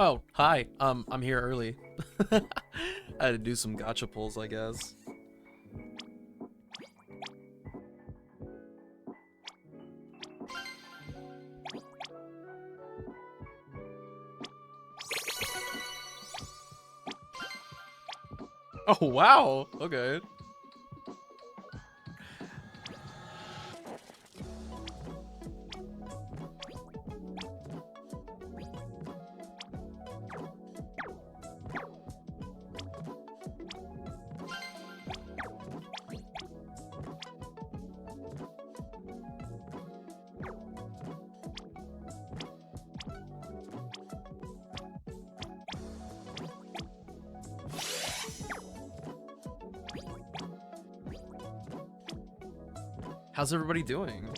Oh, hi. I'm here early. I had to do some gotcha pulls, I guess. Oh, wow. Okay. How's everybody doing?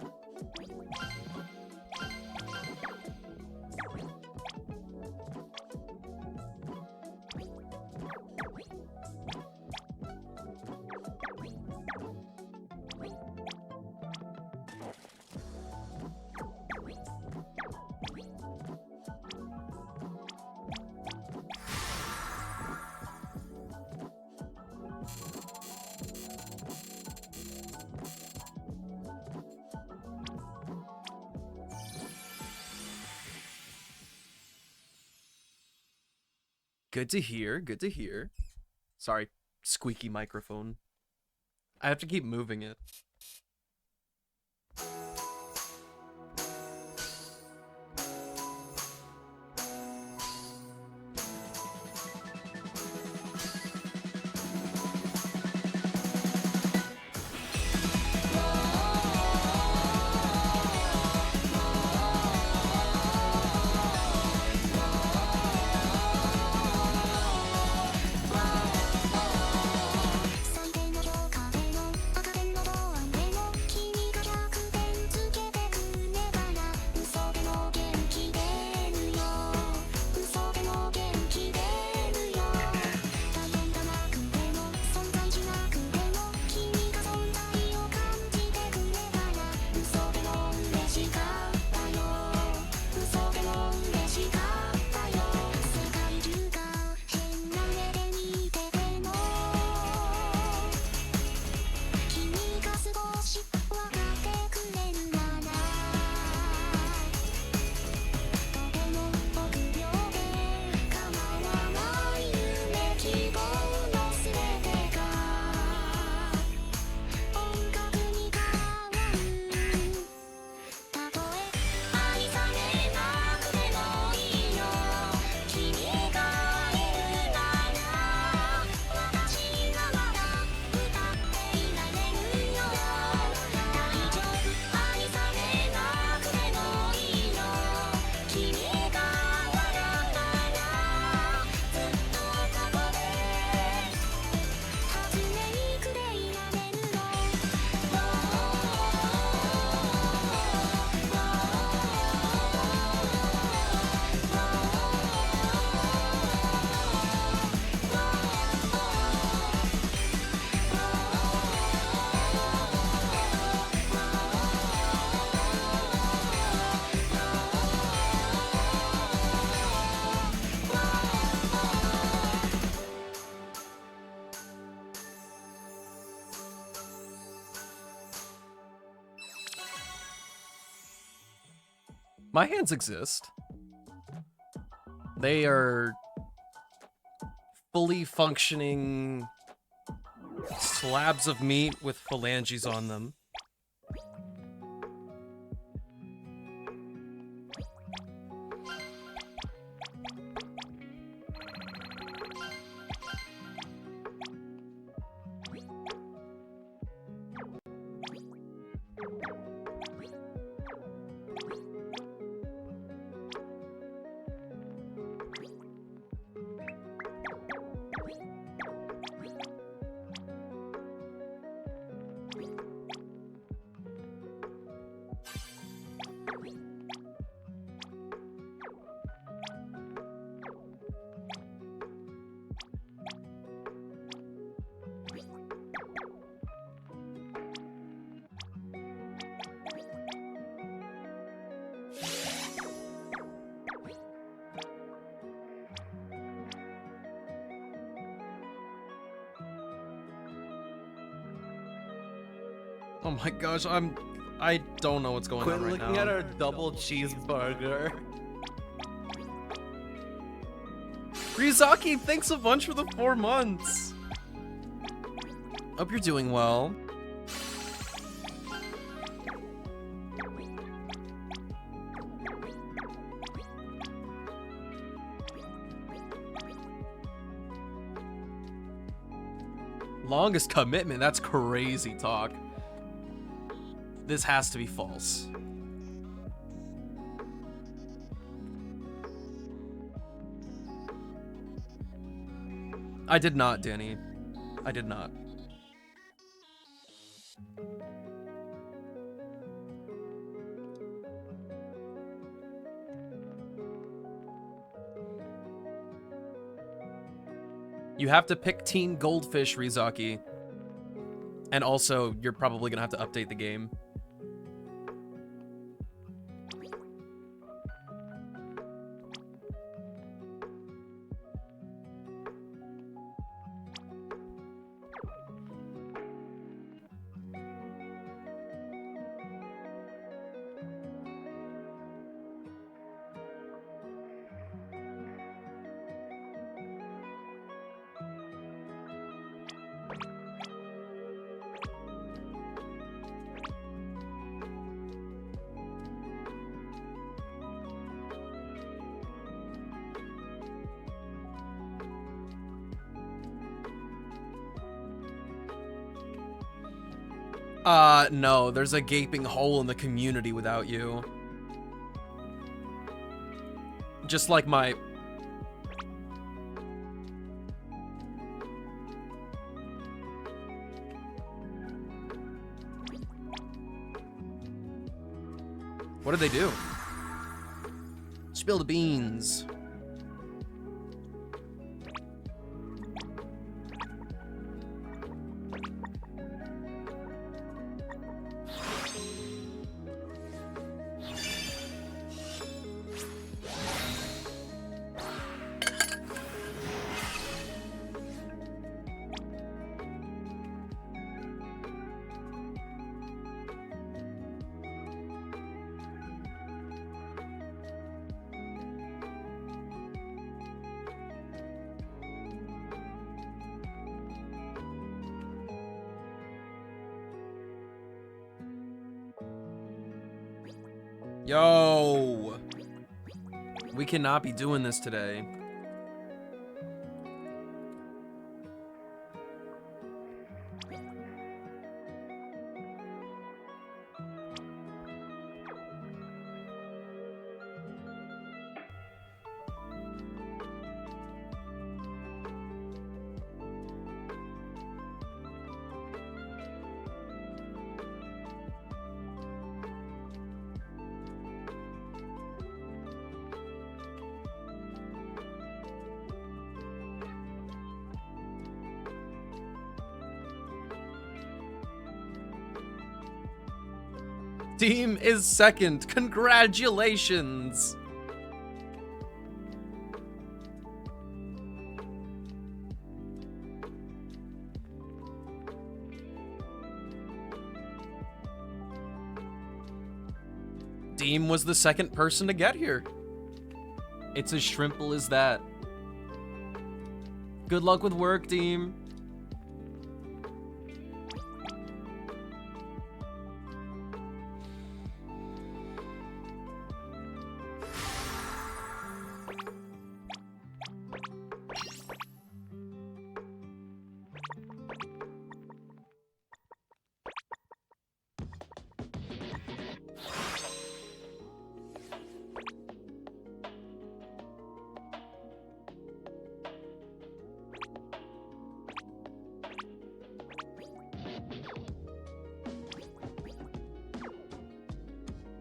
Good to hear. Good to hear. Sorry, squeaky microphone. I have to keep moving it. My hands exist. They are fully functioning slabs of meat with phalanges on them. Oh my gosh, I don't know what's going Quit on right now. looking at our double cheeseburger. Rizaki, thanks a bunch for the 4 months. Hope you're doing well. Longest commitment, that's crazy talk. This has to be false. I did not, Danny. I did not. You have to pick Teen Goldfish, Rizaki. And also, you're probably gonna have to update the game. No, there's a gaping hole in the community without you. Just like my... What did they do? Spill the beans. Yo! We cannot be doing this today. Team is second. Congratulations. Deem was the second person to get here. It's as simple as that. Good luck with work, Deem.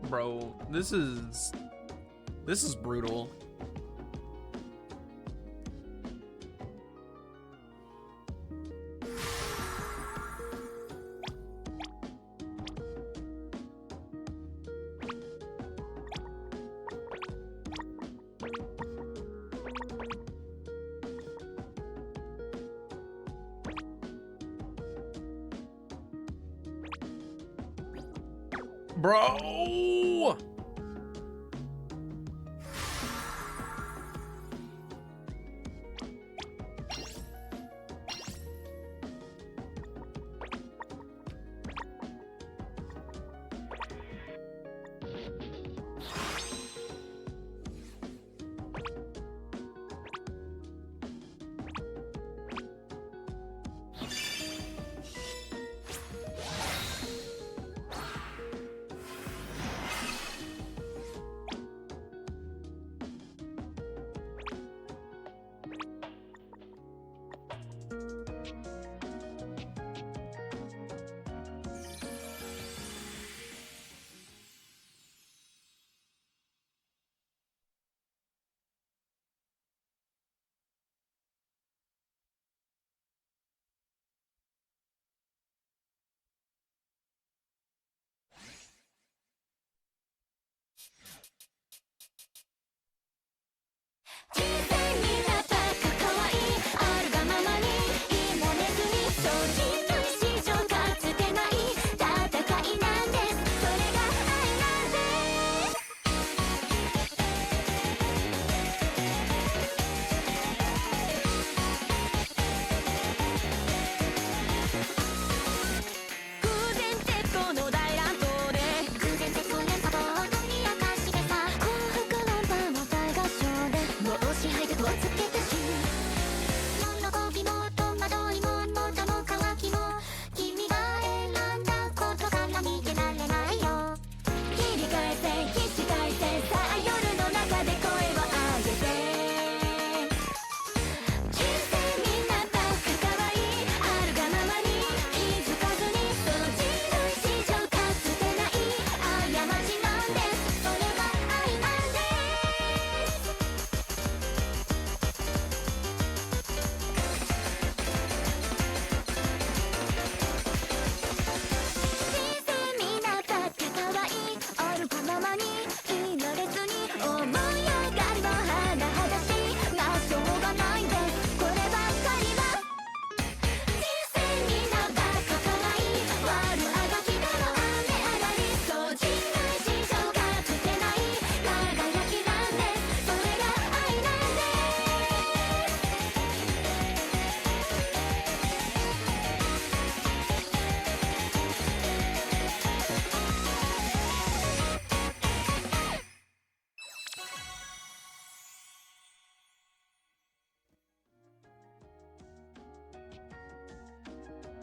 Bro, this is brutal. Bro!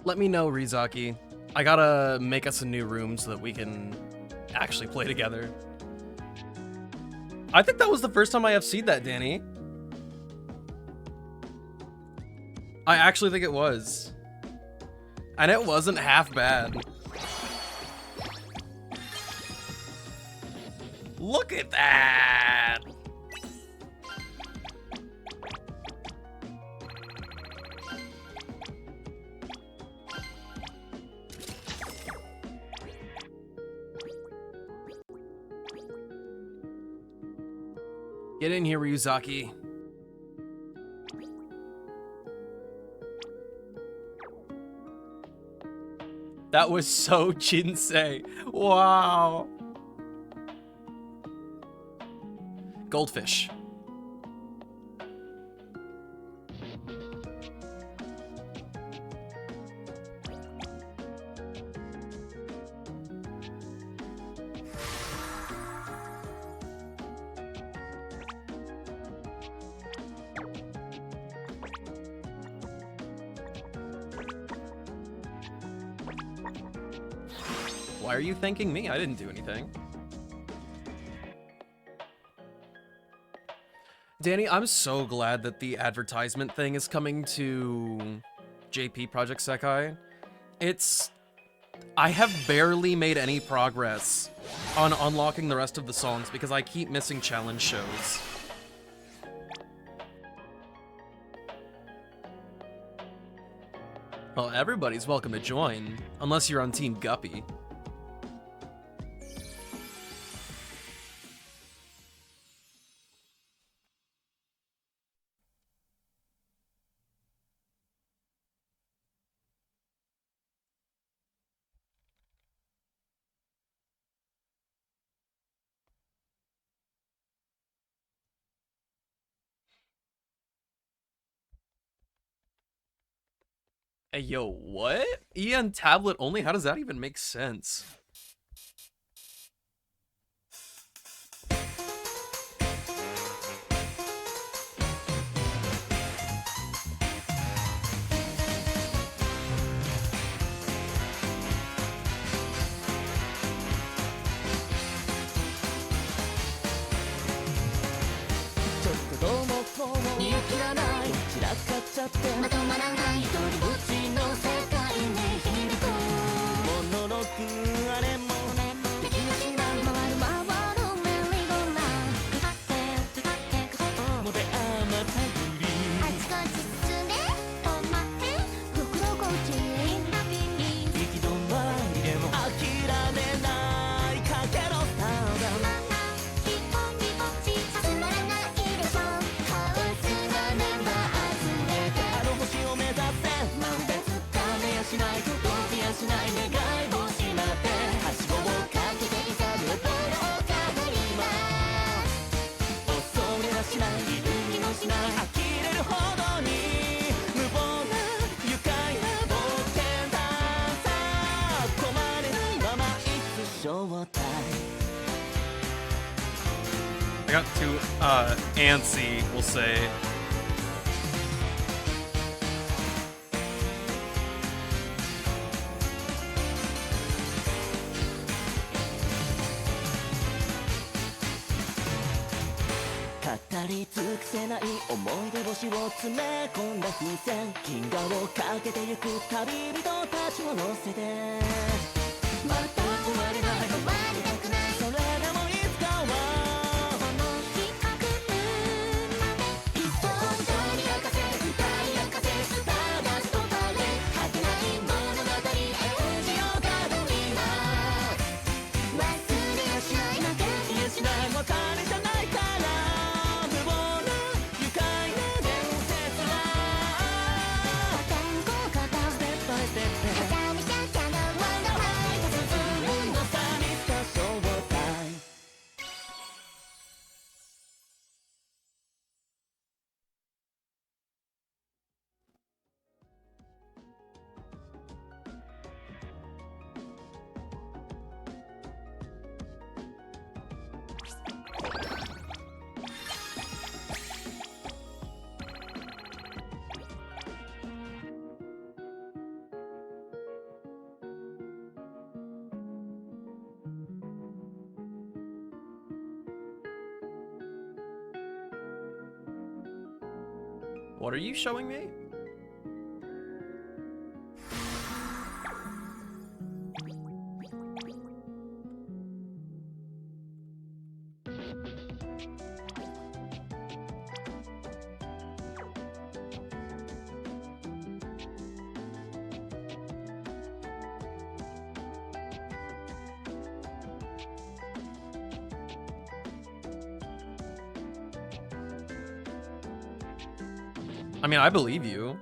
Let me know, Rizaki. I gotta make us a new room so that we can actually play together. I think that was the first time I have seen that, Danny. I actually think it was. And it wasn't half bad. Look at that! Get in here, Ryuzaki. That was so Jinsei. Wow. Goldfish. Why are you thanking me? I didn't do anything. Danny, I'm so glad that the advertisement thing is coming to JP Project Sekai. I have barely made any progress on unlocking the rest of the songs because I keep missing challenge shows. Well, everybody's welcome to join, unless you're on Team Guppy. Hey, yo, what? EN tablet only? How does that even make sense? I got too antsy, we'll say. What are you showing me? I mean, I believe you.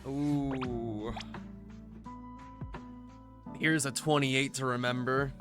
Ooh. Here's a 28 to remember.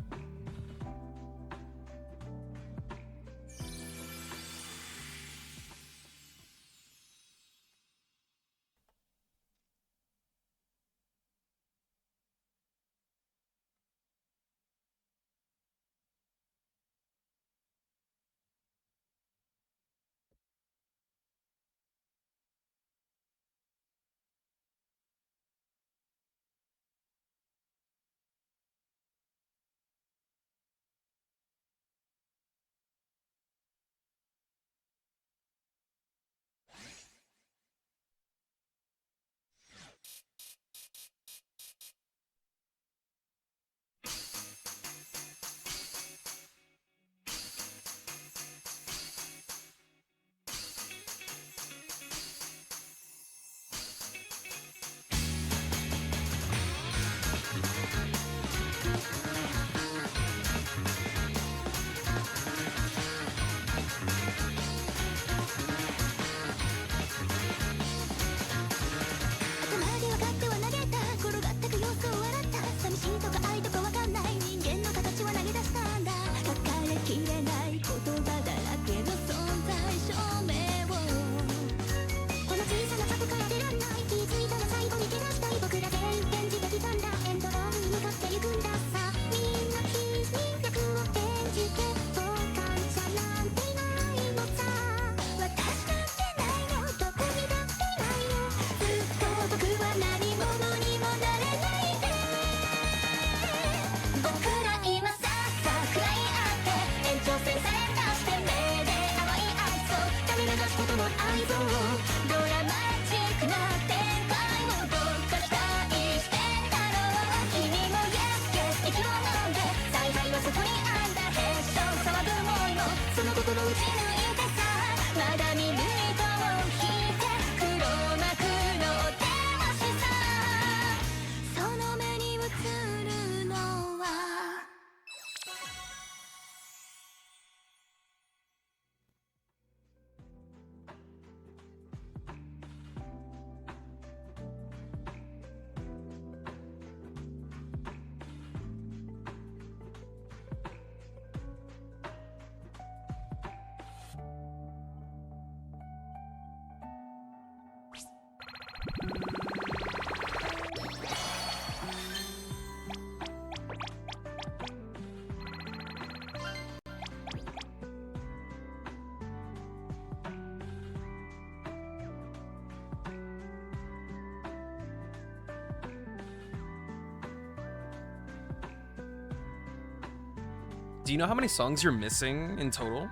Do you know how many songs you're missing in total?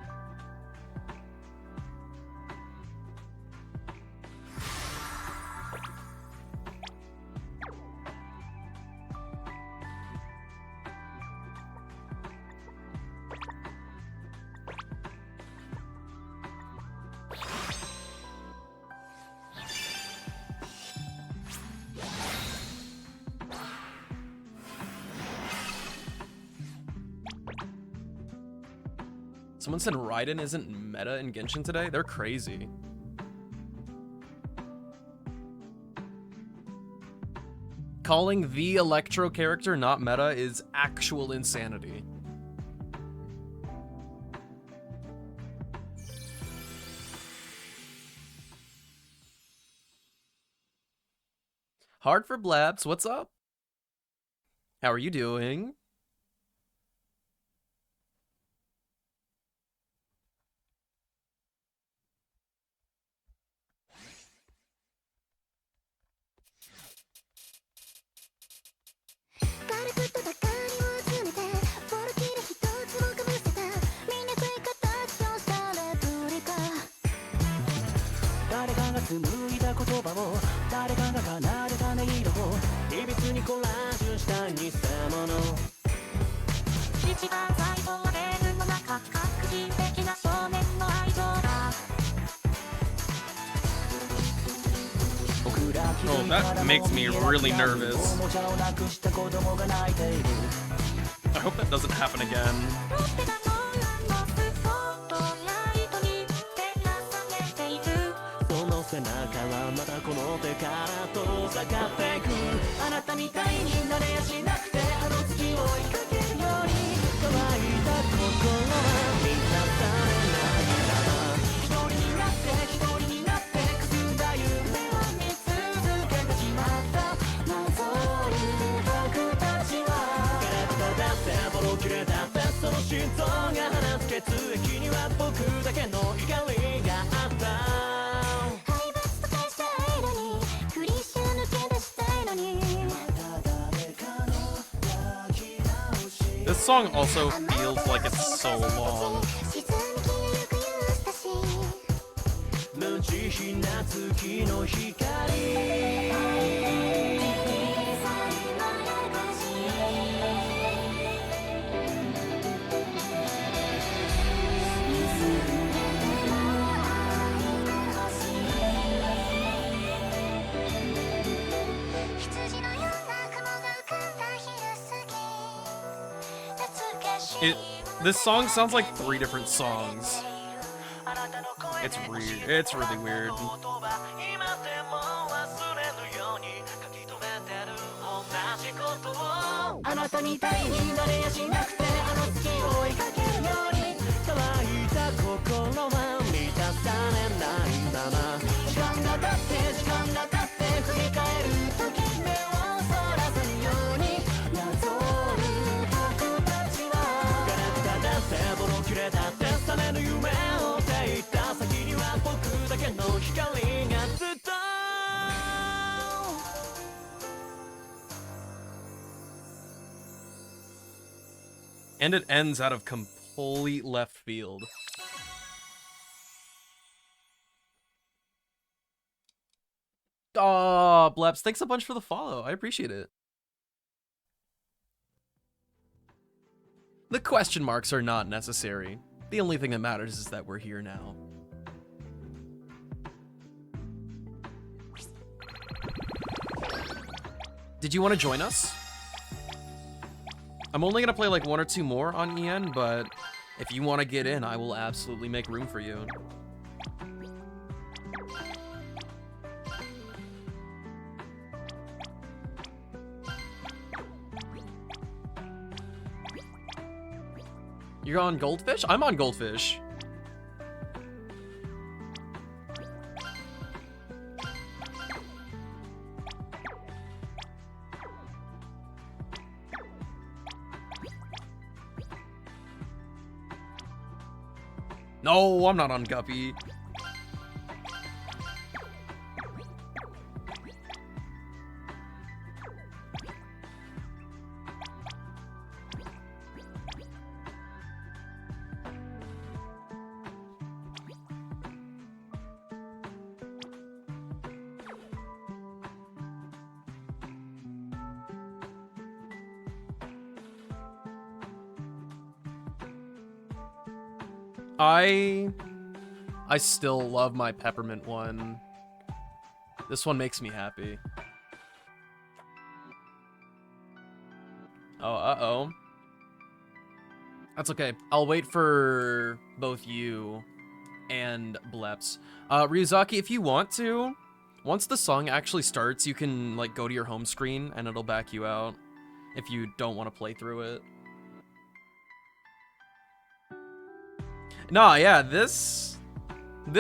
Someone said Raiden isn't meta in Genshin today? They're crazy. Calling the Electro character not meta is actual insanity. Hard for Blabs, what's up? How are you doing? Oh, that makes me really nervous. I hope that doesn't happen again. This song also feels like it's so long. This song sounds like 3 different songs. It's weird. It's really weird. And it ends out of complete left field. Aw, Bleps, thanks a bunch for the follow. I appreciate it. The question marks are not necessary. The only thing that matters is that we're here now. Did you want to join us? I'm only going to play like 1 or 2 more on EN, but if you want to get in, I will absolutely make room for you. You're on Goldfish? I'm on Goldfish. No, I'm not on Guppy. I still love my peppermint one. This one makes me happy. Oh, uh-oh. That's okay. I'll wait for both you and Bleps. Ryuzaki, if you want to, once the song actually starts, you can like go to your home screen and it'll back you out if you don't want to play through it. Nah, yeah, this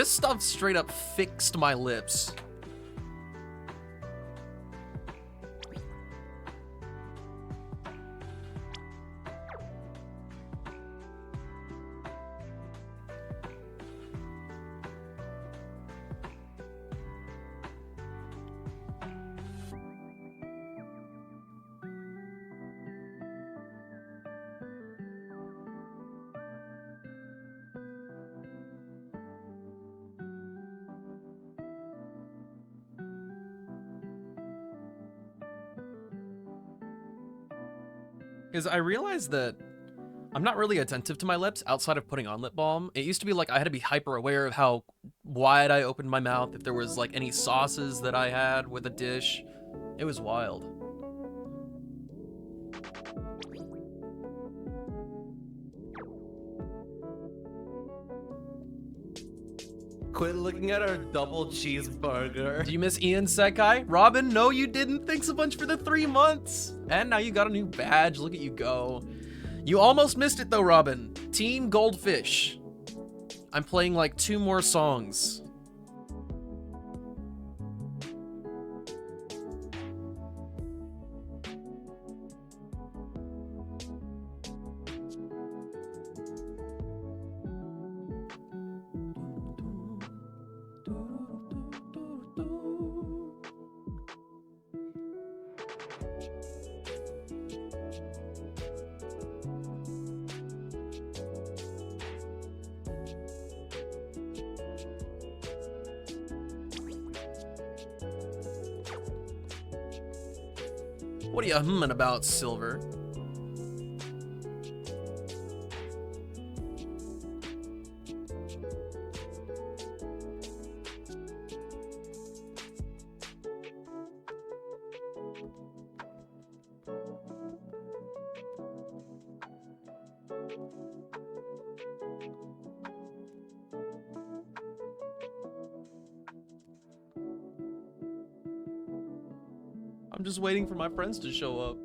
stuff straight up fixed my lips. Because I realized that I'm not really attentive to my lips outside of putting on lip balm. It used to be like I had to be hyper aware of how wide I opened my mouth, if there was like any sauces that I had with a dish. It was wild. Quit looking at our double cheeseburger. Do you miss Ian Sekai? Robin, no you didn't. Thanks a bunch for the 3 months. And now you got a new badge. Look at you go. You almost missed it though, Robin. Team Goldfish. I'm playing like 2 more songs. What are you humming about, Silver? I'm just waiting for my friends to show up.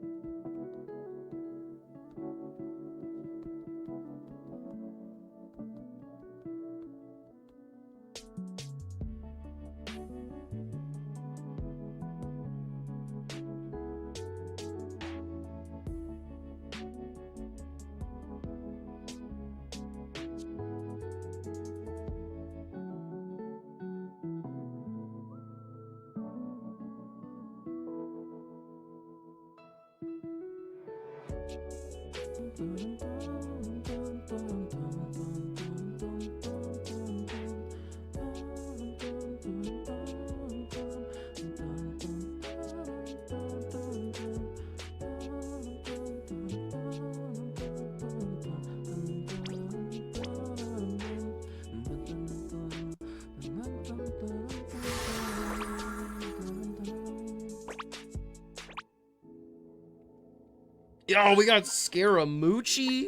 Yo, we got Scaramucci.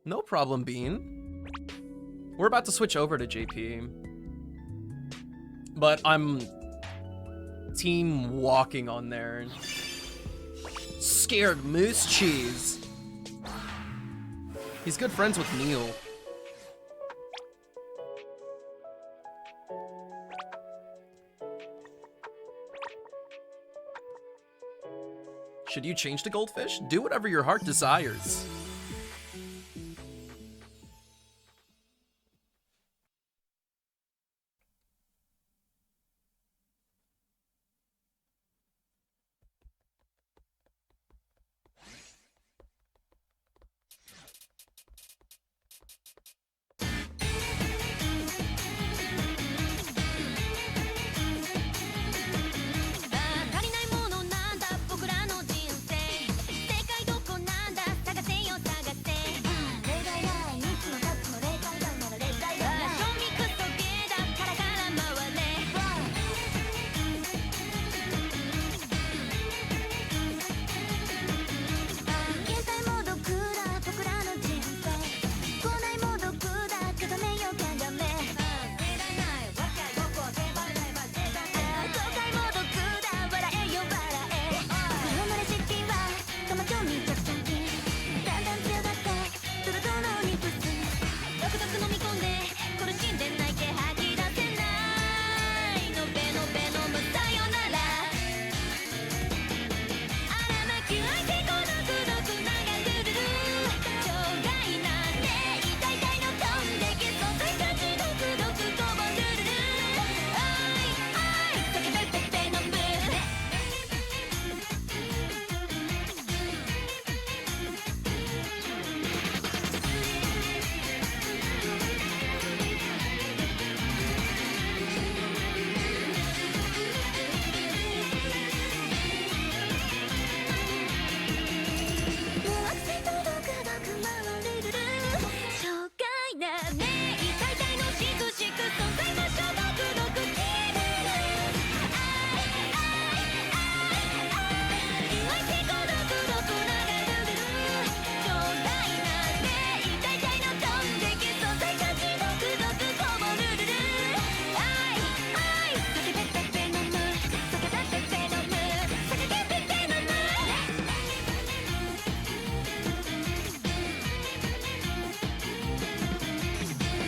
No problem, Bean. We're about to switch over to JP. But I'm team walking on there. Scared moose cheese. He's good friends with Neil. Should you change to Goldfish? Do whatever your heart desires.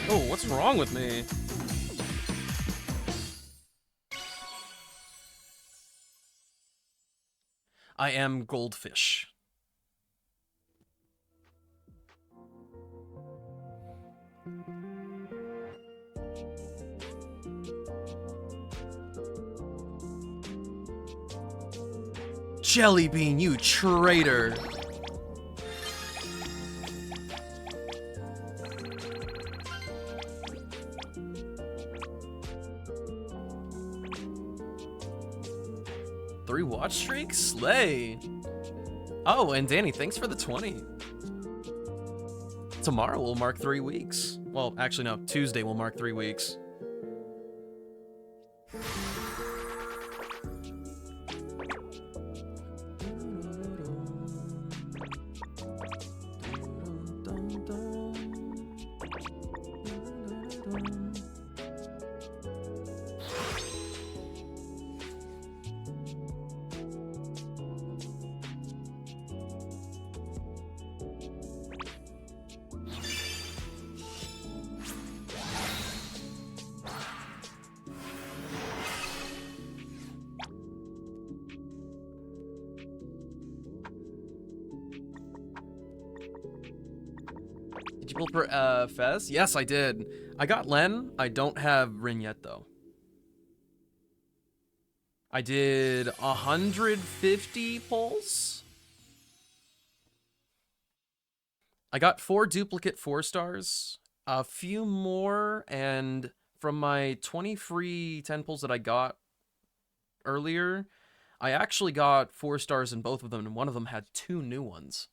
Oh, what's wrong with me? I am goldfish. Jelly bean, you traitor! Three watch streaks? Slay! Oh, and Danny, thanks for the 20. Tomorrow will mark 3 weeks. Well, actually no, Tuesday will mark 3 weeks. Did you pull for Fez? Yes, I did. I got Len. I don't have Rin yet, though. I did 150 pulls. I got 4 duplicate 4 stars, a few more, and from my 20 free 10 pulls that I got earlier, I actually got 4 stars in both of them, and one of them had 2 new ones.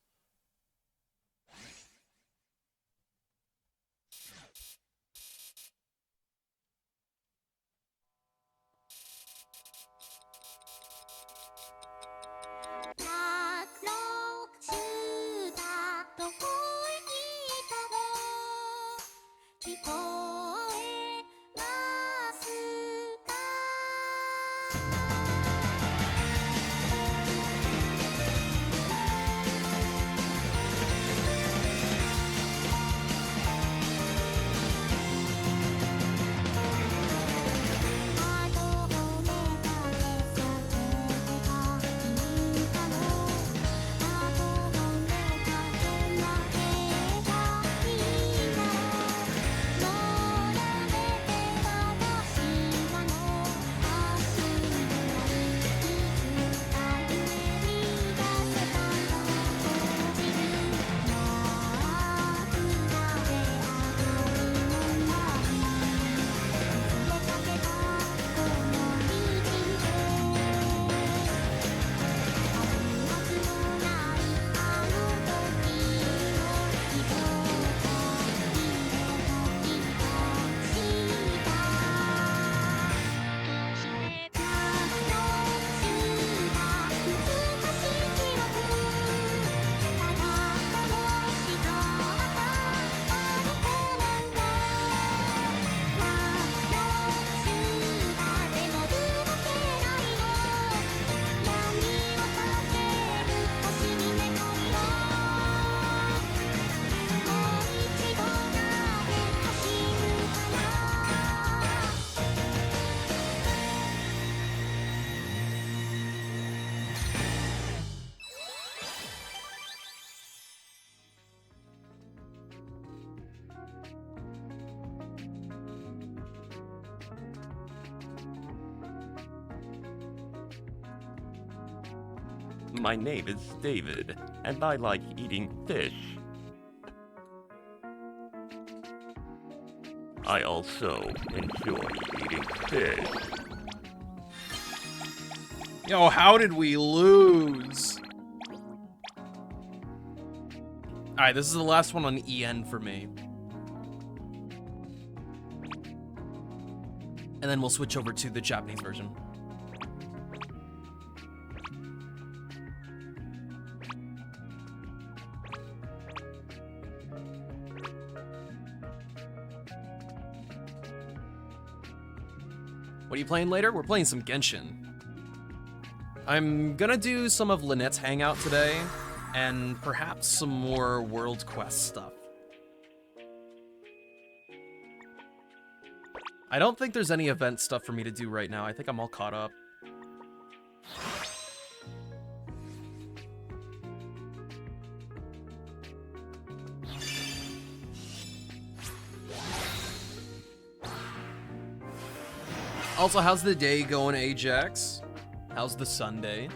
My name is David, and I like eating fish. I also enjoy eating fish. Yo, how did we lose? Alright, this is the last one on EN for me. And then we'll switch over to the Japanese version. What are you playing later? We're playing some Genshin. I'm gonna do some of Lynette's hangout today, and perhaps some more World Quest stuff. I don't think there's any event stuff for me to do right now. I think I'm all caught up. Also, how's the day going, Ajax? How's the Sunday?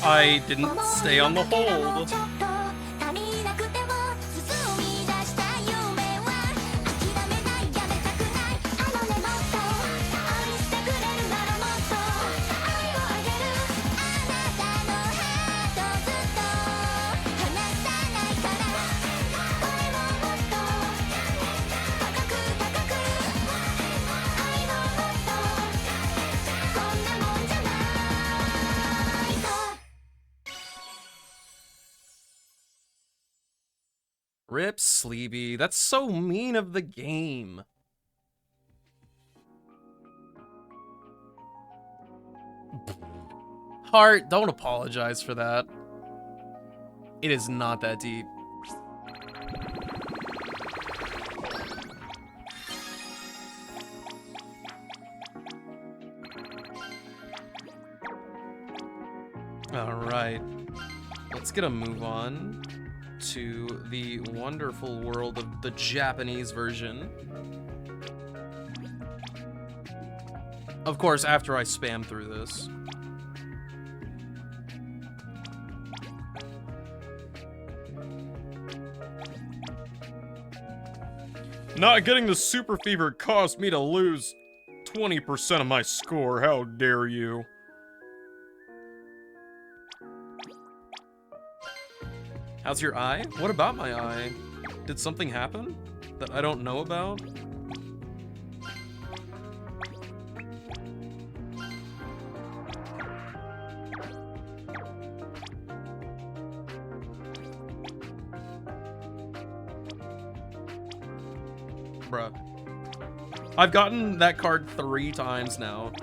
I didn't stay on the hold. Rip Sleepy. That's so mean of the game. Heart, don't apologize for that. It is not that deep. Alright. Let's get a move on to the wonderful world of the Japanese version. Of course, after I spam through this. Not getting the Super Fever caused me to lose 20% of my score. How dare you? How's your eye? What about my eye? Did something happen that I don't know about? Bruh. I've gotten that card 3 times now.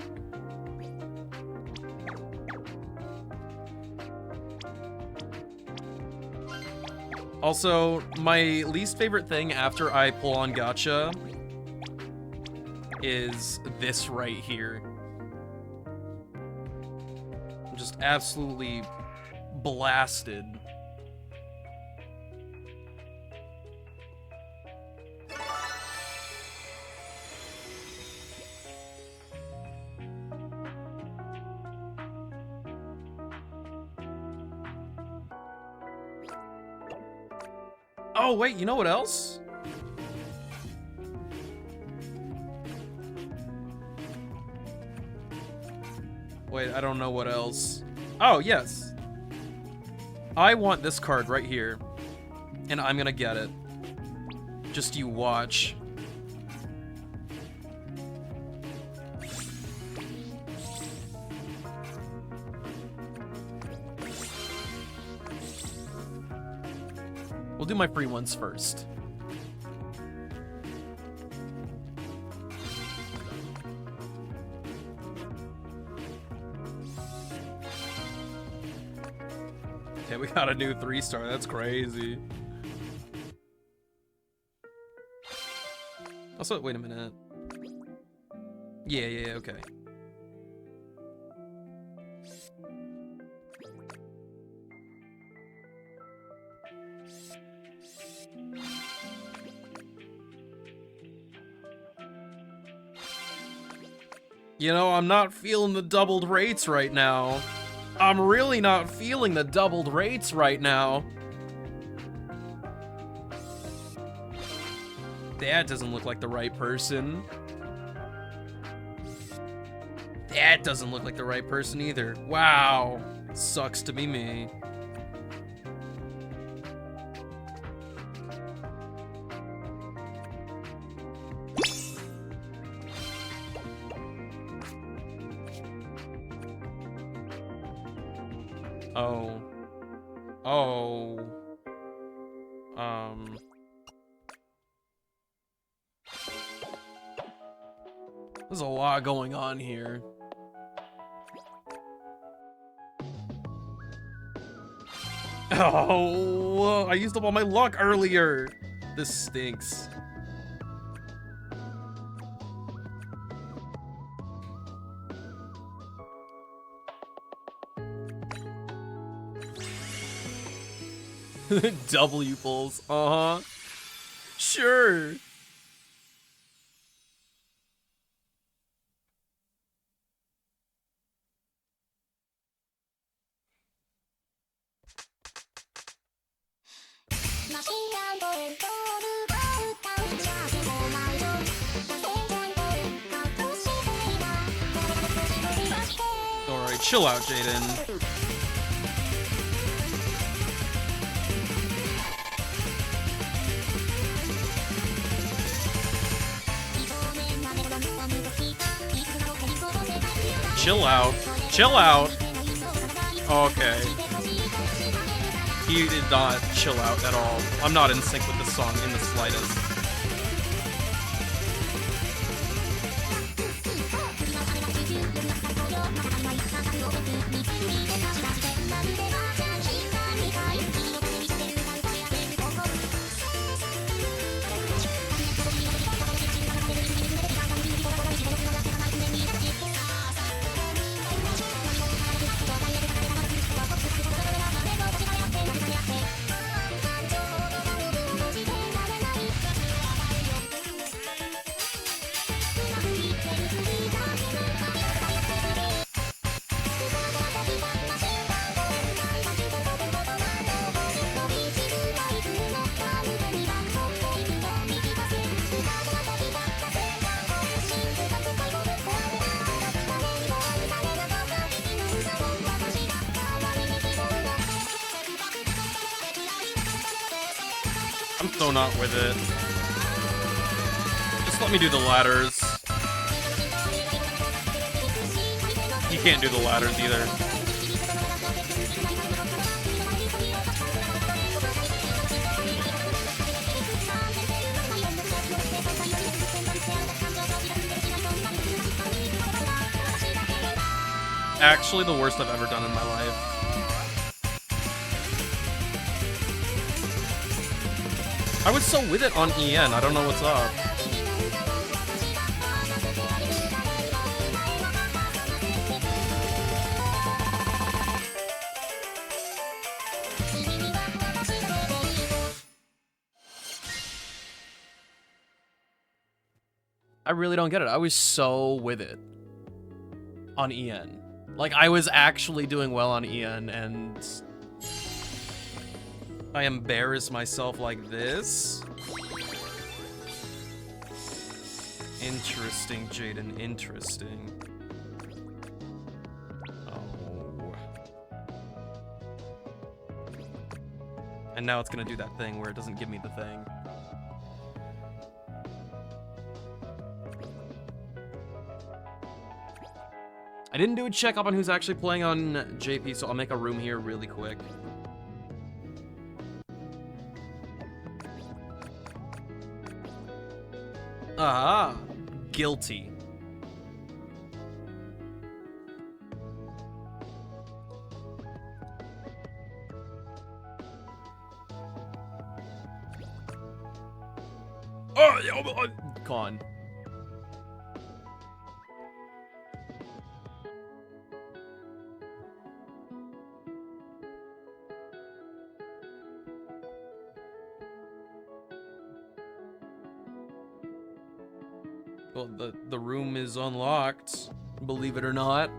Also, my least favorite thing after I pull on gacha is this right here. I'm just absolutely blasted. Oh, wait, you know what else? Wait, I don't know what else. Oh, yes. I want this card right here. And I'm gonna get it. Just you watch. We'll do my free ones first. Okay, we got a new 3-star. That's crazy. Also, wait a minute. Yeah, okay. You know, I'm not feeling the doubled rates right now. I'm really not feeling the doubled rates right now. That doesn't look like the right person. That doesn't look like the right person either. Wow. Sucks to be me. Oh. Oh. There's a lot going on here. Oh, I used up all my luck earlier. This stinks. W pulls. Uh-huh. Sure. Alright, chill out, Jaden. Chill out. Chill out. Okay. He did not chill out at all. I'm not in sync with this song in the slightest. I'm so not with it. Just let me do the ladders. He can't do the ladders either. Actually, the worst I've ever done in my life. I was so with it on EN, I don't know what's up. I really don't get it. I was so with it on EN. Like, I was actually doing well on EN, and I embarrass myself like this? Interesting, Jaden, interesting. Oh. And now it's gonna do that thing where it doesn't give me the thing. I didn't do a checkup on who's actually playing on JP, so I'll make a room here really quick. Ah, guilty. Oh, con. Well, the room is unlocked, believe it or not.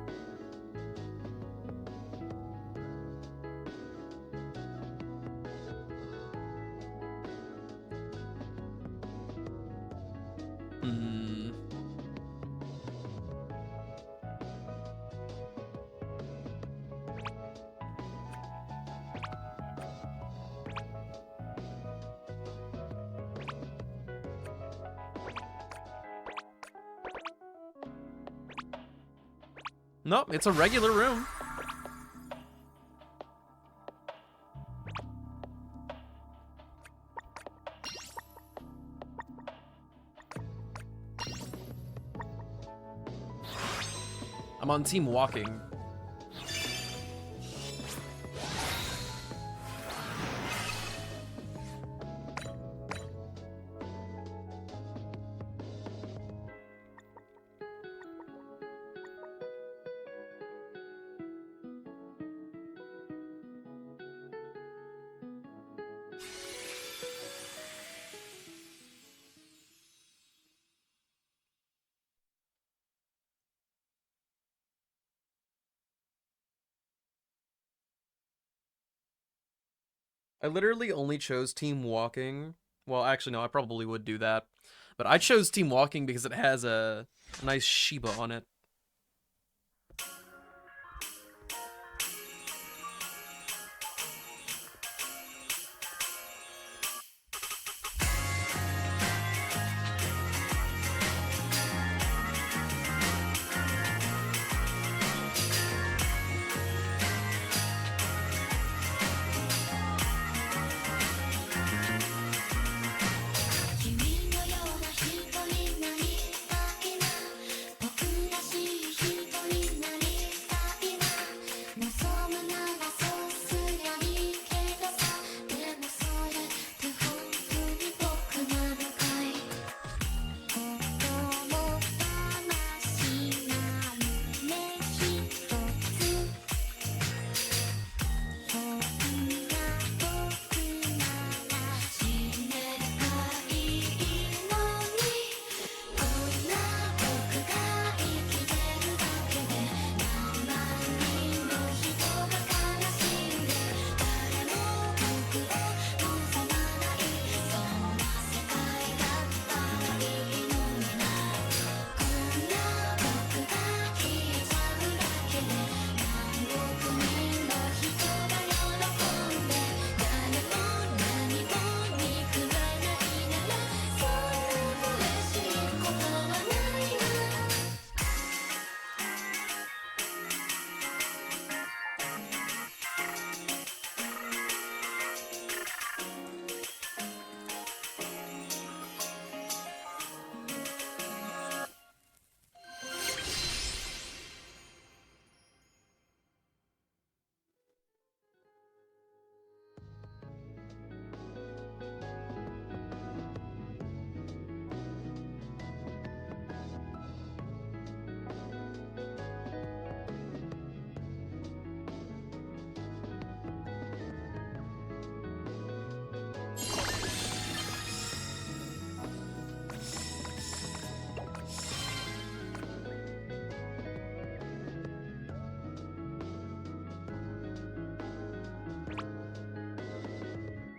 Nope, it's a regular room. I'm on team walking. I literally only chose team walking. Well, actually, no, I probably would do that. But I chose team walking because it has a nice Shiba on it.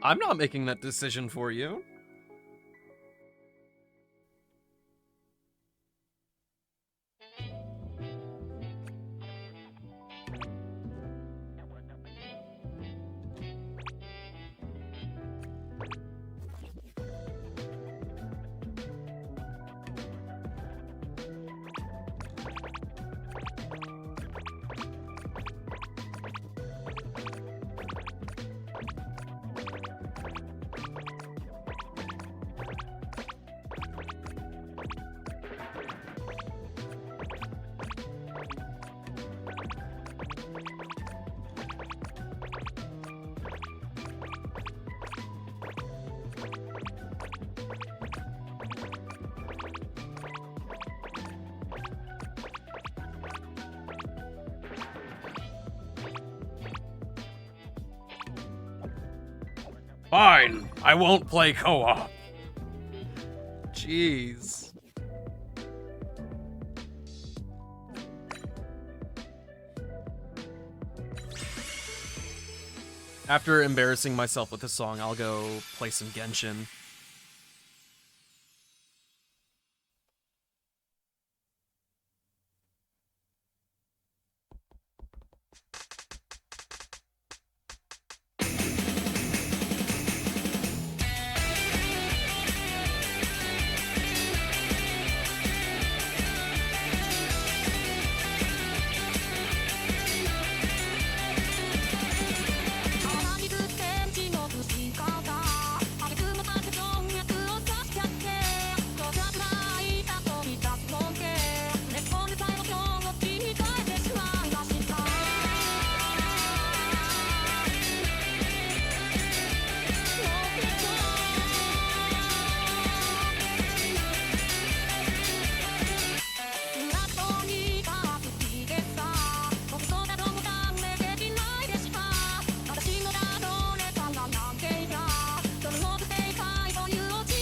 I'm not making that decision for you. Fine, I won't play co-op. Jeez. After embarrassing myself with this song, I'll go play some Genshin.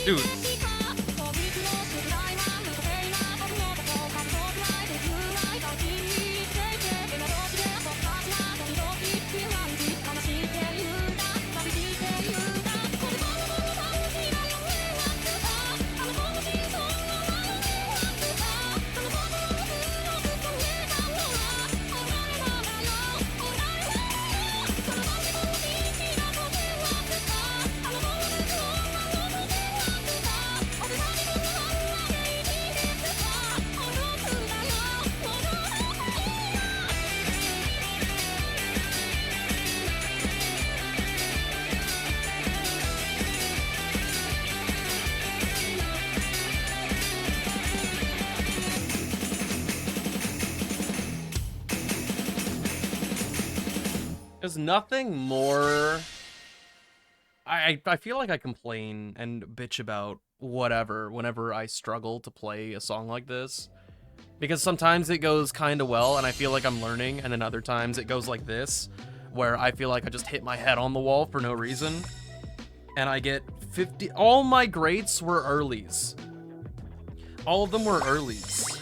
Dude. There's nothing more... I feel like I complain and bitch about whatever whenever I struggle to play a song like this. Because sometimes it goes kind of well and I feel like I'm learning, and then other times it goes like this, where I feel like I just hit my head on the wall for no reason. And I get 50... All my grades were earlies. All of them were earlies.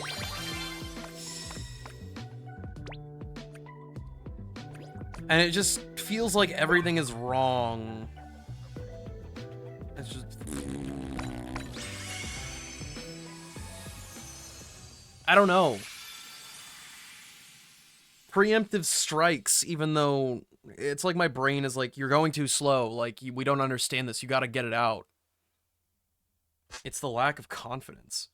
And it just feels like everything is wrong. It's just... I don't know. Preemptive strikes, even though it's like my brain is like, you're going too slow. Like, we don't understand this. You gotta get it out. It's the lack of confidence.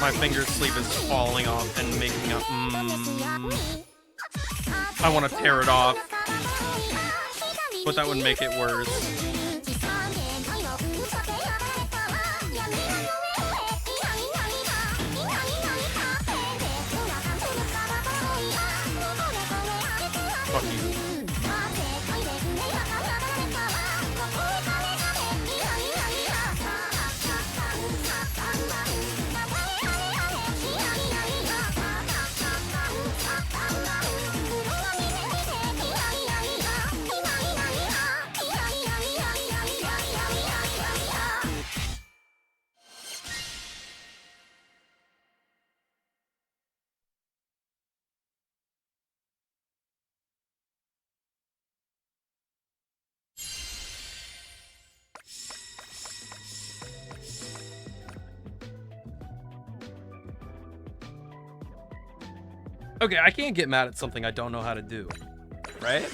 My finger sleeve is falling off and making a I want to tear it off, but that would make it worse. Fuck you. Okay, I can't get mad at something I don't know how to do, right?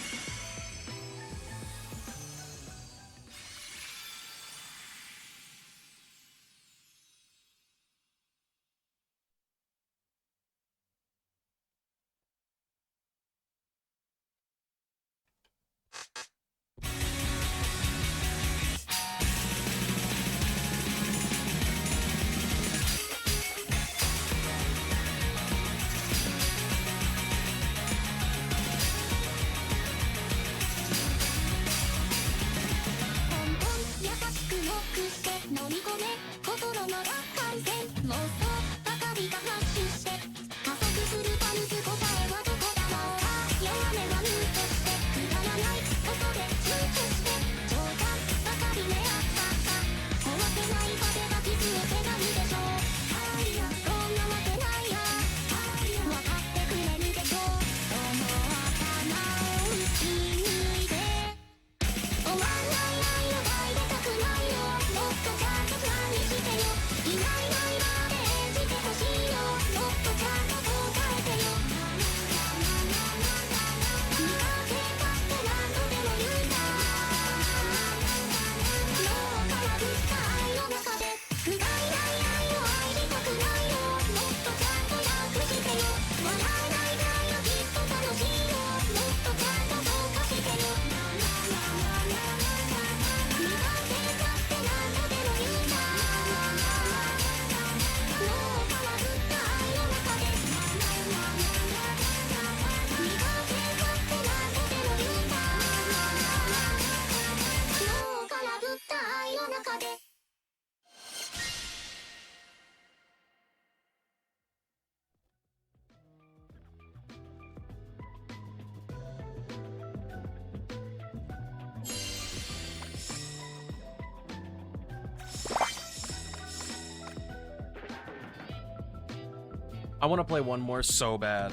I want to play one more so bad.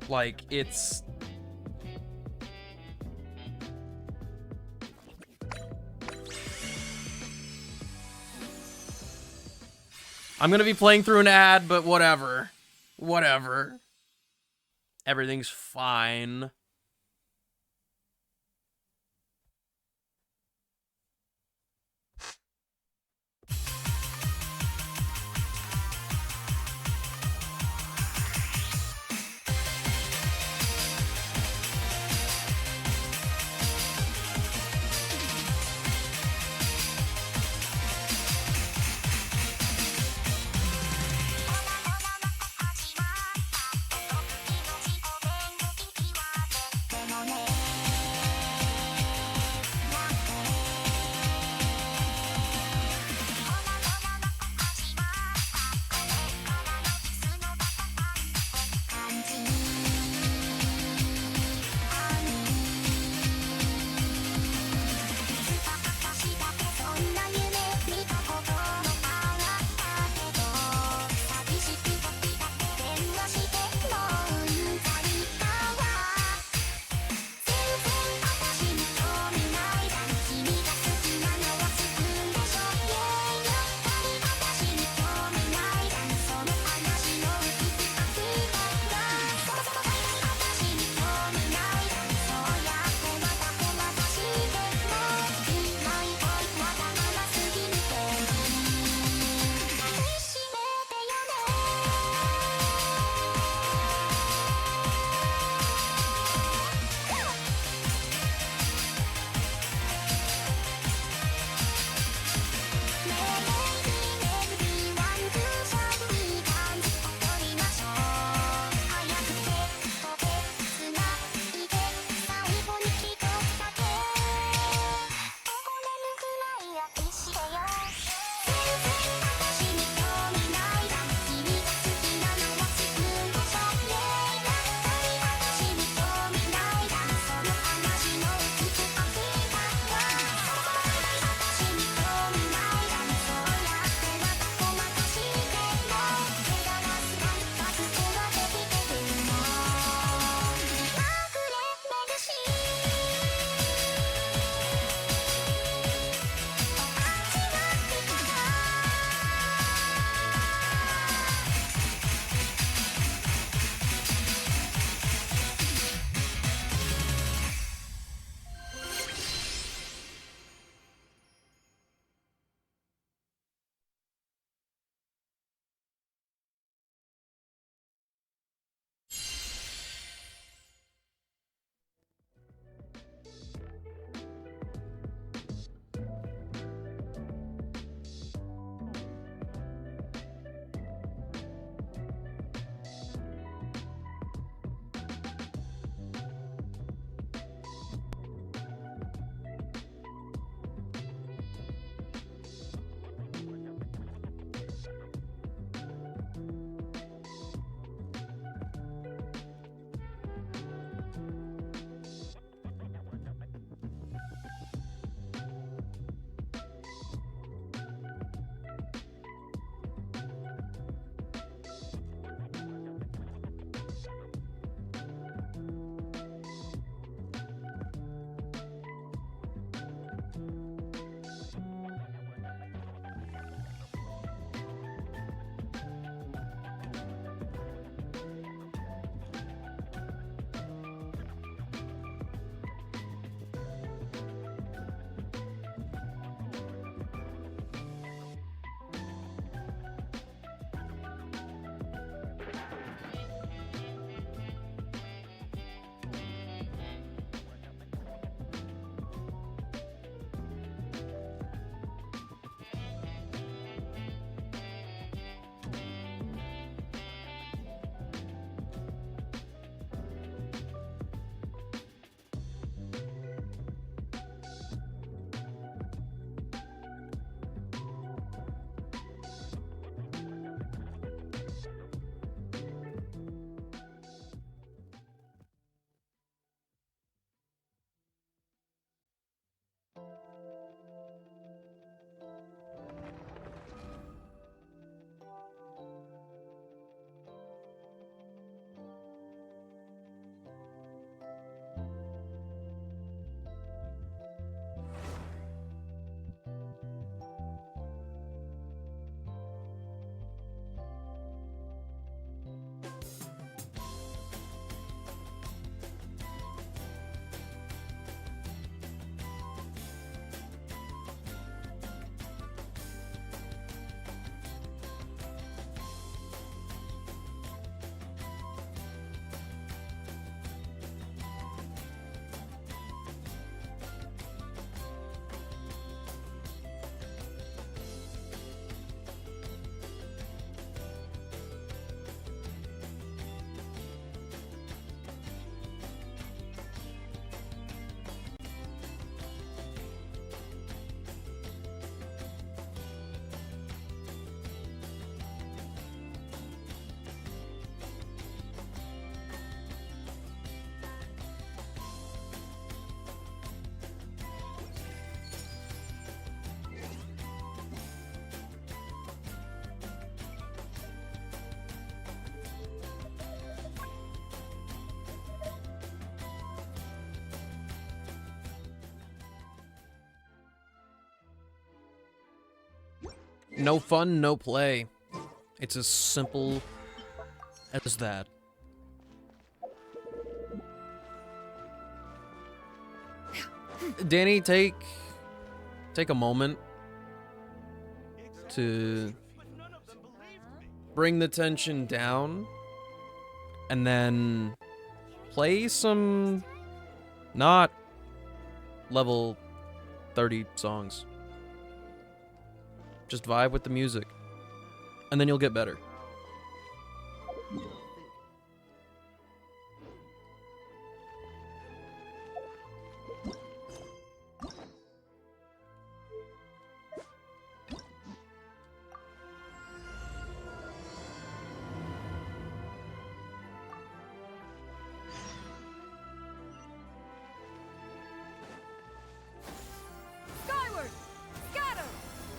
Like, it's... I'm gonna be playing through an ad, but whatever. Whatever. Everything's fine. No fun, no play. It's as simple as that. Danny, take a moment to bring the tension down and then play some not level 30 songs. Just vibe with the music, and then you'll get better.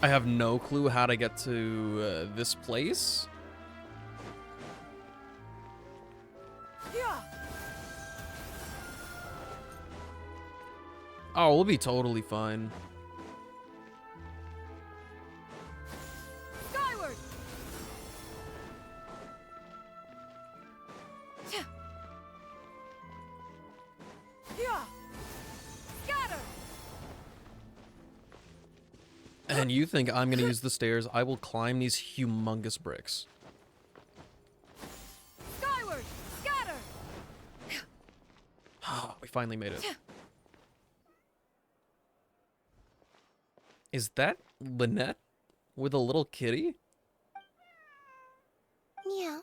I have no clue how to get to this place. Oh, we'll be totally fine. Skyward! Scatter! And you think I'm gonna use the stairs? I will climb these humongous bricks. Skyward! Scatter! We finally made it. Is that Lynette with a little kitty? Meow.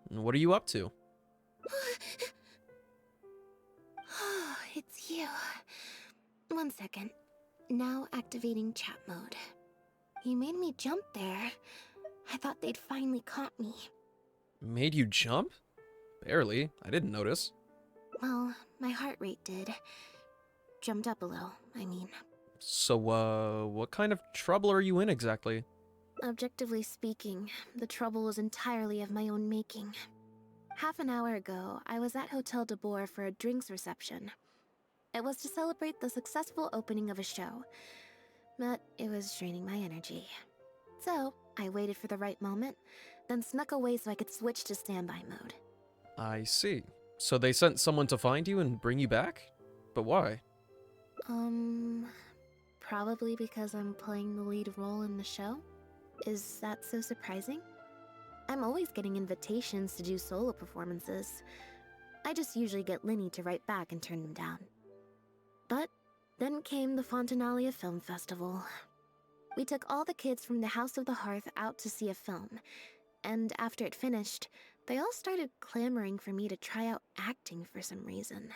What are you up to? Oh, it's you. 1 second. Now activating chat mode. You made me jump there. I thought they'd finally caught me. Made you jump? Barely. I didn't notice. Well, my heart rate did. Jumped up a little, I mean. So, what kind of trouble are you in exactly? Objectively speaking, the trouble was entirely of my own making. Half an hour ago, I was at Hotel de Boer for a drinks reception. It was to celebrate the successful opening of a show, but it was draining my energy. So, I waited for the right moment, then snuck away so I could switch to standby mode. I see. So they sent someone to find you and bring you back? But why? Probably because I'm playing the lead role in the show? Is that so surprising? I'm always getting invitations to do solo performances. I just usually get Linny to write back and turn them down. But then came the Fontanalia Film Festival. We took all the kids from the House of the Hearth out to see a film, and after it finished, they all started clamoring for me to try out acting for some reason.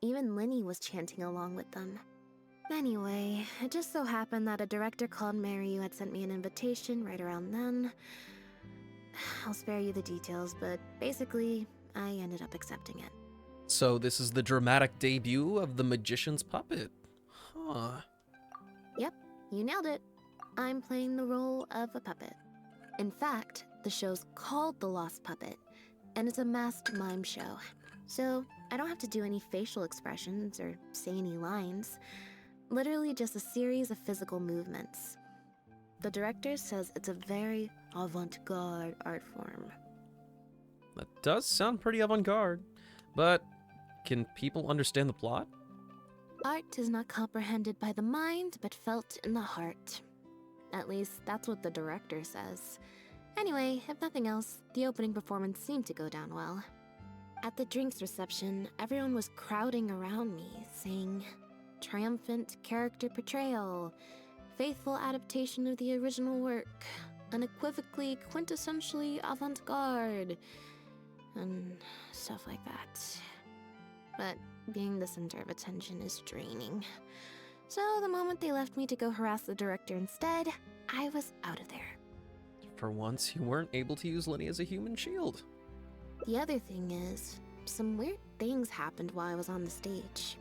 Even Linny was chanting along with them. Anyway, it just so happened that a director called Mariu had sent me an invitation right around then. I'll spare you the details, but basically, I ended up accepting it. So this is the dramatic debut of the magician's puppet. Huh. Yep, you nailed it. I'm playing the role of a puppet. In fact, the show's called The Lost Puppet, and it's a masked mime show. So I don't have to do any facial expressions or say any lines. Literally just a series of physical movements. The director says it's a very avant-garde art form. That does sound pretty avant-garde. But can people understand the plot? Art is not comprehended by the mind, but felt in the heart. At least, that's what the director says. Anyway, if nothing else, the opening performance seemed to go down well. At the drinks reception, everyone was crowding around me, saying, "Triumphant character portrayal, faithful adaptation of the original work, unequivocally, quintessentially avant-garde," and stuff like that. But being the center of attention is draining. So the moment they left me to go harass the director instead, I was out of there. For once, you weren't able to use Lenny as a human shield. The other thing is, some weird things happened while I was on the stage.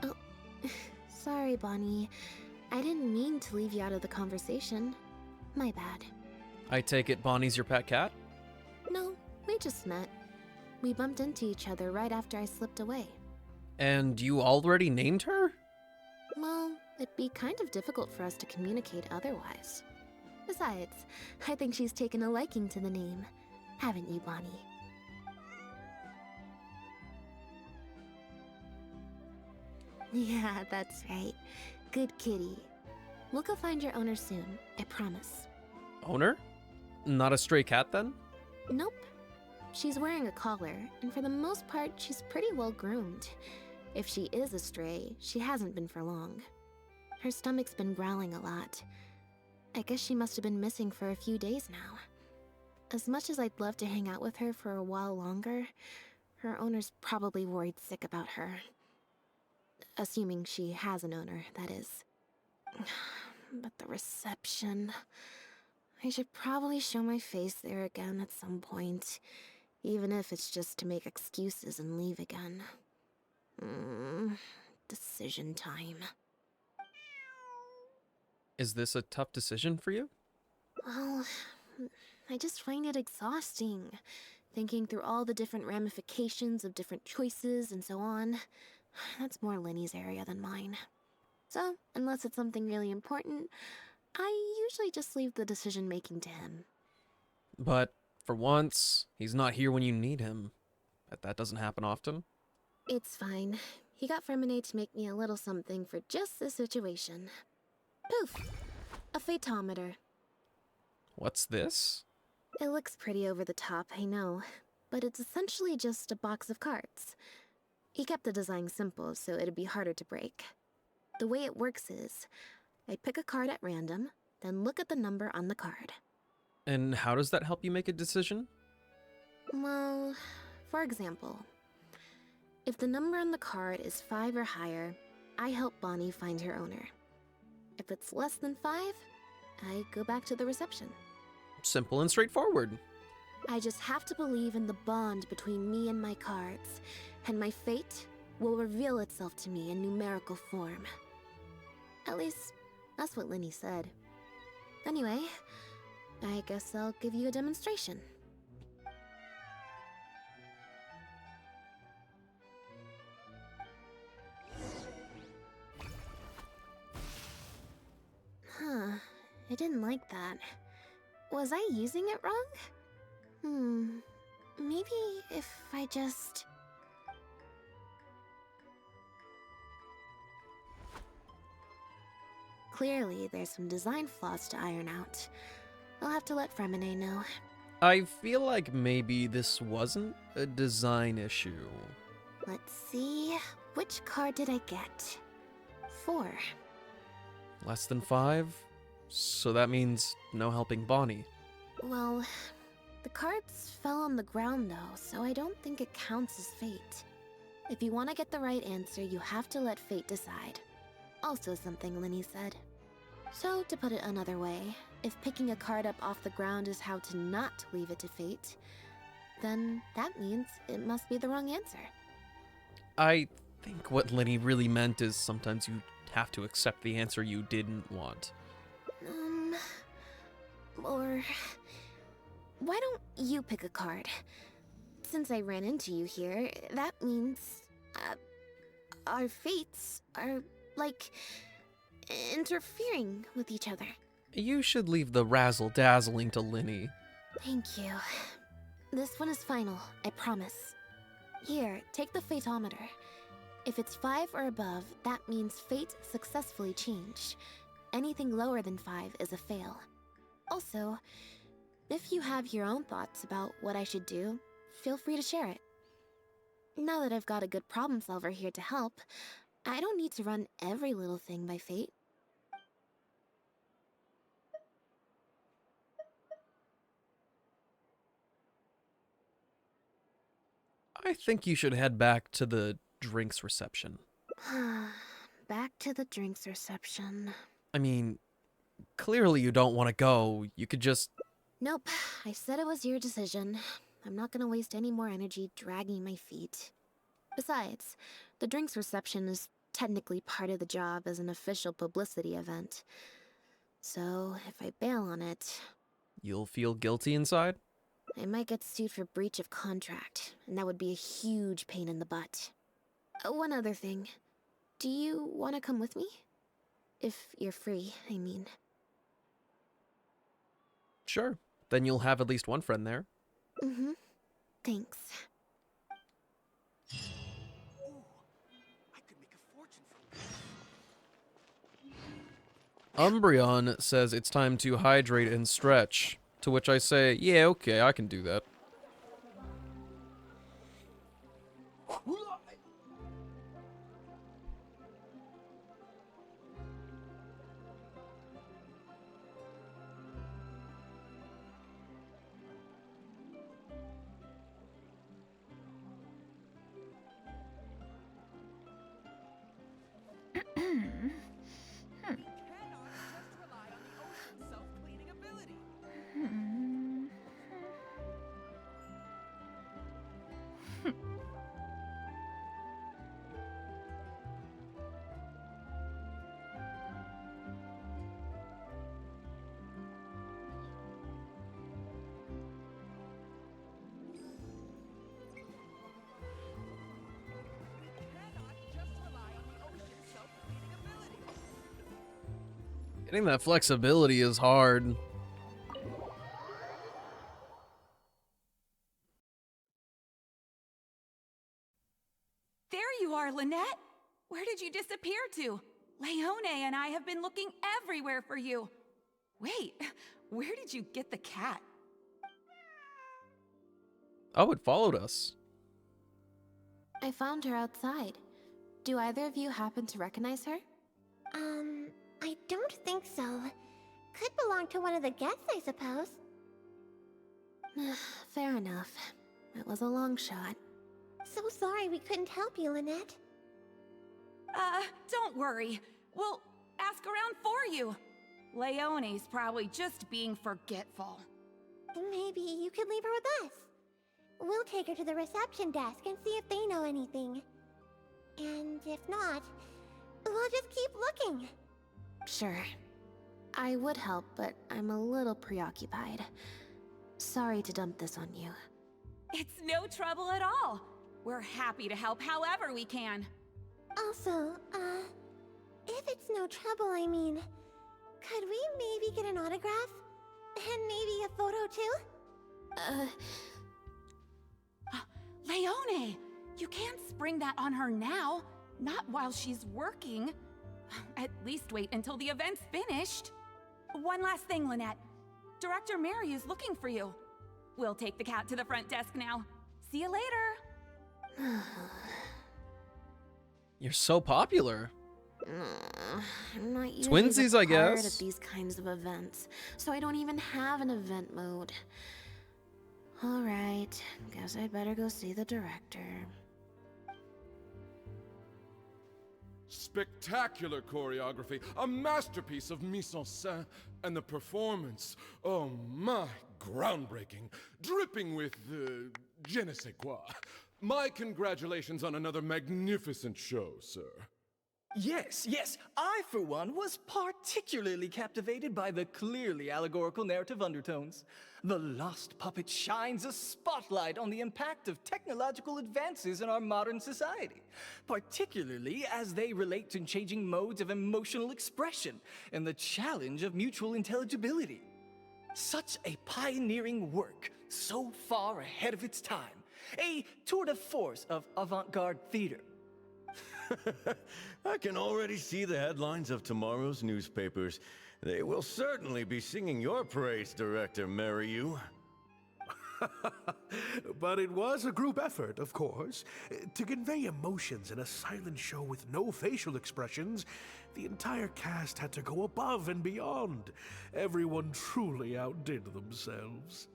Oh, sorry, Bonnie. I didn't mean to leave you out of the conversation. My bad. I take it Bonnie's your pet cat? No, we just met. We bumped into each other right after I slipped away. And you already named her? Well, it'd be kind of difficult for us to communicate otherwise. Besides, I think she's taken a liking to the name. Haven't you, Bonnie? Yeah, that's right. Good kitty. We'll go find your owner soon, I promise. Owner? Not a stray cat then? Nope. She's wearing a collar, and for the most part, she's pretty well groomed. If she is a stray, she hasn't been for long. Her stomach's been growling a lot. I guess she must have been missing for a few days now. As much as I'd love to hang out with her for a while longer, her owner's probably worried sick about her. Assuming she has an owner, that is. But the reception... I should probably show my face there again at some point, even if it's just to make excuses and leave again. Decision time. Is this a tough decision for you? Well, I just find it exhausting, thinking through all the different ramifications of different choices and so on. That's more Lenny's area than mine. So, unless it's something really important, I usually just leave the decision-making to him. But for once, he's not here when you need him. Bet that doesn't happen often. It's fine. He got Fremine to make me a little something for just this situation. Poof! A phaetometer. What's this? It looks pretty over the top, I know, but it's essentially just a box of cards. He kept the design simple, so it'd be harder to break. The way it works is, I pick a card at random, then look at the number on the card. And how does that help you make a decision? Well, for example, if the number on the card is 5 or higher, I help Bonnie find her owner. If it's less than 5, I go back to the reception. Simple and straightforward. I just have to believe in the bond between me and my cards, and my fate will reveal itself to me in numerical form. At least, that's what Lenny said. Anyway, I guess I'll give you a demonstration. Huh, I didn't like that. Was I using it wrong? Maybe if I just... Clearly, there's some design flaws to iron out. I'll have to let Fremine know. I feel like maybe this wasn't a design issue. Let's see, which card did I get? 4. Less than 5? So that means no helping Bonnie. Well, the cards fell on the ground though, so I don't think it counts as fate. If you want to get the right answer, you have to let fate decide. Also something Lenny said. So, to put it another way, if picking a card up off the ground is how to not leave it to fate, then that means it must be the wrong answer. I think what Lenny really meant is sometimes you have to accept the answer you didn't want. Or... Why don't you pick a card? Since I ran into you here, that means... our fates are, like, interfering with each other. You should leave the razzle-dazzling to Lenny. Thank you. This one is final, I promise. Here, take the phaetometer. If it's 5 or above, that means fate successfully changed. Anything lower than 5 is a fail. Also, if you have your own thoughts about what I should do, feel free to share it. Now that I've got a good problem solver here to help, I don't need to run every little thing by fate. I think you should head back to the drinks reception. Back to the drinks reception. I mean, clearly you don't want to go. You could just... Nope, I said it was your decision. I'm not gonna waste any more energy dragging my feet. Besides, the drinks reception is technically part of the job as an official publicity event. So, if I bail on it... You'll feel guilty inside? I might get sued for breach of contract, and that would be a huge pain in the butt. One other thing. Do you want to come with me? If you're free, I mean. Sure. Then you'll have at least one friend there. Mm-hmm. Thanks. Umbreon says it's time to hydrate and stretch. To which I say, yeah, okay, I can do that. Getting that flexibility is hard. There you are, Lynette! Where did you disappear to? Leone and I have been looking everywhere for you. Wait, where did you get the cat? Oh, it followed us. I found her outside. Do either of you happen to recognize her? I don't think so. Could belong to one of the guests, I suppose. Fair enough. It was a long shot. So sorry we couldn't help you, Lynette. Don't worry. We'll ask around for you. Leone's probably just being forgetful. Maybe you could leave her with us. We'll take her to the reception desk and see if they know anything. And if not, we'll just keep looking. Sure. I would help, but I'm a little preoccupied. Sorry to dump this on you. It's no trouble at all. We're happy to help however we can. Also, if it's no trouble, I mean, could we maybe get an autograph? And maybe a photo too? Leone! You can't spring that on her now. Not while she's working. At least wait until the event's finished. One last thing, Lynette. Director Mariu's looking for you. We'll take the cat to the front desk now. See you later. You're so popular. I'm not usually Twinsies, the I part guess. at these kinds of events, so I don't even have an event mode. All right, guess I'd better go see the director. Spectacular choreography, a masterpiece of mise en scène, and the performance, oh my, groundbreaking, dripping with je ne sais quoi. My congratulations on another magnificent show, sir. Yes, I for one was particularly captivated by the clearly allegorical narrative undertones. The Lost Puppet shines a spotlight on the impact of technological advances in our modern society, particularly as they relate to changing modes of emotional expression and the challenge of mutual intelligibility. Such a pioneering work, so far ahead of its time, a tour de force of avant-garde theater. I can already see the headlines of tomorrow's newspapers. They will certainly be singing your praise, Director Mariu. But it was a group effort, of course. To convey emotions in a silent show with no facial expressions, the entire cast had to go above and beyond. Everyone truly outdid themselves.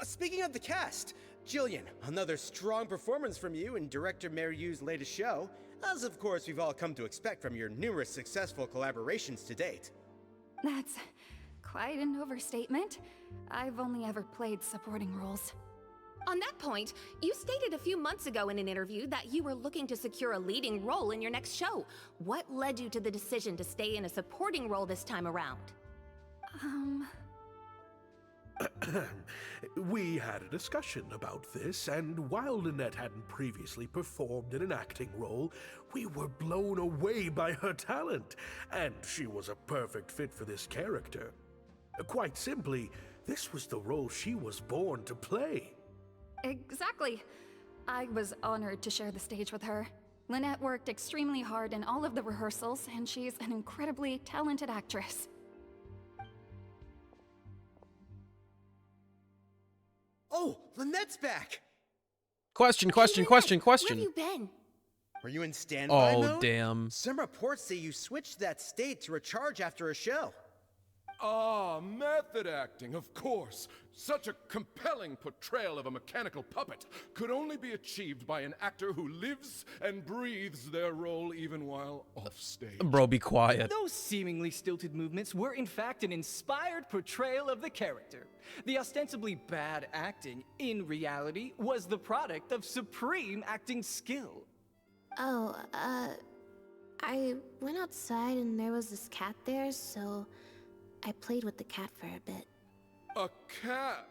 Speaking of the cast, Jillian, another strong performance from you in Director Mariu's latest show, as of course we've all come to expect from your numerous successful collaborations to date. That's quite an overstatement. I've only ever played supporting roles. On that point, you stated a few months ago in an interview that you were looking to secure a leading role in your next show. What led you to the decision to stay in a supporting role this time around? We had a discussion about this, and while Lynette hadn't previously performed in an acting role, we were blown away by her talent, and she was a perfect fit for this character. Quite simply, this was the role she was born to play. Exactly. I was honored to share the stage with her. Lynette worked extremely hard in all of the rehearsals, and she's an incredibly talented actress. Oh, Lynette's back! Question. Where have you been? Were you in standby Oh, mode? damn. Some reports say you switched that state to recharge after a show. Ah, method acting, of course. Such a compelling portrayal of a mechanical puppet could only be achieved by an actor who lives and breathes their role even while off stage. Bro, be quiet. Those seemingly stilted movements were in fact an inspired portrayal of the character. The ostensibly bad acting, in reality, was the product of supreme acting skill. Oh, I went outside and there was this cat there, so I played with the cat for a bit. A cat?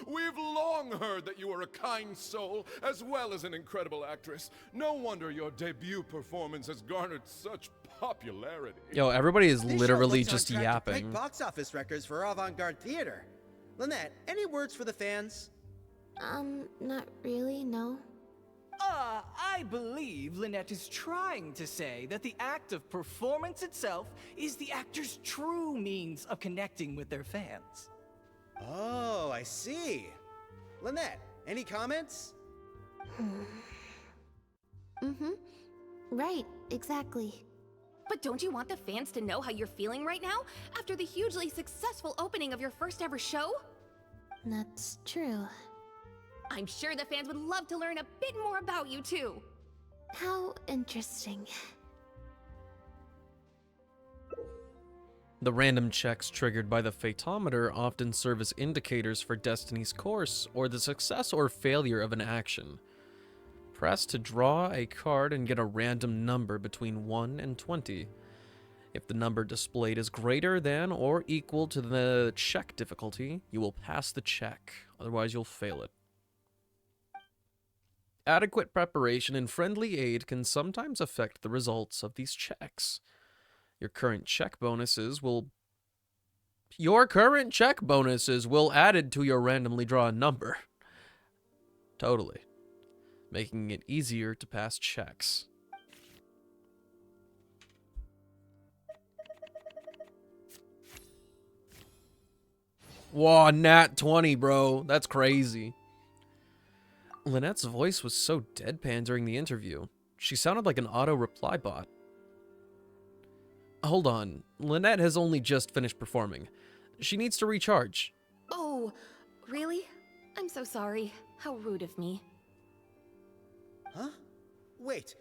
We've long heard that you are a kind soul, as well as an incredible actress. No wonder your debut performance has garnered such popularity. Yo, everybody is This show literally looks on just track to yapping. break box office records for avant-garde theater. Lynette, any words for the fans? Not really, no. I believe Lynette is trying to say that the act of performance itself is the actor's true means of connecting with their fans. Oh, I see. Lynette, any comments? Right, exactly. But don't you want the fans to know how you're feeling right now after the hugely successful opening of your first ever show? That's true. I'm sure the fans would love to learn a bit more about you too. How interesting. The random checks triggered by the Fatometer often serve as indicators for Destiny's course or the success or failure of an action. Press to draw a card and get a random number between 1 and 20. If the number displayed is greater than or equal to the check difficulty, you will pass the check, otherwise you'll fail it. Adequate preparation and friendly aid can sometimes affect the results of these checks. Your current check bonuses will added to your randomly drawn number. Totally. Making it easier to pass checks. Whoa, nat 20, bro. That's crazy. Lynette's voice was so deadpan during the interview. She sounded like an auto-reply bot. Hold on. Lynette has only just finished performing. She needs to recharge. Oh, really? I'm so sorry. How rude of me. Huh? Wait,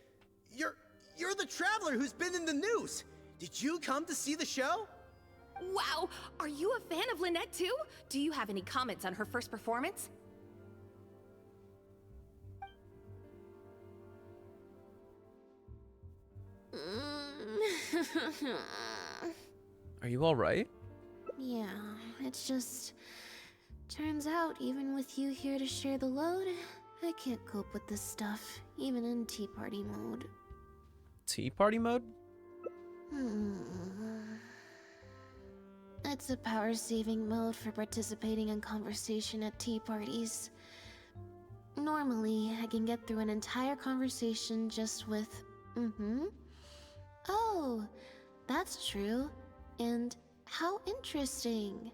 you're the traveler who's been in the news. Did you come to see the show? Wow, are you a fan of Lynette too? Do you have any comments on her first performance? Are you alright? Yeah, it's just... Turns out, even with you here to share the load, I can't cope with this stuff, even in Tea Party mode. Tea Party mode? It's a power-saving mode for participating in conversation at tea parties. Normally, I can get through an entire conversation just with, Oh, that's true. And how interesting.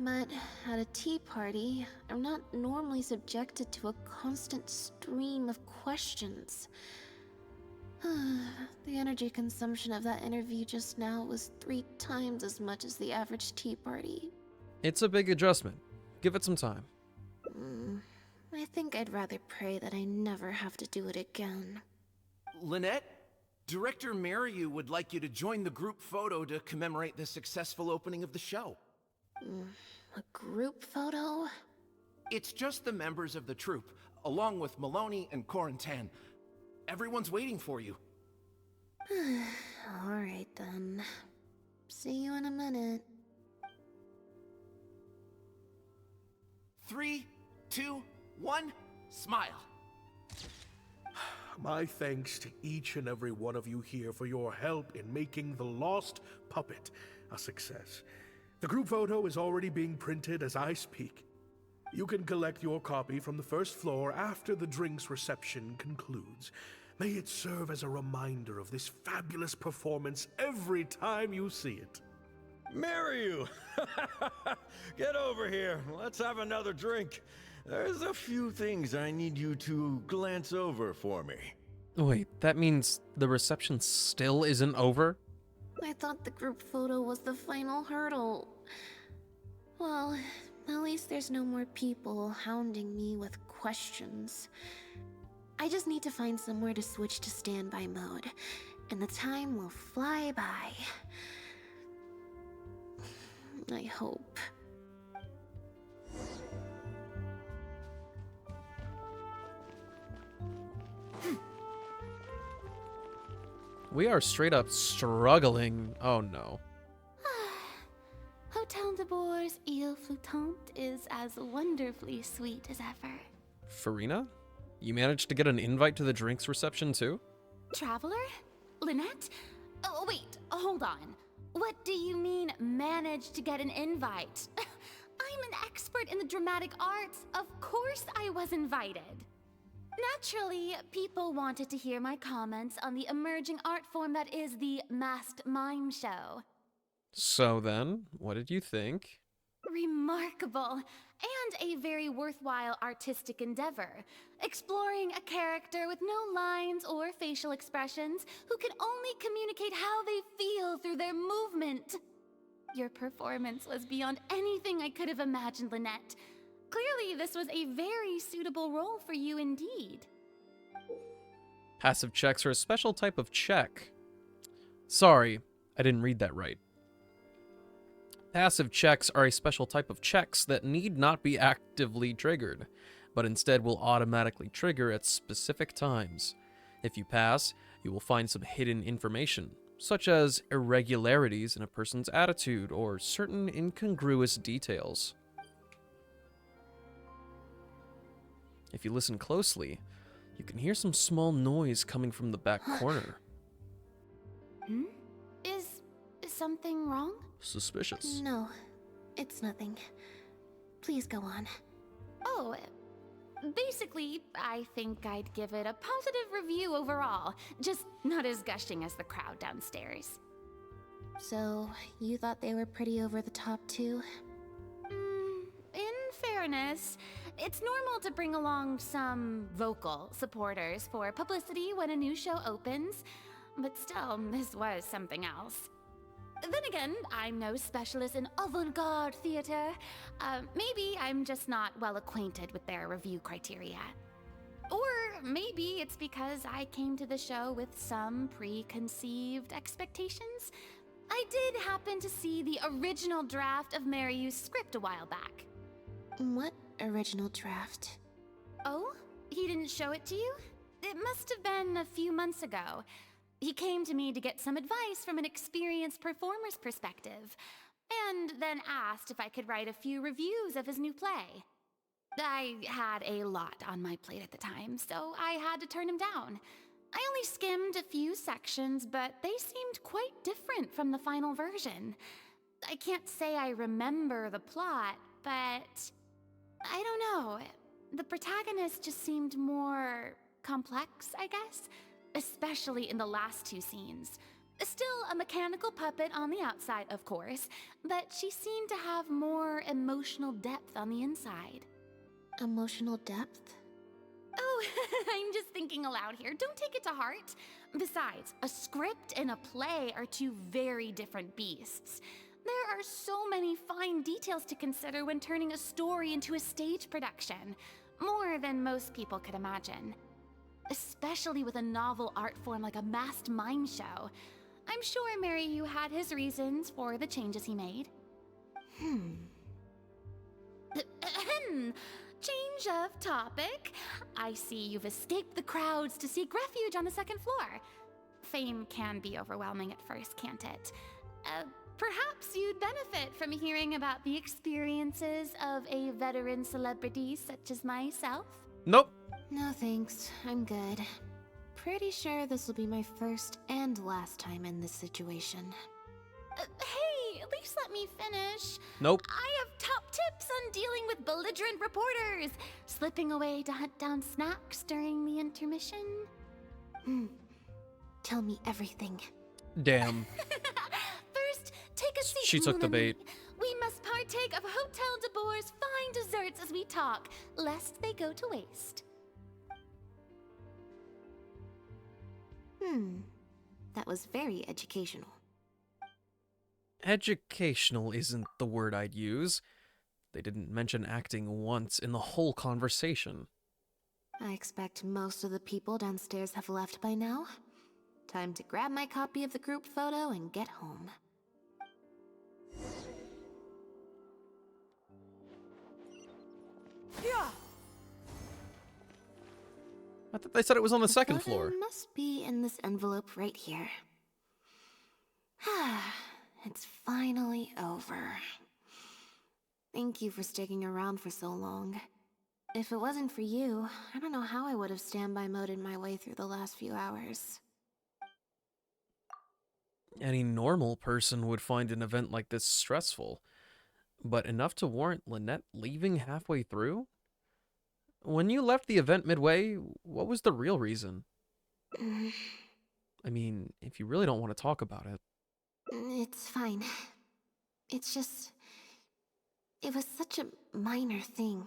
But at a tea party, I'm not normally subjected to a constant stream of questions. The energy consumption of that interview just now was 3 times as much as the average tea party. It's a big adjustment. Give it some time. I think I'd rather pray that I never have to do it again. Lynette, Director Mariu would like you to join the group photo to commemorate the successful opening of the show. A group photo? It's just the members of the troupe, along with Maloney and Corentin. Everyone's waiting for you. Alright then. See you in a minute. 3, 2, 1, smile. My thanks to each and every one of you here for your help in making The Lost Puppet a success. The group photo is already being printed as I speak. You can collect your copy from the first floor after the drinks reception concludes. May it serve as a reminder of this fabulous performance every time you see it. Maryu! Get over here. Let's have another drink. There's a few things I need you to glance over for me. Wait, that means the reception still isn't over? I thought the group photo was the final hurdle. Well, at least there's no more people hounding me with questions. I just need to find somewhere to switch to standby mode, and the time will fly by. I hope. We are straight up struggling. Oh no. Hotel de Bour's Ile Flottante is as wonderfully sweet as ever. Farina? You managed to get an invite to the drinks reception too? Traveler? Lynette? Oh, wait, hold on. What do you mean, managed to get an invite? I'm an expert in the dramatic arts. Of course I was invited. Naturally, people wanted to hear my comments on the emerging art form that is the masked mime show. So then, what did you think? Remarkable, and a very worthwhile artistic endeavor, exploring a character with no lines or facial expressions who can only communicate how they feel through their movement. Your performance was beyond anything I could have imagined, Lynette. Clearly, this was a very suitable role for you indeed. Passive checks are a special type of check. Sorry, I didn't read that right. Passive checks are a special type of checks that need not be actively triggered, but instead will automatically trigger at specific times. If you pass, you will find some hidden information, such as irregularities in a person's attitude or certain incongruous details. If you listen closely, you can hear some small noise coming from the back corner. Is something wrong? Suspicious. No, it's nothing. Please go on. Oh, basically, I think I'd give it a positive review overall, just not as gushing as the crowd downstairs. So, you thought they were pretty over the top too? In fairness, it's normal to bring along some vocal supporters for publicity when a new show opens, but still, this was something else. Then again, I'm no specialist in avant-garde theater. Maybe I'm just not well acquainted with their review criteria. Or maybe it's because I came to the show with some preconceived expectations. I did happen to see the original draft of Maryu's script a while back. What original draft? Oh? He didn't show it to you? It must have been a few months ago. He came to me to get some advice from an experienced performer's perspective, and then asked if I could write a few reviews of his new play. I had a lot on my plate at the time, so I had to turn him down. I only skimmed a few sections, but they seemed quite different from the final version. I can't say I remember the plot, but I don't know. The protagonist just seemed more complex, I guess. Especially in the last two scenes. Still a mechanical puppet on the outside, of course, but she seemed to have more emotional depth on the inside. Emotional depth? Oh, I'm just thinking aloud here. Don't take it to heart. Besides, a script and a play are two very different beasts. There are so many fine details to consider when turning a story into a stage production, more than most people could imagine. Especially with a novel art form like a masked mime show. I'm sure Maryu had his reasons for the changes he made. Change of topic. I see you've escaped the crowds to seek refuge on the second floor. Fame can be overwhelming at first, can't it? Perhaps you'd benefit from hearing about the experiences of a veteran celebrity such as myself. Nope. No thanks, I'm good. Pretty sure this will be my first and last time in this situation. Hey, at least let me finish. Nope. I have top tips on dealing with belligerent reporters, slipping away to hunt down snacks during the intermission. Tell me everything. Damn. First, take a seat. She took the bait. We must partake of Hotel de Boer's fine desserts as we talk, lest they go to waste. That was very educational. Educational isn't the word I'd use. They didn't mention acting once in the whole conversation. I expect most of the people downstairs have left by now. Time to grab my copy of the group photo and get home. Yeah. I thought they said it was on the second floor. It must be in this envelope right here. It's finally over. Thank you for sticking around for so long. If it wasn't for you, I don't know how I would have standby moded my way through the last few hours. Any normal person would find an event like this stressful, but enough to warrant Lynette leaving halfway through? When you left the event midway, what was the real reason? I mean, if you really don't want to talk about it. It's fine. It's just... it was such a minor thing.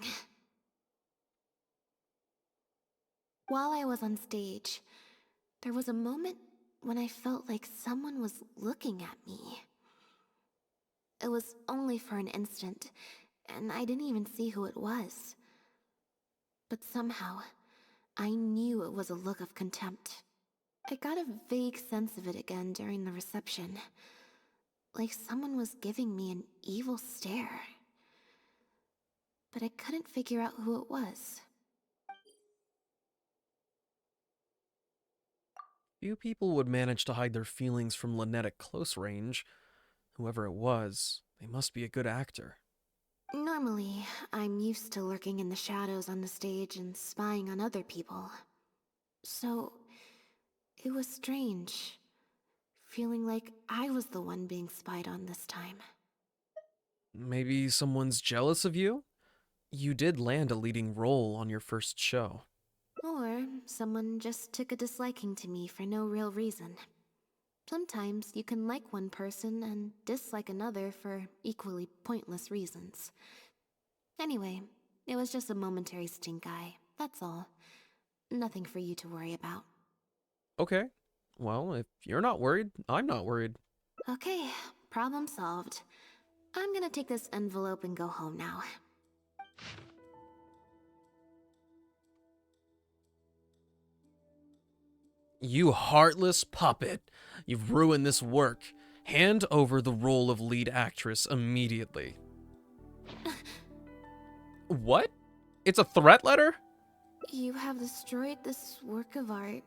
While I was on stage, there was a moment when I felt like someone was looking at me. It was only for an instant, and I didn't even see who it was. But somehow, I knew it was a look of contempt. I got a vague sense of it again during the reception. Like someone was giving me an evil stare. But I couldn't figure out who it was. Few people would manage to hide their feelings from Lynette at close range. Whoever it was, they must be a good actor. Normally, I'm used to lurking in the shadows on the stage and spying on other people. So, it was strange, feeling like I was the one being spied on this time. Maybe someone's jealous of you? You did land a leading role on your first show. Or someone just took a disliking to me for no real reason. Sometimes you can like one person and dislike another for equally pointless reasons. Anyway, it was just a momentary stink eye, that's all. Nothing for you to worry about. Okay. Well, if you're not worried, I'm not worried. Okay, problem solved. I'm gonna take this envelope and go home now. You heartless puppet. You've ruined this work. Hand over the role of lead actress immediately. What? It's a threat letter? You have destroyed this work of art.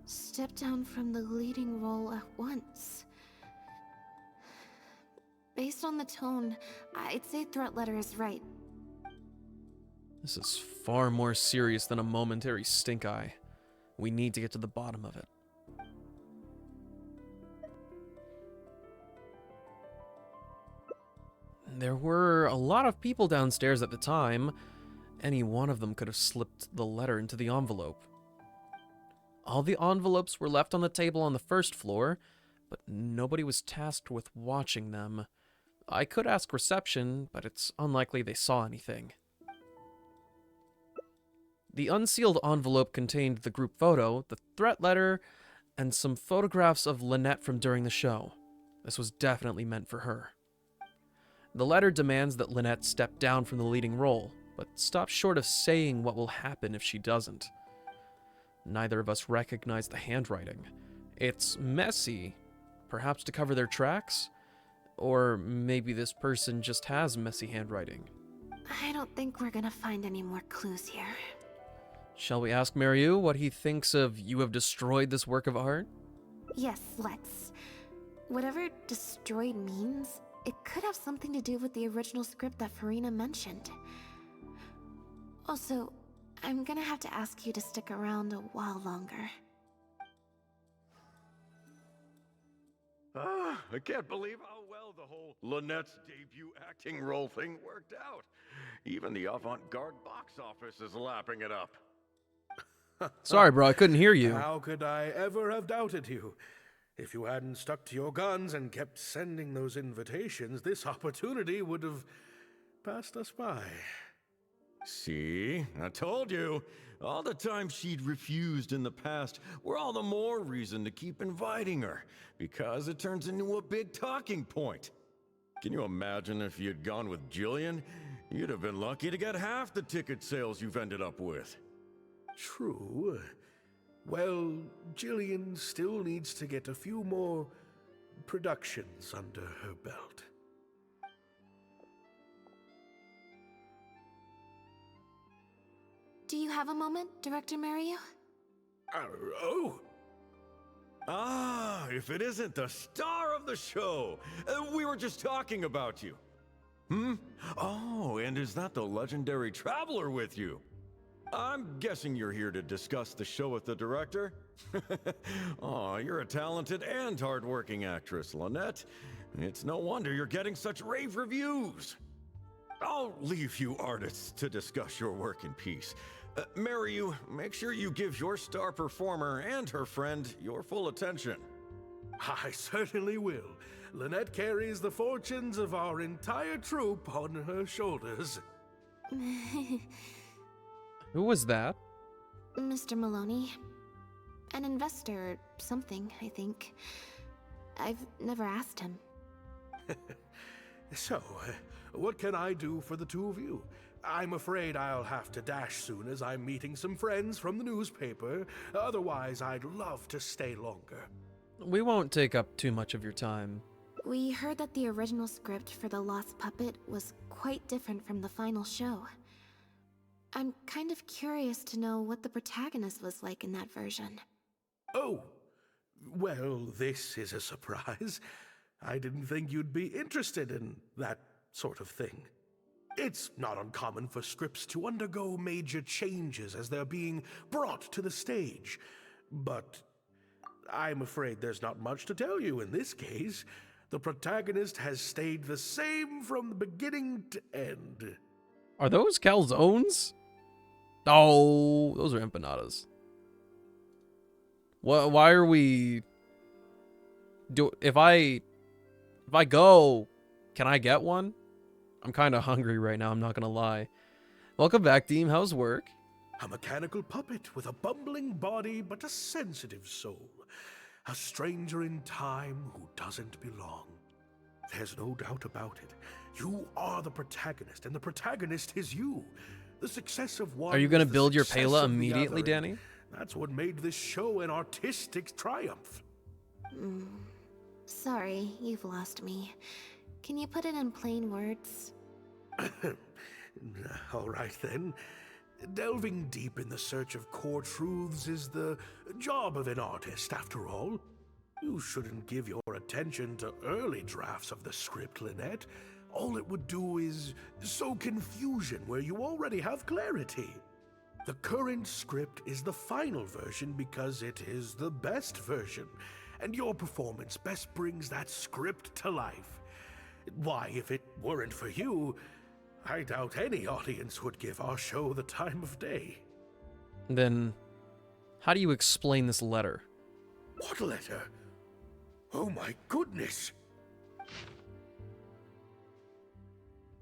Step down from the leading role at once. Based on the tone, I'd say threat letter is right. This is far more serious than a momentary stink eye. We need to get to the bottom of it. There were a lot of people downstairs at the time. Any one of them could have slipped the letter into the envelope. All the envelopes were left on the table on the first floor, but nobody was tasked with watching them. I could ask reception, but it's unlikely they saw anything. The unsealed envelope contained the group photo, the threat letter, and some photographs of Lynette from during the show. This was definitely meant for her. The letter demands that Lynette step down from the leading role, but stops short of saying what will happen if she doesn't. Neither of us recognize the handwriting. It's messy, perhaps to cover their tracks? Or maybe this person just has messy handwriting. I don't think we're gonna find any more clues here. Shall we ask Mariu what he thinks of you have destroyed this work of art? Yes, let's. Whatever destroyed means, it could have something to do with the original script that Farina mentioned. Also, I'm gonna have to ask you to stick around a while longer. I can't believe how well the whole Lynette's debut acting role thing worked out. Even the avant-garde box office is lapping it up. Sorry, bro, I couldn't hear you. How could I ever have doubted you? If you hadn't stuck to your guns and kept sending those invitations, this opportunity would have passed us by. See? I told you. All the times she'd refused in the past were all the more reason to keep inviting her, because it turns into a big talking point. Can you imagine if you'd gone with Jillian? You'd have been lucky to get half the ticket sales you've ended up with. True. Well, Jillian still needs to get a few more productions under her belt. Do you have a moment, Director Mario? Oh! Ah, if it isn't the star of the show! We were just talking about you. Oh, and is that the legendary traveler with you? I'm guessing you're here to discuss the show with the director? Oh, you're a talented and hardworking actress, Lynette. It's no wonder you're getting such rave reviews. I'll leave you artists to discuss your work in peace. Mariu, make sure you give your star performer and her friend your full attention. I certainly will. Lynette carries the fortunes of our entire troupe on her shoulders. Who was that? Mr. Maloney. An investor or something, I think. I've never asked him. So, what can I do for the two of you? I'm afraid I'll have to dash soon as I'm meeting some friends from the newspaper. Otherwise, I'd love to stay longer. We won't take up too much of your time. We heard that the original script for The Lost Puppet was quite different from the final show. I'm kind of curious to know what the protagonist was like in that version. Oh, well, this is a surprise. I didn't think you'd be interested in that sort of thing. It's not uncommon for scripts to undergo major changes as they're being brought to the stage. But I'm afraid there's not much to tell you in this case. The protagonist has stayed the same from the beginning to end. Are those calzones? Oh, those are empanadas. Why are we... If I go, can I get one? I'm kind of hungry right now, I'm not gonna lie. Welcome back, Deem. How's work? A mechanical puppet with a bumbling body but a sensitive soul. A stranger in time who doesn't belong. There's no doubt about it. You are the protagonist, and the protagonist is you. The success of one. Are you gonna is the build your success Pela of the immediately, other, and Danny? That's what made this show an artistic triumph. Sorry, you've lost me. Can you put it in plain words? All right then. Delving deep in the search of core truths is the job of an artist, after all. You shouldn't give your attention to early drafts of the script, Lynette. All it would do is sow confusion where you already have clarity. The current script is the final version because it is the best version, and your performance best brings that script to life. Why, if it weren't for you, I doubt any audience would give our show the time of day. Then, how do you explain this letter? What letter? Oh my goodness!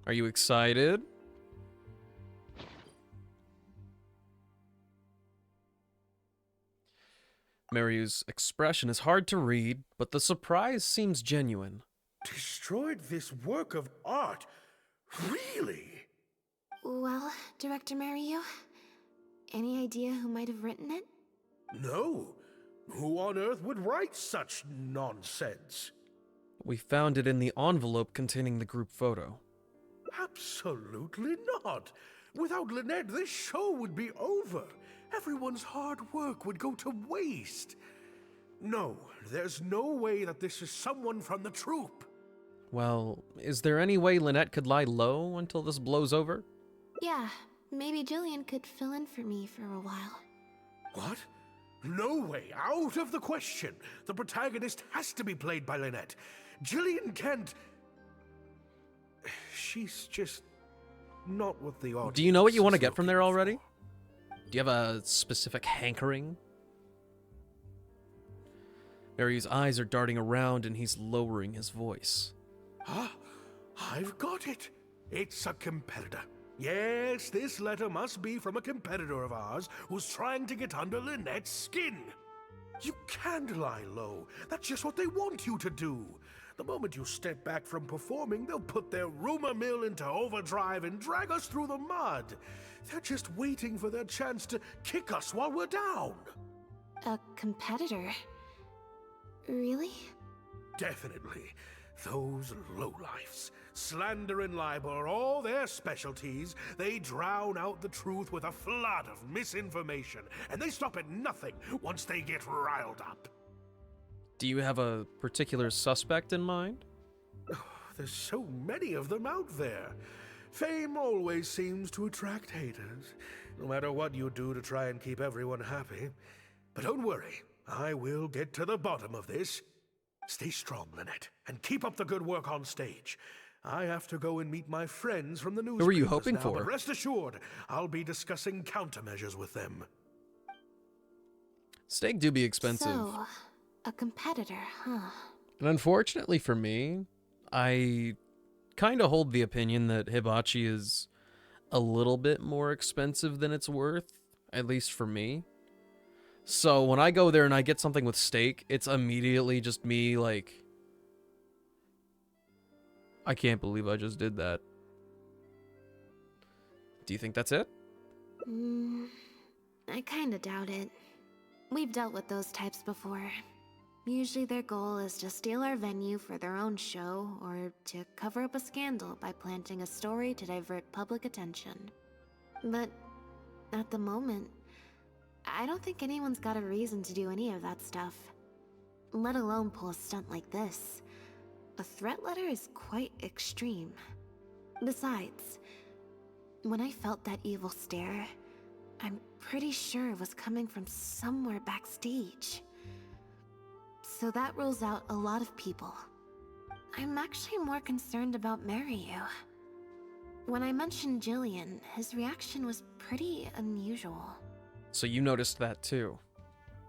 Are you excited? Mariu's expression is hard to read, but the surprise seems genuine. Destroyed this work of art? Really? Well, Director Mario, any idea who might have written it? No. Who on earth would write such nonsense? We found it in the envelope containing the group photo. Absolutely not. Without Lynette, this show would be over. Everyone's hard work would go to waste. No, there's no way that this is someone from the troupe. Well, is there any way Lynette could lie low until this blows over? Yeah, maybe Jillian could fill in for me for a while. What? No way, out of the question. The protagonist has to be played by Lynette. Jillian can't... She's just not what the audience... Do you know what you want to is get from there looking already? Do you have a specific hankering? Mary's eyes are darting around and he's lowering his voice. Ah, I've got it. It's a competitor. Yes, this letter must be from a competitor of ours who's trying to get under Lynette's skin. You can't lie low. That's just what they want you to do. The moment you step back from performing, they'll put their rumor mill into overdrive and drag us through the mud. They're just waiting for their chance to kick us while we're down. A competitor? Really? Definitely. Those lowlifes. Slander and libel are all their specialties. They drown out the truth with a flood of misinformation, and they stop at nothing once they get riled up. Do you have a particular suspect in mind? There's so many of them out there. Fame always seems to attract haters, no matter what you do to try and keep everyone happy. But don't worry, I will get to the bottom of this. Stay strong, Lynette, and keep up the good work on stage. I have to go and meet my friends from the newspapers. Who are you hoping now, for? But rest assured, I'll be discussing countermeasures with them. Steak do be expensive. So, a competitor, huh? And unfortunately for me, I kind of hold the opinion that hibachi is a little bit more expensive than it's worth, at least for me. So when I go there and I get something with steak, it's immediately just me like, I can't believe I just did that. Do you think that's it? I kinda doubt it. We've dealt with those types before. Usually their goal is to steal our venue for their own show, or to cover up a scandal by planting a story to divert public attention. But at the moment, I don't think anyone's got a reason to do any of that stuff. Let alone pull a stunt like this. A threat letter is quite extreme. Besides, when I felt that evil stare, I'm pretty sure it was coming from somewhere backstage. So that rules out a lot of people. I'm actually more concerned about Maryu. When I mentioned Jillian, his reaction was pretty unusual. So you noticed that too.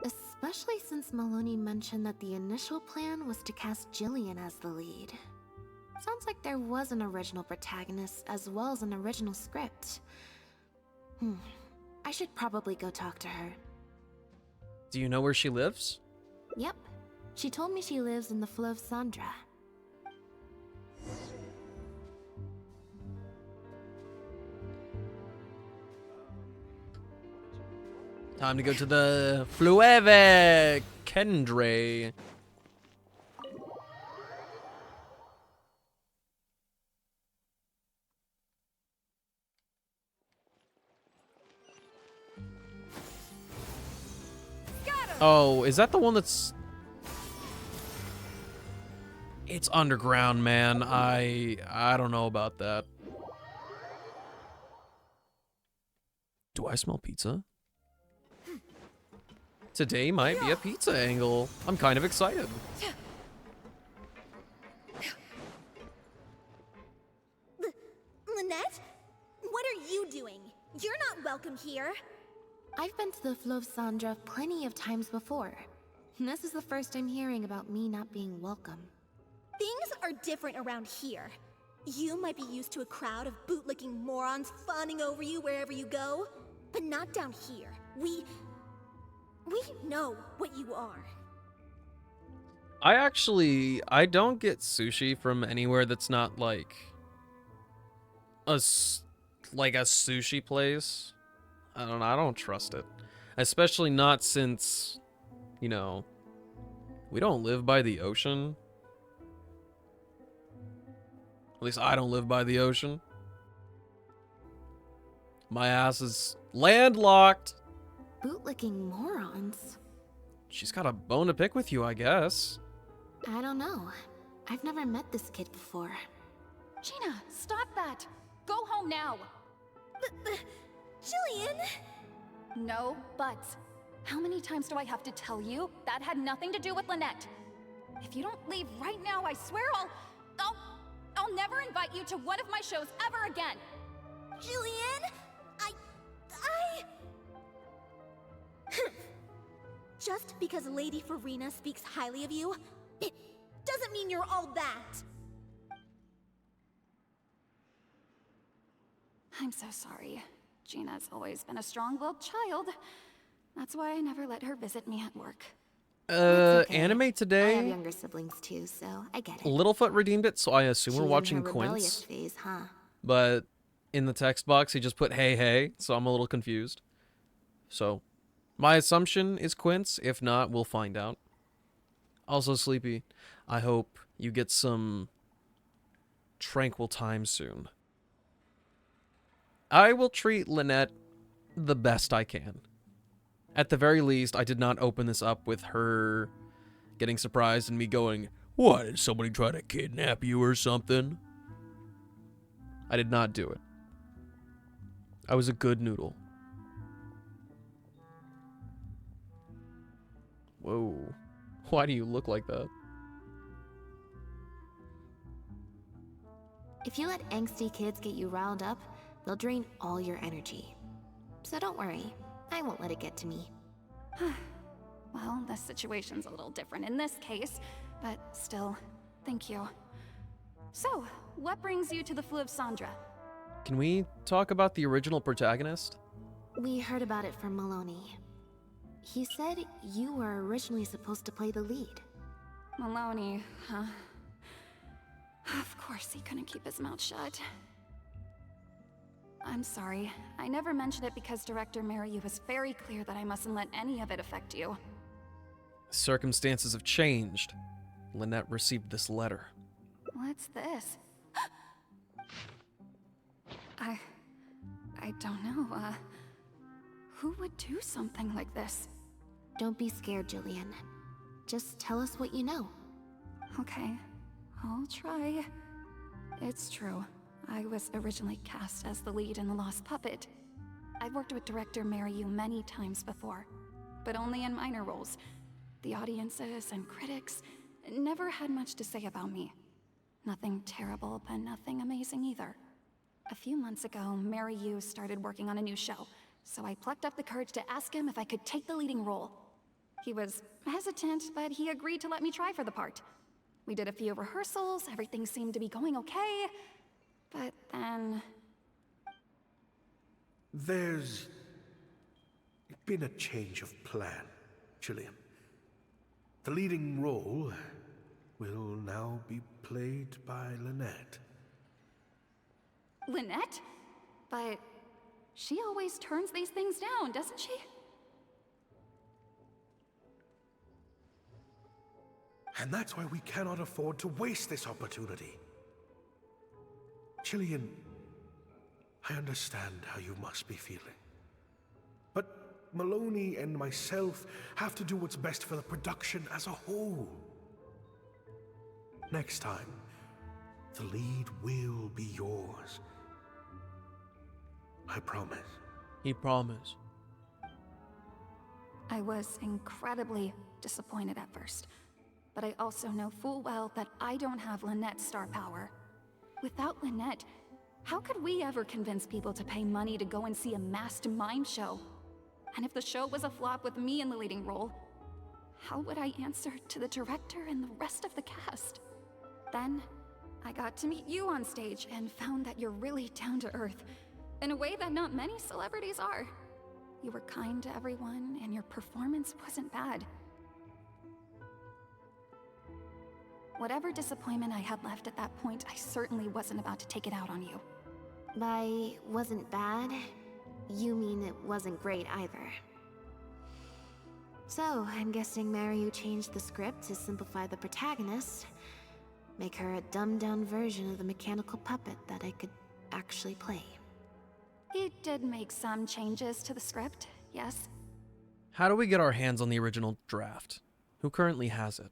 Especially since Maloney mentioned that the initial plan was to cast Jillian as the lead. Sounds like there was an original protagonist as well as an original script. I should probably go talk to her. Do you know where she lives? Yep. She told me she lives in the Fleuve Sandra. Time to go to the Fleuve Kendre. Oh, is that the one that's... It's underground, man. I don't know about that. Do I smell pizza? Today might be a pizza angle. I'm kind of excited. Lynette? What are you doing? You're not welcome here. I've been to the Fleuve Sandra plenty of times before. This is the first I'm hearing about me not being welcome. Things are different around here. You might be used to a crowd of bootlicking morons fawning over you wherever you go, but not down here. We know what you are. I don't get sushi from anywhere that's not like a sushi place. I don't trust it. Especially not since, you know, we don't live by the ocean. At least I don't live by the ocean. My ass is landlocked. Bootlicking morons? She's got a bone to pick with you, I guess. I don't know. I've never met this kid before. Gina, stop that! Go home now! Jillian! No buts. How many times do I have to tell you? That had nothing to do with Lynette. If you don't leave right now, I swear I'll never invite you to one of my shows ever again! Jillian! Just because Lady Farina speaks highly of you, it doesn't mean you're all that! I'm so sorry. Gina's always been a strong-willed child. That's why I never let her visit me at work. Okay. Anime I have today. younger siblings too, so I get it. Littlefoot redeemed it, so I assume She's we're in watching her rebellious Quince. phase, huh? But in the text box, he just put hey, hey, so I'm a little confused. So, my assumption is Quince. If not, we'll find out. Also, Sleepy, I hope you get some tranquil time soon. I will treat Lynette the best I can. At the very least, I did not open this up with her getting surprised and me going, "What, did somebody try to kidnap you or something?" I did not do it. I was a good noodle. Whoa. Why do you look like that? If you let angsty kids get you riled up, they'll drain all your energy. So don't worry, I won't let it get to me. Well, this situation's a little different in this case, but still, thank you. So, what brings you to the Flu of Sandra? Can we talk about the original protagonist? We heard about it from Maloney. He said you were originally supposed to play the lead. Maloney, huh? Of course he couldn't keep his mouth shut. I'm sorry. I never mentioned it because Director Mariyu was very clear that I mustn't let any of it affect you. Circumstances have changed. Lynette received this letter. What's this? I don't know, who would do something like this? Don't be scared, Jillian. Just tell us what you know. Okay, I'll try. It's true. I was originally cast as the lead in The Lost Puppet. I've worked with director Mariyu many times before, but only in minor roles. The audiences and critics never had much to say about me. Nothing terrible, but nothing amazing either. A few months ago, Mariyu started working on a new show, so I plucked up the courage to ask him if I could take the leading role. He was hesitant, but he agreed to let me try for the part. We did a few rehearsals, everything seemed to be going okay, but then... There's been a change of plan, Jillian. The leading role will now be played by Lynette. Lynette? But she always turns these things down, doesn't she? And that's why we cannot afford to waste this opportunity. Jillian, I understand how you must be feeling. But Maloney and myself have to do what's best for the production as a whole. Next time, the lead will be yours. I promise. He promised. I was incredibly disappointed at first, but I also know full well that I don't have Lynette's star power. Without Lynette, how could we ever convince people to pay money to go and see a masked mime show? And if the show was a flop with me in the leading role, how would I answer to the director and the rest of the cast? Then, I got to meet you on stage and found that you're really down to earth, in a way that not many celebrities are. You were kind to everyone, and your performance wasn't bad. Whatever disappointment I had left at that point, I certainly wasn't about to take it out on you. By wasn't bad, you mean it wasn't great either. So, I'm guessing Mariyu changed the script to simplify the protagonist, make her a dumbed-down version of the mechanical puppet that I could actually play. He did make some changes to the script, yes. How do we get our hands on the original draft? Who currently has it?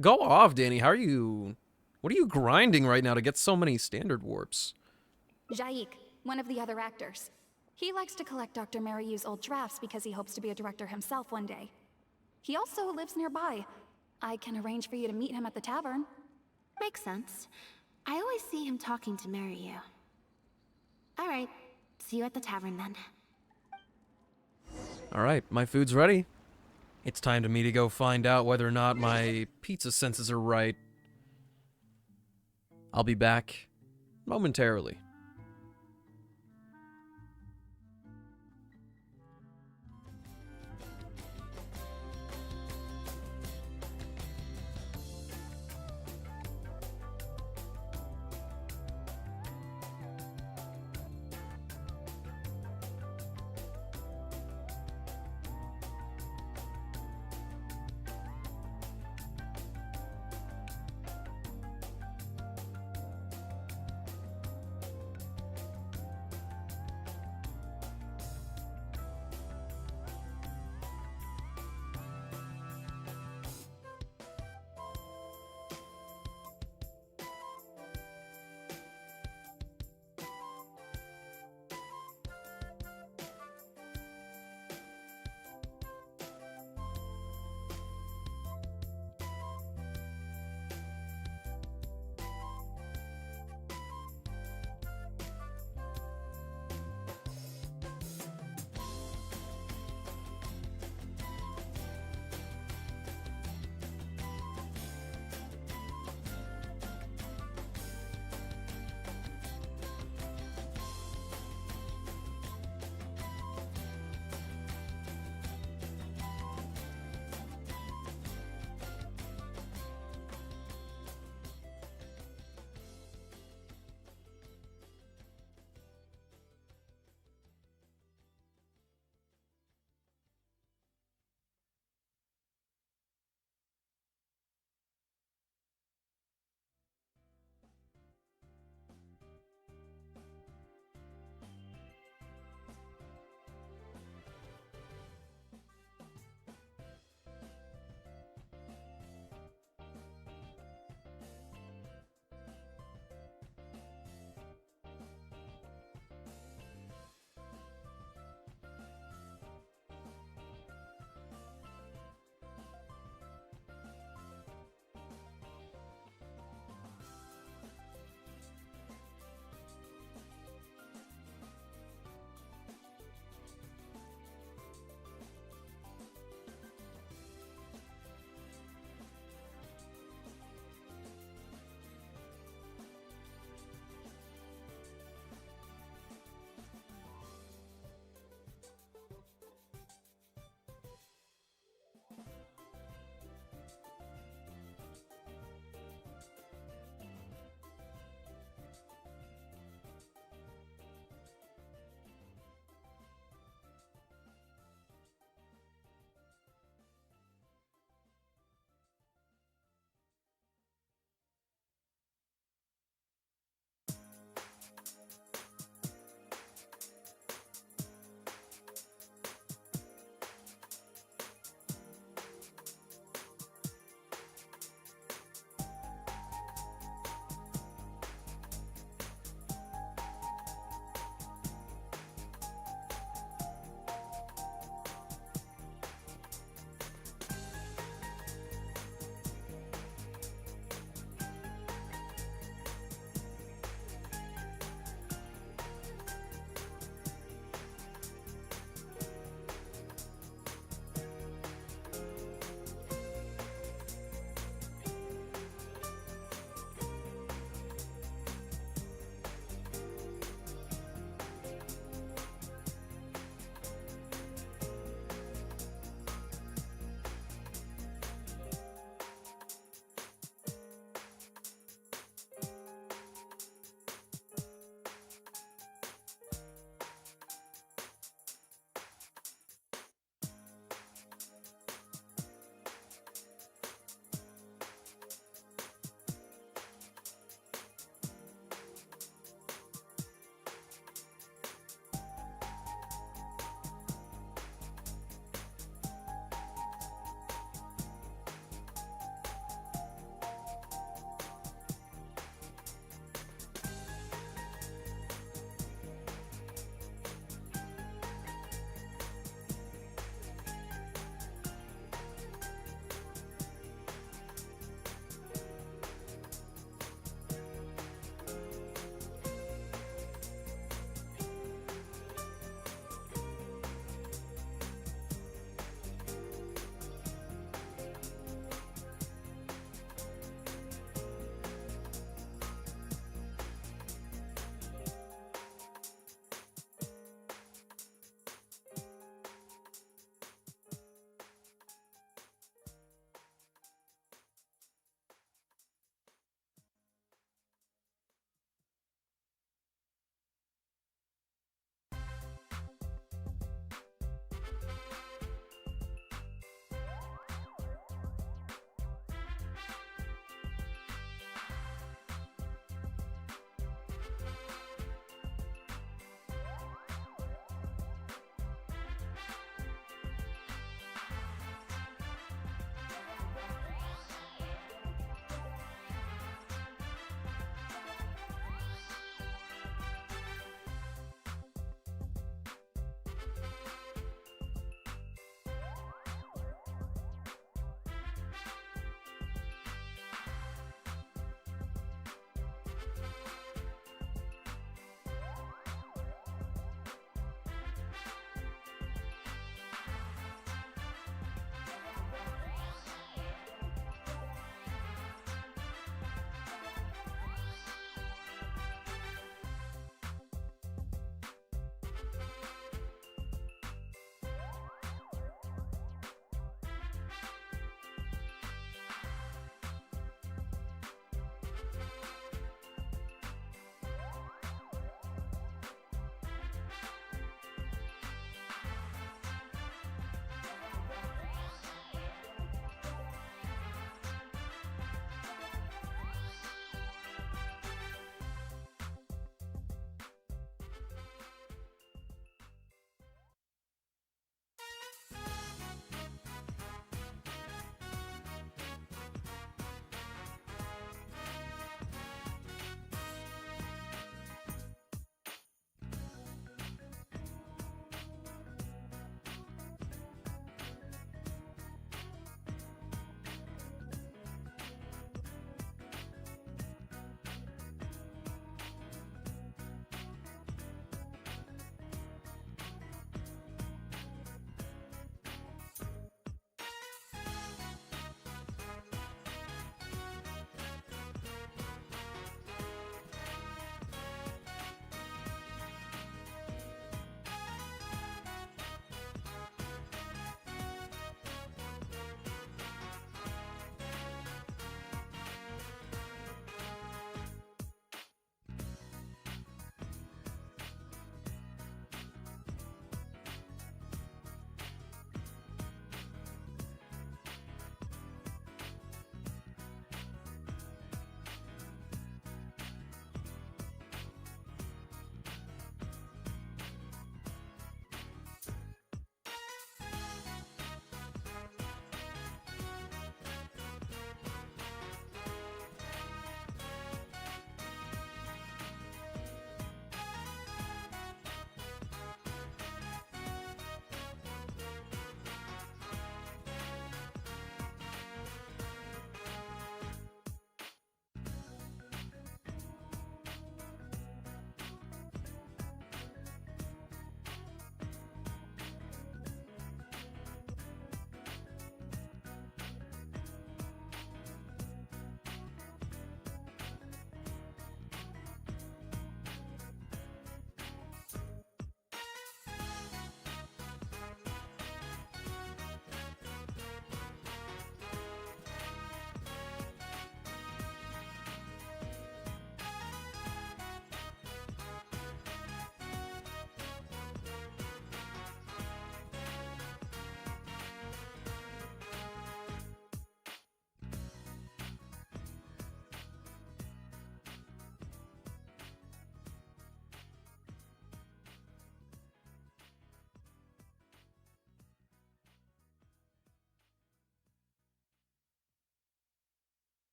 Go off, Danny. How are you... What are you grinding right now to get so many standard warps? Jaik, one of the other actors. He likes to collect Dr. Mariu's old drafts because he hopes to be a director himself one day. He also lives nearby. I can arrange for you to meet him at the tavern. Makes sense. I always see him talking to Mariu. Alright, see you at the tavern then. Alright, my food's ready. It's time to me to go find out whether or not my pizza senses are right. I'll be back momentarily.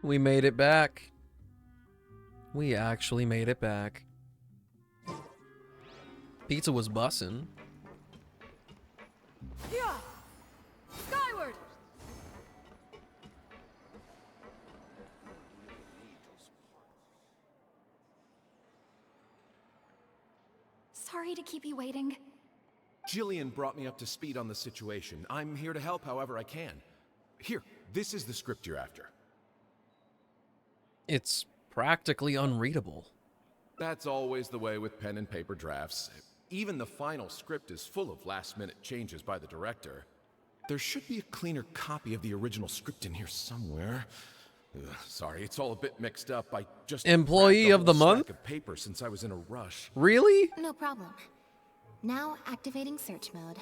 We made it back. We actually made it back. Pizza was bussin'. Yeah! Skyward! Sorry to keep you waiting. Jillian brought me up to speed on the situation. I'm here to help however I can. Here, this is the script you're after. It's practically unreadable. That's always the way with pen and paper drafts. Even the final script is full of last-minute changes by the director. There should be a cleaner copy of the original script in here somewhere. Sorry, it's all a bit mixed up. I just Employee of the month? of paper since I was in a rush. Really? No problem. Now activating search mode.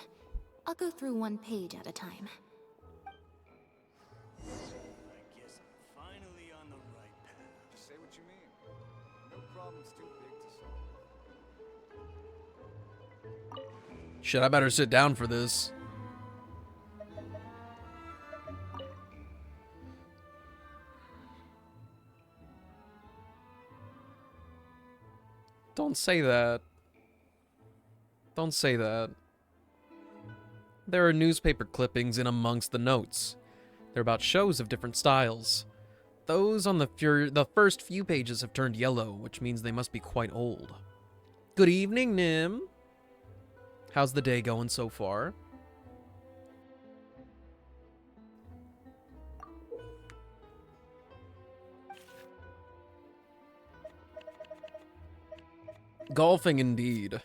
I'll go through one page at a time. Finally on the right path. Say what you mean. No problem's too big to solve. Shit, I better sit down for this. Don't say that. Don't say that. There are newspaper clippings in amongst the notes. They're about shows of different styles. Those on the first few pages have turned yellow, which means they must be quite old. Good evening, Nim. How's the day going so far? Golfing indeed.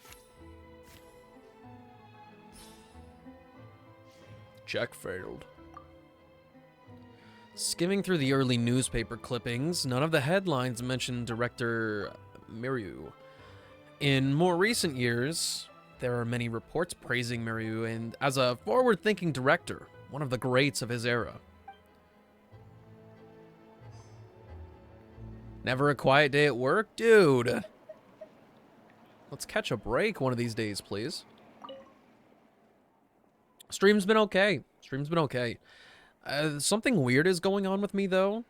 Check failed. Skimming through the early newspaper clippings, none of the headlines mention director Miku. In more recent years, there are many reports praising Miku and as a forward-thinking director, one of the greats of his era. Never a quiet day at work? Dude! Let's catch a break one of these days, please. Stream's been okay. Stream's been okay. Something weird is going on with me, though.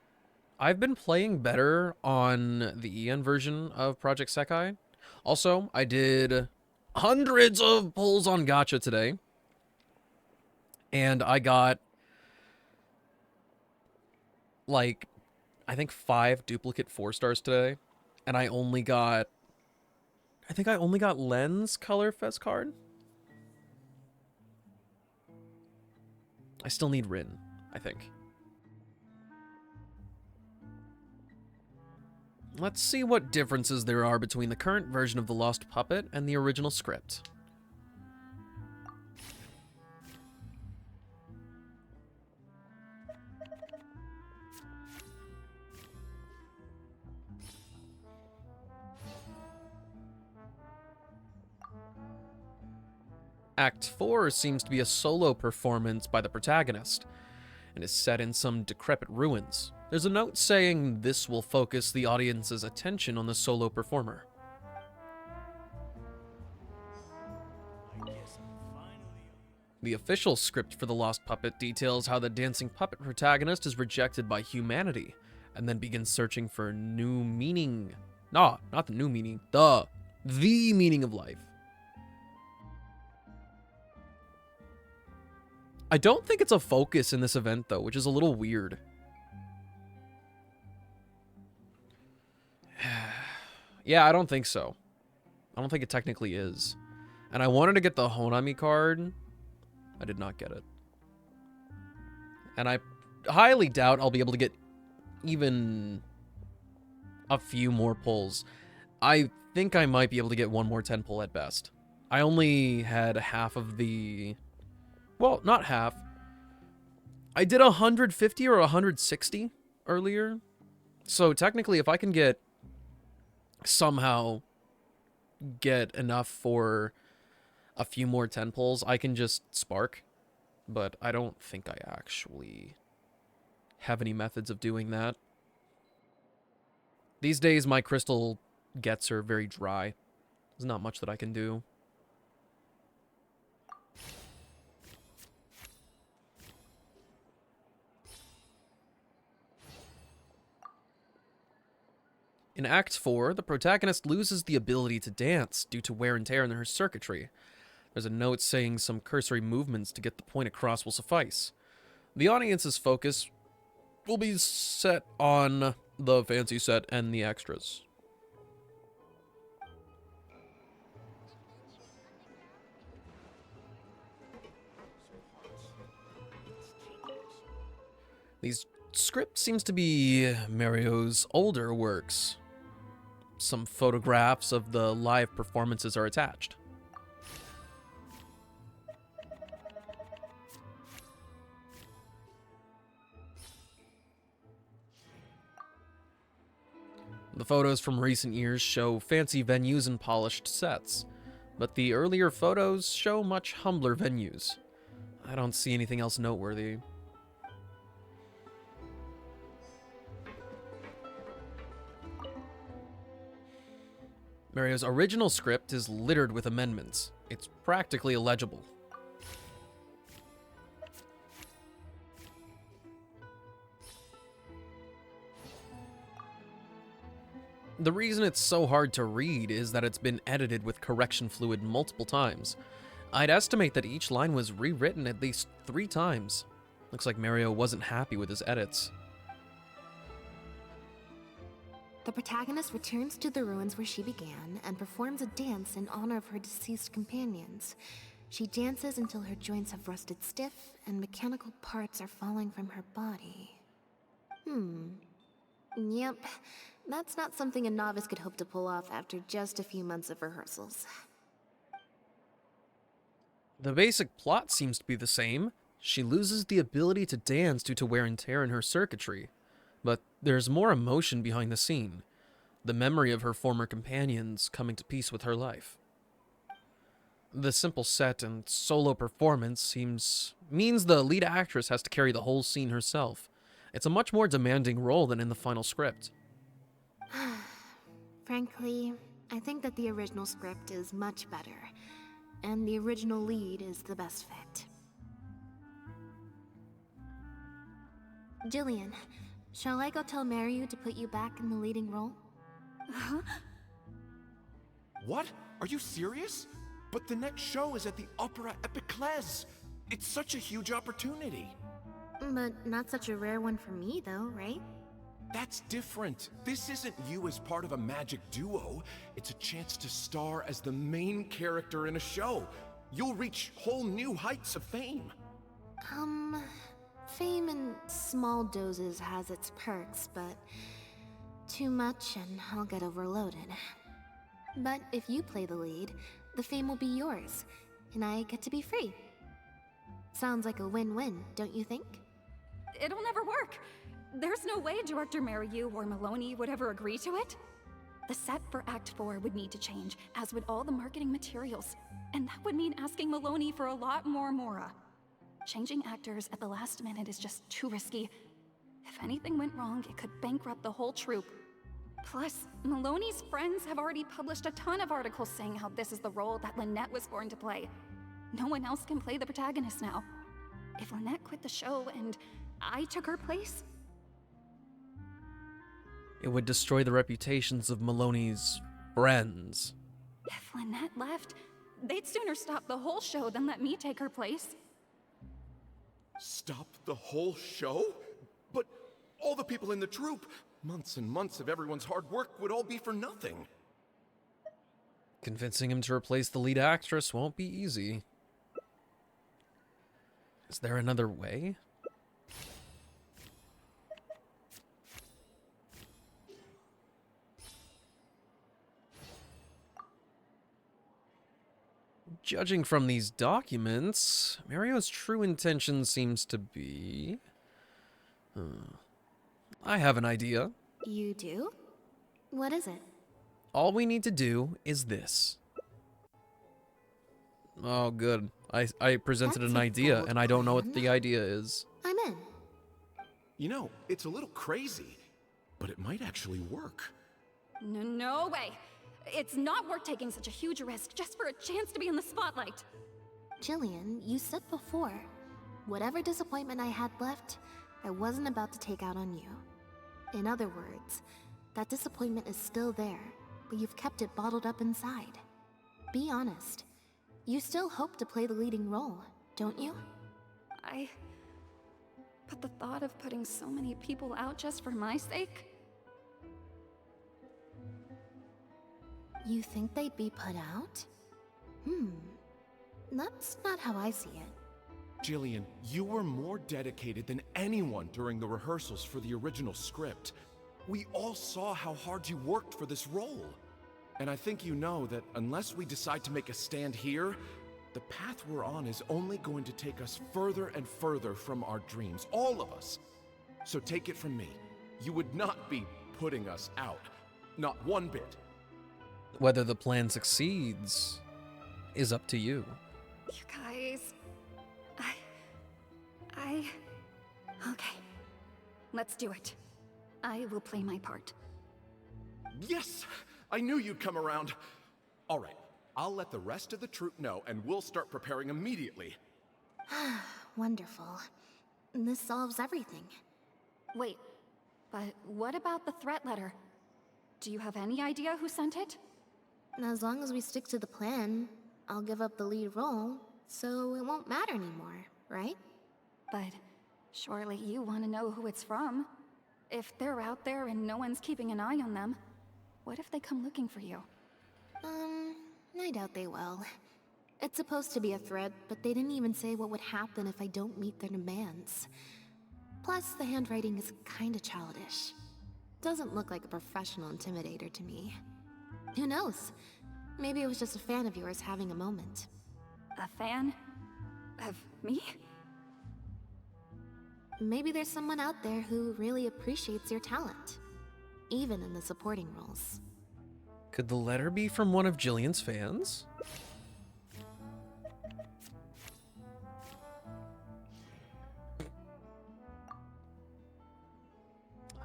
I've been playing better on the EN version of Project Sekai. Also, I did hundreds of pulls on gacha today. And I got, like, I think 5 duplicate 4 stars today. And I only got, I think I only got Len's Color Fest card. I still need Rin, I think. Let's see what differences there are between the current version of The Lost Puppet and the original script. Act 4 seems to be a solo performance by the protagonist, and is set in some decrepit ruins. There's a note saying this will focus the audience's attention on the solo performer. The official script for The Lost Puppet details how the dancing puppet protagonist is rejected by humanity, and then begins searching for new meaning. Nah, not the new meaning. The meaning of life. I don't think it's a focus in this event, though, which is a little weird. Yeah, I don't think so. I don't think it technically is. And I wanted to get the Honami card. I did not get it. And I highly doubt I'll be able to get even a few more pulls. I think I might be able to get one more 10 pull at best. I only had half of the... Well, not half. I did 150 or 160 earlier. So technically, if I can get somehow get enough for a few more 10 pulls, I can just spark. But I don't think I actually have any methods of doing that. These days, my crystal gets are very dry. There's not much that I can do. In Act 4, the protagonist loses the ability to dance due to wear and tear in her circuitry. There's a note saying some cursory movements to get the point across will suffice. The audience's focus will be set on the fancy set and the extras. These script seems to be Mario's older works. Some photographs of the live performances are attached. The photos from recent years show fancy venues and polished sets, but the earlier photos show much humbler venues. I don't see anything else noteworthy. Mario's original script is littered with amendments. It's practically illegible. The reason it's so hard to read is that it's been edited with correction fluid multiple times. I'd estimate that each line was rewritten at least 3 times. Looks like Mario wasn't happy with his edits. The protagonist returns to the ruins where she began and performs a dance in honor of her deceased companions. She dances until her joints have rusted stiff and mechanical parts are falling from her body. Yep, that's not something a novice could hope to pull off after just a few months of rehearsals. The basic plot seems to be the same. She loses the ability to dance due to wear and tear in her circuitry. But there's more emotion behind the scene. The memory of her former companions coming to peace with her life. The simple set and solo performance means the lead actress has to carry the whole scene herself. It's a much more demanding role than in the final script. Frankly, I think that the original script is much better, and the original lead is the best fit. Jillian, shall I go tell Mariu to put you back in the leading role? Huh? What? Are you serious? But the next show is at the Opera Epiclese. It's such a huge opportunity. But not such a rare one for me, though, right? That's different. This isn't you as part of a magic duo. It's a chance to star as the main character in a show. You'll reach whole new heights of fame. Fame in small doses has its perks, but too much and I'll get overloaded. But if you play the lead, the fame will be yours, and I get to be free. Sounds like a win-win, don't you think? It'll never work. There's no way Director Mariu or Maloney would ever agree to it. The set for Act 4 would need to change, as would all the marketing materials. And that would mean asking Maloney for a lot more Mora. Changing actors at the last minute is just too risky. If anything went wrong, it could bankrupt the whole troupe. Plus, Maloney's friends have already published a ton of articles saying how this is the role that Lynette was born to play. No one else can play the protagonist now. If Lynette quit the show and I took her place, It would destroy the reputations of Maloney's friends. if Lynette left, they'd sooner stop the whole show than let me take her place. Stop the whole show? But all the people in the troupe, months and months of everyone's hard work would all be for nothing. Convincing him to replace the lead actress won't be easy. Is there another way? Judging from these documents, Mario's true intention seems to be... I have an idea. You do? What is it? All we need to do is this. Oh, good. I presented That's an a idea, bold and I don't know what plan. the idea is. I'm in. You know, it's a little crazy, but it might actually work. No way. It's not worth taking such a huge risk just for a chance to be in the spotlight. Jillian, you said before, whatever disappointment I had left, I wasn't about to take out on you. In other words, That disappointment is still there, but you've kept it bottled up inside. Be honest. You still hope to play the leading role, don't you? But the thought of putting so many people out just for my sake? You think they'd be put out? That's not how I see it. Jillian, you were more dedicated than anyone during the rehearsals for the original script. We all saw how hard you worked for this role. And I think you know that unless we decide to make a stand here, the path we're on is only going to take us further and further from our dreams, all of us. So take it from me, you would not be putting us out. Not one bit. Whether the plan succeeds is up to you. You guys... Okay. Let's do it. I will play my part. Yes! I knew you'd come around. All right, I'll let the rest of the troupe know and we'll start preparing immediately. Wonderful. This solves everything. Wait, but what about the threat letter? Do you have any idea who sent it? As long as we stick to the plan, I'll give up the lead role, so it won't matter anymore, right? But surely you want to know who it's from. If they're out there and no one's keeping an eye on them, what if they come looking for you? I doubt they will. It's supposed to be a threat, but they didn't even say what would happen if I don't meet their demands. Plus, the handwriting is kinda childish. Doesn't look like a professional intimidator to me. Who knows? Maybe it was just a fan of yours having a moment. A fan? Of me? Maybe there's someone out there who really appreciates your talent, even in the supporting roles. Could the letter be from one of Jillian's fans?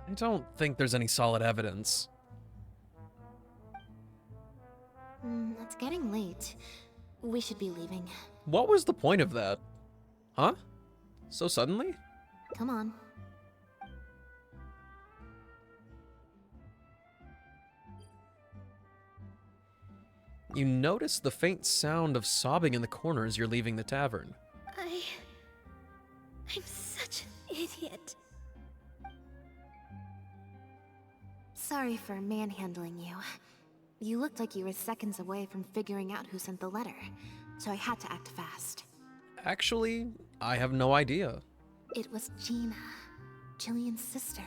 I don't think there's any solid evidence. It's getting late. We should be leaving. What was the point of that? Huh? So suddenly? Come on. You notice the faint sound of sobbing in the corner as you're leaving the tavern. I'm such an idiot. Sorry for manhandling you. You looked like you were seconds away from figuring out who sent the letter, so I had to act fast. Actually, I have no idea. It was Gina, Jillian's sister.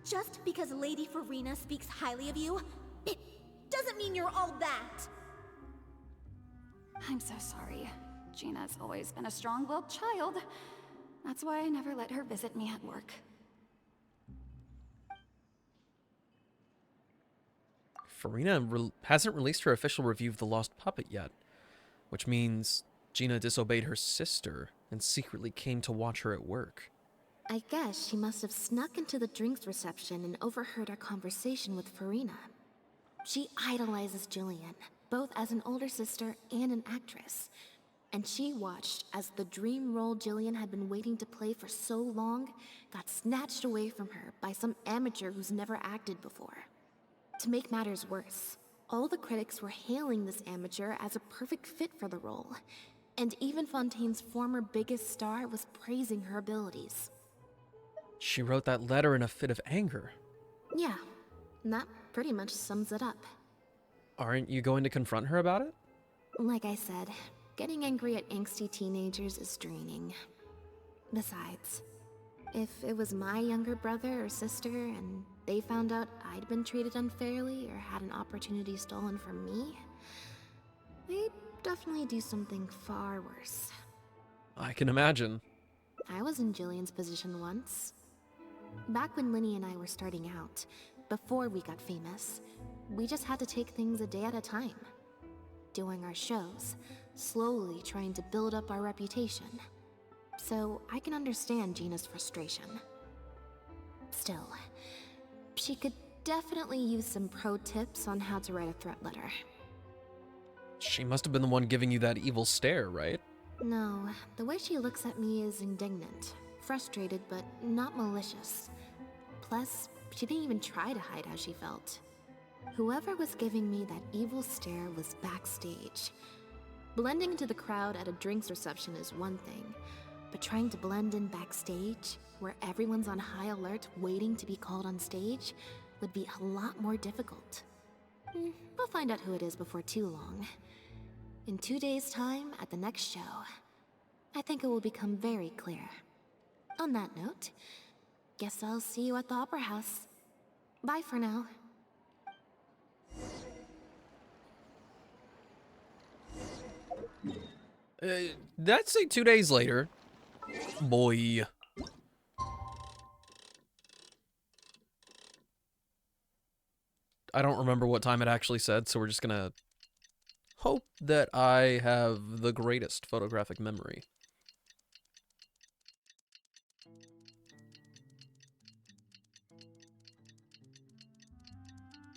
Just because Lady Farina speaks highly of you, it doesn't mean you're all that. I'm so sorry. Gina's always been a strong-willed child. That's why I never let her visit me at work. Farina hasn't released her official review of The Lost Puppet yet, which means Gina disobeyed her sister and secretly came to watch her at work. I guess she must have snuck into the drinks reception and overheard our conversation with Farina. She idolizes Jillian, both as an older sister and an actress. And she watched as the dream role Jillian had been waiting to play for so long got snatched away from her by some amateur who's never acted before. To make matters worse, all the critics were hailing this amateur as a perfect fit for the role, and even Fontaine's former biggest star was praising her abilities. She wrote that letter in a fit of anger. Yeah, that pretty much sums it up. Aren't you going to confront her about it? Like I said, getting angry at angsty teenagers is draining. Besides, if it was my younger brother or sister and they found out I'd been treated unfairly or had an opportunity stolen from me, they'd definitely do something far worse. I can imagine. I was in Jillian's position once. Back when Linny and I were starting out, before we got famous, we just had to take things a day at a time. Doing our shows, slowly trying to build up our reputation. So I can understand Gina's frustration. Still, she could definitely use some pro tips on how to write a threat letter. She must have been the one giving you that evil stare, right? No, the way she looks at me is indignant, frustrated but not malicious. Plus, she didn't even try to hide how she felt. Whoever was giving me that evil stare was backstage. Blending into the crowd at a drinks reception is one thing, but trying to blend in backstage, where everyone's on high alert waiting to be called on stage, would be a lot more difficult. We'll find out who it is before too long. In 2 days' time, at the next show, I think it will become very clear. On that note, guess I'll see you at the Opera House. Bye for now. That's like 2 days later. Boy. I don't remember what time it actually said, so we're just gonna hope that I have the greatest photographic memory.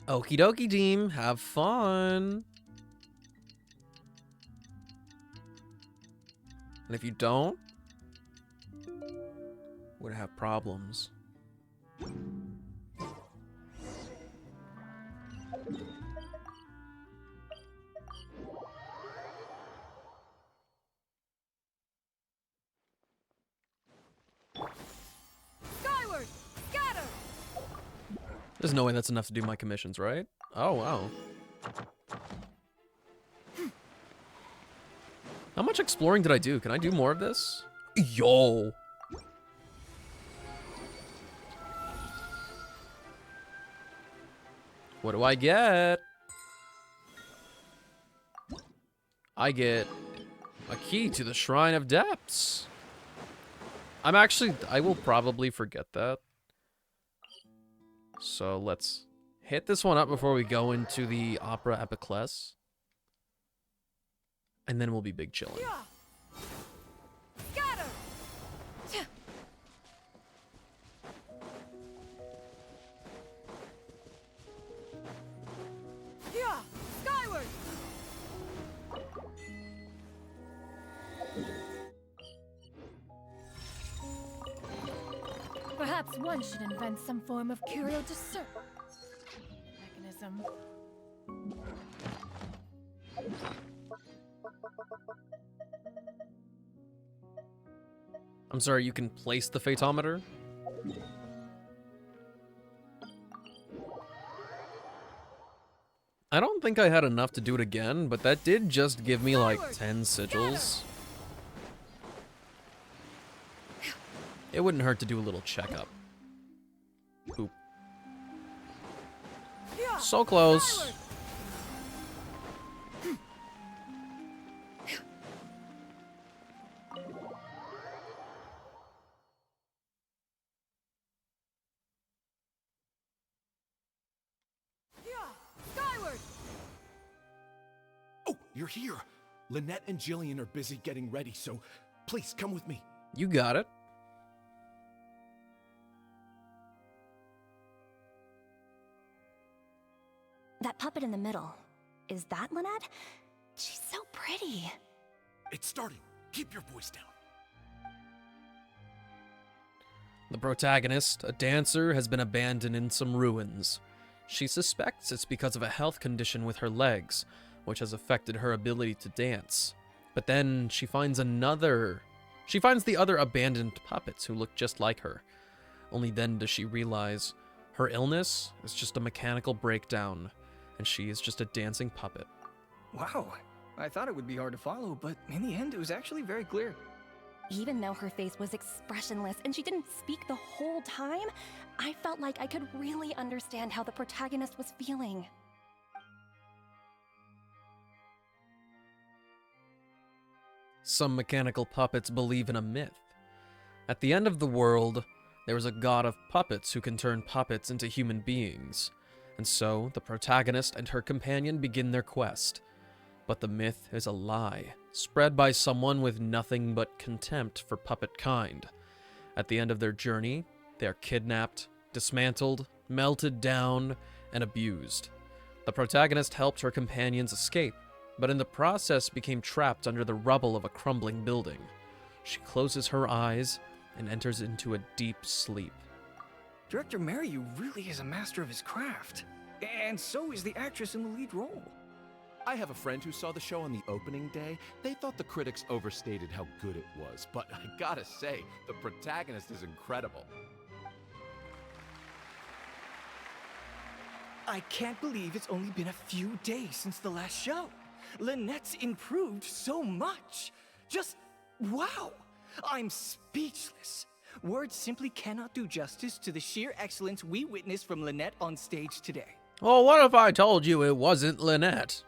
Okie dokie, team. Have fun. And if you don't, we're gonna have problems. Skyward! Scatter! There's no way that's enough to do my commissions, right? Oh, wow. How much exploring did I do? Can I do more of this? Yo! What do I get? I get a key to the Shrine of Depths. I will probably forget that. So let's hit this one up before we go into the Opera Epiclese. And then we'll be big chilling. Scatter! Yeah! Skyward! Perhaps one should invent some form of curio discern mechanism. I'm sorry, you can place the Fatometer? I don't think I had enough to do it again, but that did just give me like 10 sigils. It wouldn't hurt to do a little checkup. Oop. So close. Skyward! Oh, you're here. Lynette and Jillian are busy getting ready, so please come with me. You got it. That puppet in the middle, is that Lynette? She's so pretty. It's starting. Keep your voice down. The protagonist, a dancer, has been abandoned in some ruins. She suspects it's because of a health condition with her legs, which has affected her ability to dance. But then she finds the other abandoned puppets who look just like her. Only then does she realize her illness is just a mechanical breakdown, and she is just a dancing puppet. Wow, I thought it would be hard to follow, but in the end it was actually very clear. Even though her face was expressionless and she didn't speak the whole time, I felt like I could really understand how the protagonist was feeling. Some mechanical puppets believe in a myth. At the end of the world, there is a god of puppets who can turn puppets into human beings. And so, the protagonist and her companion begin their quest. But the myth is a lie, spread by someone with nothing but contempt for puppet kind. At the end of their journey, they are kidnapped, dismantled, melted down, and abused. The protagonist helped her companions escape, but in the process became trapped under the rubble of a crumbling building. She closes her eyes and enters into a deep sleep. Director Mariu really is a master of his craft. And so is the actress in the lead role. I have a friend who saw the show on the opening day. They thought the critics overstated how good it was, but I gotta say, the protagonist is incredible. I can't believe it's only been a few days since the last show. Lynette's improved so much. Just wow! I'm speechless. Words simply cannot do justice to the sheer excellence we witnessed from Lynette on stage today. Well, what if I told you it wasn't Lynette?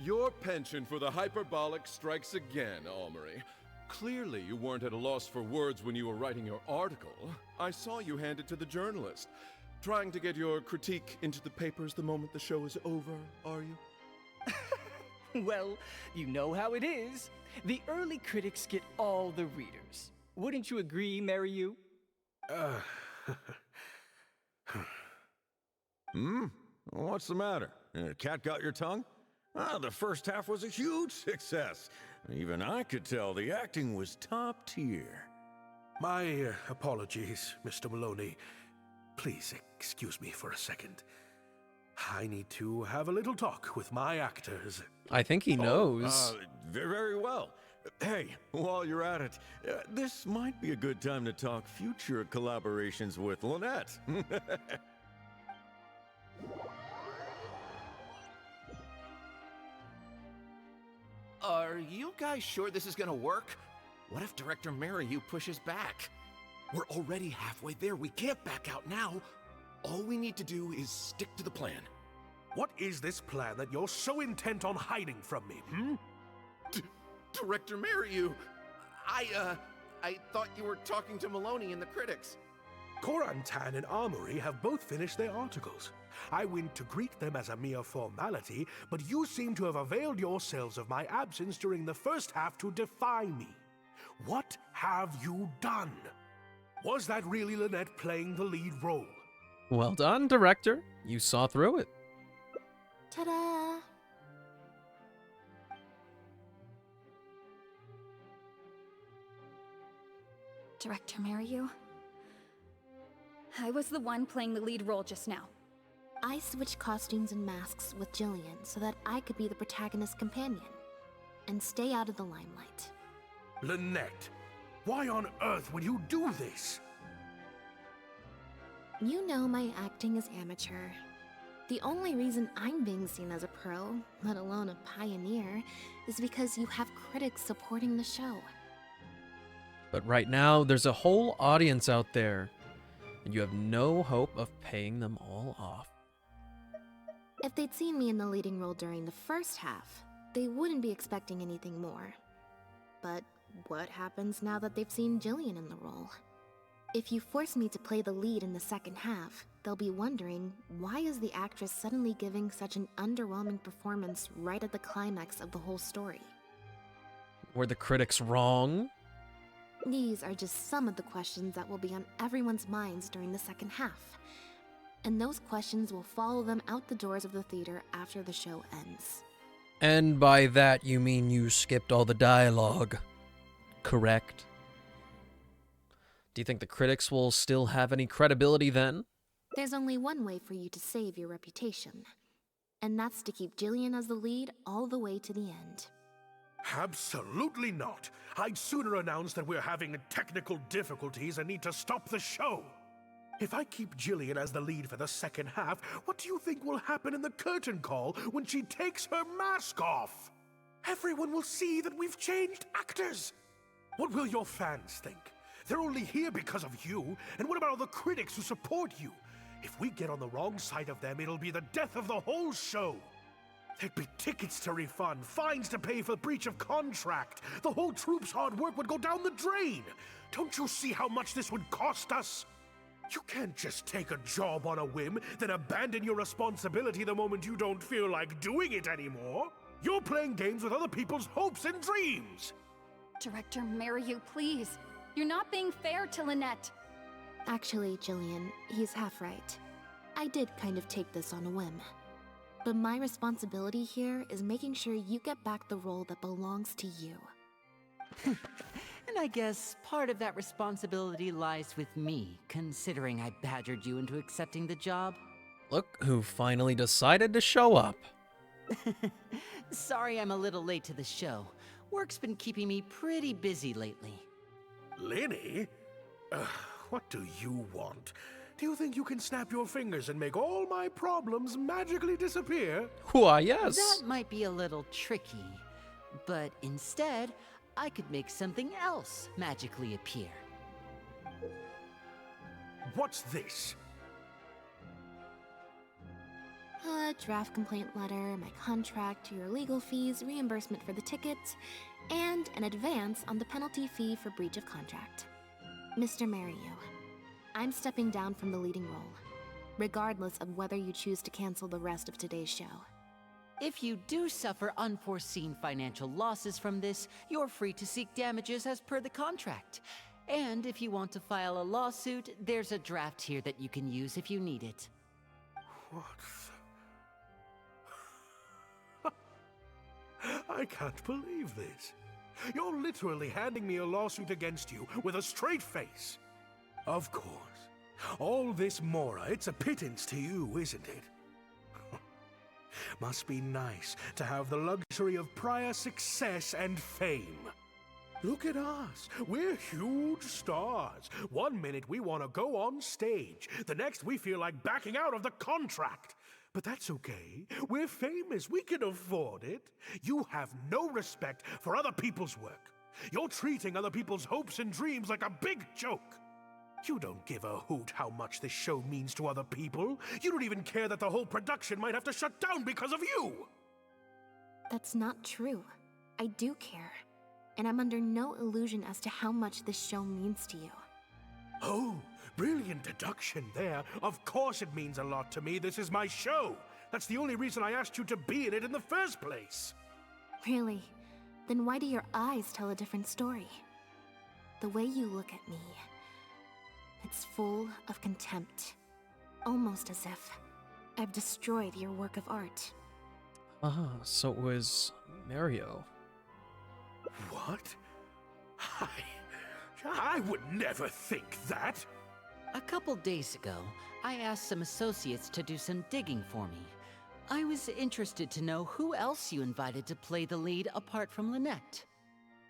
Your penchant for the hyperbolic strikes again, Almery. Clearly, you weren't at a loss for words when you were writing your article. I saw you hand it to the journalist. Trying to get your critique into the papers the moment the show is over, are you? Well, you know how it is. The early critics get all the readers. Wouldn't you agree, Mariu? What's the matter? Cat got your tongue? The first half was a huge success. Even I could tell the acting was top tier. My apologies, Mr. Maloney. Please excuse me for a second. I need to have a little talk with my actors. I think he knows. Very well. Hey, while you're at it, this might be a good time to talk future collaborations with Lynette. Are you guys sure this is gonna work? What if Director Mariu pushes back? We're already halfway there. We can't back out now. All we need to do is stick to the plan. What is this plan that you're so intent on hiding from me, Director Mariu, I thought you were talking to Maloney and the critics. Korantan and Armory have both finished their articles. I went to greet them as a mere formality, but you seem to have availed yourselves of my absence during the first half to defy me. What have you done? Was that really Lynette playing the lead role? Well done, director. You saw through it. Ta-da! Director Mariu, I was the one playing the lead role just now. I switched costumes and masks with Jillian so that I could be the protagonist's companion and stay out of the limelight. Lynette, why on earth would you do this? You know my acting is amateur. The only reason I'm being seen as a pro, let alone a pioneer, is because you have critics supporting the show. But right now, there's a whole audience out there, and you have no hope of paying them all off. If they'd seen me in the leading role during the first half, they wouldn't be expecting anything more. But what happens now that they've seen Jillian in the role? If you force me to play the lead in the second half, they'll be wondering, why is the actress suddenly giving such an underwhelming performance right at the climax of the whole story? Were the critics wrong? These are just some of the questions that will be on everyone's minds during the second half. And those questions will follow them out the doors of the theater after the show ends. And by that you mean you skipped all the dialogue, correct? Do you think the critics will still have any credibility then? There's only one way for you to save your reputation, and that's to keep Jillian as the lead all the way to the end. Absolutely not. I'd sooner announce that we're having technical difficulties and need to stop the show. If I keep Jillian as the lead for the second half, what do you think will happen in the curtain call when she takes her mask off? Everyone will see that we've changed actors. What will your fans think? They're only here because of you, and what about all the critics who support you? If we get on the wrong side of them, it'll be the death of the whole show. There'd be tickets to refund, fines to pay for breach of contract. The whole troupe's hard work would go down the drain. Don't you see how much this would cost us? You can't just take a job on a whim, then abandon your responsibility the moment you don't feel like doing it anymore. You're playing games with other people's hopes and dreams. Director Mariu, please. You're not being fair to Lynette. Actually, Jillian, he's half right. I did kind of take this on a whim. But my responsibility here is making sure you get back the role that belongs to you. And I guess part of that responsibility lies with me, considering I badgered you into accepting the job. Look who finally decided to show up. Sorry I'm a little late to the show. Work's been keeping me pretty busy lately. Lenny? What do you want? Do you think you can snap your fingers and make all my problems magically disappear? Why, yes. That might be a little tricky, but instead, I could make something else magically appear. What's this? A draft complaint letter, my contract, your legal fees, reimbursement for the tickets, and an advance on the penalty fee for breach of contract. Mr. Mariu, I'm stepping down from the leading role, regardless of whether you choose to cancel the rest of today's show. If you do suffer unforeseen financial losses from this, you're free to seek damages as per the contract. And if you want to file a lawsuit, there's a draft here that you can use if you need it. What? I can't believe this. You're literally handing me a lawsuit against you with a straight face. Of course. All this Mora, it's a pittance to you, isn't it? Must be nice to have the luxury of prior success and fame. Look at us. We're huge stars. One minute we want to go on stage. The next we feel like backing out of the contract. But that's okay. We're famous. We can afford it. You have no respect for other people's work. You're treating other people's hopes and dreams like a big joke. You don't give a hoot how much this show means to other people. You don't even care that the whole production might have to shut down because of you. That's not true. I do care. And I'm under no illusion as to how much this show means to you. Oh, brilliant deduction there. Of course it means a lot to me. This is my show. That's the only reason I asked you to be in it in the first place. Really? Then why do your eyes tell a different story? The way you look at me, it's full of contempt. Almost as if I've destroyed your work of art. Ah, so it was Mario. What? I would never think that. A couple days ago, I asked some associates to do some digging for me. I was interested to know who else you invited to play the lead apart from Lynette.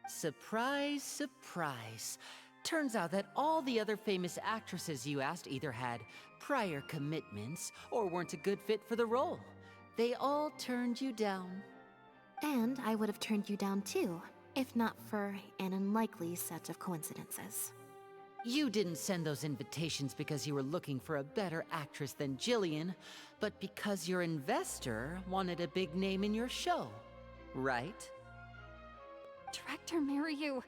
Surprise, surprise. Turns out that all the other famous actresses you asked either had prior commitments or weren't a good fit for the role. They all turned you down. And I would have turned you down too, if not for an unlikely set of coincidences. You didn't send those invitations because you were looking for a better actress than Jillian, but because your investor wanted a big name in your show, right? Director Mariu.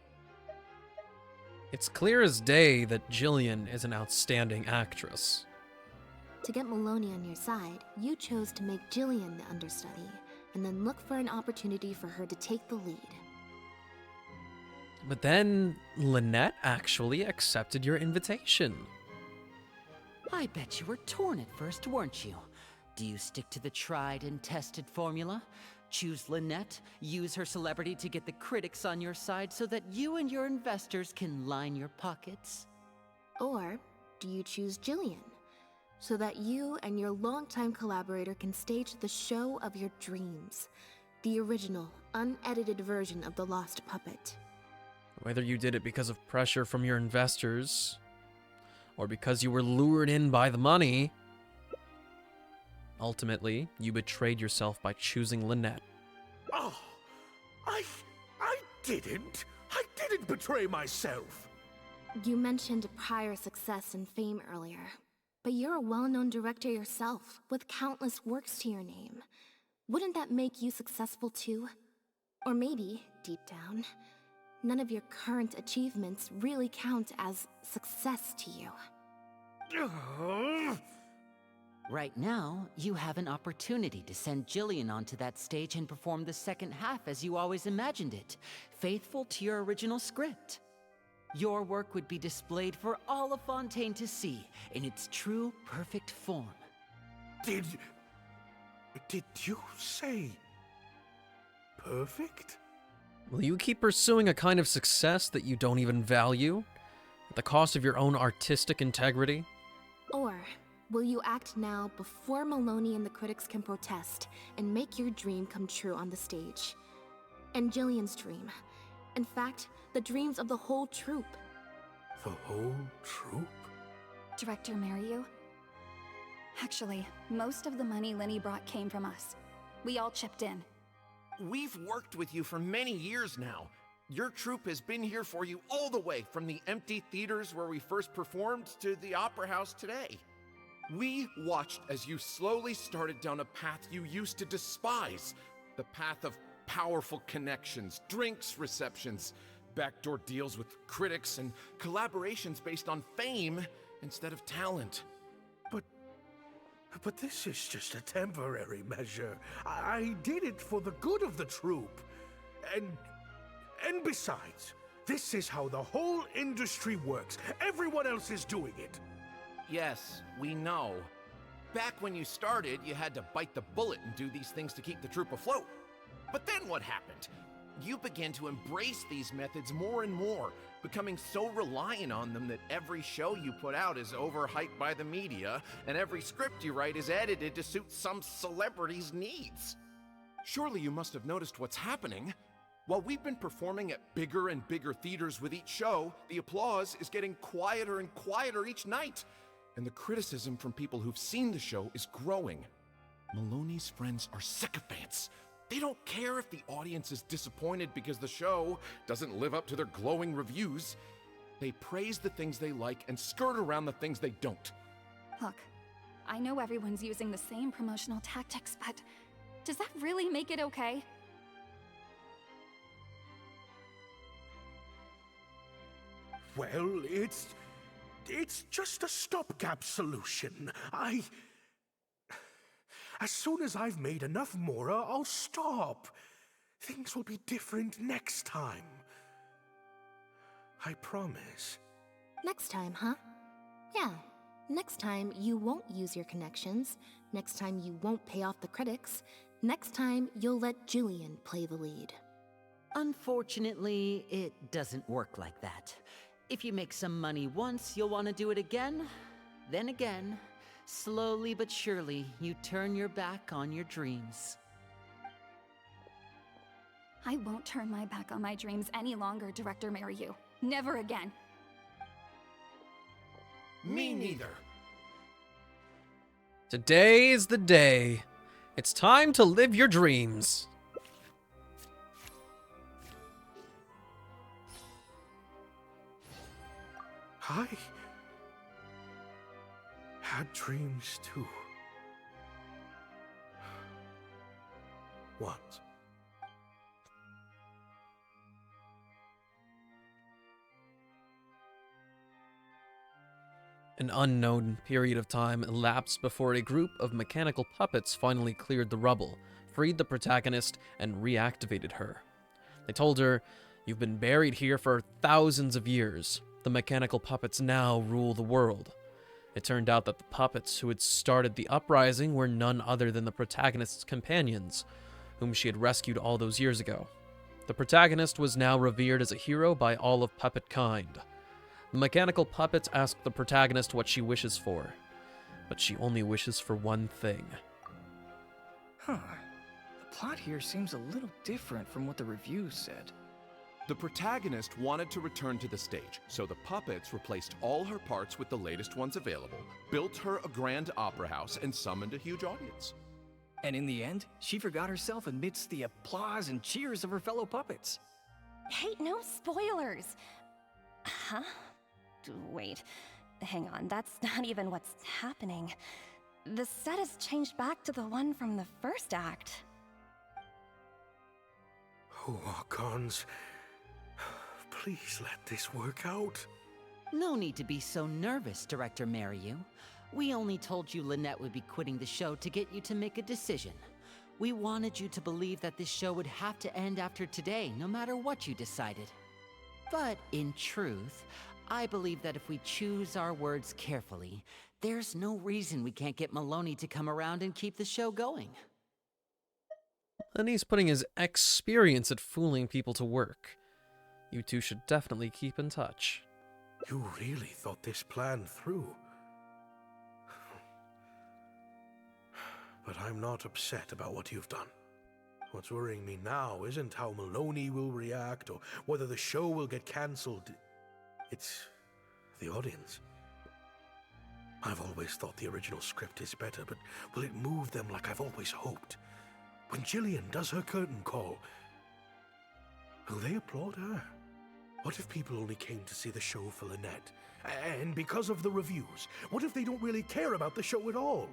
It's clear as day that Jillian is an outstanding actress. To get Maloney on your side, you chose to make Jillian the understudy, and then look for an opportunity for her to take the lead. But then Lynette actually accepted your invitation. I bet you were torn at first, weren't you? Do you stick to the tried and tested formula? Choose Lynette, use her celebrity to get the critics on your side so that you and your investors can line your pockets? Or do you choose Jillian, so that you and your longtime collaborator can stage the show of your dreams, the original, unedited version of The Lost Puppet? Whether you did it because of pressure from your investors, or because you were lured in by the money, ultimately, you betrayed yourself by choosing Lynette. Oh, I didn't. I didn't betray myself. You mentioned prior success and fame earlier, but you're a well-known director yourself, with countless works to your name. Wouldn't that make you successful too? Or maybe, deep down, none of your current achievements really count as success to you. Right now, you have an opportunity to send Jillian onto that stage and perform the second half as you always imagined it, faithful to your original script. Your work would be displayed for all of Fontaine to see, in its true, perfect form. Did you say perfect? Will you keep pursuing a kind of success that you don't even value, at the cost of your own artistic integrity? Or will you act now before Maloney and the critics can protest and make your dream come true on the stage? And Jillian's dream. In fact, the dreams of the whole troupe. The whole troupe? Director Mariu? Actually, most of the money Lenny brought came from us. We all chipped in. We've worked with you for many years now. Your troupe has been here for you all the way from the empty theaters where we first performed to the opera house today. We watched as you slowly started down a path you used to despise. The path of powerful connections, drinks receptions, backdoor deals with critics, and collaborations based on fame instead of talent. But this is just a temporary measure. I did it for the good of the troupe. And besides, this is how the whole industry works. Everyone else is doing it. Yes, we know. Back when you started, you had to bite the bullet and do these things to keep the troupe afloat. But then what happened? You began to embrace these methods more and more, becoming so reliant on them that every show you put out is overhyped by the media, and every script you write is edited to suit some celebrity's needs. Surely you must have noticed what's happening. While we've been performing at bigger and bigger theaters with each show, the applause is getting quieter and quieter each night, and the criticism from people who've seen the show is growing. Maloney's friends are sycophants. They don't care if the audience is disappointed because the show doesn't live up to their glowing reviews. They praise the things they like and skirt around the things they don't. Look, I know everyone's using the same promotional tactics, but does that really make it okay? Well, it's just a stopgap solution. As soon as I've made enough Mora, I'll stop. Things will be different next time. I promise. Next time, huh? Yeah. Next time, you won't use your connections. Next time, you won't pay off the critics. Next time, you'll let Jillian play the lead. Unfortunately, it doesn't work like that. If you make some money once, you'll want to do it again, then again. Slowly but surely, you turn your back on your dreams. I won't turn my back on my dreams any longer, Director Mariu. Never again. Me neither. Today is the day. It's time to live your dreams. I had dreams too. What? An unknown period of time elapsed before a group of mechanical puppets finally cleared the rubble, freed the protagonist, and reactivated her. They told her, "You've been buried here for thousands of years. The mechanical puppets now rule the world." It turned out that the puppets who had started the uprising were none other than the protagonist's companions, whom she had rescued all those years ago. The protagonist was now revered as a hero by all of puppet kind. The mechanical puppets ask the protagonist what she wishes for, but she only wishes for one thing. Huh. The plot here seems a little different from what the reviews said. The protagonist wanted to return to the stage, so the puppets replaced all her parts with the latest ones available, built her a grand opera house, and summoned a huge audience. And in the end, she forgot herself amidst the applause and cheers of her fellow puppets. Hey, no spoilers! Huh? Wait, hang on, that's not even what's happening. The set has changed back to the one from the first act. Oh, Archons. Please let this work out. No need to be so nervous, Director Mariu. We only told you Lynette would be quitting the show to get you to make a decision. We wanted you to believe that this show would have to end after today, no matter what you decided. But in truth, I believe that if we choose our words carefully, there's no reason we can't get Maloney to come around and keep the show going. And he's putting his experience at fooling people to work. You two should definitely keep in touch. You really thought this plan through. But I'm not upset about what you've done. What's worrying me now isn't how Maloney will react or whether the show will get cancelled. It's the audience. I've always thought the original script is better, but will it move them like I've always hoped? When Jillian does her curtain call, will they applaud her? What if people only came to see the show for Lynette? And because of the reviews, what if they don't really care about the show at all?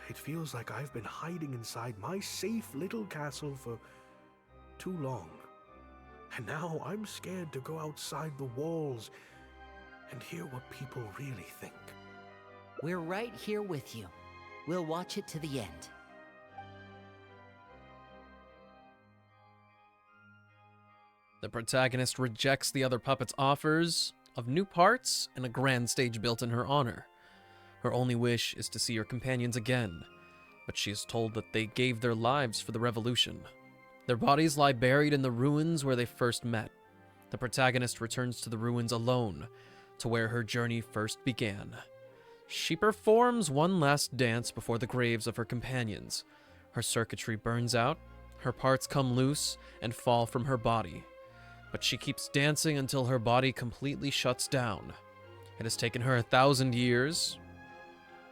It feels like I've been hiding inside my safe little castle for too long. And now I'm scared to go outside the walls and hear what people really think. We're right here with you. We'll watch it to the end. The protagonist rejects the other puppets' offers of new parts and a grand stage built in her honor. Her only wish is to see her companions again, but she is told that they gave their lives for the revolution. Their bodies lie buried in the ruins where they first met. The protagonist returns to the ruins alone, to where her journey first began. She performs one last dance before the graves of her companions. Her circuitry burns out, her parts come loose and fall from her body. But she keeps dancing until her body completely shuts down. It has taken her 1,000 years.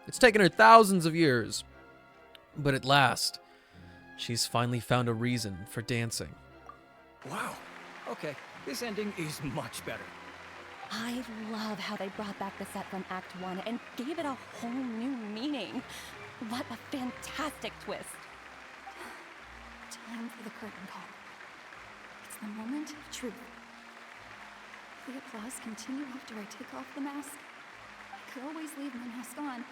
It's taken her thousands of years. But at last, she's finally found a reason for dancing. Wow. Okay, this ending is much better. I love how they brought back the set from Act 1 and gave it a whole new meaning. What a fantastic twist. Time for the curtain call. It's the moment of truth. Will the applause continue after I take off the mask? I could always leave my mask on.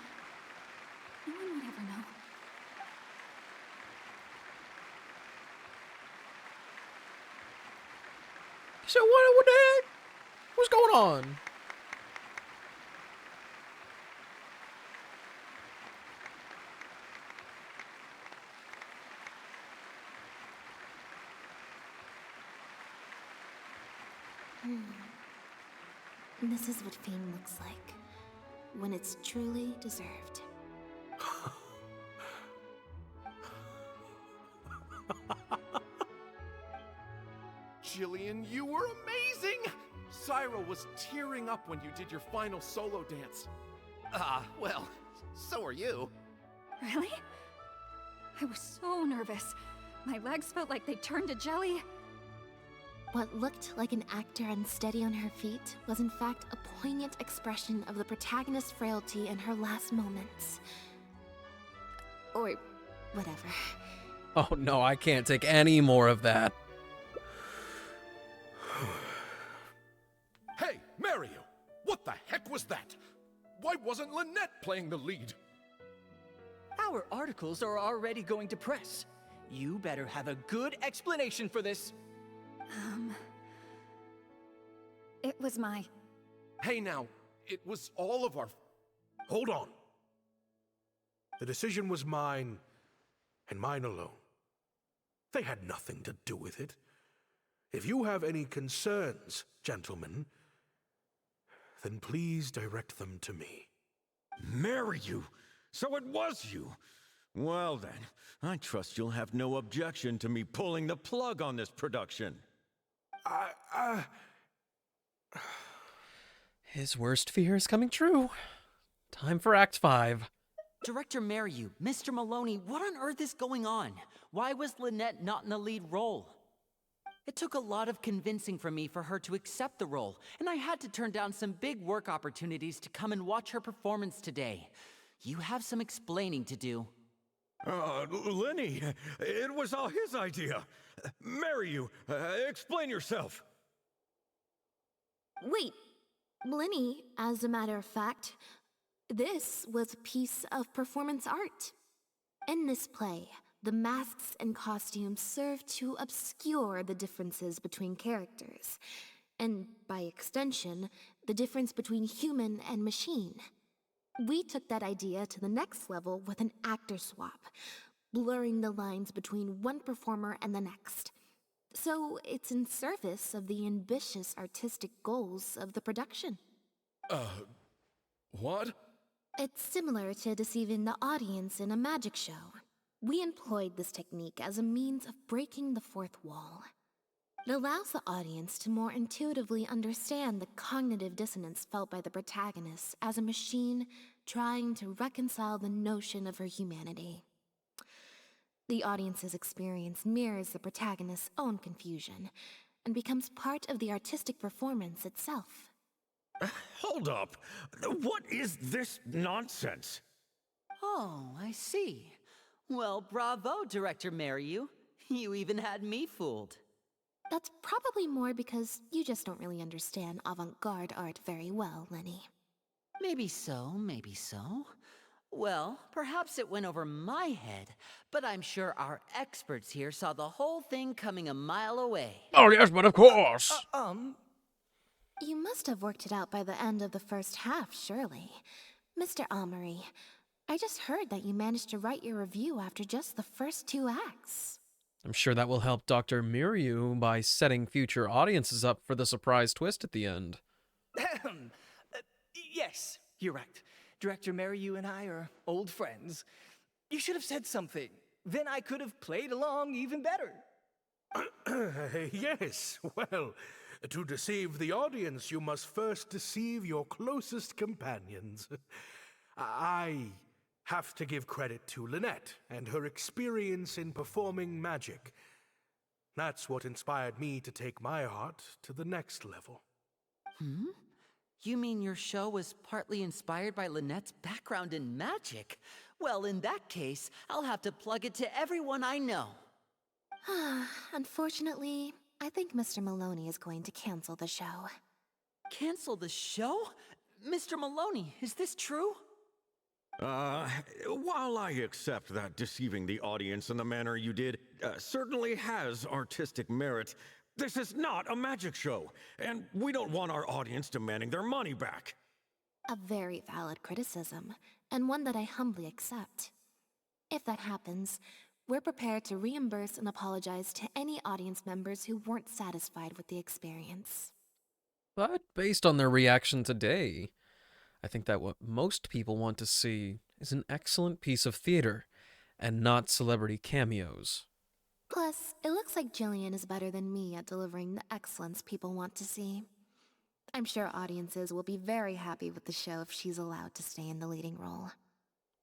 No one would ever know. So what the heck? What's going on? This is what fame looks like, when it's truly deserved. Jillian, you were amazing! Syra was tearing up when you did your final solo dance. Well, so are you. Really? I was so nervous. My legs felt like they turned to jelly. What looked like an actor unsteady on her feet was in fact a poignant expression of the protagonist's frailty in her last moments. Or whatever. Oh no, I can't take any more of that. Hey, Mario! What the heck was that? Why wasn't Lynette playing the lead? Our articles are already going to press. You better have a good explanation for this. It was my... Hey now, it was all of our... Hold on. The decision was mine, and mine alone. They had nothing to do with it. If you have any concerns, gentlemen, then please direct them to me. Marry you? So it was you? Well then, I trust you'll have no objection to me pulling the plug on this production. His worst fear is coming true. Time for Act 5. Director Mariu, Mr. Maloney, what on earth is going on? Why was Lynette not in the lead role? It took a lot of convincing from me for her to accept the role, and I had to turn down some big work opportunities to come and watch her performance today. You have some explaining to do. Lenny, it was all his idea. Mariu, explain yourself. Wait, Blinny, as a matter of fact, this was a piece of performance art. In this play, the masks and costumes serve to obscure the differences between characters, and by extension, the difference between human and machine. We took that idea to the next level with an actor swap. blurring the lines between one performer and the next. So it's in service of the ambitious artistic goals of the production. What? It's similar to deceiving the audience in a magic show. We employed this technique as a means of breaking the fourth wall. It allows the audience to more intuitively understand the cognitive dissonance felt by the protagonist as a machine trying to reconcile the notion of her humanity. The audience's experience mirrors the protagonist's own confusion and becomes part of the artistic performance itself. Hold up! What is this nonsense? Oh, I see. Well, bravo, Director Mariu. You even had me fooled. That's probably more because you just don't really understand avant-garde art very well, Lenny. Maybe so, maybe so. Well, perhaps it went over my head, but I'm sure our experts here saw the whole thing coming a mile away. Oh yes, but of course! You must have worked it out by the end of the first half, surely. Mr. Amory, I just heard that you managed to write your review after just the first 2 acts. I'm sure that will help Dr. Miryu by setting future audiences up for the surprise twist at the end. Yes, you're right. Director Mariu and I are old friends. You should have said something. Then I could have played along even better. Yes, well, to deceive the audience, you must first deceive your closest companions. I have to give credit to Lynette and her experience in performing magic. That's what inspired me to take my art to the next level. You mean your show was partly inspired by Lynette's background in magic? Well, in that case, I'll have to plug it to everyone I know. Unfortunately, I think Mr. Maloney is going to cancel the show. Cancel the show? Mr. Maloney, is this true? While I accept that deceiving the audience in the manner you did certainly has artistic merit, this is not a magic show, and we don't want our audience demanding their money back. A very valid criticism, and one that I humbly accept. If that happens, we're prepared to reimburse and apologize to any audience members who weren't satisfied with the experience. But based on their reaction today, I think that what most people want to see is an excellent piece of theater, and not celebrity cameos. Plus, it looks like Jillian is better than me at delivering the excellence people want to see. I'm sure audiences will be very happy with the show if she's allowed to stay in the leading role.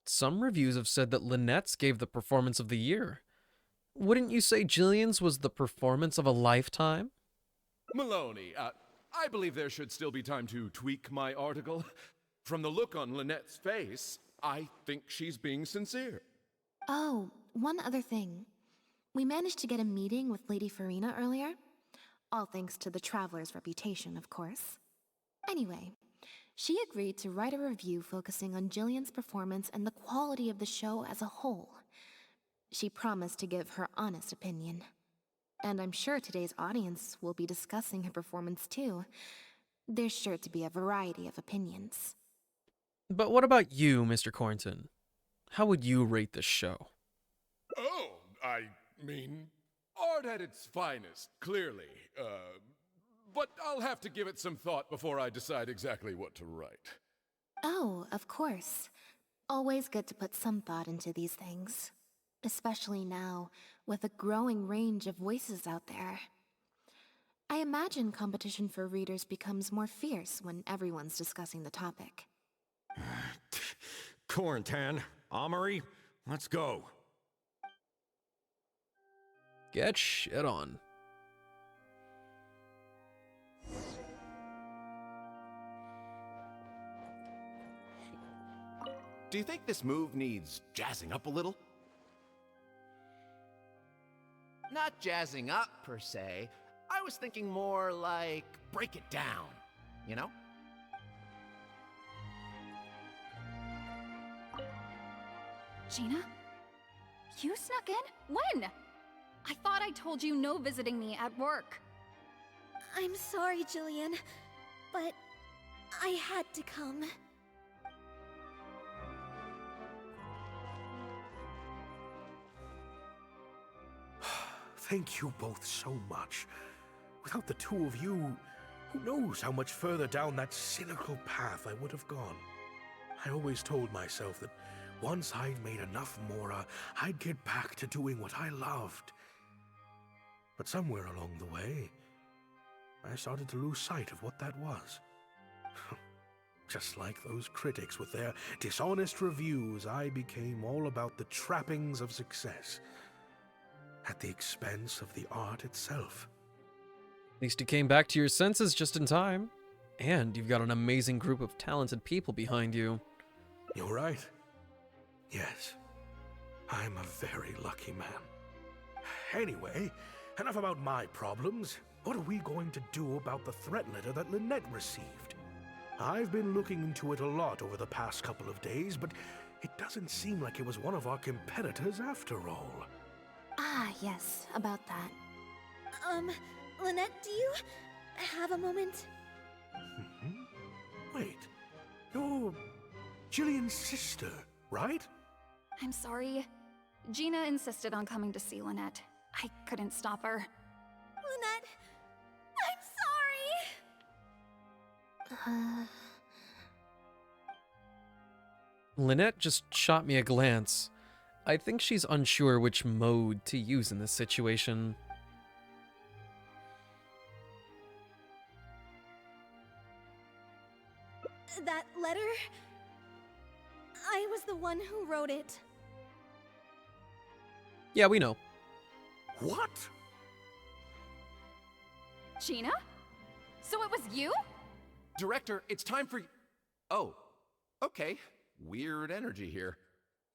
Some reviews have said that Lynette's gave the performance of the year. Wouldn't you say Jillian's was the performance of a lifetime? Maloney, I believe there should still be time to tweak my article. From the look on Lynette's face, I think she's being sincere. Oh, one other thing. We managed to get a meeting with Lady Farina earlier. All thanks to the Traveler's reputation, of course. Anyway, she agreed to write a review focusing on Jillian's performance and the quality of the show as a whole. She promised to give her honest opinion. And I'm sure today's audience will be discussing her performance too. There's sure to be a variety of opinions. But what about you, Mr. Cornton? How would you rate this show? Oh, I mean, art at its finest, clearly. But I'll have to give it some thought before I decide exactly what to write. Oh, of course. Always good to put some thought into these things. Especially now, with a growing range of voices out there. I imagine competition for readers becomes more fierce when everyone's discussing the topic. Corntan, Amory, let's go. Get shit on. Do you think this move needs jazzing up a little? Not jazzing up, per se. I was thinking more like break it down, you know? Gina? You snuck in? When? I thought I told you no visiting me at work. I'm sorry, Jillian, but I had to come. Thank you both so much. Without the two of you, who knows how much further down that cynical path I would have gone. I always told myself that once I'd made enough Mora, I'd get back to doing what I loved. But somewhere along the way, I started to lose sight of what that was. Just like those critics with their dishonest reviews, I became all about the trappings of success, at the expense of the art itself. At least you came back to your senses just in time. And you've got an amazing group of talented people behind you. You're right. Yes, I'm a very lucky man. Anyway, enough about my problems. What are we going to do about the threat letter that Lynette received? I've been looking into it a lot over the past couple of days, but it doesn't seem like it was one of our competitors after all. Ah, yes, about that. Lynette, do you have a moment? Wait, you're Jillian's sister, right? I'm sorry. Gina insisted on coming to see Lynette. I couldn't stop her. Lynette, I'm sorry! Lynette just shot me a glance. I think she's unsure which mode to use in this situation. That letter? I was the one who wrote it. Yeah, we know. What? Gina? So it was you? Director, it's time for... Oh, okay. Weird energy here.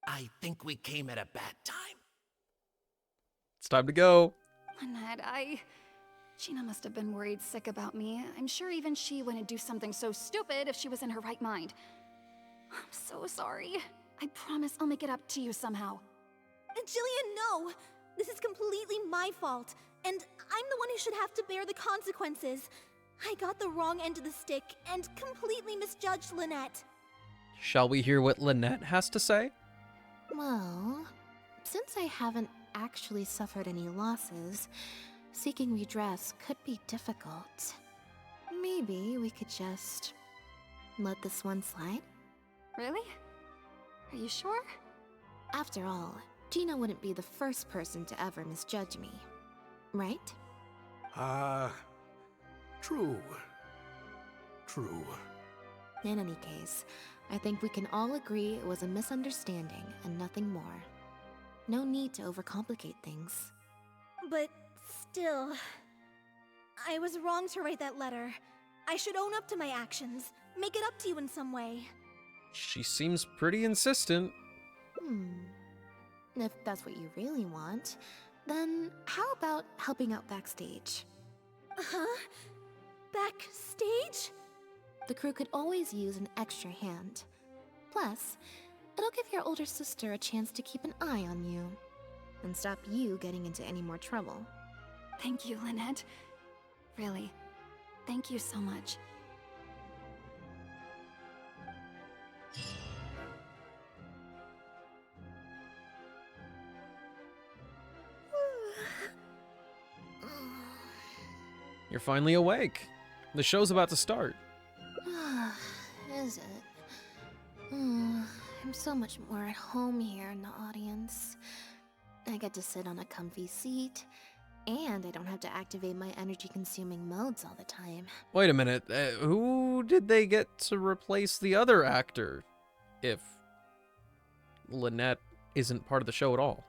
I think we came at a bad time. It's time to go. Lynette, Gina must have been worried sick about me. I'm sure even she wouldn't do something so stupid if she was in her right mind. I'm so sorry. I promise I'll make it up to you somehow. Jillian, no! This is completely my fault, and I'm the one who should have to bear the consequences. I got the wrong end of the stick and completely misjudged Lynette. Shall we hear what Lynette has to say? Well, since I haven't actually suffered any losses, seeking redress could be difficult. Maybe we could just let this one slide? Really? Are you sure? After all, Gina wouldn't be the first person to ever misjudge me, right? True. True. In any case, I think we can all agree it was a misunderstanding and nothing more. No need to overcomplicate things. But still, I was wrong to write that letter. I should own up to my actions, make it up to you in some way. She seems pretty insistent. If that's what you really want, then how about helping out backstage? Huh? Backstage? The crew could always use an extra hand. Plus, it'll give your older sister a chance to keep an eye on you and stop you getting into any more trouble. Thank you, Lynette. Really, thank you so much. You're finally awake. The show's about to start. Is it? I'm so much more at home here in the audience. I get to sit on a comfy seat, and I don't have to activate my energy-consuming modes all the time. Wait a minute. Who did they get to replace the other actor? If Lynette isn't part of the show at all.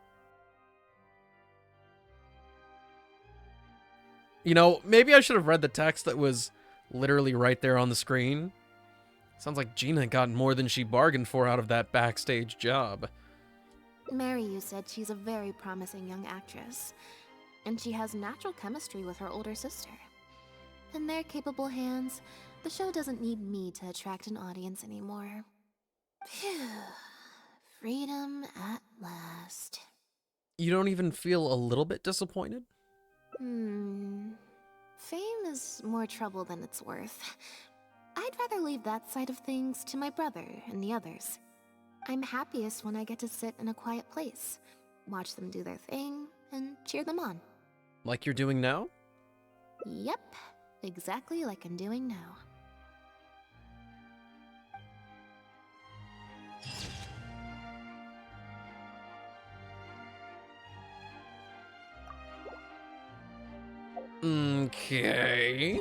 You know, maybe I should have read the text that was literally right there on the screen. Sounds like Gina got more than she bargained for out of that backstage job. Mary said she's a very promising young actress, and she has natural chemistry with her older sister. In their capable hands, the show doesn't need me to attract an audience anymore. Phew. Freedom at last. You don't even feel a little bit disappointed? Fame is more trouble than it's worth. I'd rather leave that side of things to my brother and the others. I'm happiest when I get to sit in a quiet place, watch them do their thing, and cheer them on. Like you're doing now? Yep, exactly like I'm doing now. Okay.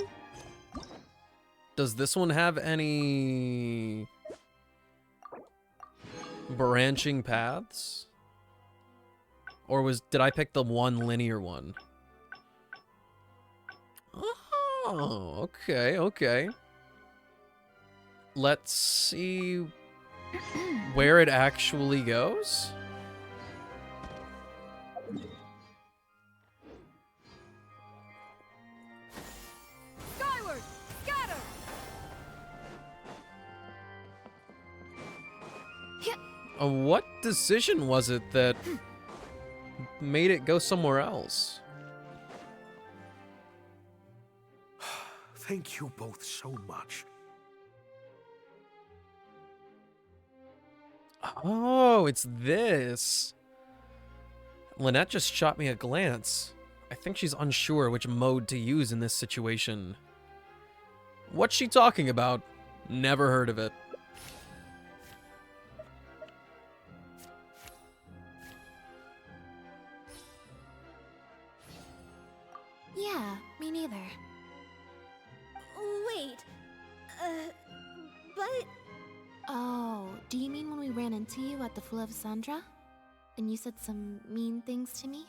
Does this one have any branching paths? Or did I pick the one linear one? Oh, okay, okay. Let's see where it actually goes. Skyward! Scatter! What decision was it that made it go somewhere else? Thank you both so much. Oh, it's this. Lynette just shot me a glance. I think she's unsure which mode to use in this situation. What's she talking about? Never heard of it. Yeah, me neither. Wait. But... Oh, do you mean when we ran into you at the Fleuve Sandra? And you said some mean things to me?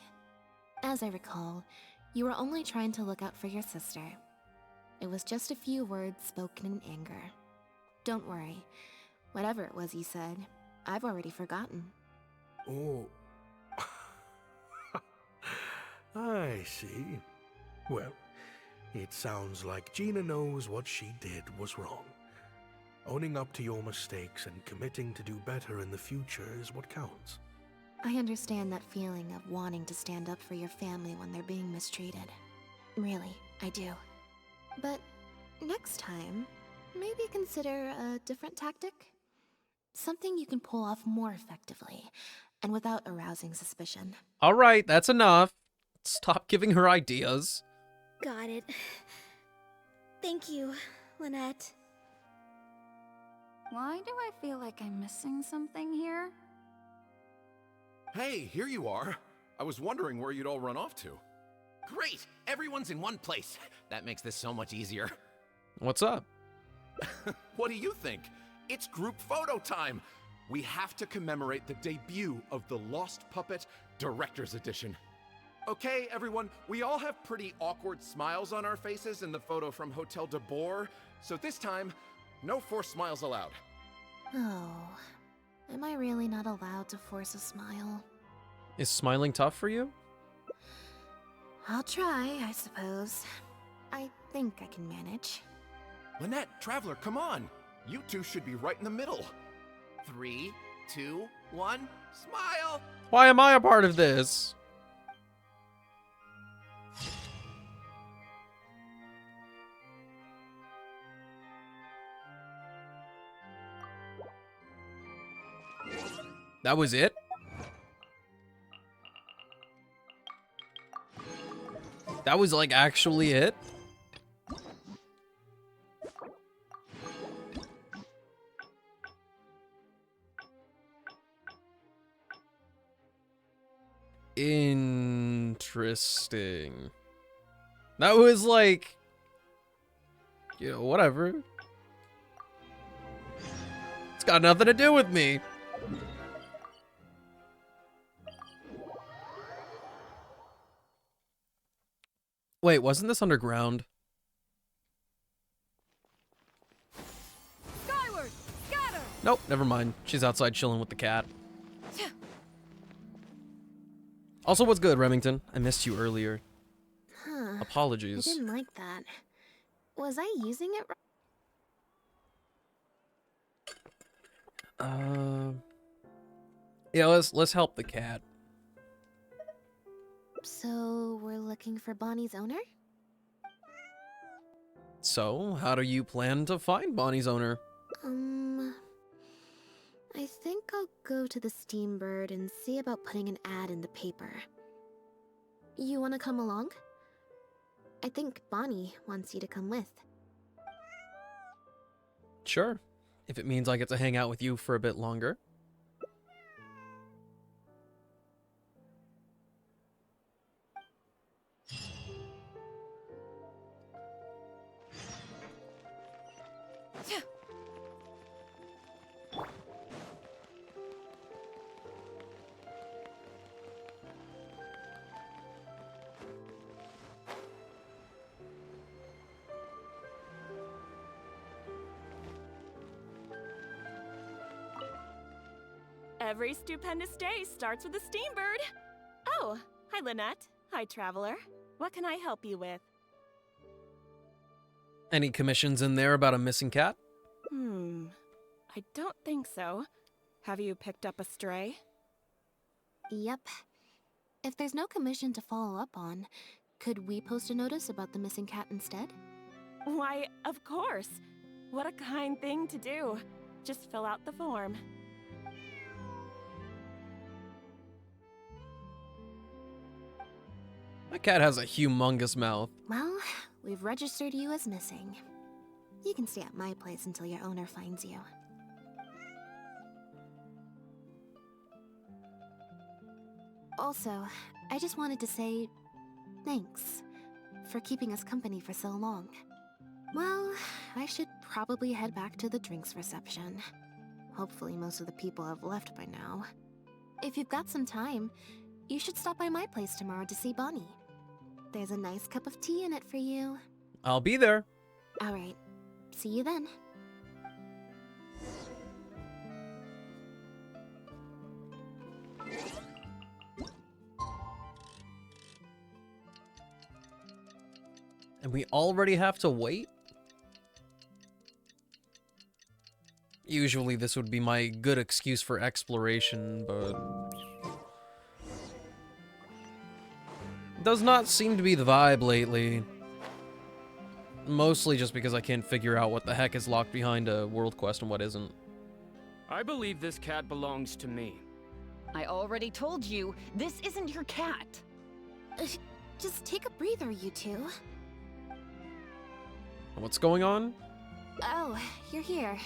As I recall, you were only trying to look out for your sister. It was just a few words spoken in anger. Don't worry. Whatever it was you said, I've already forgotten. Oh. I see. Well, it sounds like Gina knows what she did was wrong. Owning up to your mistakes and committing to do better in the future is what counts. I understand that feeling of wanting to stand up for your family when they're being mistreated. Really, I do. But next time, maybe consider a different tactic? Something you can pull off more effectively, and without arousing suspicion. All right, that's enough. Stop giving her ideas. Got it. Thank you, Lynette. Why do I feel like I'm missing something here? Hey, here you are. I was wondering where you'd all run off to. Great! Everyone's in one place. That makes this so much easier. What's up? What do you think? It's group photo time! We have to commemorate the debut of the Lost Puppet Director's Edition. Okay, everyone, we all have pretty awkward smiles on our faces in the photo from Hotel de Boer, so this time, no forced smiles allowed. Oh, am I really not allowed to force a smile? Is smiling tough for you? I'll try, I suppose. I think I can manage. Lynette, Traveler, come on! You two should be right in the middle. 3, 2, 1, smile! Why am I a part of this? That was it? That was like actually it? Interesting. That was like, you know, whatever. It's got nothing to do with me. Wait, wasn't this underground? Skyward! Scatter! Nope, never mind. She's outside chilling with the cat. Also, what's good, Remington? I missed you earlier. Huh. Apologies. I didn't like that. Was I using it right? Yeah, let's help the cat. So, we're looking for Bonnie's owner? So, how do you plan to find Bonnie's owner? I think I'll go to the Steambird and see about putting an ad in the paper. You wanna come along? I think Bonnie wants you to come with. Sure, if it means I get to hang out with you for a bit longer. Every stupendous day starts with a steambird. Oh, hi Lynette. Hi Traveler. What can I help you with? Any commissions in there about a missing cat? I don't think so. Have you picked up a stray? Yep. If there's no commission to follow up on, could we post a notice about the missing cat instead? Why, of course. What a kind thing to do. Just fill out the form. My cat has a humongous mouth. Well, we've registered you as missing. You can stay at my place until your owner finds you. Also, I just wanted to say thanks for keeping us company for so long. Well, I should probably head back to the drinks reception. Hopefully most of the people have left by now. If you've got some time, you should stop by my place tomorrow to see Bonnie. There's a nice cup of tea in it for you. I'll be there. Alright, see you then. And we already have to wait? Usually this would be my good excuse for exploration, but... does not seem to be the vibe lately. Mostly just because I can't figure out what the heck is locked behind a world quest and what isn't. I believe this cat belongs to me. I already told you, this isn't your cat. Just take a breather, you two. What's going on? Oh, you're here.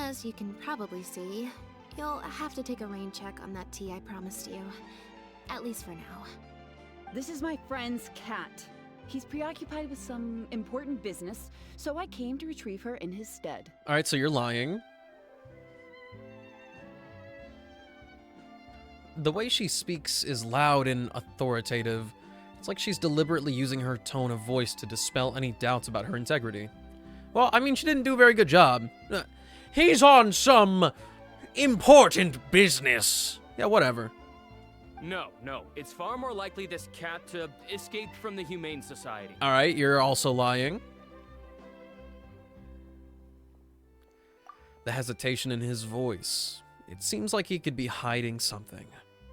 As you can probably see, you'll have to take a rain check on that tea I promised you. At least for now. This is my friend's cat. He's preoccupied with some important business, so I came to retrieve her in his stead. Alright, so you're lying. The way she speaks is loud and authoritative. It's like she's deliberately using her tone of voice to dispel any doubts about her integrity. Well, I mean, she didn't do a very good job. He's on some important business. Yeah, whatever. No, it's far more likely this cat escaped from the Humane Society. Alright, you're also lying. The hesitation in his voice. It seems like he could be hiding something.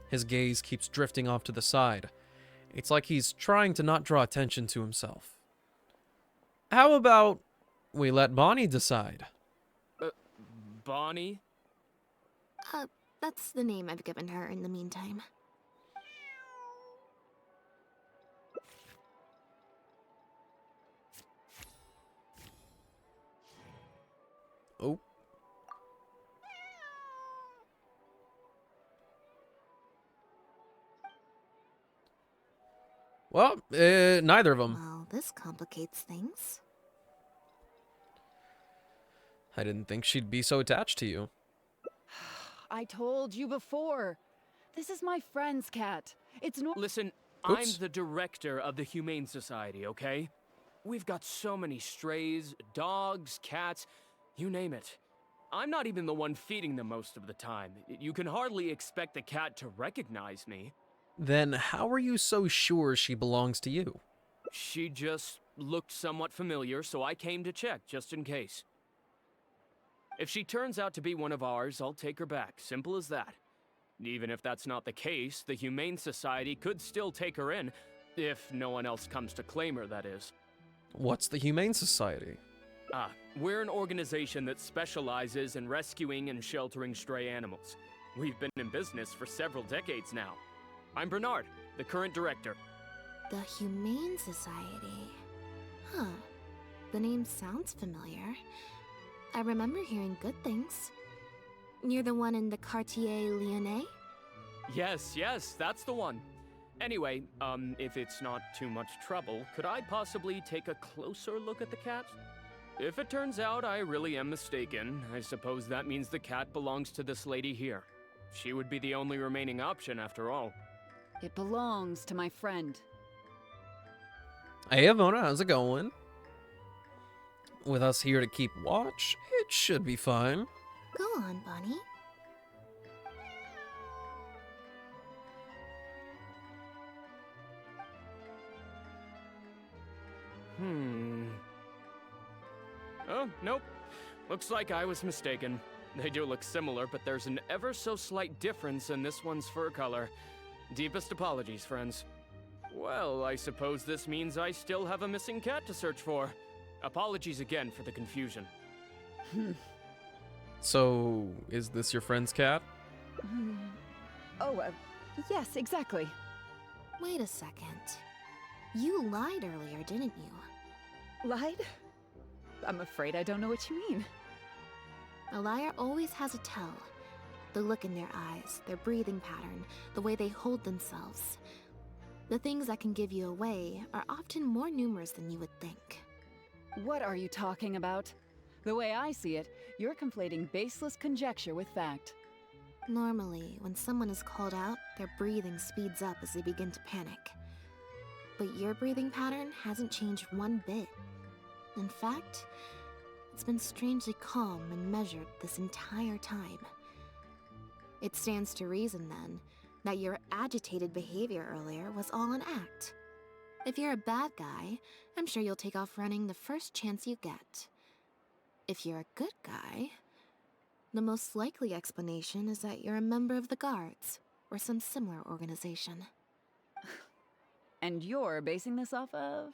His gaze keeps drifting off to the side. It's like he's trying to not draw attention to himself. How about we let Bonnie decide? Bonnie? That's the name I've given her in the meantime. Oh. Well, neither of them. Well, this complicates things. I didn't think she'd be so attached to you. I told you before. This is my friend's cat. It's no— Listen, Oops. I'm the director of the Humane Society, okay? We've got so many strays, dogs, cats, you name it. I'm not even the one feeding them most of the time. You can hardly expect the cat to recognize me. Then how are you so sure she belongs to you? She just looked somewhat familiar, so I came to check, just in case. If she turns out to be one of ours, I'll take her back. Simple as that. Even if that's not the case, the Humane Society could still take her in, if no one else comes to claim her, that is. What's the Humane Society? We're an organization that specializes in rescuing and sheltering stray animals. We've been in business for several decades now. I'm Bernard. the current director. The Humane Society. Huh. The name sounds familiar. I remember hearing good things. You're the one in the Quartier Lyonnais? Yes, that's the one. Anyway, if it's not too much trouble, could I possibly take a closer look at the cat? If it turns out I really am mistaken, I suppose that means the cat belongs to this lady here. She would be the only remaining option after all. It belongs to my friend. Hey, Avona, how's it going? With us here to keep watch, it should be fine. Go on, Bonnie. Oh, nope. Looks like I was mistaken. They do look similar, but there's an ever so slight difference in this one's fur color. Deepest apologies, friends. Well, I suppose this means I still have a missing cat to search for. Apologies again for the confusion. So, is this your friend's cat? Oh, yes, exactly. Wait a second. You lied earlier, didn't you? Lied? I'm afraid I don't know what you mean. A liar always has a tell. The look in their eyes, their breathing pattern, the way they hold themselves. The things that can give you away are often more numerous than you would think. What are you talking about? The way I see it, you're conflating baseless conjecture with fact. Normally, when someone is called out, their breathing speeds up as they begin to panic. But your breathing pattern hasn't changed one bit. In fact, it's been strangely calm and measured this entire time. It stands to reason, then, that your agitated behavior earlier was all an act. If you're a bad guy, I'm sure you'll take off running the first chance you get. If you're a good guy, the most likely explanation is that you're a member of the Guards, or some similar organization. And you're basing this off of?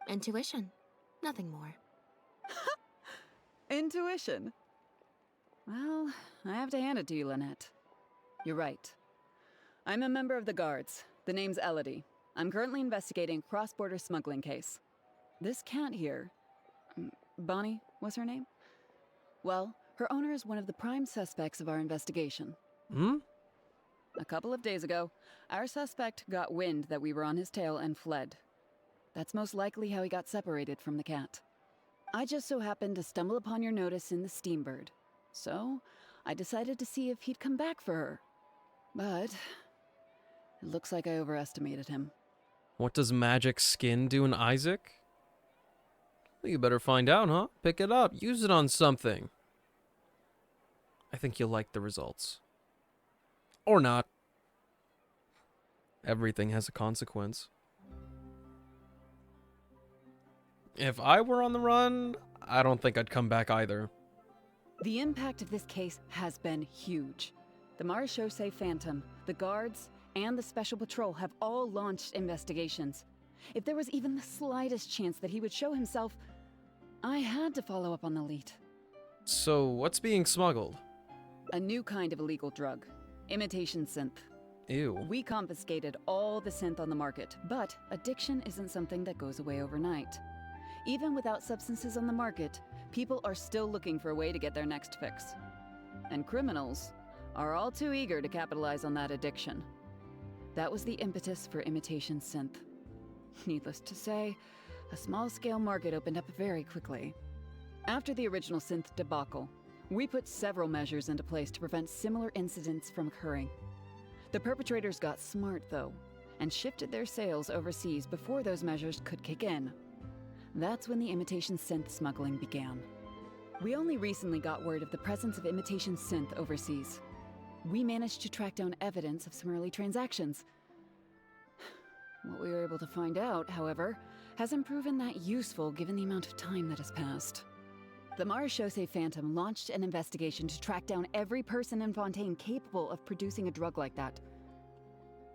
Intuition. Nothing more. Intuition. Well, I have to hand it to you, Lynette. You're right. I'm a member of the Guards. The name's Elodie. I'm currently investigating a cross-border smuggling case. This cat here... Bonnie was her name? Well, her owner is one of the prime suspects of our investigation. A couple of days ago, our suspect got wind that we were on his tail and fled. That's most likely how he got separated from the cat. I just so happened to stumble upon your notice in the Steambird. So, I decided to see if he'd come back for her. But... it looks like I overestimated him. What does magic skin do in Isaac? Well, you better find out, huh? Pick it up. Use it on something. I think you'll like the results. Or not. Everything has a consequence. If I were on the run, I don't think I'd come back either. The impact of this case has been huge. The Marechaussee Phantom, the Guards, and the Special Patrol have all launched investigations. If there was even the slightest chance that he would show himself, I had to follow up on the lead. So, what's being smuggled? A new kind of illegal drug. Imitation synth. Ew. We confiscated all the synth on the market, but addiction isn't something that goes away overnight. Even without substances on the market, people are still looking for a way to get their next fix. And criminals are all too eager to capitalize on that addiction. That was the impetus for imitation synth. Needless to say, a small-scale market opened up very quickly. After the original synth debacle, we put several measures into place to prevent similar incidents from occurring. The perpetrators got smart, though, and shifted their sales overseas before those measures could kick in. That's when the imitation synth smuggling began. We only recently got word of the presence of imitation synth overseas. We managed to track down evidence of some early transactions. What we were able to find out, however, hasn't proven that useful given the amount of time that has passed. The Marechaussee Phantom launched an investigation to track down every person in Fontaine capable of producing a drug like that.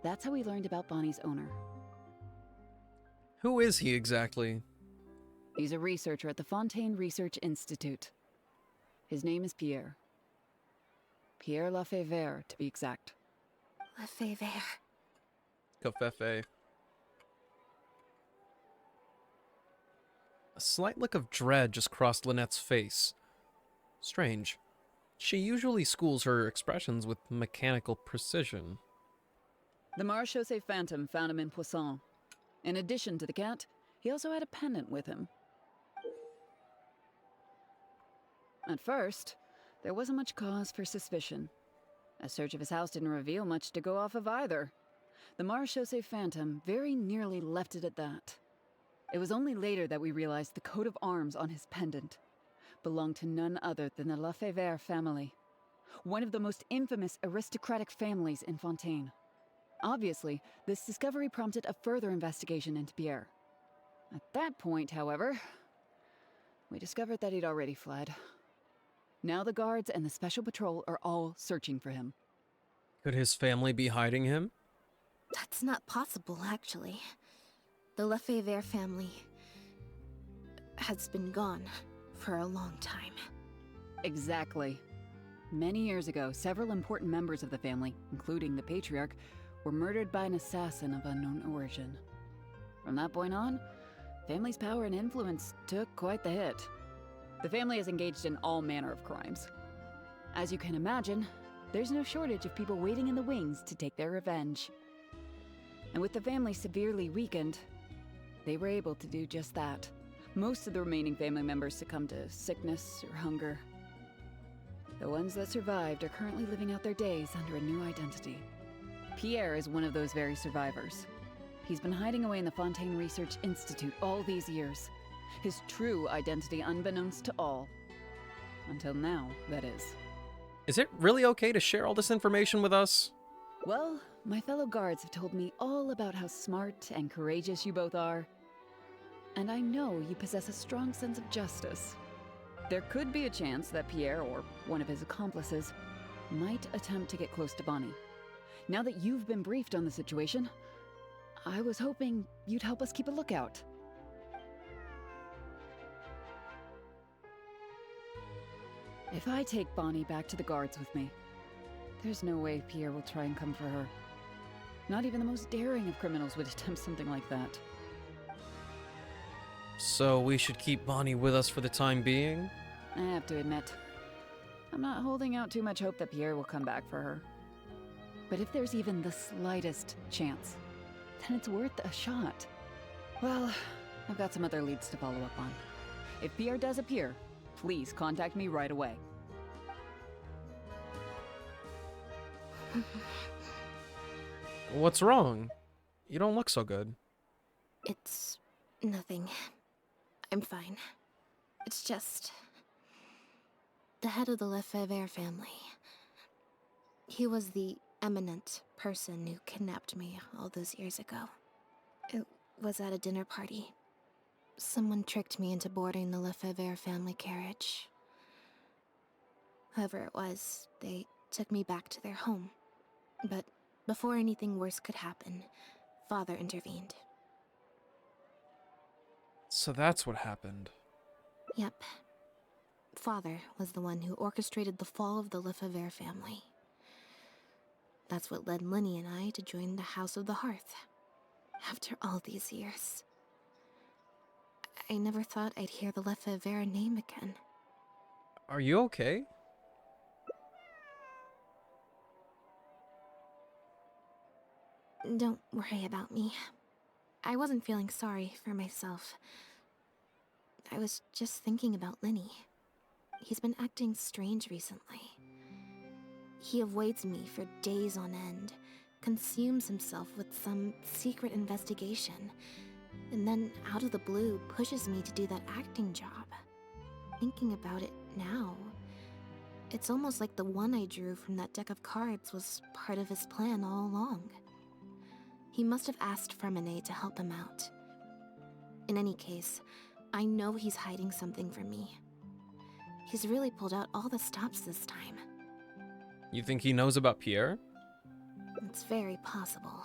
That's how we learned about Bonnie's owner. Who is he exactly? He's a researcher at the Fontaine Research Institute. His name is Pierre. Pierre Lafayette, to be exact. Lafayette. Covfefe. A slight look of dread just crossed Lynette's face. Strange. She usually schools her expressions with mechanical precision. The Marechaussee Phantom found him in Poisson. In addition to the cat, he also had a pendant with him. At first, there wasn't much cause for suspicion. A search of his house didn't reveal much to go off of either. The Marechaussee Phantom very nearly left it at that. It was only later that we realized the coat of arms on his pendant belonged to none other than the Lefebvre family, one of the most infamous aristocratic families in Fontaine. Obviously, this discovery prompted a further investigation into Pierre. At that point, however, we discovered that he'd already fled. Now the guards and the Special Patrol are all searching for him. Could his family be hiding him? That's not possible, actually. The Lefebvre family has been gone for a long time. Exactly. Many years ago, several important members of the family, including the Patriarch, were murdered by an assassin of unknown origin. From that point on, family's power and influence took quite the hit. The family is engaged in all manner of crimes. As you can imagine, there's no shortage of people waiting in the wings to take their revenge. And with the family severely weakened, they were able to do just that. Most of the remaining family members succumbed to sickness or hunger. The ones that survived are currently living out their days under a new identity. Pierre is one of those very survivors. He's been hiding away in the Fontaine Research Institute all these years. His true identity unbeknownst to all. Until now, that is. Is it really okay to share all this information with us? Well, my fellow guards have told me all about how smart and courageous you both are. And I know you possess a strong sense of justice. There could be a chance that Pierre, or one of his accomplices, might attempt to get close to Bonnie. Now that you've been briefed on the situation, I was hoping you'd help us keep a lookout. If I take Bonnie back to the guards with me, there's no way Pierre will try and come for her. Not even the most daring of criminals would attempt something like that. So we should keep Bonnie with us for the time being? I have to admit, I'm not holding out too much hope that Pierre will come back for her. But if there's even the slightest chance, then it's worth a shot. Well, I've got some other leads to follow up on. If Pierre does appear, please contact me right away. What's wrong? You don't look so good. It's nothing. I'm fine. It's just the head of the Lefebvre family. He was the eminent person who kidnapped me all those years ago. It was at a dinner party. Someone tricked me into boarding the Lefebvre family carriage. Whoever it was, they took me back to their home. But before anything worse could happen, Father intervened. So that's what happened. Yep. Father was the one who orchestrated the fall of the Lefebvre family. That's what led Lenny and I to join the House of the Hearth. After all these years. I never thought I'd hear the Lefebvre name again. Are you okay? Don't worry about me. I wasn't feeling sorry for myself. I was just thinking about Lenny. He's been acting strange recently. He avoids me for days on end, consumes himself with some secret investigation, and then out of the blue pushes me to do that acting job. Thinking about it now, it's almost like the one I drew from that deck of cards was part of his plan all along. He must have asked Fremine to help him out. In any case, I know he's hiding something from me. He's really pulled out all the stops this time. You think he knows about Pierre? It's very possible.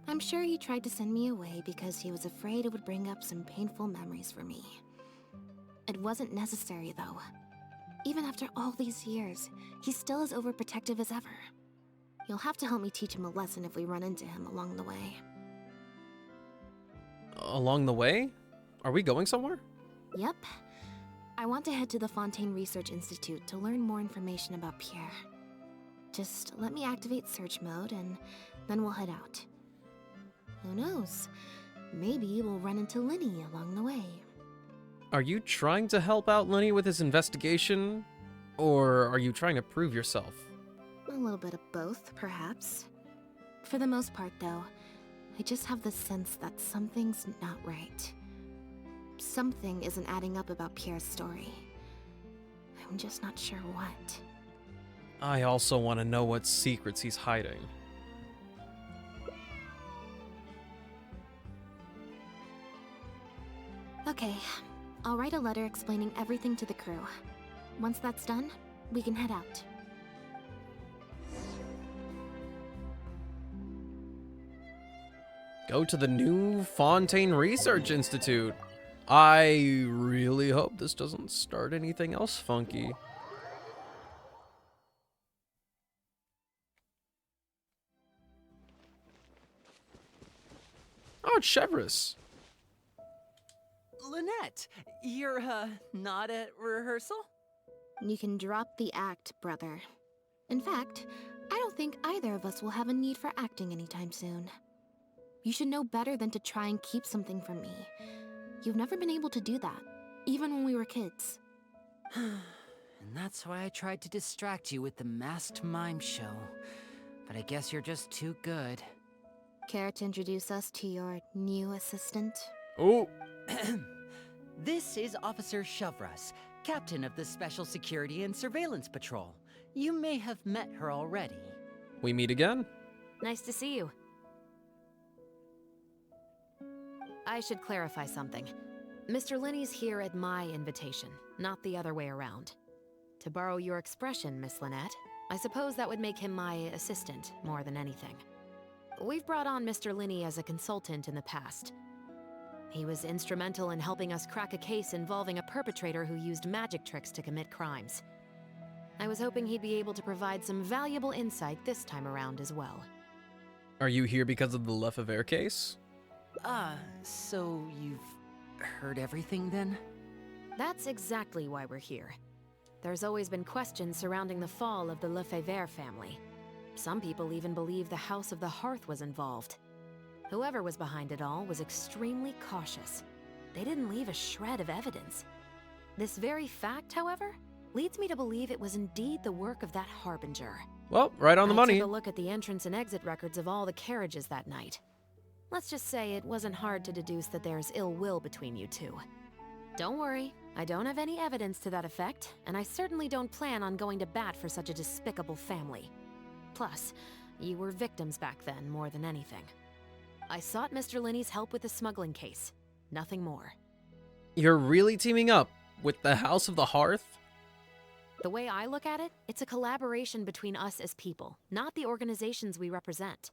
I'm sure he tried to send me away because he was afraid it would bring up some painful memories for me. It wasn't necessary, though. Even after all these years, he's still as overprotective as ever. You'll have to help me teach him a lesson if we run into him along the way. Along the way? Are we going somewhere? Yep. I want to head to the Fontaine Research Institute to learn more information about Pierre. Just let me activate search mode and then we'll head out. Who knows? Maybe we'll run into Linny along the way. Are you trying to help out Lenny with his investigation? Or are you trying to prove yourself? A little bit of both, perhaps. For the most part, though, I just have the sense that something's not right. Something isn't adding up about Pierre's story. I'm just not sure what. I also want to know what secrets he's hiding. Okay, I'll write a letter explaining everything to the crew. Once that's done, we can head out. Go to the new Fontaine Research Institute. I really hope this doesn't start anything else funky. Oh, it's Chevrolet. Lynette, you're, not at rehearsal? You can drop the act, brother. In fact, I don't think either of us will have a need for acting anytime soon. You should know better than to try and keep something from me. You've never been able to do that, even when we were kids. And that's why I tried to distract you with the masked mime show. But I guess you're just too good. Care to introduce us to your new assistant? Oh. This is Officer Shavras, captain of the Special Security and Surveillance Patrol. You may have met her already. We meet again? Nice to see you. I should clarify something. Mr. Lenny's here at my invitation, not the other way around. To borrow your expression, Miss Lynette, I suppose that would make him my assistant more than anything. We've brought on Mr. Lenny as a consultant in the past. He was instrumental in helping us crack a case involving a perpetrator who used magic tricks to commit crimes. I was hoping he'd be able to provide some valuable insight this time around as well. Are you here because of the Lefevre case? So you've heard everything then? That's exactly why we're here. There's always been questions surrounding the fall of the Lefevre family. Some people even believe the House of the Hearth was involved. Whoever was behind it all was extremely cautious. They didn't leave a shred of evidence. This very fact, however, leads me to believe it was indeed the work of that Harbinger. Well, right on the money. I took a look at the entrance and exit records of all the carriages that night. Let's just say it wasn't hard to deduce that there's ill will between you two. Don't worry, I don't have any evidence to that effect, and I certainly don't plan on going to bat for such a despicable family. Plus, you were victims back then more than anything. I sought Mr. Lenny's help with the smuggling case. Nothing more. You're really teaming up with the House of the Hearth? The way I look at it, it's a collaboration between us as people, not the organizations we represent.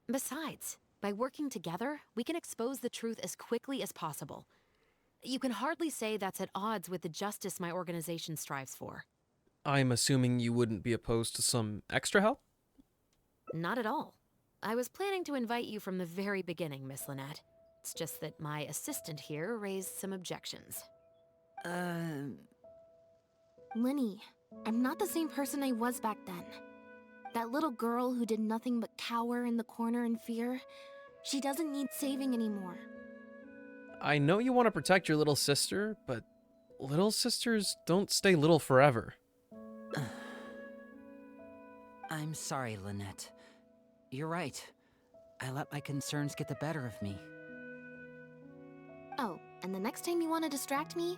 Besides, by working together, we can expose the truth as quickly as possible. You can hardly say that's at odds with the justice my organization strives for. I'm assuming you wouldn't be opposed to some extra help? Not at all. I was planning to invite you from the very beginning, Miss Lynette. It's just that my assistant here raised some objections. Linny, I'm not the same person I was back then. That little girl who did nothing but cower in the corner in fear, she doesn't need saving anymore. I know you want to protect your little sister, but little sisters don't stay little forever. I'm sorry, Lynette. You're right. I let my concerns get the better of me. Oh, and the next time you want to distract me,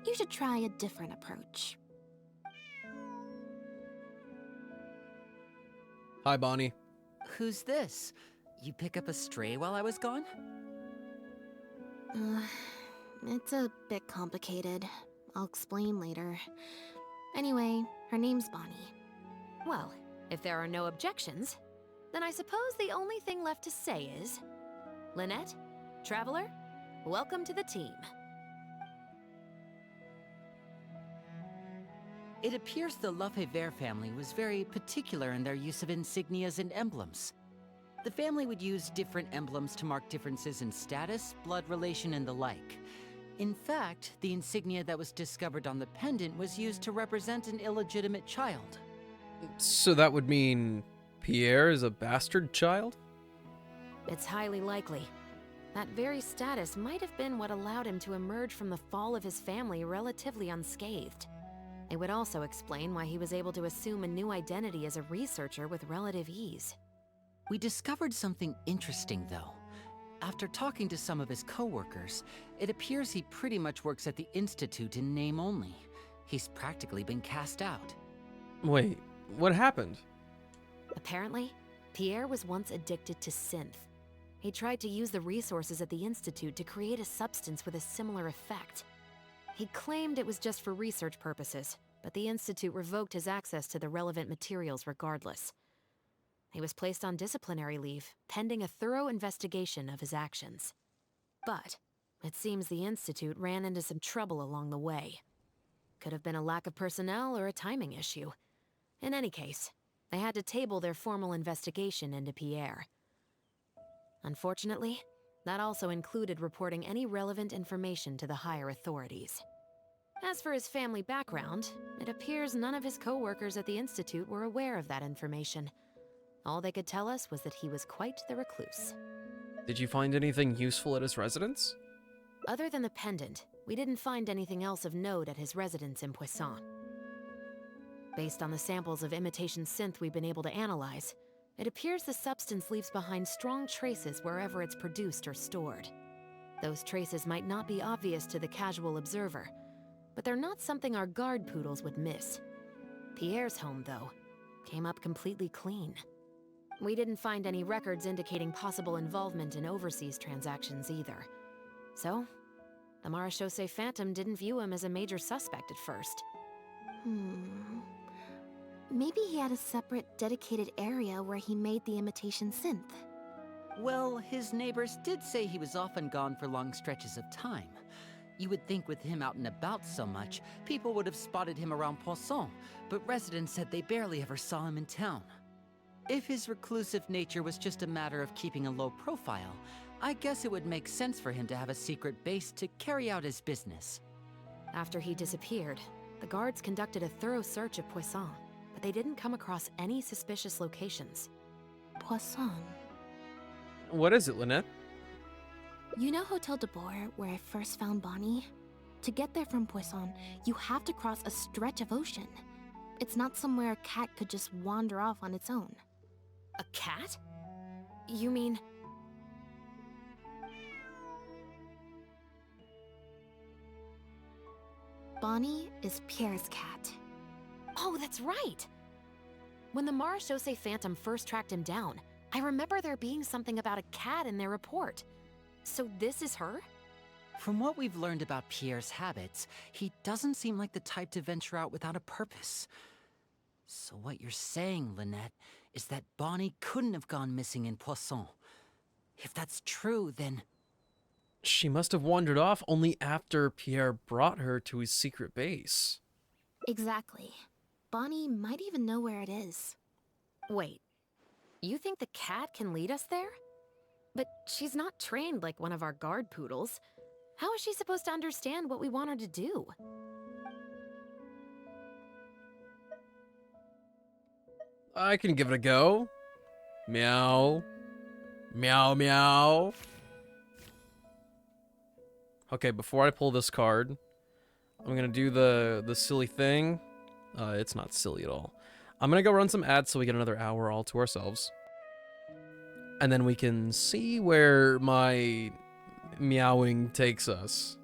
you should try a different approach. Hi, Bonnie. Who's this? You pick up a stray while I was gone? It's a bit complicated. I'll explain later. Anyway, her name's Bonnie. Well, if there are no objections, then I suppose the only thing left to say is... Lynette, Traveler, welcome to the team. It appears the Lefebvre family was very particular in their use of insignias and emblems. The family would use different emblems to mark differences in status, blood relation, and the like. In fact, the insignia that was discovered on the pendant was used to represent an illegitimate child. So that would mean Pierre is a bastard child? It's highly likely. That very status might have been what allowed him to emerge from the fall of his family relatively unscathed. It would also explain why he was able to assume a new identity as a researcher with relative ease. We discovered something interesting, though. After talking to some of his co-workers, it appears he pretty much works at the Institute in name only. He's practically been cast out. Wait, what happened? Apparently, Pierre was once addicted to synth. He tried to use the resources at the Institute to create a substance with a similar effect. He claimed it was just for research purposes, but the Institute revoked his access to the relevant materials regardless. He was placed on disciplinary leave, pending a thorough investigation of his actions. But it seems the Institute ran into some trouble along the way. Could have been a lack of personnel or a timing issue. In any case, they had to table their formal investigation into Pierre. Unfortunately, that also included reporting any relevant information to the higher authorities. As for his family background, it appears none of his co-workers at the Institute were aware of that information. All they could tell us was that he was quite the recluse. Did you find anything useful at his residence? Other than the pendant, we didn't find anything else of note at his residence in Poisson. Based on the samples of imitation synth we've been able to analyze, it appears the substance leaves behind strong traces wherever it's produced or stored. Those traces might not be obvious to the casual observer, but they're not something our guard poodles would miss. Pierre's home, though, came up completely clean. We didn't find any records indicating possible involvement in overseas transactions either. So, the Marechaussee Phantom didn't view him as a major suspect at first. Maybe he had a separate, dedicated area where he made the imitation synth. Well, his neighbors did say he was often gone for long stretches of time. You would think with him out and about so much, people would have spotted him around Poisson, but residents said they barely ever saw him in town. If his reclusive nature was just a matter of keeping a low profile, I guess it would make sense for him to have a secret base to carry out his business. After he disappeared, the guards conducted a thorough search of Poisson, but they didn't come across any suspicious locations. Poisson. What is it, Lynette? You know Hotel de Boer, where I first found Bonnie? To get there from Poisson, you have to cross a stretch of ocean. It's not somewhere a cat could just wander off on its own. A cat? You mean... Bonnie is Pierre's cat. Oh, that's right! When the Marechaussee Phantom first tracked him down, I remember there being something about a cat in their report. So this is her? From what we've learned about Pierre's habits, he doesn't seem like the type to venture out without a purpose. So what you're saying, Lynette, is that Bonnie couldn't have gone missing in Poisson. If that's true, then... She must have wandered off only after Pierre brought her to his secret base. Exactly. Bonnie might even know where it is. Wait, you think the cat can lead us there? But she's not trained like one of our guard poodles. How is she supposed to understand what we want her to do? I can give it a go. Meow. Meow, meow. Okay, before I pull this card, I'm gonna do the silly thing. It's not silly at all. I'm gonna go run some ads so we get another hour all to ourselves. And then we can see where my meowing takes us.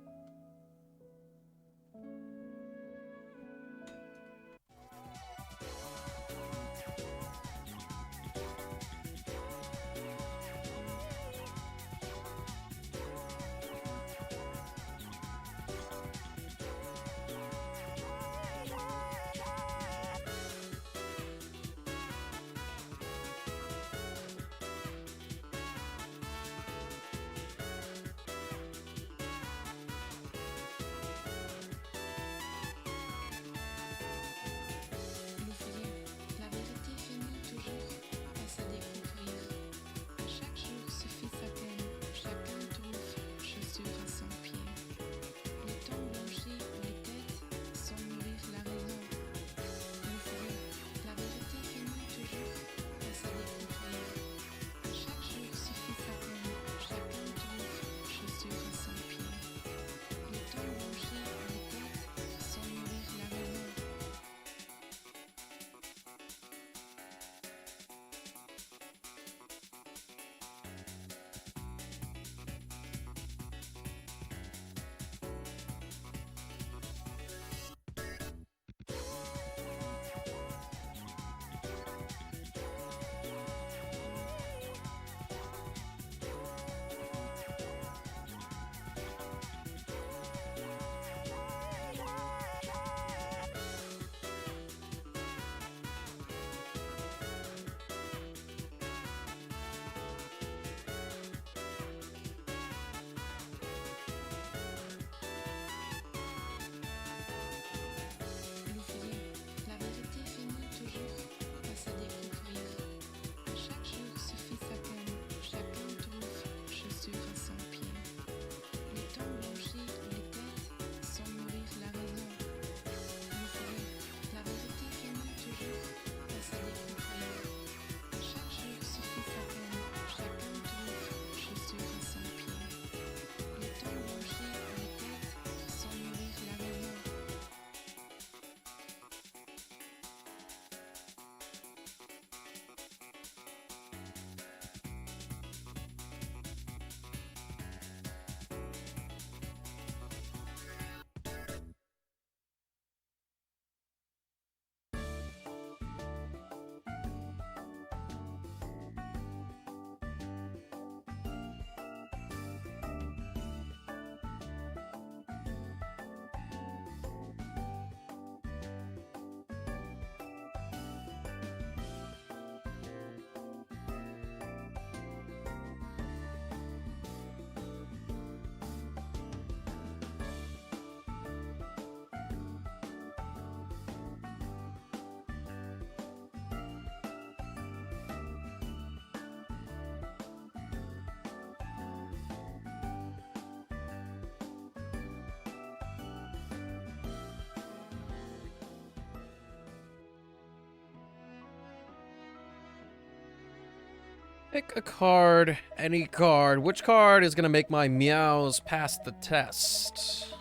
Pick a card, any card. Which card is gonna make my meows pass the test?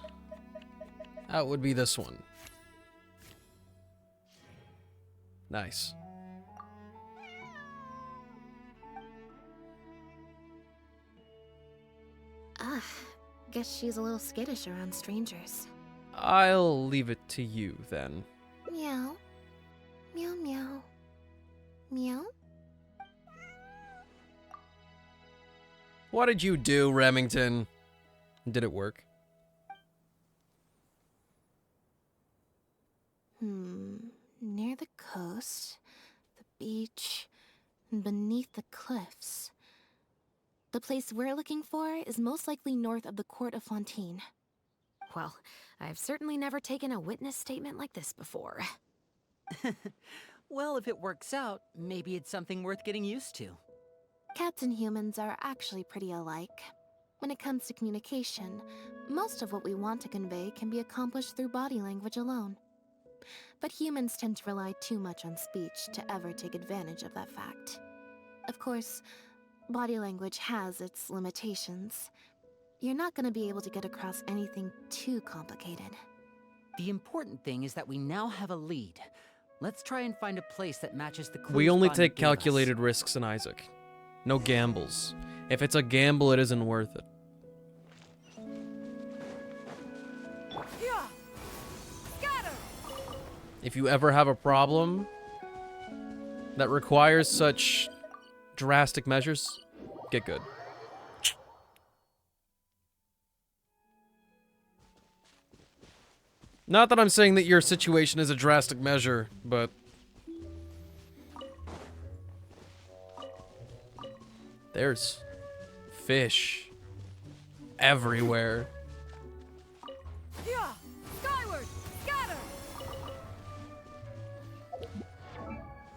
That would be this one. Nice. Ah, guess she's a little skittish around strangers. I'll leave it to you then. Meow. Meow meow. Meow? What did you do, Remington? Did it work? Near the coast, the beach, and beneath the cliffs. The place we're looking for is most likely north of the Court of Fontaine. Well, I've certainly never taken a witness statement like this before. Well, if it works out, maybe it's something worth getting used to. Cats and humans are actually pretty alike. When it comes to communication, most of what we want to convey can be accomplished through body language alone. But humans tend to rely too much on speech to ever take advantage of that fact. Of course, body language has its limitations. You're not going to be able to get across anything too complicated. The important thing is that we now have a lead. Let's try and find a place that matches the clues We only Bonnie take gave us. calculated risks in Isaac. No gambles. If it's a gamble, it isn't worth it. If you ever have a problem that requires such drastic measures, get good. Not that I'm saying that your situation is a drastic measure, but there's fish everywhere. Skyward! Scatter!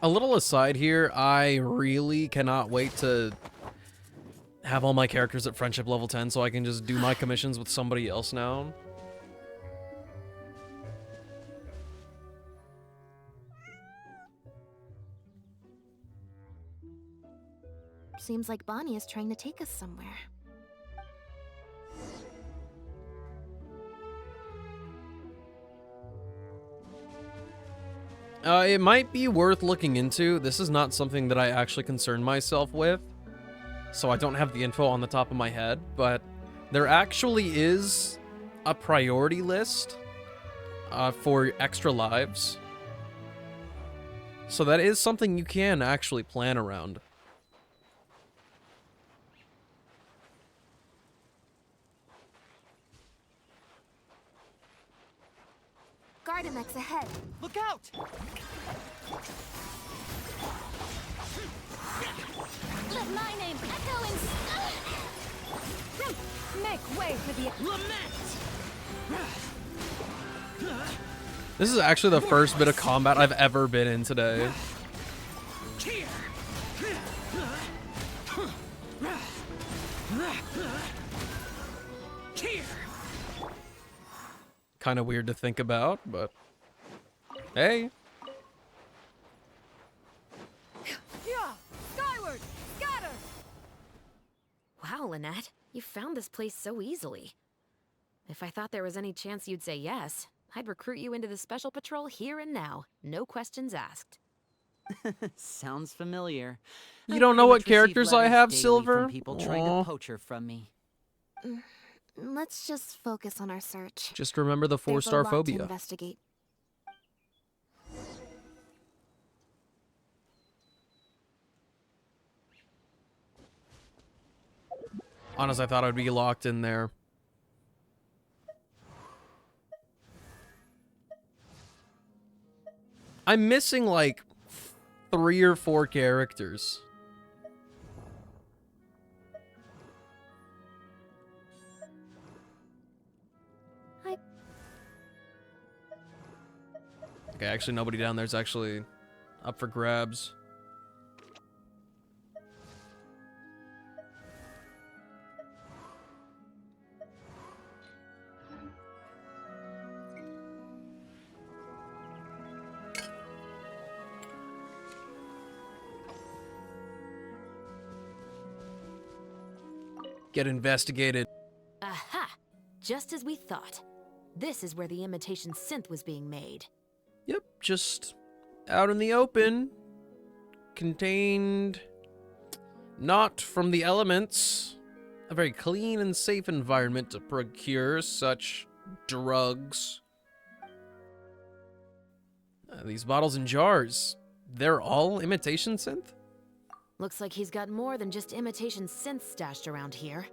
A little aside here, I really cannot wait to have all my characters at friendship level 10 so I can just do my commissions with somebody else now. Seems like Bonnie is trying to take us somewhere. It might be worth looking into. This is not something that I actually concern myself with, so I don't have the info on the top of my head, but there actually is a priority list for extra lives. So that is something you can actually plan around. Gardamex ahead. Look out! Let my name echo in... Make way for the... This is actually the first bit of combat I've ever been in today. Kind of weird to think about, but hey. Skyward! Scatter! Wow, Lynette, you found this place so easily. If I thought there was any chance you'd say yes, I'd recruit you into the Special Patrol here and now. No questions asked. Sounds familiar. You don't know what characters I have, Silver? From people trying Aw. to poach her from me. Let's just focus on our search. Just remember the There's a 4-star lot to phobia. investigate. Honest, I thought I'd be locked in there. I'm missing like 3 or 4 characters. Okay, actually nobody down there's actually up for grabs. Get investigated. Aha! Just as we thought. This is where the imitation synth was being made. Yep, just out in the open. Contained not from the elements. A very clean and safe environment to procure such drugs. These bottles and jars, they're all imitation synth? Looks like he's got more than just imitation synth stashed around here.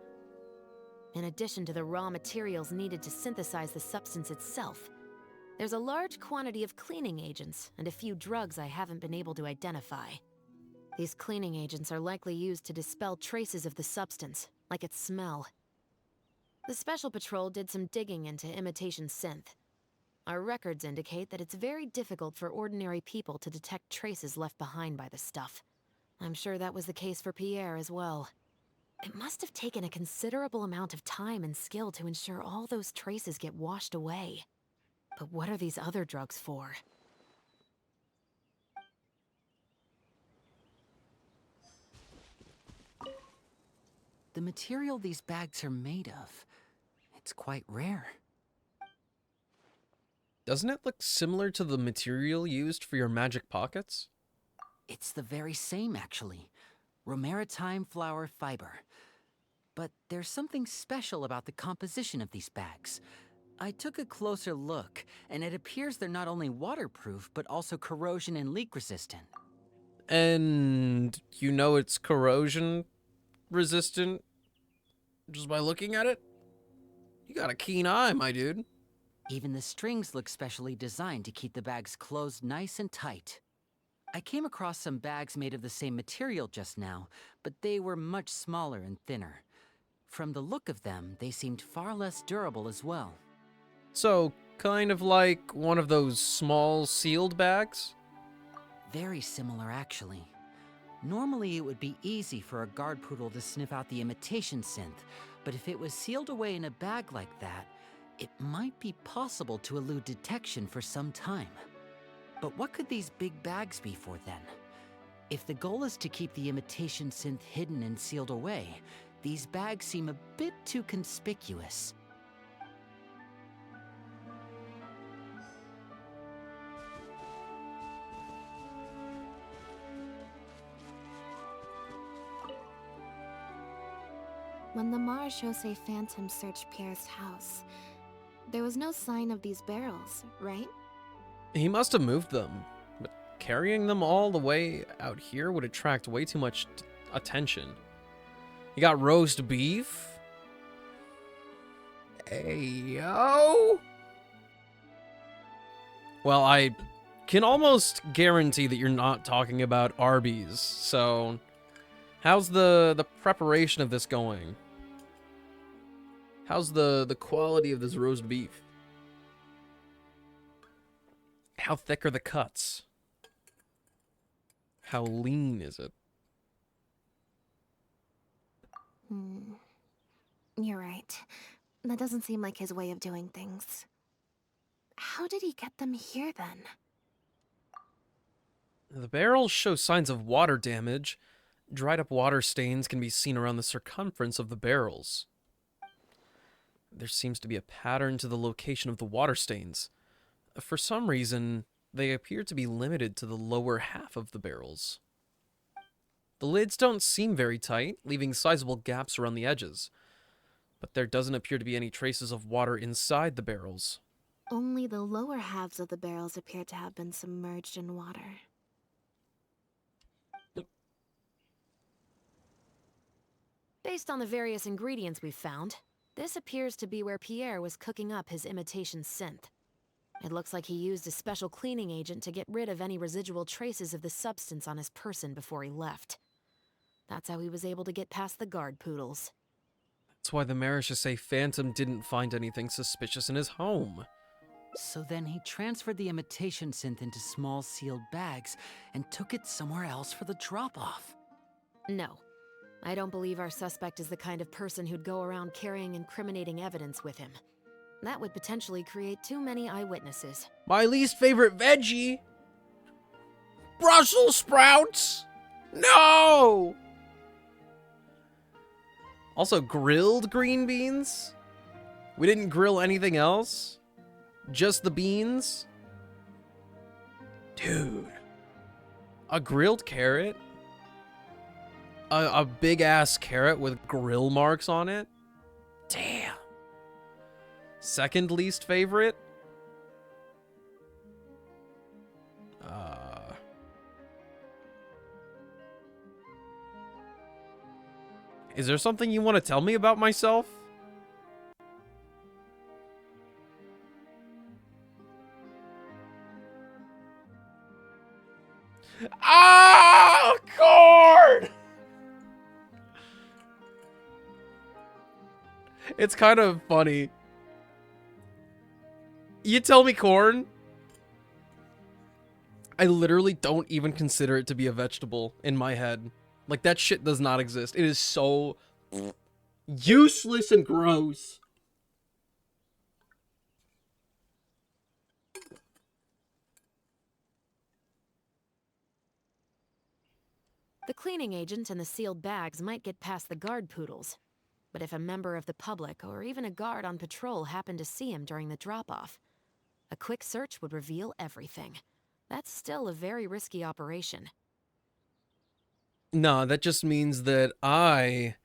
In addition to the raw materials needed to synthesize the substance itself, there's a large quantity of cleaning agents and a few drugs I haven't been able to identify. These cleaning agents are likely used to dispel traces of the substance, like its smell. The Special Patrol did some digging into imitation synth. Our records indicate that it's very difficult for ordinary people to detect traces left behind by the stuff. I'm sure that was the case for Pierre as well. It must have taken a considerable amount of time and skill to ensure all those traces get washed away. But what are these other drugs for? The material these bags are made of, it's quite rare. Doesn't it look similar to the material used for your magic pockets? It's the very same, actually. Romaritime flower fiber. But there's something special about the composition of these bags. I took a closer look, and it appears they're not only waterproof, but also corrosion and leak resistant. And you know it's corrosion resistant just by looking at it? You got a keen eye, my dude. Even the strings look specially designed to keep the bags closed nice and tight. I came across some bags made of the same material just now, but they were much smaller and thinner. From the look of them, they seemed far less durable as well. So, kind of like one of those small sealed bags? Very similar, actually. Normally, it would be easy for a guard poodle to sniff out the imitation synth, but if it was sealed away in a bag like that, it might be possible to elude detection for some time. But what could these big bags be for then? If the goal is to keep the imitation synth hidden and sealed away, these bags seem a bit too conspicuous. When the Marechaussee Phantom searched Pierre's house, there was no sign of these barrels, right? He must have moved them, but carrying them all the way out here would attract way too much attention. You got roast beef? Hey, yo! Well, I can almost guarantee that you're not talking about Arby's, so how's the preparation of this going? How's the quality of this roast beef? How thick are the cuts? How lean is it? You're right. That doesn't seem like his way of doing things. How did he get them here, then? The barrels show signs of water damage. Dried up water stains can be seen around the circumference of the barrels. There seems to be a pattern to the location of the water stains. For some reason, they appear to be limited to the lower half of the barrels. The lids don't seem very tight, leaving sizable gaps around the edges. But there doesn't appear to be any traces of water inside the barrels. Only the lower halves of the barrels appear to have been submerged in water. Based on the various ingredients we've found, this appears to be where Pierre was cooking up his imitation synth. It looks like he used a special cleaning agent to get rid of any residual traces of the substance on his person before he left. That's how he was able to get past the guard poodles. That's why the Marechaussee Phantom didn't find anything suspicious in his home. So then he transferred the imitation synth into small sealed bags and took it somewhere else for the drop-off. No. I don't believe our suspect is the kind of person who'd go around carrying incriminating evidence with him. That would potentially create too many eyewitnesses. My least favorite veggie? Brussels sprouts? No! Also, grilled green beans? We didn't grill anything else? Just the beans? Dude. A grilled carrot? A big-ass carrot with grill marks on it? Damn. Second least favorite? Is there something you want to tell me about myself? Ah, corn! It's kind of funny. You tell me corn? I literally don't even consider it to be a vegetable in my head. Like, that shit does not exist. It is so useless and gross. The cleaning agent and the sealed bags might get past the guard poodles. But if a member of the public or even a guard on patrol happened to see him during the drop-off, a quick search would reveal everything. That's still a very risky operation. No, that just means that I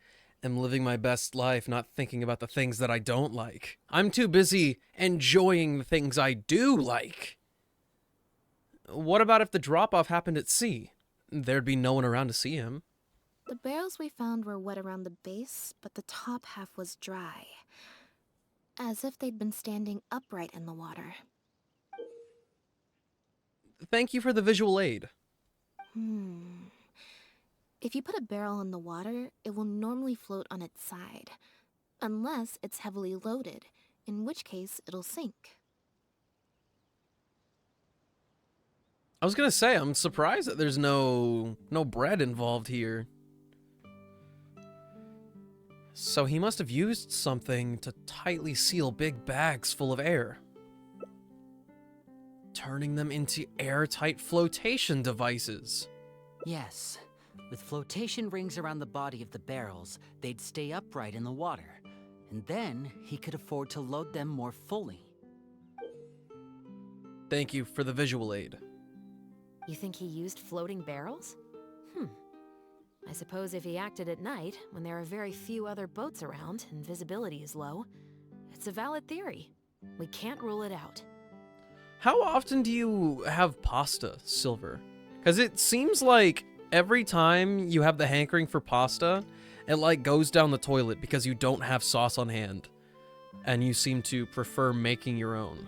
am living my best life, not thinking about the things that I don't like. I'm too busy enjoying the things I do like. What about if the drop-off happened at sea? There'd be no one around to see him. The barrels we found were wet around the base, but the top half was dry. As if they'd been standing upright in the water. Thank you for the visual aid. If you put a barrel in the water, it will normally float on its side. Unless it's heavily loaded, in which case it'll sink. I was gonna say, I'm surprised that there's no bread involved here. So he must have used something to tightly seal big bags full of air, turning them into airtight flotation devices. Yes. With flotation rings around the body of the barrels, they'd stay upright in the water. And then he could afford to load them more fully. Thank you for the visual aid. You think he used floating barrels? I suppose if he acted at night, when there are very few other boats around and visibility is low, it's a valid theory. We can't rule it out. How often do you have pasta, Silver? Because it seems like every time you have the hankering for pasta, it like goes down the toilet because you don't have sauce on hand. And you seem to prefer making your own.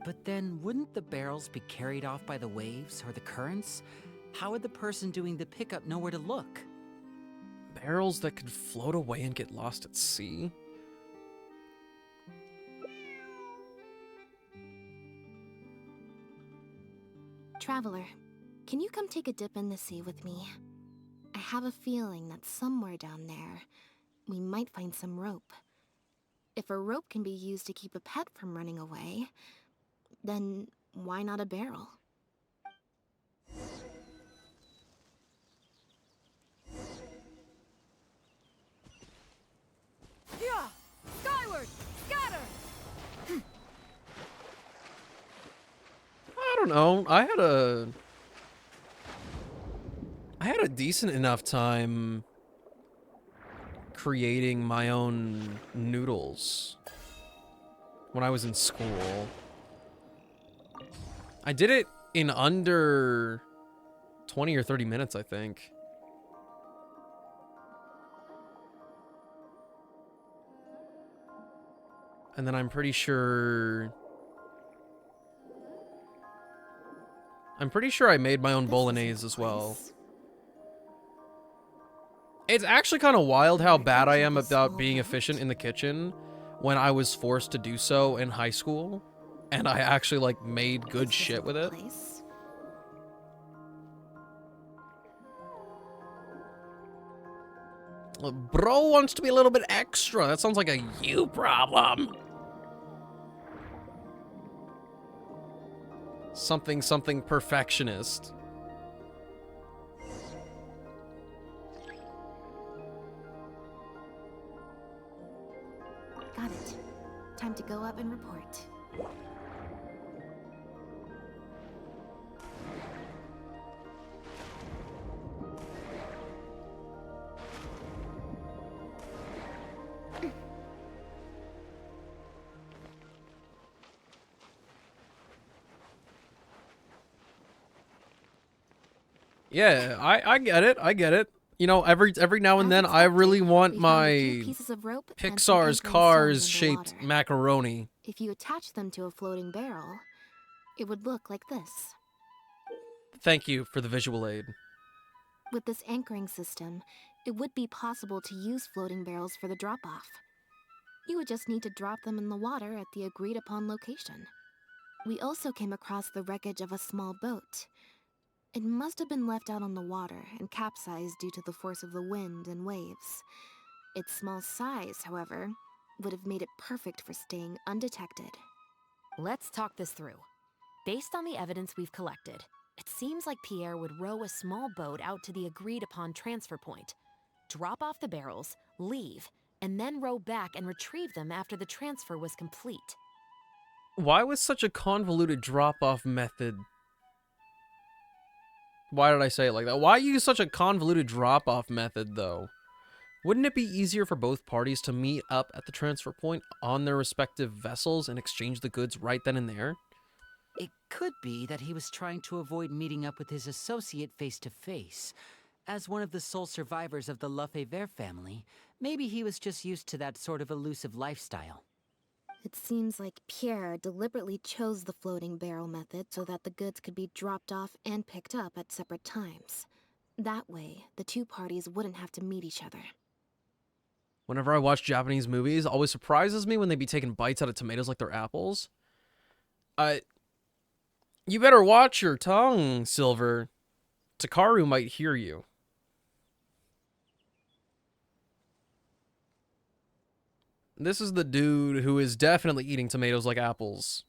But then, wouldn't the barrels be carried off by the waves or the currents? How would the person doing the pickup know where to look? Barrels that could float away and get lost at sea? Traveler, can you come take a dip in the sea with me? I have a feeling that somewhere down there, we might find some rope. If a rope can be used to keep a pet from running away, then why not a barrel? Yeah! Skyward! Scatter! I don't know. I had a decent enough time creating my own noodles when I was in school. I did it in under 20 or 30 minutes, I think. And then I'm pretty sure I made my own bolognese as well. It's actually kind of wild how bad I am about being efficient in the kitchen when I was forced to do so in high school. And I actually, like, made good shit with it. Bro wants to be a little bit extra. That sounds like a you problem. Something perfectionist. Time to go up and report. Yeah, I get it. I get it. You know, every now and then I really want my Pieces of rope and some Pixar's anchoring Cars stones shaped underwater. macaroni. If you attach them to a floating barrel, it would look like this. Thank you for the visual aid. With this anchoring system, it would be possible to use floating barrels for the drop-off. You would just need to drop them in the water at the agreed-upon location. We also came across the wreckage of a small boat. It must have been left out on the water and capsized due to the force of the wind and waves. Its small size, however, would have made it perfect for staying undetected. Let's talk this through. Based on the evidence we've collected, it seems like Pierre would row a small boat out to the agreed-upon transfer point, drop off the barrels, leave, and then row back and retrieve them after the transfer was complete. Why was such a convoluted drop-off method? Why did I say it like that? Why use such a convoluted drop-off method, though? Wouldn't it be easier for both parties to meet up at the transfer point on their respective vessels and exchange the goods right then and there? It could be that he was trying to avoid meeting up with his associate face to face. As one of the sole survivors of the Lefebvre family, maybe he was just used to that sort of elusive lifestyle. It seems like Pierre deliberately chose the floating barrel method so that the goods could be dropped off and picked up at separate times. That way, the two parties wouldn't have to meet each other. Whenever I watch Japanese movies, it always surprises me when they be taking bites out of tomatoes like they're apples. You better watch your tongue, Silver. Takaru might hear you. This is the dude who is definitely eating tomatoes like apples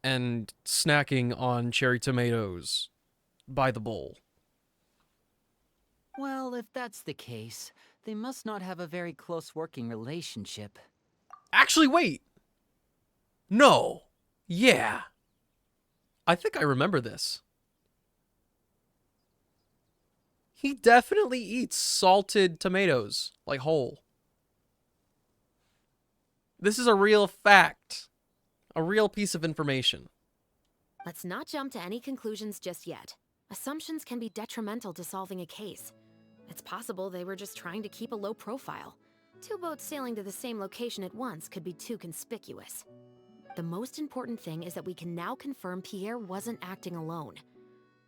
and snacking on cherry tomatoes by the bowl. Well, if that's the case, they must not have a very close working relationship. Actually, wait. No. Yeah. I think I remember this. He definitely eats salted tomatoes, like whole. This is a real fact. A real piece of information. Let's not jump to any conclusions just yet. Assumptions can be detrimental to solving a case. It's possible they were just trying to keep a low profile. Two boats sailing to the same location at once could be too conspicuous. The most important thing is that we can now confirm Pierre wasn't acting alone.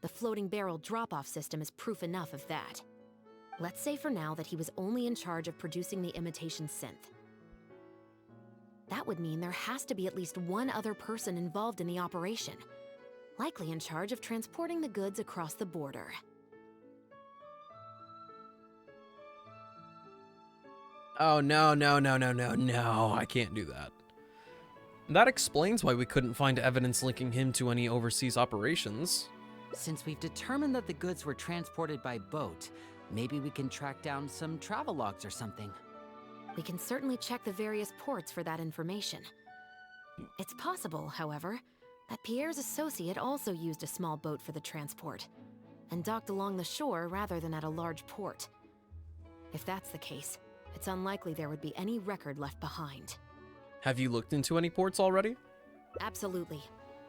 The floating barrel drop-off system is proof enough of that. Let's say for now that he was only in charge of producing the imitation synth. That would mean there has to be at least one other person involved in the operation, likely in charge of transporting the goods across the border. Oh, no, I can't do that. That explains why we couldn't find evidence linking him to any overseas operations. Since we've determined that the goods were transported by boat, maybe we can track down some travel logs or something. We can certainly check the various ports for that information. It's possible, however, that Pierre's associate also used a small boat for the transport, and docked along the shore rather than at a large port. If that's the case, it's unlikely there would be any record left behind. Have you looked into any ports already? Absolutely.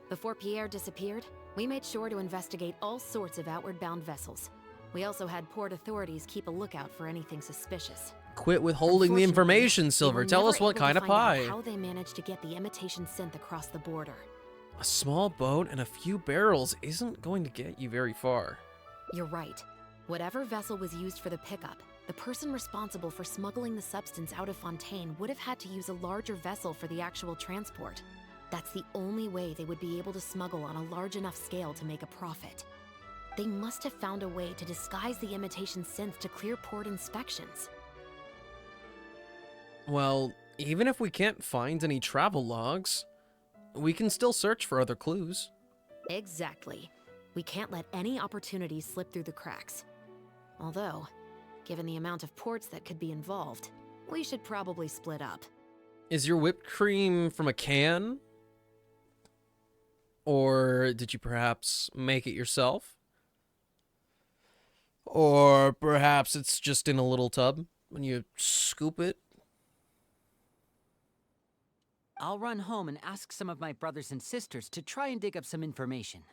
Before Pierre disappeared, we made sure to investigate all sorts of outward-bound vessels. We also had port authorities keep a lookout for anything suspicious. Quit withholding the information, Silver. Tell us what kind of pie. How they managed to get the imitation synth across the border. A small boat and a few barrels isn't going to get you very far. You're right. Whatever vessel was used for the pickup, the person responsible for smuggling the substance out of Fontaine would have had to use a larger vessel for the actual transport. That's the only way they would be able to smuggle on a large enough scale to make a profit. They must have found a way to disguise the imitation synth to clear port inspections. Well, even if we can't find any travel logs, we can still search for other clues. Exactly. We can't let any opportunities slip through the cracks. Although, given the amount of ports that could be involved, we should probably split up. Is your whipped cream from a can? Or did you perhaps make it yourself? Or perhaps it's just in a little tub when you scoop it? I'll run home and ask some of my brothers and sisters to try and dig up some information.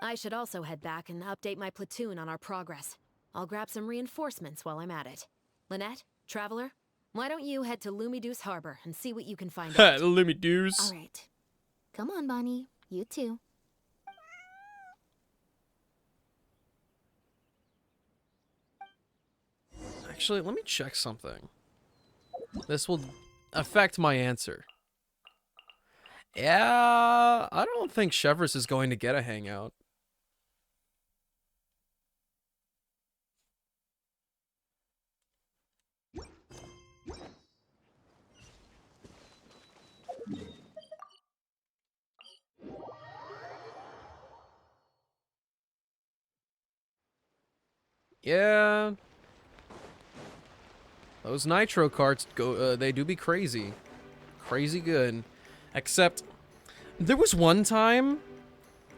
I should also head back and update my platoon on our progress. I'll grab some reinforcements while I'm at it. Lynette, Traveler, why don't you head to Lumideus Harbor and see what you can find out? Lumideus. All right. Come on, Bonnie. You too. Actually, let me check something. This will affect my answer. Yeah, I don't think Chevrolet is going to get a hangout. Yeah. Those nitro carts go they do be crazy. Crazy good. Except there was one time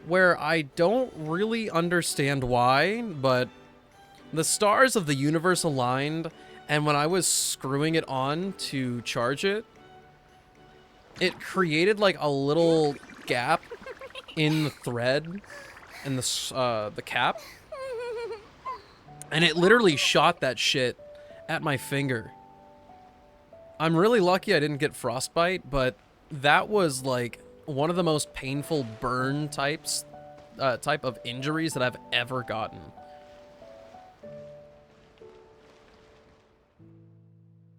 where I don't really understand why, but the stars of the universe aligned, and when I was screwing it on to charge it, it created like a little gap in the thread and the cap, and it literally shot that shit at my finger. I'm really lucky I didn't get frostbite, but that was like one of the most painful burn type of injuries that I've ever gotten.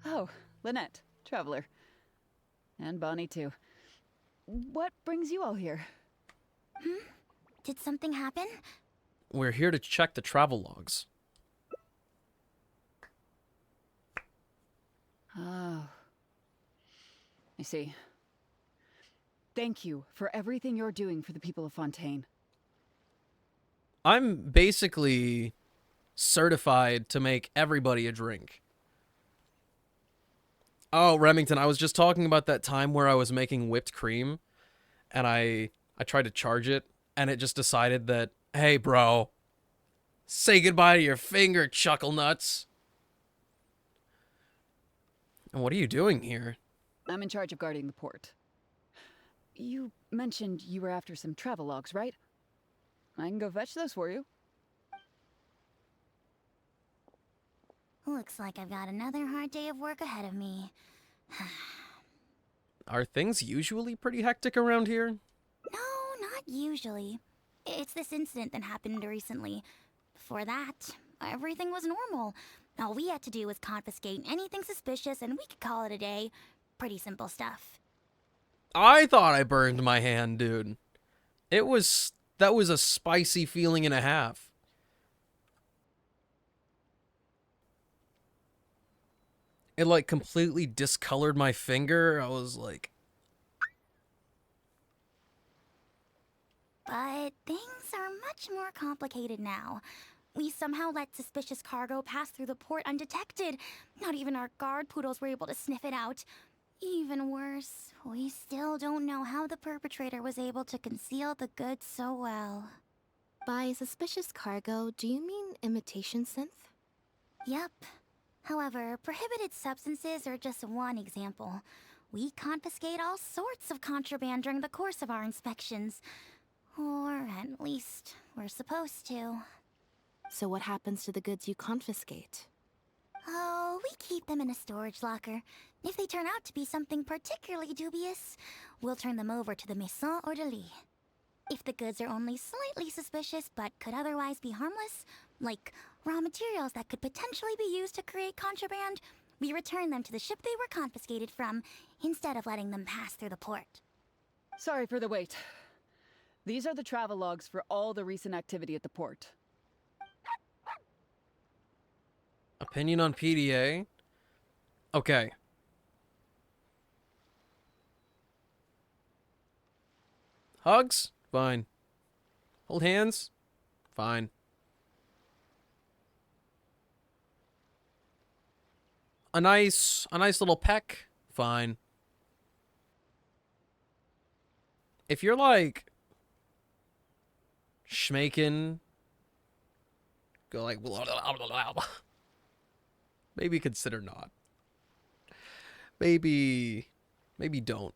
Oh, Lynette, Traveler. And Bonnie, too. What brings you all here? Did something happen? We're here to check the travel logs. Oh. I see. Thank you for everything you're doing for the people of Fontaine. I'm basically certified to make everybody a drink. Oh, Remington, I was just talking about that time where I was making whipped cream, and I tried to charge it, and it just decided that, hey, bro, say goodbye to your finger, chuckle nuts. And what are you doing here? I'm in charge of guarding the port. You mentioned you were after some travel logs, right? I can go fetch those for you. Looks like I've got another hard day of work ahead of me. Are things usually pretty hectic around here? No, not usually. It's this incident that happened recently. Before that, everything was normal. All we had to do was confiscate anything suspicious and we could call it a day. Pretty simple stuff. I thought I burned my hand, dude. That was a spicy feeling and a half. It like completely discolored my finger. I was like... But things are much more complicated now. We somehow let suspicious cargo pass through the port undetected. Not even our guard poodles were able to sniff it out. Even worse, we still don't know how the perpetrator was able to conceal the goods so well. By suspicious cargo, do you mean imitation synth? Yep. However, prohibited substances are just one example. We confiscate all sorts of contraband during the course of our inspections. Or at least, we're supposed to. So what happens to the goods you confiscate? Oh, we keep them in a storage locker. If they turn out to be something particularly dubious, we'll turn them over to the Maison Orderly. If the goods are only slightly suspicious but could otherwise be harmless, like raw materials that could potentially be used to create contraband, we return them to the ship they were confiscated from, instead of letting them pass through the port. Sorry for the wait. These are the travel logs for all the recent activity at the port. Opinion on PDA? Okay. Hugs? Fine. Hold hands? Fine. A nice little peck? Fine. if you're like schmaking, go like blah, blah, blah, blah, maybe consider not. Maybe don't.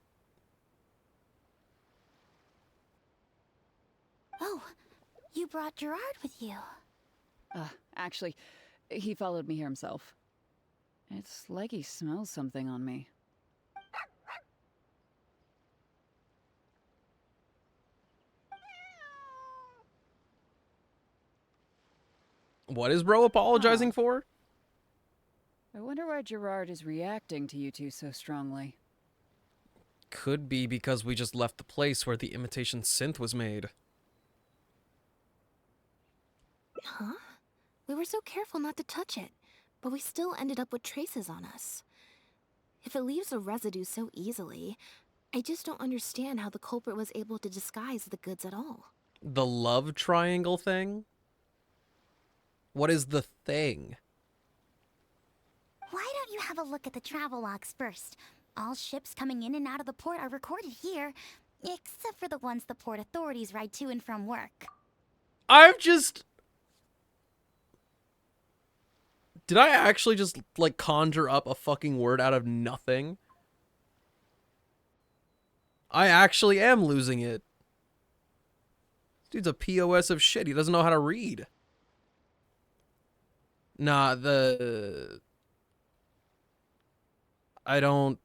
Oh, you brought Gerard with you. Actually, he followed me here himself. It's like he smells something on me. What is bro apologizing for? I wonder why Gerard is reacting to you two so strongly. Could be because we just left the place where the imitation synth was made. Huh? We were so careful not to touch it, but we still ended up with traces on us. If it leaves a residue so easily, I just don't understand how the culprit was able to disguise the goods at all. The love triangle thing? What is the thing? Why don't you have a look at the travel logs first? All ships coming in and out of the port are recorded here, except for the ones the port authorities ride to and from work. I've just... Did I actually just, like, conjure up a fucking word out of nothing? I actually am losing it. This dude's a POS of shit. He doesn't know how to read. Nah, I don't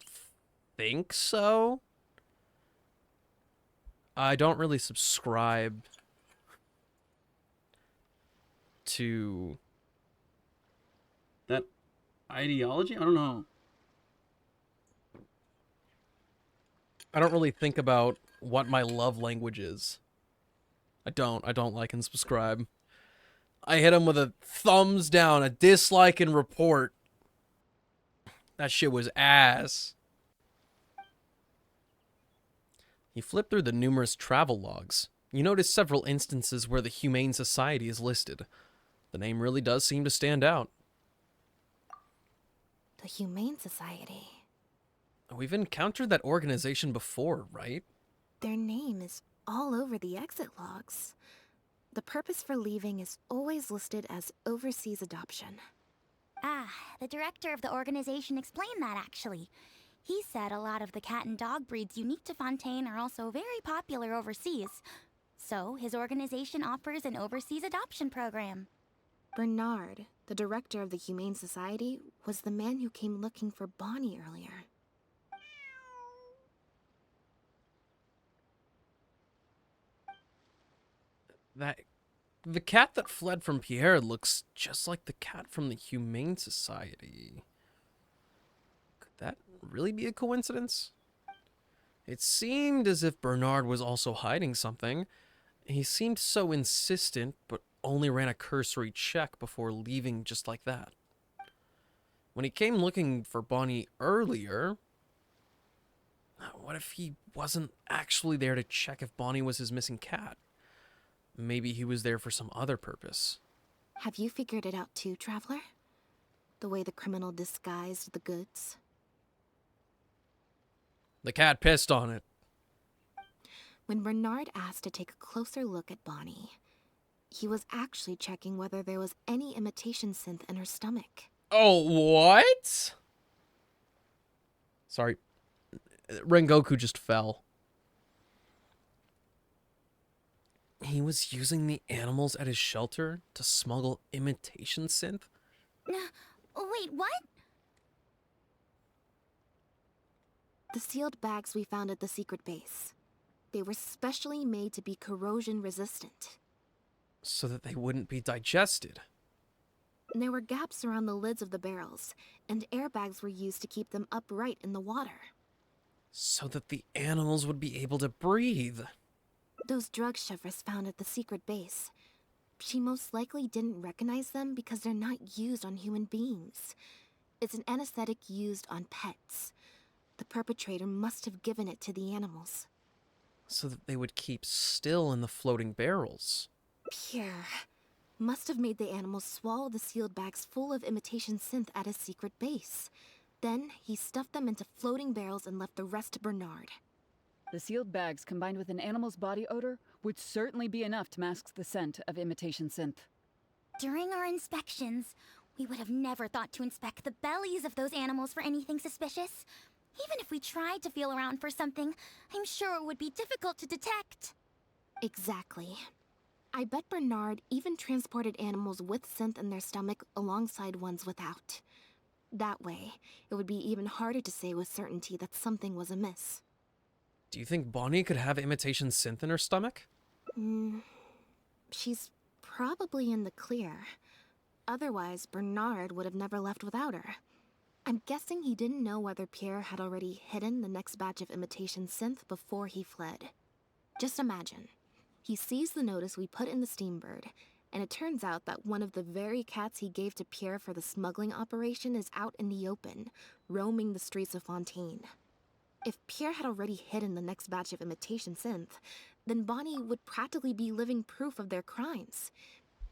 think so. I don't really subscribe to that ideology? I don't know. I don't really think about what my love language is. I don't like and subscribe. I hit him with a thumbs down, a dislike, and report. That shit was ass. You flip through the numerous travel logs. You notice several instances where the Humane Society is listed. The name really does seem to stand out. The Humane Society. We've encountered that organization before, right? Their name is all over the exit logs. The purpose for leaving is always listed as overseas adoption. Ah, the director of the organization explained that actually. He said a lot of the cat and dog breeds unique to Fontaine are also very popular overseas. So his organization offers an overseas adoption program. Bernard, the director of the Humane Society, was the man who came looking for Bonnie earlier. The cat that fled from Pierre looks just like the cat from the Humane Society. Could that really be a coincidence? It seemed as if Bernard was also hiding something. He seemed so insistent, but only ran a cursory check before leaving just like that. When he came looking for Bonnie earlier, what if he wasn't actually there to check if Bonnie was his missing cat? Maybe he was there for some other purpose. Have you figured it out too, Traveler? The way the criminal disguised the goods? The cat pissed on it. When Bernard asked to take a closer look at Bonnie, he was actually checking whether there was any imitation synth in her stomach. Oh, what? Sorry. Rengoku just fell. He was using the animals at his shelter to smuggle imitation synth? Wait, what? The sealed bags we found at the secret base. They were specially made to be corrosion resistant. So that they wouldn't be digested. There were gaps around the lids of the barrels, and airbags were used to keep them upright in the water. So that the animals would be able to breathe. Those drug Chevres found at the secret base. She most likely didn't recognize them because they're not used on human beings. It's an anesthetic used on pets. The perpetrator must have given it to the animals. So that they would keep still in the floating barrels. Pierre must have made the animals swallow the sealed bags full of imitation synth at his secret base. Then he stuffed them into floating barrels and left the rest to Bernard. The sealed bags combined with an animal's body odor would certainly be enough to mask the scent of imitation synth. During our inspections, we would have never thought to inspect the bellies of those animals for anything suspicious. Even if we tried to feel around for something, I'm sure it would be difficult to detect. Exactly. I bet Bernard even transported animals with synth in their stomach alongside ones without. That way, it would be even harder to say with certainty that something was amiss. Do you think Bonnie could have imitation synth in her stomach? She's probably in the clear. Otherwise, Bernard would have never left without her. I'm guessing he didn't know whether Pierre had already hidden the next batch of imitation synth before he fled. Just imagine. He sees the notice we put in the Steambird, and it turns out that one of the very cats he gave to Pierre for the smuggling operation is out in the open, roaming the streets of Fontaine. If Pierre had already hidden the next batch of imitation synth, then Bonnie would practically be living proof of their crimes.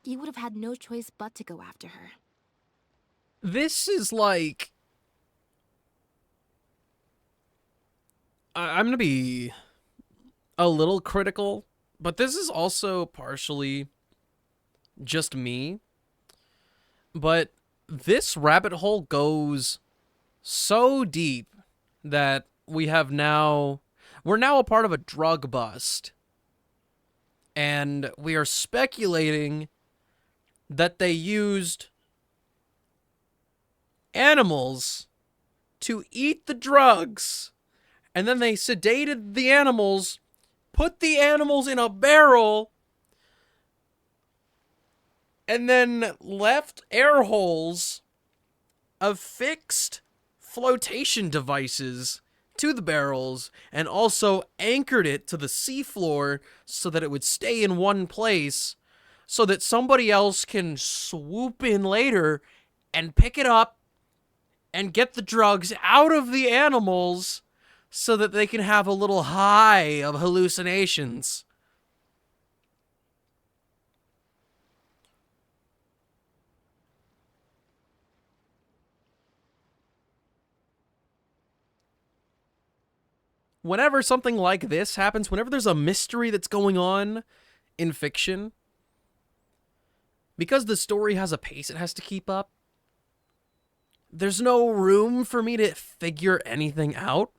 He would have had no choice but to go after her. This is like... I'm gonna be a little critical, but this is also partially just me. But this rabbit hole goes so deep that we're now a part of a drug bust. And we are speculating that they used animals to eat the drugs. And then they sedated the animals, put the animals in a barrel, and then left air holes affixed flotation devices to the barrels, and also anchored it to the seafloor so that it would stay in one place, so that somebody else can swoop in later and pick it up and get the drugs out of the animals so that they can have a little high of hallucinations. Whenever something like this happens, whenever there's a mystery that's going on in fiction, because the story has a pace it has to keep up, there's no room for me to figure anything out.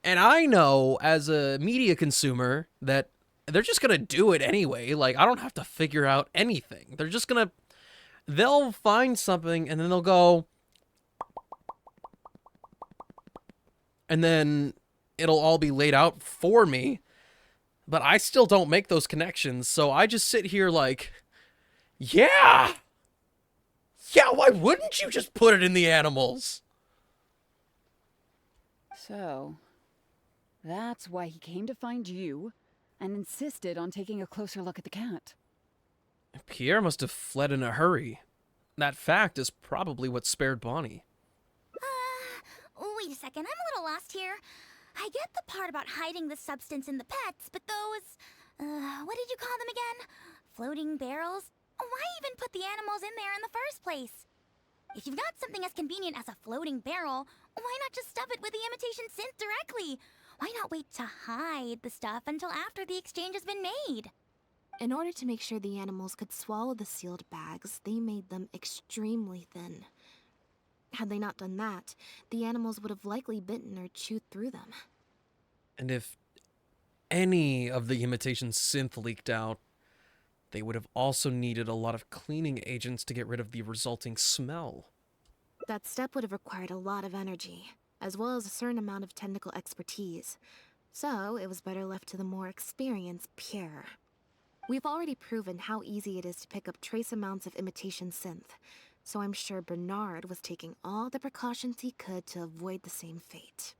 And I know, as a media consumer, that they're just gonna do it anyway. Like, I don't have to figure out anything. They're just gonna... They'll find something, and then they'll go... And then it'll all be laid out for me. But I still don't make those connections, so I just sit here like... Yeah! Yeah, why wouldn't you just put it in the animals? So, that's why he came to find you and insisted on taking a closer look at the cat. Pierre must have fled in a hurry. That fact is probably what spared Bonnie. Wait a second, I'm a little lost here. I get the part about hiding the substance in the pets, but those... what did you call them again? Floating barrels? Why even put the animals in there in the first place? If you've got something as convenient as a floating barrel, why not just stuff it with the imitation synth directly? Why not wait to hide the stuff until after the exchange has been made? In order to make sure the animals could swallow the sealed bags, they made them extremely thin. Had they not done that, the animals would have likely bitten or chewed through them. And if any of the imitation synth leaked out, they would have also needed a lot of cleaning agents to get rid of the resulting smell. That step would have required a lot of energy, as well as a certain amount of technical expertise. So, it was better left to the more experienced Pierre. We've already proven how easy it is to pick up trace amounts of imitation synth, so I'm sure Bernard was taking all the precautions he could to avoid the same fate.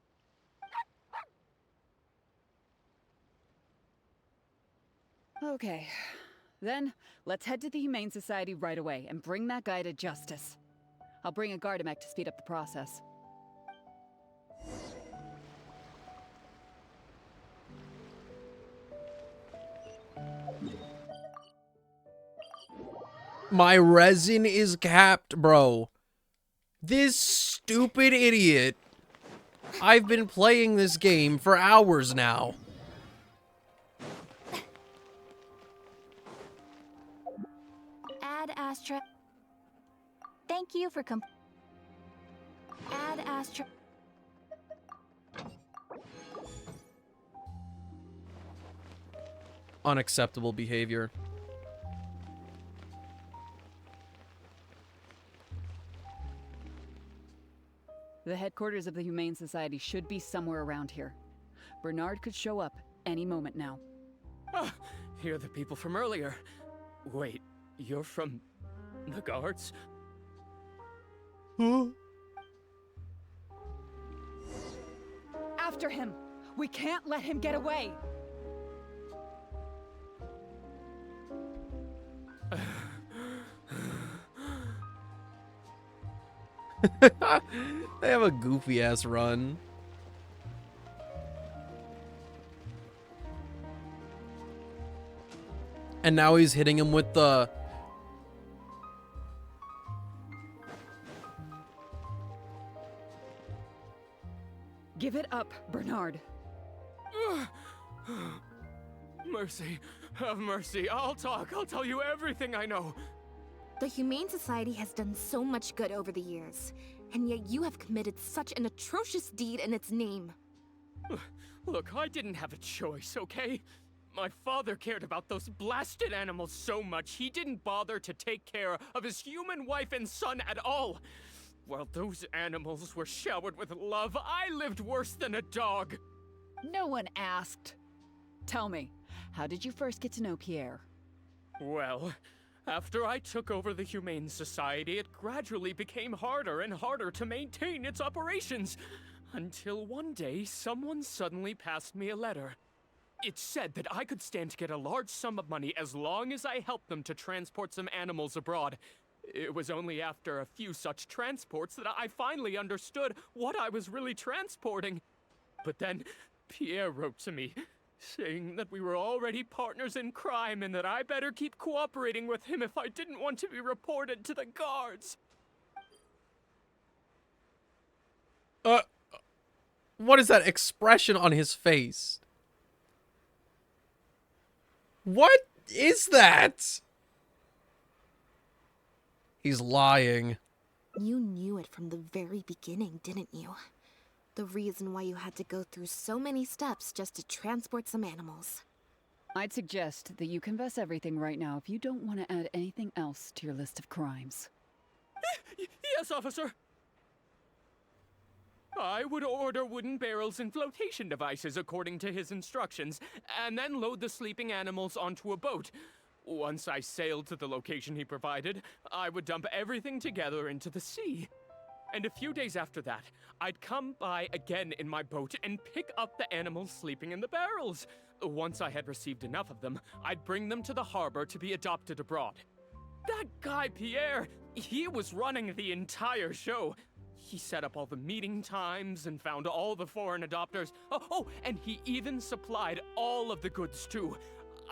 Okay, then let's head to the Humane Society right away and bring that guy to justice. I'll bring a Gardamek to speed up the process. My resin is capped, bro. This stupid idiot I've been playing this game for hours now. Add Astra. Thank you for Add Astra. Unacceptable behavior. The headquarters of the Humane Society should be somewhere around here. Bernard could show up any moment now. Ah, you're the people from earlier. Wait, you're from the guards? After him! We can't let him get away! They have a goofy ass run. And now he's hitting him with the... Give it up, Bernard. Mercy, have mercy. I'll talk. I'll tell you everything I know. The Humane Society has done so much good over the years, and yet you have committed such an atrocious deed in its name. Look, I didn't have a choice, okay? My father cared about those blasted animals so much, he didn't bother to take care of his human wife and son at all. While those animals were showered with love, I lived worse than a dog. No one asked. Tell me, how did you first get to know Pierre? Well, after I took over the Humane Society, it gradually became harder and harder to maintain its operations. Until one day, someone suddenly passed me a letter. It said that I could stand to get a large sum of money as long as I helped them to transport some animals abroad. It was only after a few such transports that I finally understood what I was really transporting. But then, Pierre wrote to me, saying that we were already partners in crime and that I better keep cooperating with him if I didn't want to be reported to the guards. What is that expression on his face? What is that? He's lying. You knew it from the very beginning, didn't you? The reason why you had to go through so many steps just to transport some animals. I'd suggest that you confess everything right now if you don't want to add anything else to your list of crimes. Yes, officer. I would order wooden barrels and flotation devices according to his instructions, and then load the sleeping animals onto a boat. Once I sailed to the location he provided, I would dump everything together into the sea. And a few days after that, I'd come by again in my boat and pick up the animals sleeping in the barrels. Once I had received enough of them, I'd bring them to the harbor to be adopted abroad. That guy, Pierre, he was running the entire show. He set up all the meeting times and found all the foreign adopters. Oh, and he even supplied all of the goods too.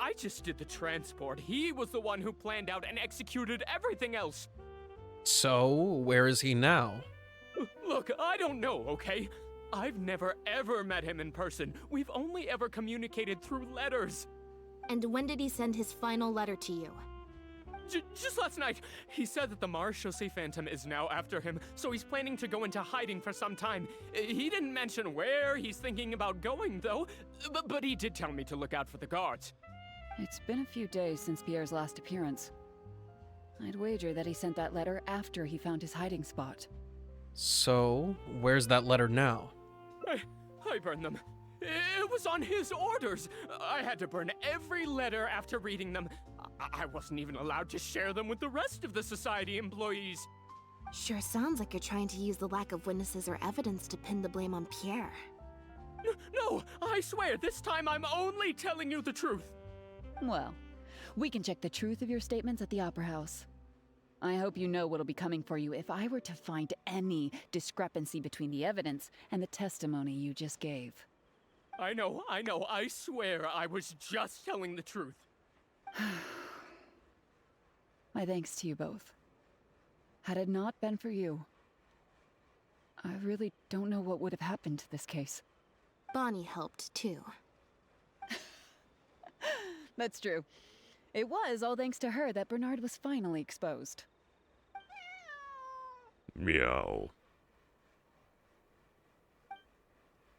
I just did the transport. He was the one who planned out and executed everything else. So, where is he now? Look, I don't know, okay? I've never ever met him in person. We've only ever communicated through letters. And when did he send his final letter to you? Just last night, he said that the Marechaussee Phantom is now after him, so he's planning to go into hiding for some time. He didn't mention where he's thinking about going, though, but he did tell me to look out for the guards. It's been a few days since Pierre's last appearance. I'd wager that he sent that letter after he found his hiding spot. So, where's that letter now? I burned them. It was on his orders. I had to burn every letter after reading them. I wasn't even allowed to share them with the rest of the society employees. Sure sounds like you're trying to use the lack of witnesses or evidence to pin the blame on Pierre. No, I swear, this time I'm only telling you the truth. Well, we can check the truth of your statements at the Opera House. I hope you know what'll be coming for you if I were to find any discrepancy between the evidence and the testimony you just gave. I know, I swear I was just telling the truth. My thanks to you both. Had it not been for you, I really don't know what would have happened to this case. Bonnie helped, too. That's true. It was all thanks to her that Bernard was finally exposed. Meow.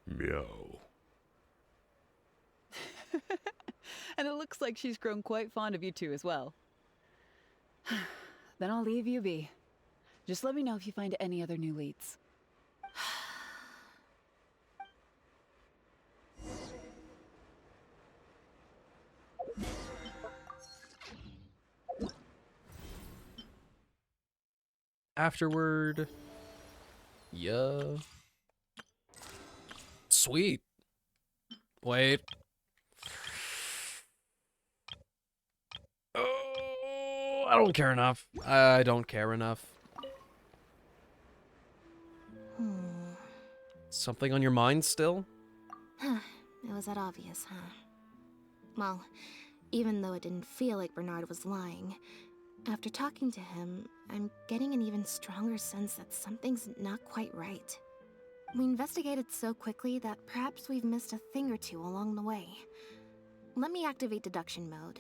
Meow. And it looks like she's grown quite fond of you two as well. Then I'll leave you be. Just let me know if you find any other new leads. Afterward. Yeah. Sweet. Wait. Oh, I don't care enough. I don't care enough. Something on your mind still? It was that obvious, huh? Well, even though it didn't feel like Bernard was lying, after talking to him, I'm getting an even stronger sense that something's not quite right. We investigated so quickly that perhaps we've missed a thing or two along the way. Let me activate deduction mode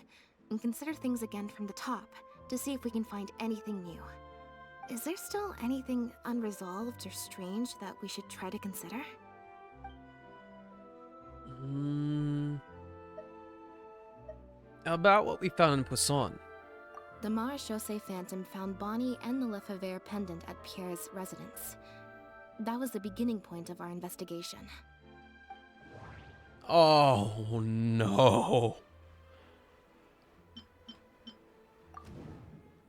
and consider things again from the top to see if we can find anything new. Is there still anything unresolved or strange that we should try to consider? About what we found in Poisson. The Marechaussee Phantom found Bonnie and the Lefebvre pendant at Pierre's residence. That was the beginning point of our investigation. Oh, no.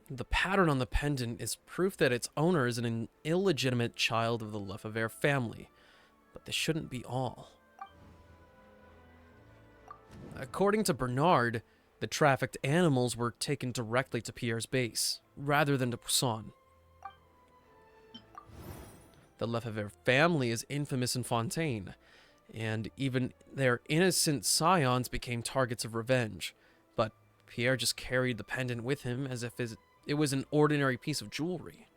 The pattern on the pendant is proof that its owner is an illegitimate child of the Lefebvre family. But this shouldn't be all. According to Bernard, the trafficked animals were taken directly to Pierre's base, rather than to Poisson. The Lefebvre family is infamous in Fontaine, and even their innocent scions became targets of revenge. But Pierre just carried the pendant with him as if it was an ordinary piece of jewelry.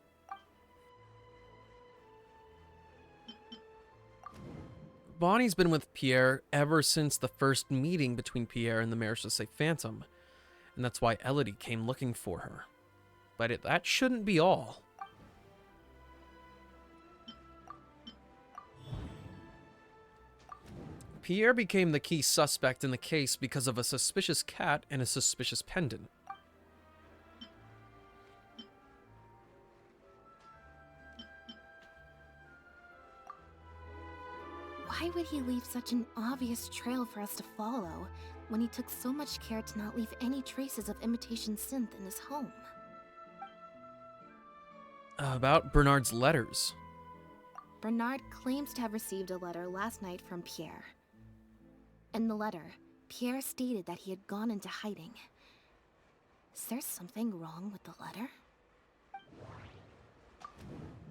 Bonnie's been with Pierre ever since the first meeting between Pierre and the Marechaussee Phantom, and that's why Elodie came looking for her. But that shouldn't be all. Pierre became the key suspect in the case because of a suspicious cat and a suspicious pendant. Why would he leave such an obvious trail for us to follow when he took so much care to not leave any traces of imitation synth in his home? About Bernard's letters. Bernard claims to have received a letter last night from Pierre. In the letter, Pierre stated that he had gone into hiding. Is there something wrong with the letter?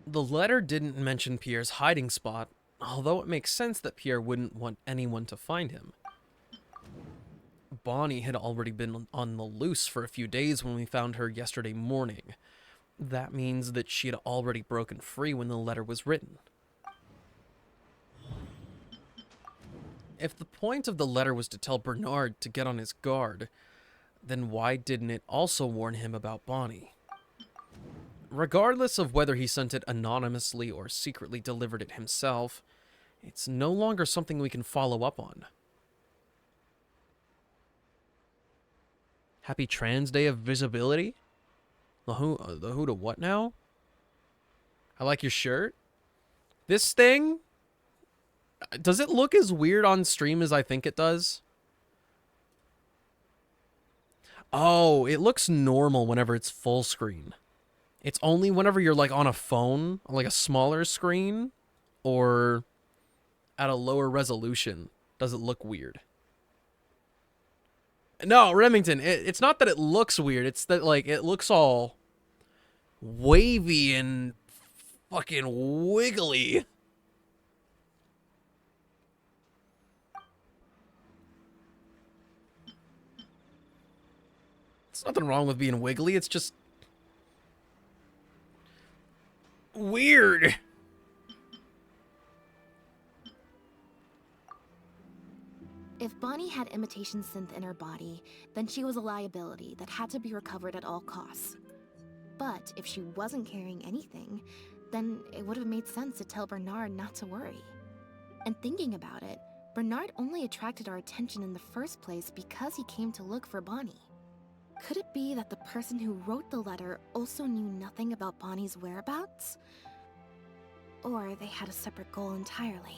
The letter didn't mention Pierre's hiding spot, although it makes sense that Pierre wouldn't want anyone to find him. Bonnie had already been on the loose for a few days when we found her yesterday morning. That means that she had already broken free when the letter was written. If the point of the letter was to tell Bernard to get on his guard, then why didn't it also warn him about Bonnie? Regardless of whether he sent it anonymously or secretly delivered it himself, it's no longer something we can follow up on. Happy Trans Day of Visibility? The who to what now? I like your shirt. This thing? Does it look as weird on stream as I think it does? Oh, it looks normal whenever it's full screen. It's only whenever you're like on a phone, on like a smaller screen, or at a lower resolution, does it look weird. No, Remington, it's not that it looks weird, it's that like it looks all wavy and fucking wiggly. There's nothing wrong with being wiggly, it's just weird. If Bonnie had imitation synth in her body, then she was a liability that had to be recovered at all costs. But if she wasn't carrying anything, then it would have made sense to tell Bernard not to worry. And thinking about it, Bernard only attracted our attention in the first place because he came to look for Bonnie. Could it be that the person who wrote the letter also knew nothing about Bonnie's whereabouts? Or they had a separate goal entirely?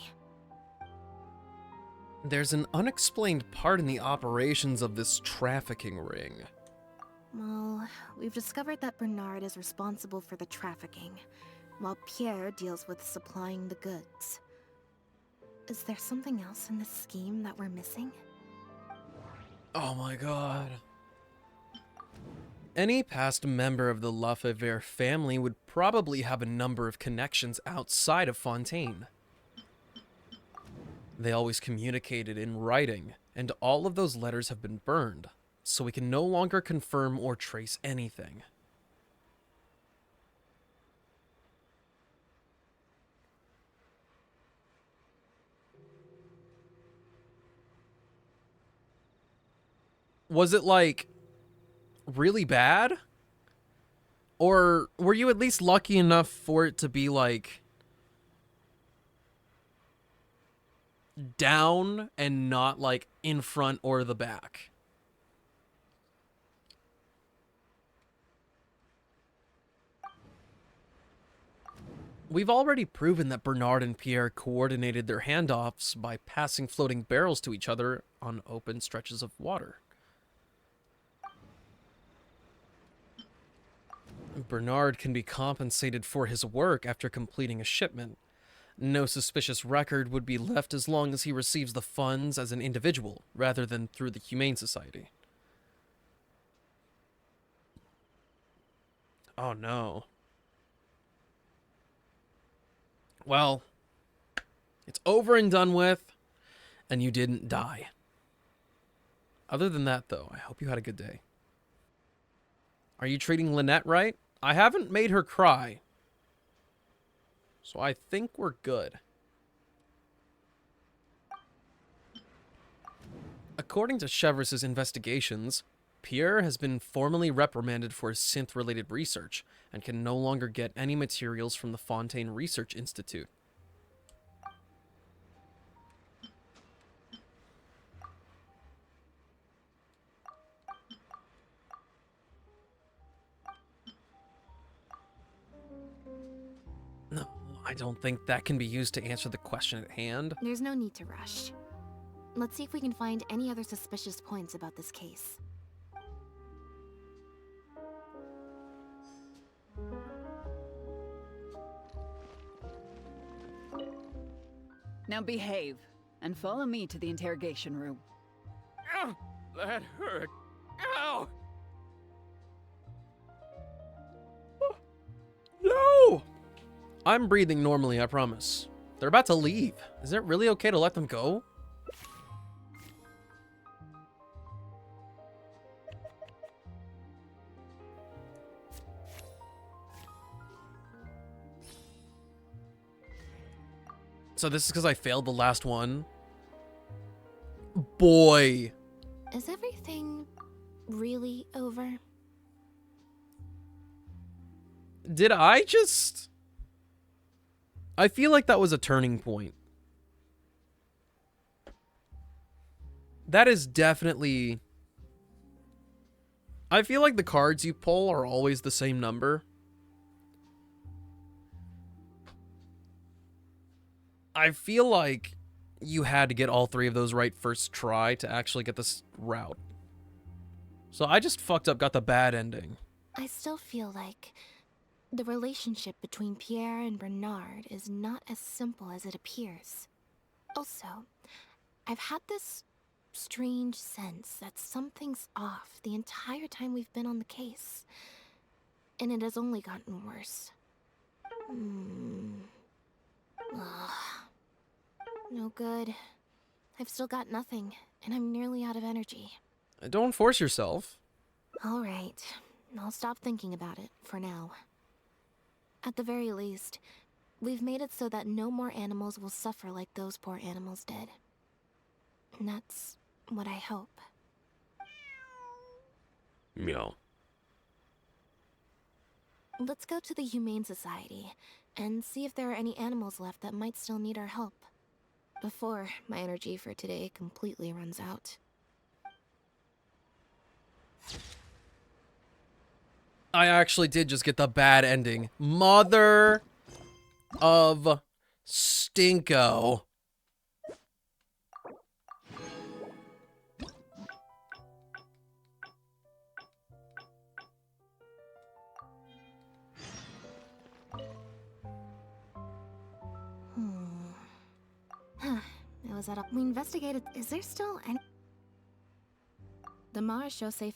There's an unexplained part in the operations of this trafficking ring. Well, we've discovered that Bernard is responsible for the trafficking, while Pierre deals with supplying the goods. Is there something else in this scheme that we're missing? Oh my god. Any past member of the Lafayette family would probably have a number of connections outside of Fontaine. They always communicated in writing, and all of those letters have been burned, so we can no longer confirm or trace anything. Was it, like, really bad? Or were you at least lucky enough for it to be, like, down and not, like, in front or the back? We've already proven that Bernard and Pierre coordinated their handoffs by passing floating barrels to each other on open stretches of water. Bernard can be compensated for his work after completing a shipment. No suspicious record would be left as long as he receives the funds as an individual, rather than through the Humane Society. Oh no. Well, it's over and done with, and you didn't die. Other than that, though, I hope you had a good day. Are you treating Lynette right? I haven't made her cry, so I think we're good. According to Chevreus's investigations, Pierre has been formally reprimanded for his synth-related research and can no longer get any materials from the Fontaine Research Institute. No, I don't think that can be used to answer the question at hand. There's no need to rush. Let's see if we can find any other suspicious points about this case. Now behave, and follow me to the interrogation room. Ow! That hurt. Ow! No! I'm breathing normally, I promise. They're about to leave. Is it really okay to let them go? So this is because I failed the last one? Boy. Is everything really over? Did I just... I feel like that was a turning point. That is definitely... I feel like the cards you pull are always the same number. I feel like you had to get all three of those right first try to actually get this route. So I just fucked up, got the bad ending. I still feel like the relationship between Pierre and Bernard is not as simple as it appears. Also, I've had this strange sense that something's off the entire time we've been on the case. And it has only gotten worse. Ugh. No good. I've still got nothing, and I'm nearly out of energy. Don't force yourself. Alright, I'll stop thinking about it, for now. At the very least, we've made it so that no more animals will suffer like those poor animals did. That's what I hope. Meow. Let's go to the Humane Society and see if there are any animals left that might still need our help. Before my energy for today completely runs out. I actually did just get the bad ending. Mother of Stinko. It was at a... We investigated... Is there still any... The Mara show safe...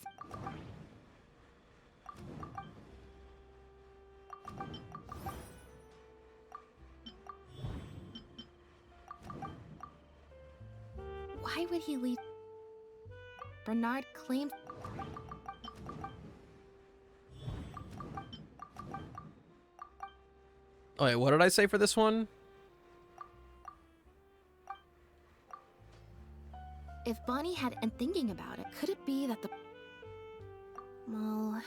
Why would he leave? Bernard claimed... Oh, wait, what did I say for this one? If Bonnie had... And thinking about it, could it be that the... Well...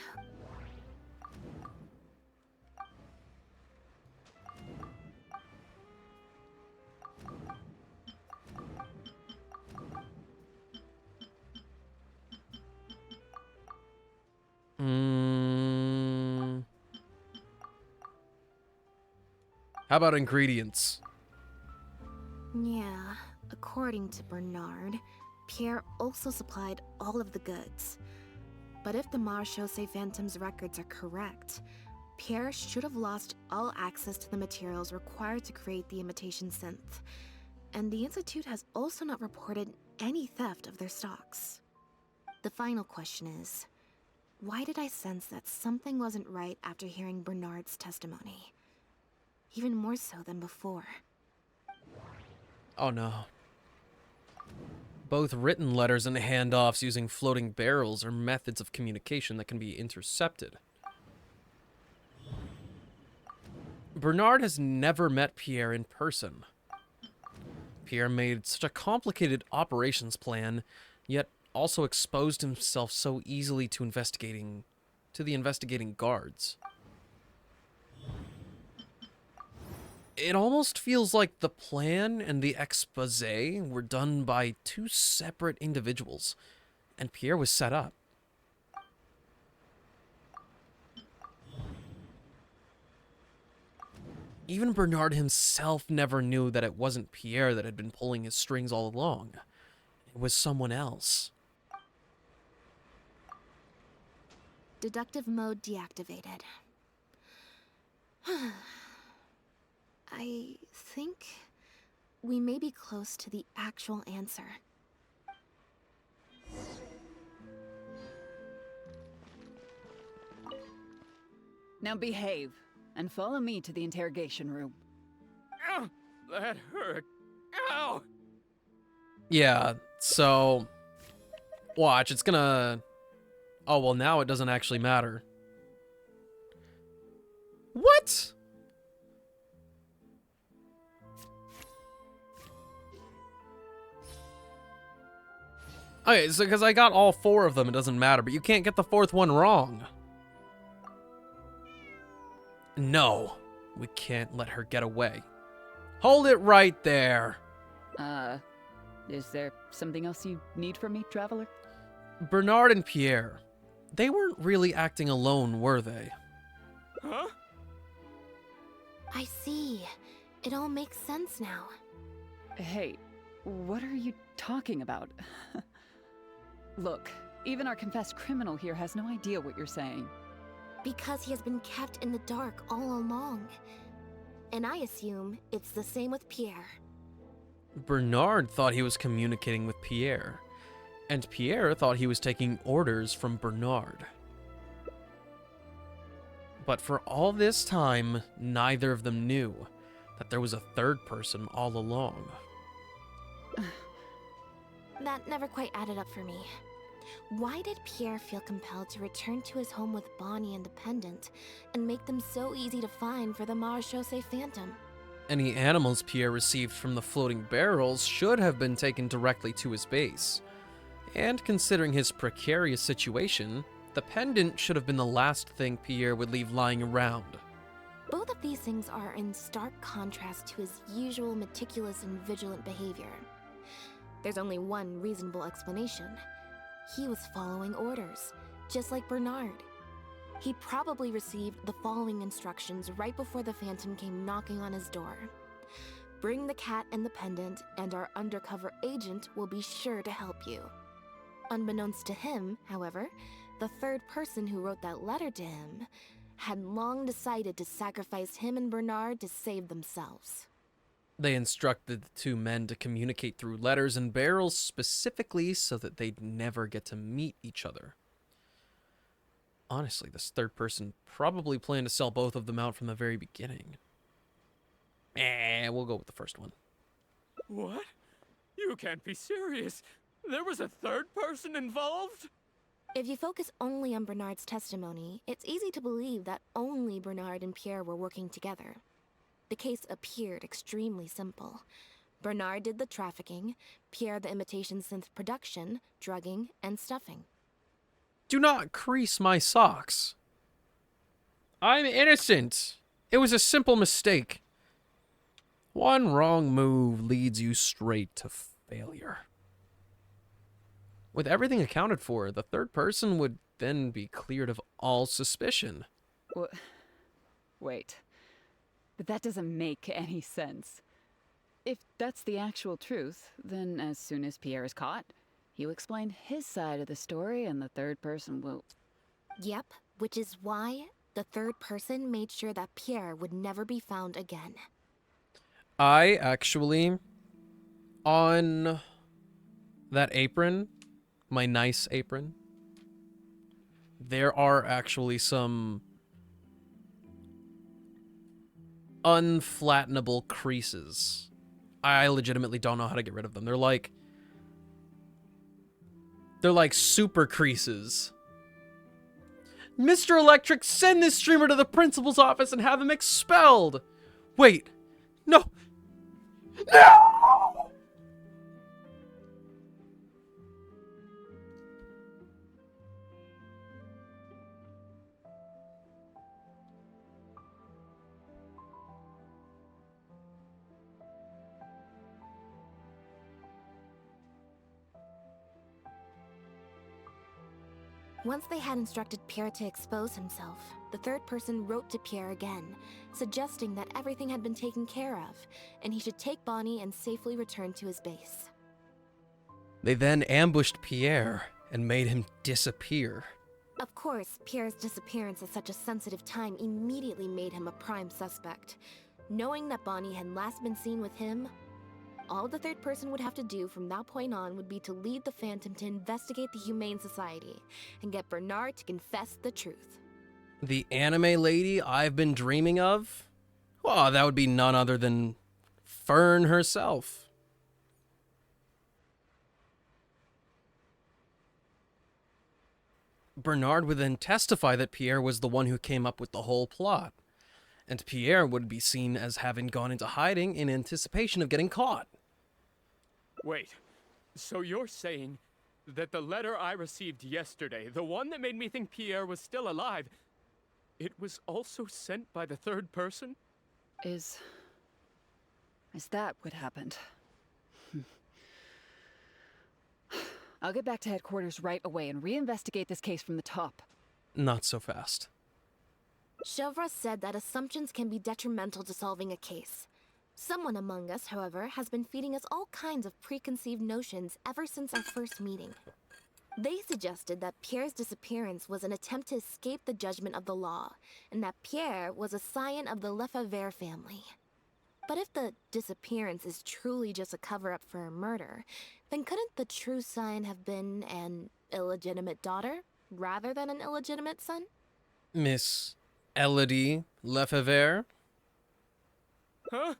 How about ingredients? Yeah, according to Bernard, Pierre also supplied all of the goods. But if the Marechaussee Phantom's records are correct, Pierre should have lost all access to the materials required to create the imitation synth. And the Institute has also not reported any theft of their stocks. The final question is, why did I sense that something wasn't right after hearing Bernard's testimony? Even more so than before. Oh no. Both written letters and handoffs using floating barrels are methods of communication that can be intercepted. Bernard has never met Pierre in person. Pierre made such a complicated operations plan, yet also exposed himself so easily to the investigating guards. It almost feels like the plan and the expose were done by two separate individuals, and Pierre was set up. Even Bernard himself never knew that it wasn't Pierre that had been pulling his strings all along. It was someone else. Deductive mode deactivated. I think we may be close to the actual answer. Now behave, and follow me to the interrogation room. Ow! That hurt. Ow! Yeah, so... Watch, it's gonna... Oh, well, now it doesn't actually matter. What? Okay, so because I got all four of them, it doesn't matter, but you can't get the fourth one wrong. No, we can't let her get away. Hold it right there. Is there something else you need from me, Traveler? Bernard and Pierre, they weren't really acting alone, were they? Huh? I see. It all makes sense now. Hey, what are you talking about? Look, even our confessed criminal here has no idea what you're saying. Because he has been kept in the dark all along. And I assume it's the same with Pierre. Bernard thought he was communicating with Pierre, and Pierre thought he was taking orders from Bernard. But for all this time, neither of them knew that there was a third person all along. That never quite added up for me. Why did Pierre feel compelled to return to his home with Bonnie and the pendant, and make them so easy to find for the Marechaussee Phantom? Any animals Pierre received from the floating barrels should have been taken directly to his base. And considering his precarious situation, the pendant should have been the last thing Pierre would leave lying around. Both of these things are in stark contrast to his usual meticulous and vigilant behavior. There's only one reasonable explanation. He was following orders, just like Bernard. He probably received the following instructions right before the Phantom came knocking on his door. Bring the cat and the pendant, and our undercover agent will be sure to help you. Unbeknownst to him, however, the third person who wrote that letter to him had long decided to sacrifice him and Bernard to save themselves. They instructed the two men to communicate through letters and barrels specifically so that they'd never get to meet each other. Honestly, this third person probably planned to sell both of them out from the very beginning. We'll go with the first one. What? You can't be serious. There was a third person involved? If you focus only on Bernard's testimony, it's easy to believe that only Bernard and Pierre were working together. The case appeared extremely simple. Bernard did the trafficking, Pierre the imitation synth production, drugging, and stuffing. Do not crease my socks. I'm innocent. It was a simple mistake. One wrong move leads you straight to failure. With everything accounted for, the third person would then be cleared of all suspicion. Wait. But that doesn't make any sense. If that's the actual truth, then as soon as Pierre is caught, he'll explain his side of the story and the third person will... Yep, which is why the third person made sure that Pierre would never be found again. I actually, on that apron, my nice apron, there are actually some unflattenable creases. I legitimately don't know how to get rid of them. They're like super creases. Mr. Electric, send this streamer to the principal's office and have him expelled. Wait, no. No! Once they had instructed Pierre to expose himself, the third person wrote to Pierre again, suggesting that everything had been taken care of, and he should take Bonnie and safely return to his base. They then ambushed Pierre and made him disappear. Of course, Pierre's disappearance at such a sensitive time immediately made him a prime suspect. Knowing that Bonnie had last been seen with him, all the third person would have to do from that point on would be to lead the Phantom to investigate the Humane Society and get Bernard to confess the truth. The anime lady I've been dreaming of? Well, that would be none other than Fern herself. Bernard would then testify that Pierre was the one who came up with the whole plot, and Pierre would be seen as having gone into hiding in anticipation of getting caught. Wait, so you're saying that the letter I received yesterday, the one that made me think Pierre was still alive, it was also sent by the third person? Is that what happened? I'll get back to headquarters right away and reinvestigate this case from the top. Not so fast. Chevra said that assumptions can be detrimental to solving a case. Someone among us, however, has been feeding us all kinds of preconceived notions ever since our first meeting. They suggested that Pierre's disappearance was an attempt to escape the judgment of the law, and that Pierre was a scion of the Lefebvre family. But if the disappearance is truly just a cover-up for a murder, then couldn't the true scion have been an illegitimate daughter, rather than an illegitimate son? Miss Elodie Lefebvre? Huh?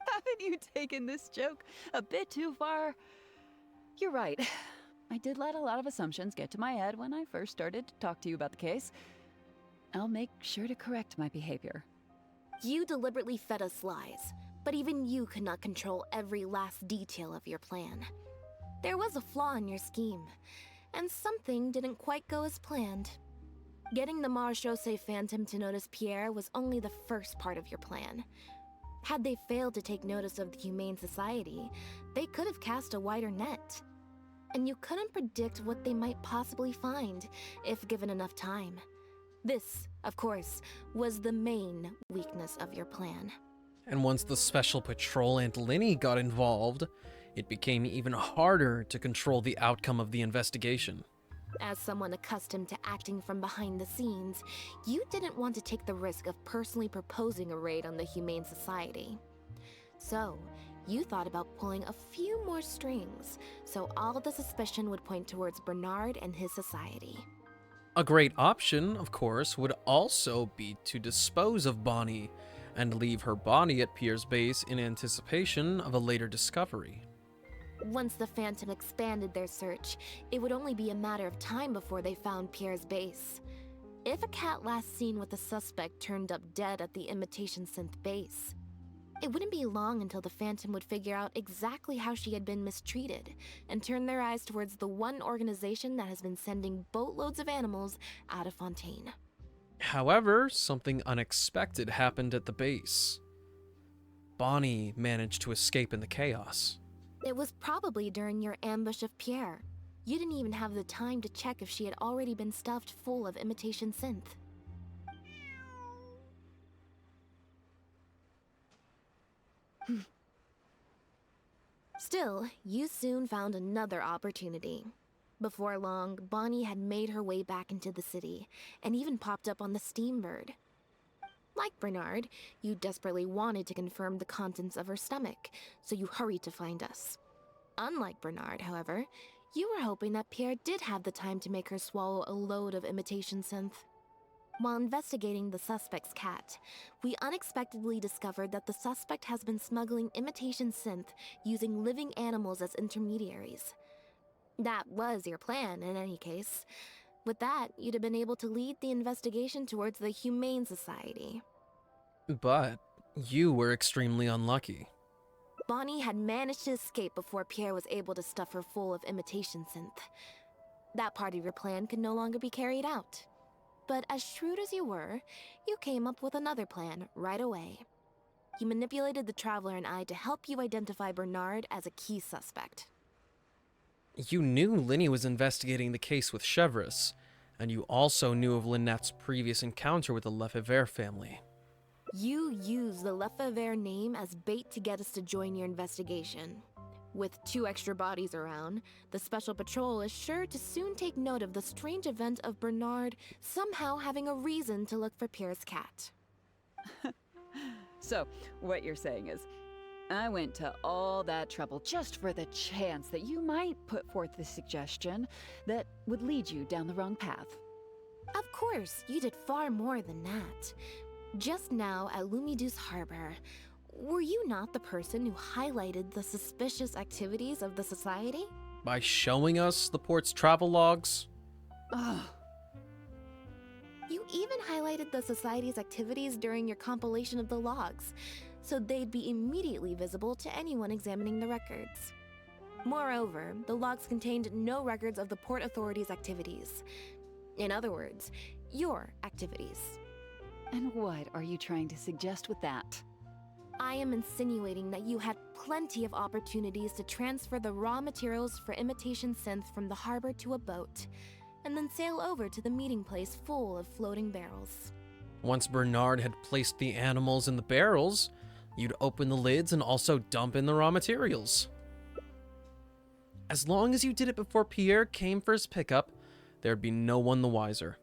Haven't you taken this joke a bit too far? You're right. I did let a lot of assumptions get to my head when I first started to talk to you about the case. I'll make sure to correct my behavior. You deliberately fed us lies, but even you could not control every last detail of your plan. There was a flaw in your scheme, and something didn't quite go as planned. Getting the Marechaussee Phantom to notice Pierre was only the first part of your plan. Had they failed to take notice of the Humane Society, they could have cast a wider net. And you couldn't predict what they might possibly find, if given enough time. This, of course, was the main weakness of your plan. And once the Special Patrol and Linny got involved, it became even harder to control the outcome of the investigation. As someone accustomed to acting from behind the scenes, you didn't want to take the risk of personally proposing a raid on the Humane Society. So, you thought about pulling a few more strings, so all the suspicion would point towards Bernard and his society. A great option, of course, would also be to dispose of Bonnie and leave her body at Pierre's base in anticipation of a later discovery. Once the Phantom expanded their search, it would only be a matter of time before they found Pierre's base. If a cat last seen with the suspect turned up dead at the imitation synth base, it wouldn't be long until the Phantom would figure out exactly how she had been mistreated and turn their eyes towards the one organization that has been sending boatloads of animals out of Fontaine. However, something unexpected happened at the base. Bonnie managed to escape in the chaos. It was probably during your ambush of Pierre. You didn't even have the time to check if she had already been stuffed full of imitation synth. Still, you soon found another opportunity. Before long, Bonnie had made her way back into the city, and even popped up on the Steambird. Like Bernard, you desperately wanted to confirm the contents of her stomach, so you hurried to find us. Unlike Bernard, however, you were hoping that Pierre did have the time to make her swallow a load of imitation synth. While investigating the suspect's cat, we unexpectedly discovered that the suspect has been smuggling imitation synth using living animals as intermediaries. That was your plan, in any case. With that, you'd have been able to lead the investigation towards the Humane Society. But you were extremely unlucky. Bonnie had managed to escape before Pierre was able to stuff her full of imitation synth. That part of your plan could no longer be carried out. But as shrewd as you were, you came up with another plan right away. You manipulated the Traveler and I to help you identify Bernard as a key suspect. You knew Linny was investigating the case with Chevreuse, and you also knew of Lynette's previous encounter with the Lefebvre family. You used the Lefebvre name as bait to get us to join your investigation. With 2 extra bodies around, the Special Patrol is sure to soon take note of the strange event of Bernard somehow having a reason to look for Pierre's cat. So, what you're saying is, I went to all that trouble just for the chance that you might put forth the suggestion that would lead you down the wrong path. Of course, you did far more than that. Just now at Lumidu's Harbor, were you not the person who highlighted the suspicious activities of the Society? By showing us the port's travel logs? Ugh. You even highlighted the Society's activities during your compilation of the logs, so they'd be immediately visible to anyone examining the records. Moreover, the logs contained no records of the Port Authority's activities. In other words, your activities. And what are you trying to suggest with that? I am insinuating that you had plenty of opportunities to transfer the raw materials for imitation synth from the harbor to a boat, and then sail over to the meeting place full of floating barrels. Once Bernard had placed the animals in the barrels, you'd open the lids and also dump in the raw materials. As long as you did it before Pierre came for his pickup, there'd be no one the wiser.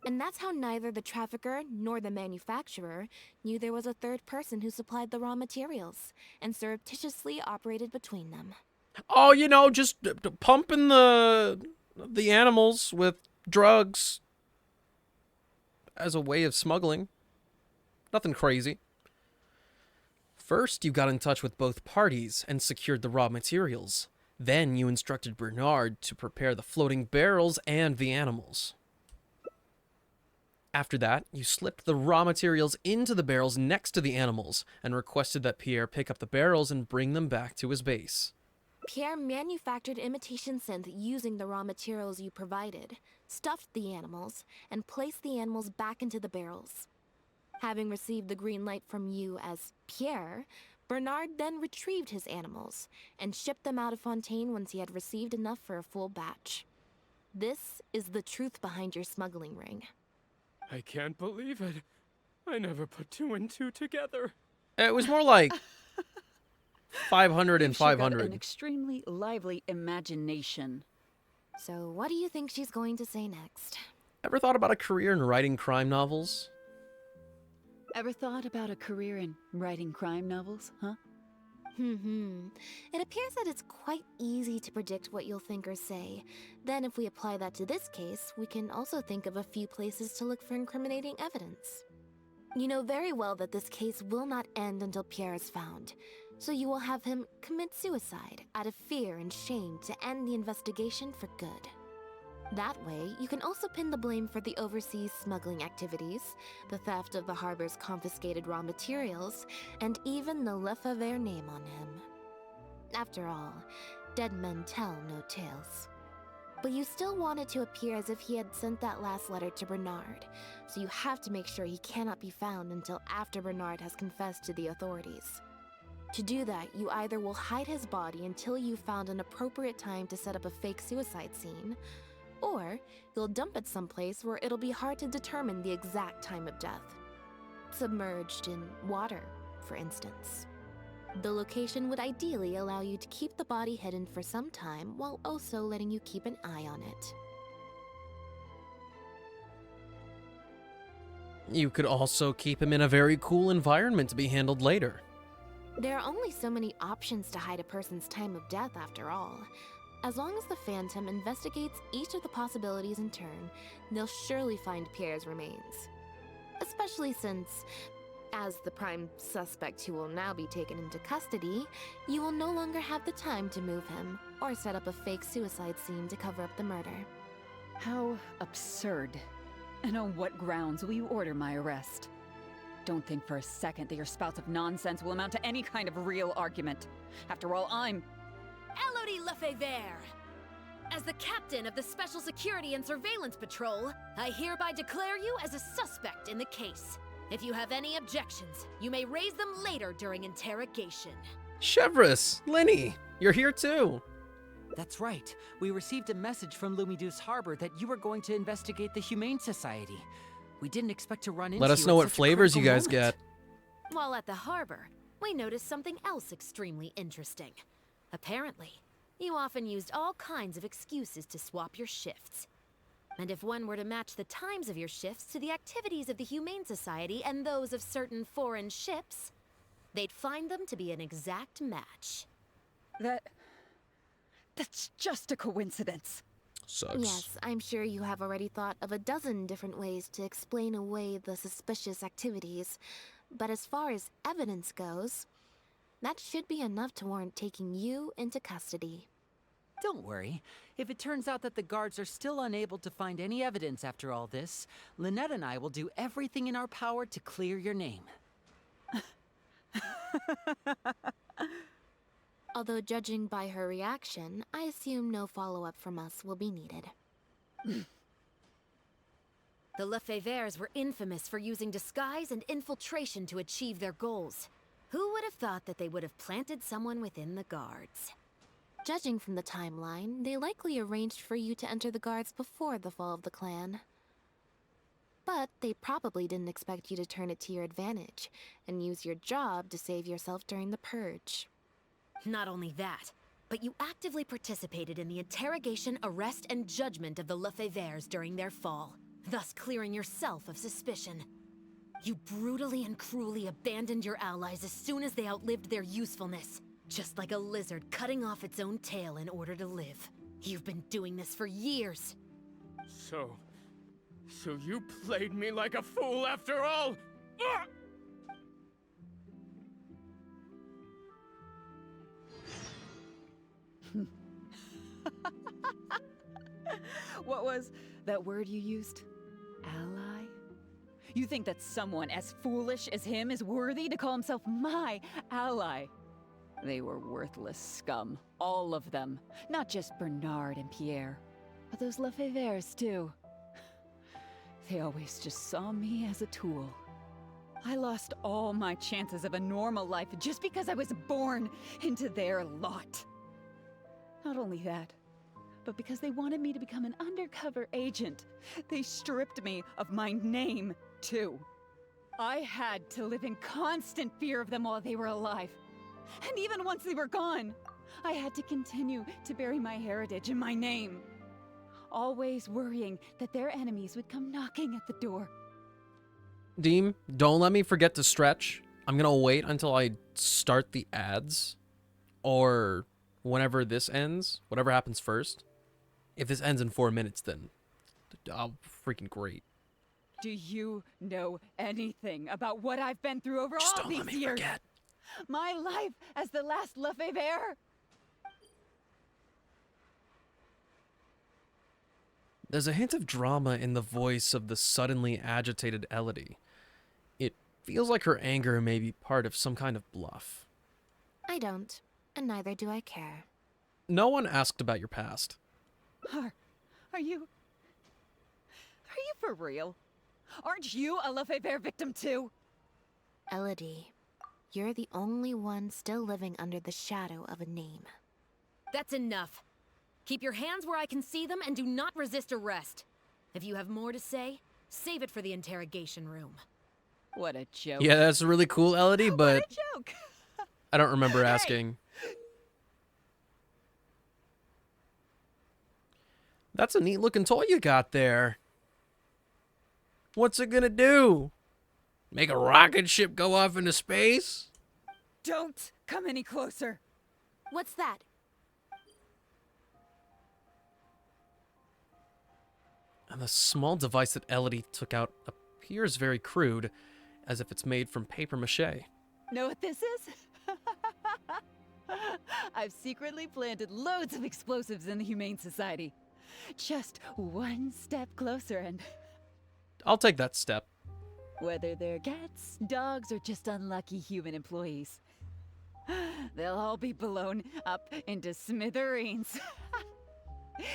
And that's how neither the trafficker nor the manufacturer knew there was a third person who supplied the raw materials and surreptitiously operated between them. Oh, you know, just pumping the animals with drugs as a way of smuggling. Nothing crazy. First, you got in touch with both parties and secured the raw materials. Then you instructed Bernard to prepare the floating barrels and the animals. After that, you slipped the raw materials into the barrels next to the animals and requested that Pierre pick up the barrels and bring them back to his base. Pierre manufactured imitation synth using the raw materials you provided, stuffed the animals, and placed the animals back into the barrels. Having received the green light from you as Pierre, Bernard then retrieved his animals and shipped them out of Fontaine once he had received enough for a full batch. This is the truth behind your smuggling ring. I can't believe it. I never put 2 and 2 together. It was more like 500 and You've sure got 500. an extremely lively imagination. So what do you think she's going to say next? Ever thought about a career in writing crime novels? Ever thought about a career in writing crime novels, huh? It appears that it's quite easy to predict what you'll think or say. Then if we apply that to this case, we can also think of a few places to look for incriminating evidence. You know very well that this case will not end until Pierre is found, so you will have him commit suicide out of fear and shame to end the investigation for good. That way, you can also pin the blame for the overseas smuggling activities, the theft of the harbor's confiscated raw materials, and even the Lefebvre name on him. After all, dead men tell no tales. But you still want it to appear as if he had sent that last letter to Bernard, so you have to make sure he cannot be found until after Bernard has confessed to the authorities. To do that, you either will hide his body until you've found an appropriate time to set up a fake suicide scene, or you'll dump it someplace where it'll be hard to determine the exact time of death. Submerged in water, for instance. The location would ideally allow you to keep the body hidden for some time while also letting you keep an eye on it. You could also keep him in a very cool environment to be handled later. There are only so many options to hide a person's time of death after all. As long as the Phantom investigates each of the possibilities in turn, they'll surely find Pierre's remains. Especially since, as the prime suspect who will now be taken into custody, you will no longer have the time to move him, or set up a fake suicide scene to cover up the murder. How absurd. And on what grounds will you order my arrest? Don't think for a second that your spouts of nonsense will amount to any kind of real argument. After all, I'm... Elodie Lefebvre! As the captain of the Special Security and Surveillance Patrol, I hereby declare you as a suspect in the case. If you have any objections, you may raise them later during interrogation. Chevreuse, Lenny, you're here too. That's right. We received a message from Lumiduce Harbor that you were going to investigate the Humane Society. We didn't expect to run into Let you us know at what such a flavors you critical guys moment. get. While at the harbor, we noticed something else extremely interesting. Apparently, you often used all kinds of excuses to swap your shifts. And if one were to match the times of your shifts to the activities of the Humane Society and those of certain foreign ships, they'd find them to be an exact match. That's just a coincidence. Sucks. Yes, I'm sure you have already thought of a dozen different ways to explain away the suspicious activities, but as far as evidence goes, that should be enough to warrant taking you into custody. Don't worry. If it turns out that the guards are still unable to find any evidence after all this, Lynette and I will do everything in our power to clear your name. Although judging by her reaction, I assume no follow-up from us will be needed. The Lefebvres were infamous for using disguise and infiltration to achieve their goals. Who would have thought that they would have planted someone within the guards? Judging from the timeline, they likely arranged for you to enter the guards before the fall of the clan. But they probably didn't expect you to turn it to your advantage and use your job to save yourself during the purge. Not only that, but you actively participated in the interrogation, arrest, and judgment of the Lefebvres during their fall, thus clearing yourself of suspicion. You brutally and cruelly abandoned your allies as soon as they outlived their usefulness, just like a lizard cutting off its own tail in order to live. You've been doing this for years. So you played me like a fool after all? Ah! What was that word you used? Ally? You think that someone as foolish as him is worthy to call himself my ally? They were worthless scum, all of them. Not just Bernard and Pierre, but those Lefebvres too. They always just saw me as a tool. I lost all my chances of a normal life just because I was born into their lot. Not only that, but because they wanted me to become an undercover agent, they stripped me of my name, too. I had to live in constant fear of them while they were alive. And even once they were gone, I had to continue to bury my heritage and my name. Always worrying that their enemies would come knocking at the door. Deem, don't let me forget to stretch. I'm gonna wait until I start the ads, or whenever this ends, whatever happens first. If this ends in 4 minutes, then freaking great. Do you know anything about what I've been through over Just all don't these let me years? forget. My life as the last Lefebvre? There's a hint of drama in the voice of the suddenly agitated Elodie. It feels like her anger may be part of some kind of bluff. I don't, and neither do I care. No one asked about your past. Are you for real? Aren't you a Lefebvre victim too? Elodie, you're the only one still living under the shadow of a name. That's enough. Keep your hands where I can see them and do not resist arrest. If you have more to say, save it for the interrogation room. What a joke. Yeah, that's really cool, Elodie, but What a joke. I don't remember asking. That's a neat looking toy you got there. What's it gonna do? Make a rocket ship go off into space? Don't come any closer. What's that? And the small device that Elodie took out appears very crude, as if it's made from paper mache. Know what this is? I've secretly planted loads of explosives in the Humane Society. Just one step closer and... I'll take that step. Whether they're cats, dogs, or just unlucky human employees, they'll all be blown up into smithereens.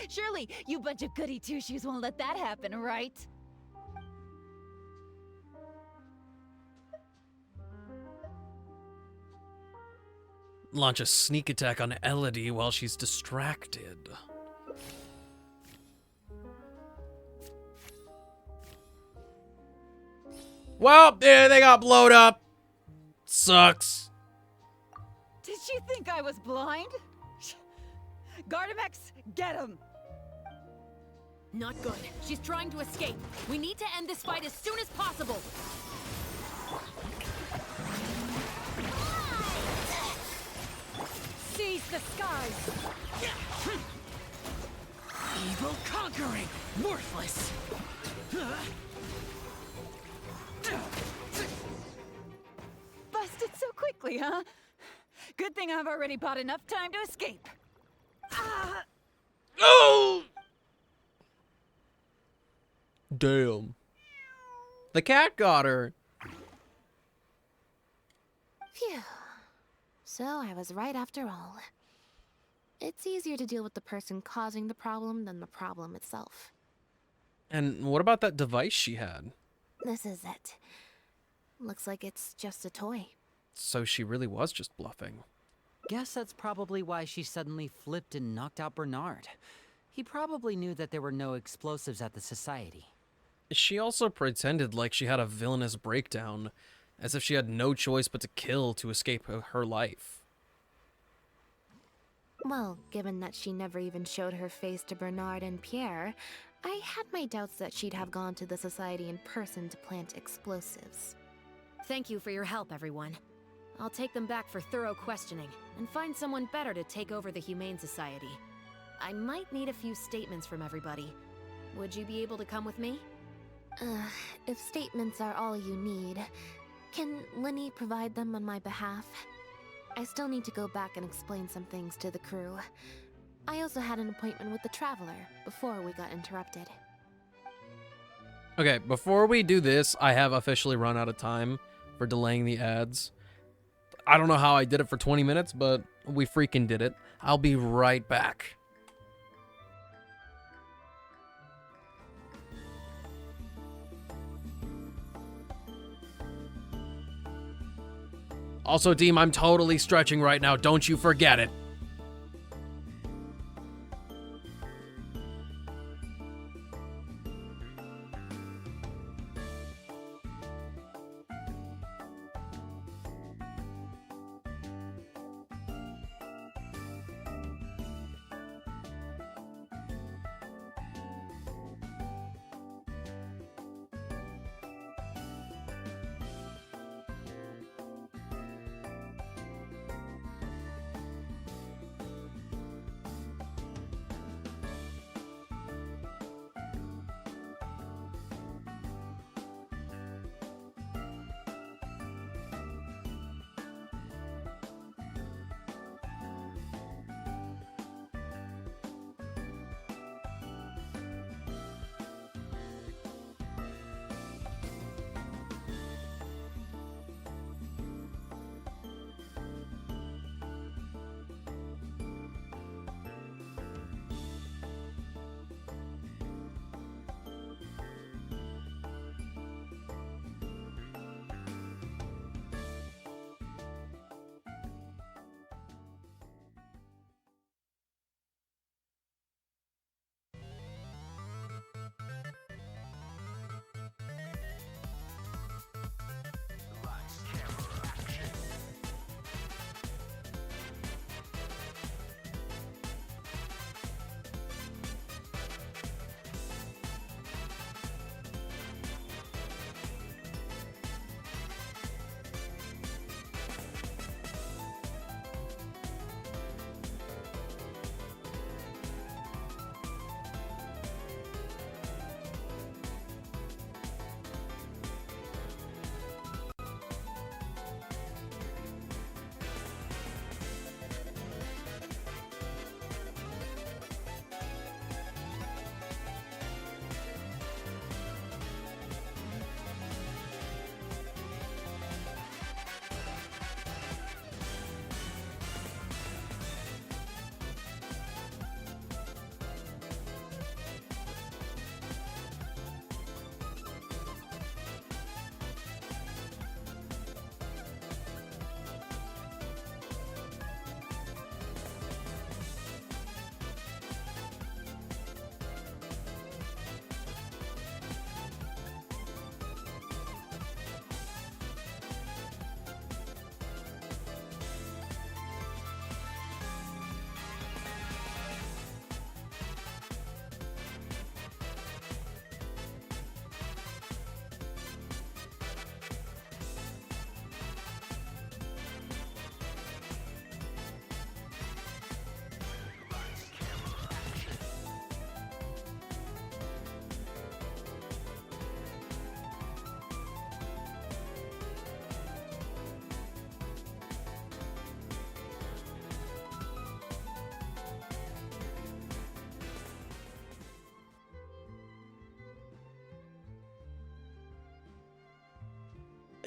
Surely, you bunch of goody two-shoes won't let that happen, right? Launch a sneak attack on Elodie while she's distracted. Well, yeah, they got blowed up. Sucks. Did you think I was blind? Gardamex, get him! Not good. She's trying to escape. We need to end this fight as soon as possible. Seize the skies! Evil conquering, worthless. Busted so quickly, huh? Good thing I've already bought enough time to escape. Oh! Damn. The cat got her. Phew. So I was right after all. It's easier to deal with the person causing the problem than the problem itself. And what about that device she had? This is it. Looks like it's just a toy. So she really was just bluffing. Guess that's probably why she suddenly flipped and knocked out Bernard. He probably knew that there were no explosives at the Society. She also pretended like she had a villainous breakdown, as if she had no choice but to kill to escape her life. Well, given that she never even showed her face to Bernard and Pierre, I had my doubts that she'd have gone to the Society in person to plant explosives. Thank you for your help, everyone. I'll take them back for thorough questioning and find someone better to take over the Humane Society. I might need a few statements from everybody. Would you be able to come with me? If statements are all you need, can Lenny provide them on my behalf? I still need to go back and explain some things to the crew. I also had an appointment with the Traveler before we got interrupted. Okay, before we do this, I have officially run out of time for delaying the ads. I don't know how I did it for 20 minutes, but we freaking did it. I'll be right back. Also, team, I'm totally stretching right now. Don't you forget it.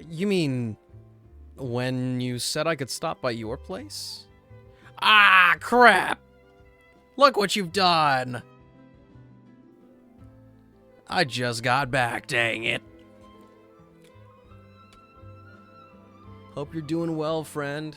You mean when you said I could stop by your place? Ah, crap! Look what you've done! I just got back, dang it. Hope you're doing well, friend.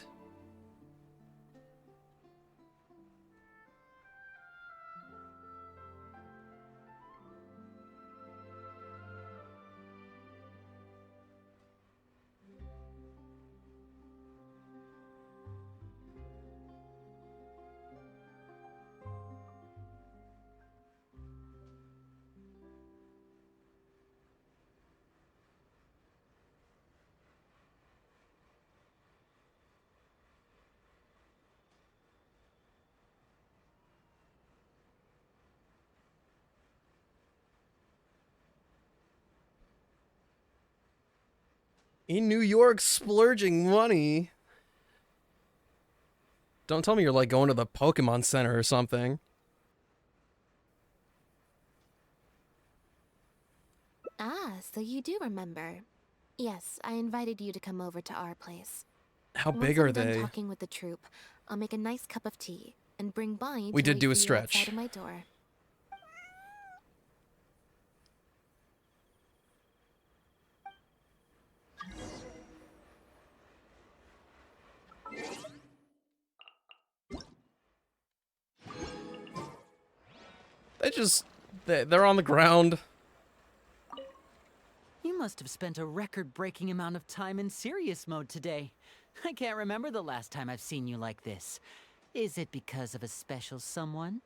In New York, splurging money. Don't tell me you're like going to the Pokemon Center or something. Ah, so you do remember. Yes, I invited you to come over to our place. How Once big I'm are done they? talking with the troupe, I'll make a nice cup of tea and bring Bonnie We to did wait do a for you stretch. outside of my door. They're on the ground. You must have spent a record-breaking amount of time in serious mode today. I can't remember the last time I've seen you like this. Is it because of a special someone?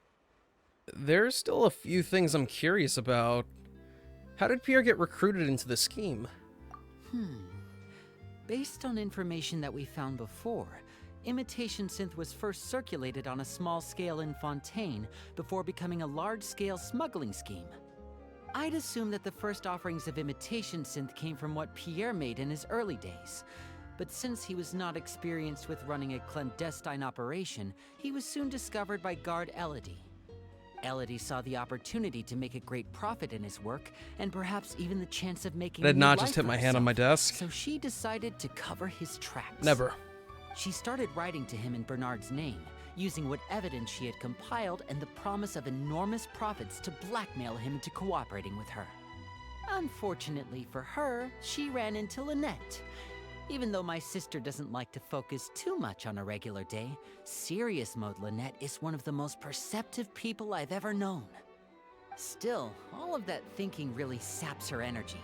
There's still a few things I'm curious about. How did Pierre get recruited into the scheme? Based on information that we found before, imitation synth was first circulated on a small scale in Fontaine before becoming a large-scale smuggling scheme. I'd assume that the first offerings of imitation synth came from what Pierre made in his early days. But since he was not experienced with running a clandestine operation, he was soon discovered by guard Elodie. Elodie saw the opportunity to make a great profit in his work, and perhaps even the chance of making I did a new not life just hit for my hand on my herself. desk. So she decided to cover his tracks. Never. She started writing to him in Bernard's name, using what evidence she had compiled and the promise of enormous profits to blackmail him into cooperating with her. Unfortunately for her, she ran into Lynette. Even though my sister doesn't like to focus too much on a regular day, serious mode Lynette is one of the most perceptive people I've ever known. Still, all of that thinking really saps her energy.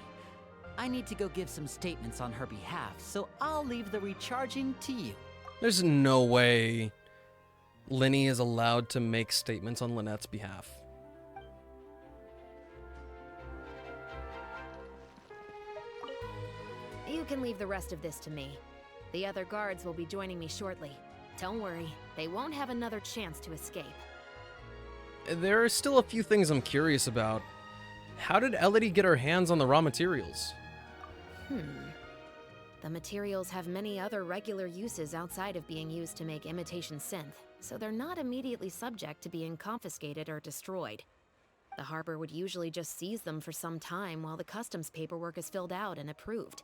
I need to go give some statements on her behalf, so I'll leave the recharging to you. There's no way Linny is allowed to make statements on Lynette's behalf. You can leave the rest of this to me. The other guards will be joining me shortly. Don't worry, they won't have another chance to escape. There are still a few things I'm curious about. How did Elodie get her hands on the raw materials? The materials have many other regular uses outside of being used to make imitation synth, so they're not immediately subject to being confiscated or destroyed. The harbor would usually just seize them for some time while the customs paperwork is filled out and approved.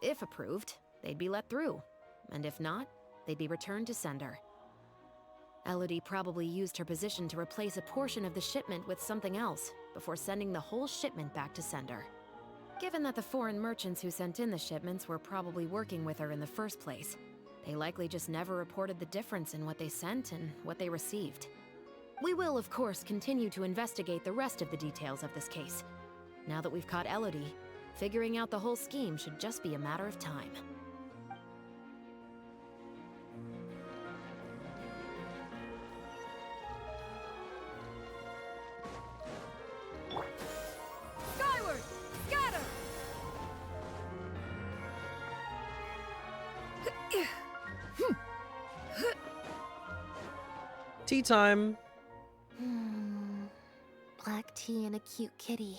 If approved, they'd be let through, and if not, they'd be returned to sender. Elodie probably used her position to replace a portion of the shipment with something else before sending the whole shipment back to sender. Given that the foreign merchants who sent in the shipments were probably working with her in the first place, they likely just never reported the difference in what they sent and what they received. We will, of course, continue to investigate the rest of the details of this case. Now that we've caught Elodie, figuring out the whole scheme should just be a matter of time. Skyward! Scatter! Tea time. Black tea and a cute kitty.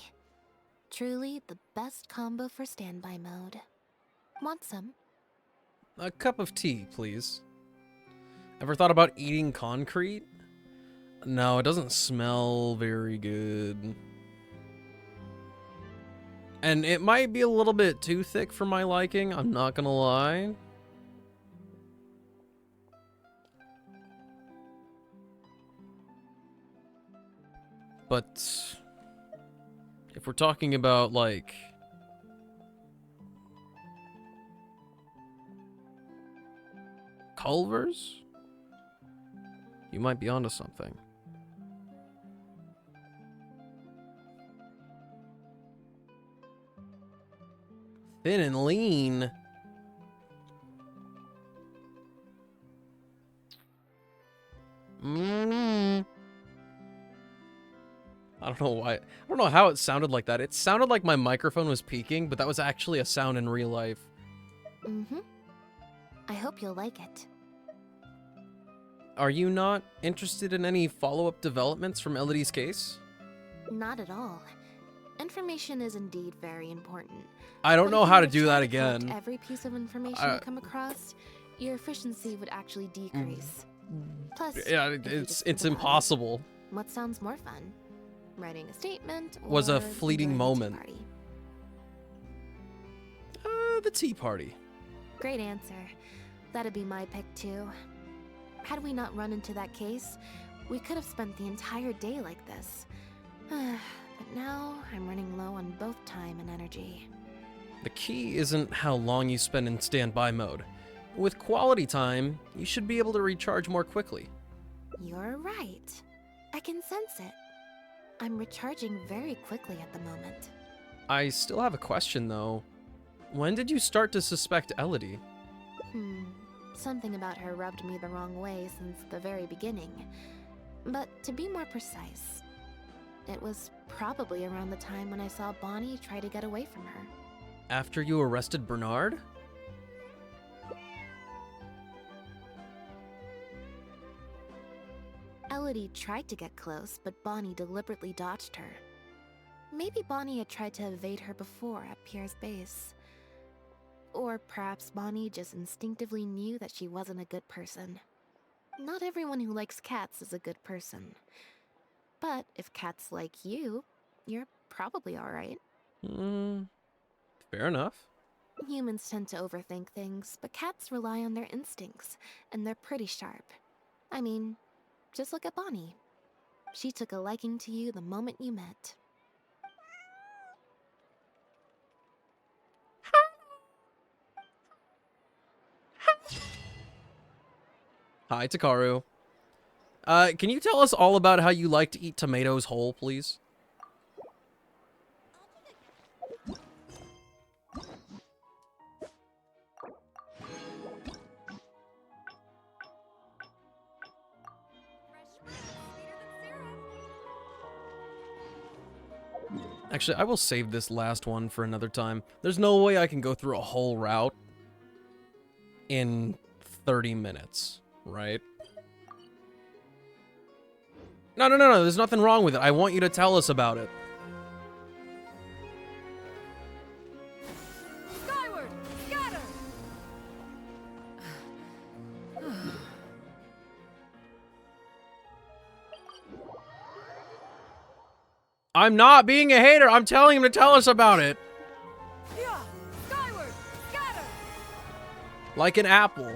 Truly the best combo for standby mode. Want some? A cup of tea, please. Ever thought about eating concrete? No, it doesn't smell very good. And it might be a little bit too thick for my liking, I'm not gonna lie. But if we're talking about, like, Culvers, you might be onto something. Thin and lean. I don't know why. I don't know how it sounded like that. It sounded like my microphone was peaking, but that was actually a sound in real life. I hope you'll like it. Are you not interested in any follow-up developments from Elodie's case? Not at all. Information is indeed very important. I don't But know if how you to were do that try to collect again. Every piece of information you come across, your efficiency would actually decrease. Plus, Yeah, if you it's just think about impossible. it, what sounds more fun? Writing a statement Was or a fleeting enjoying a tea moment. party? the tea party? Great answer. That'd be my pick too. Had we not run into that case, we could have spent the entire day like this. But now, I'm running low on both time and energy. The key isn't how long you spend in standby mode. With quality time, you should be able to recharge more quickly. You're right. I can sense it. I'm recharging very quickly at the moment. I still have a question though. When did you start to suspect Elodie? Something about her rubbed me the wrong way since the very beginning. But to be more precise, it was probably around the time when I saw Bonnie try to get away from her. After you arrested Bernard? Elodie tried to get close, but Bonnie deliberately dodged her. Maybe Bonnie had tried to evade her before at Pierre's base. Or perhaps Bonnie just instinctively knew that she wasn't a good person. Not everyone who likes cats is a good person. But if cats like you, you're probably alright. Fair enough. Humans tend to overthink things, but cats rely on their instincts, and they're pretty sharp. I mean, just look at Bonnie. She took a liking to you the moment you met. Hi, Takaru. Can you tell us all about how you like to eat tomatoes whole, please? Actually, I will save this last one for another time. There's no way I can go through a whole route in 30 minutes, right? No, there's nothing wrong with it. I want you to tell us about it. Skyward! Scatter! I'm not being a hater. I'm telling him to tell us about it. Yeah! Skyward! Scatter! Like an apple.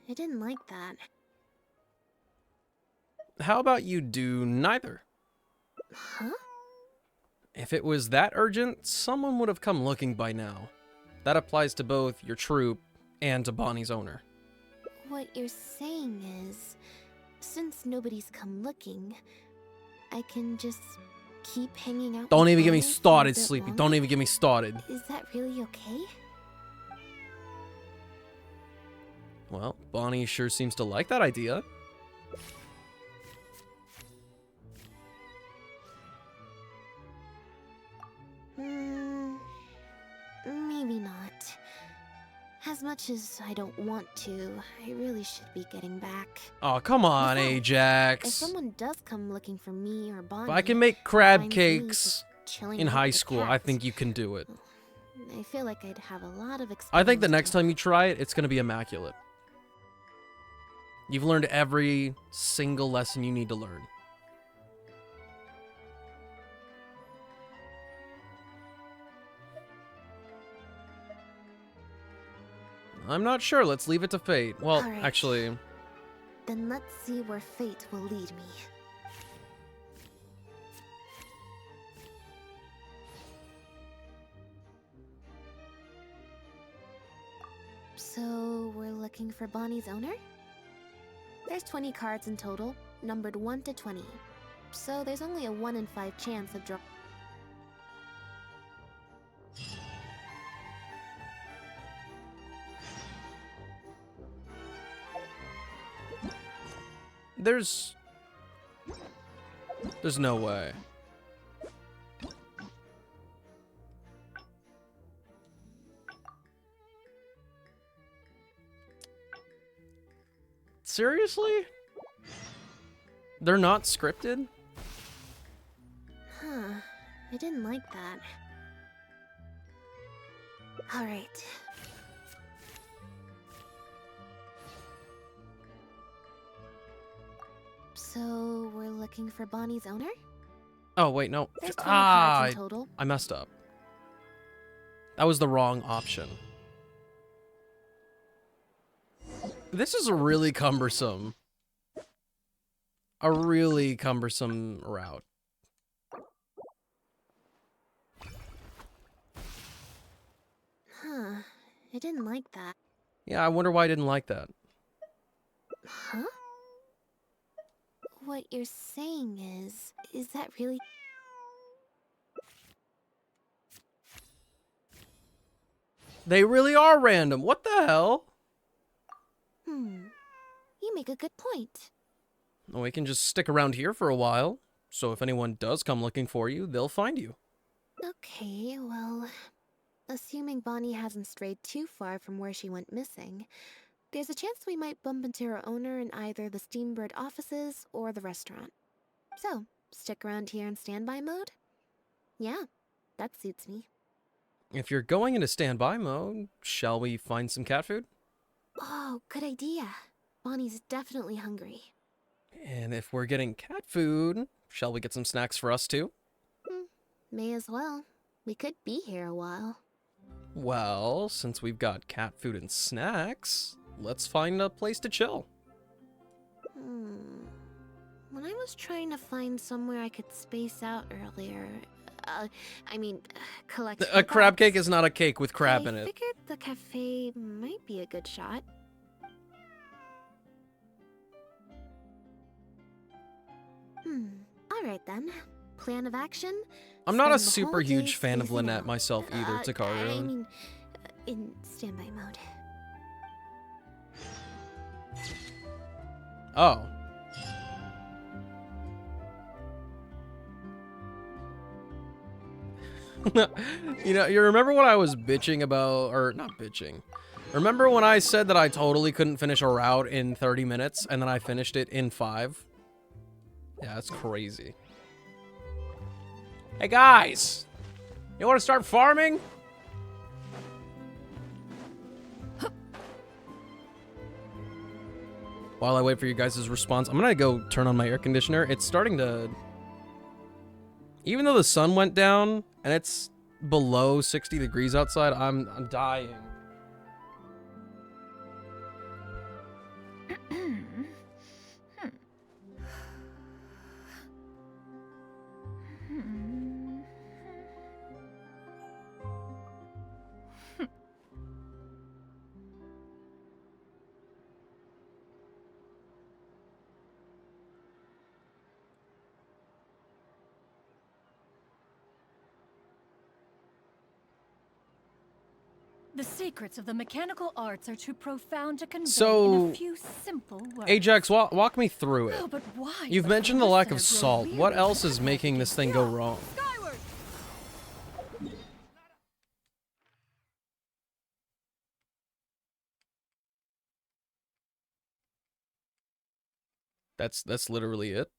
I didn't like that. How about you do neither? Huh? If it was that urgent, someone would have come looking by now. That applies to both your troop and to Bonnie's owner. What you're saying is, since nobody's come looking, I can just keep hanging out. Don't with even get me Bonnie for a started, bit Sleepy. longer? Don't even get me started. Is that really okay? Well, Bonnie sure seems to like that idea. Maybe not. As much as I don't want to, I really should be getting back. Oh, come on, Besides, Ajax. If someone does come looking for me or Bonnie, If I can make crab finds me cakes just chilling in out high with the school, I cats, think you can do it. I feel like I'd have a lot of experience. I think the next time you try it, it's going to be immaculate. You've learned every single lesson you need to learn. I'm not sure. Let's leave it to fate. Well, All right. actually... Then let's see where fate will lead me. So, we're looking for Bonnie's owner? There's 20 cards in total, numbered 1 to 20. So there's only a 1 in 5 chance of draw. There's no way. Seriously? They're not scripted? Huh. I didn't like that. Alright. So, we're looking for Bonnie's owner? Oh, wait, no. There's 20 cards in Ah, total. I messed up. That was the wrong option. This is a really cumbersome. A really cumbersome route. Huh. I didn't like that. Yeah, I wonder why I didn't like that. Huh? What you're saying is that really... They really are random. What the hell? You make a good point. We can just stick around here for a while. So if anyone does come looking for you, they'll find you. Okay, well... Assuming Bonnie hasn't strayed too far from where she went missing, there's a chance we might bump into her owner in either the Steambird offices or the restaurant. So, stick around here in standby mode? Yeah, that suits me. If you're going into standby mode, shall we find some cat food? Oh, good idea. Bonnie's definitely hungry. And if we're getting cat food, shall we get some snacks for us too? May as well. We could be here a while. Well, since we've got cat food and snacks, let's find a place to chill. When I was trying to find somewhere I could space out earlier, collect... A crab cake is not a cake with crab in I it. figured the cafe might be a good shot. Alright then. Plan of action? I'm not a Spend the super whole day huge fan of spacing Lynette out. myself either, Takaru. In standby mode. Oh. You remember when I was bitching about, or not bitching. Remember when I said that I totally couldn't finish a route in 30 minutes and then I finished it in 5? Yeah, that's crazy. Hey guys! You want to start farming? While I wait for you guys' response, I'm gonna go turn on my air conditioner. It's starting to... Even though the sun went down and it's below 60 degrees outside, I'm dying. The secrets of the mechanical arts are too profound to convey in So, a few simple words. Ajax, walk me through it. Oh, but why You've must mentioned the the lack of listener grow salt. weary What of else is making this thing go wrong? That's literally it.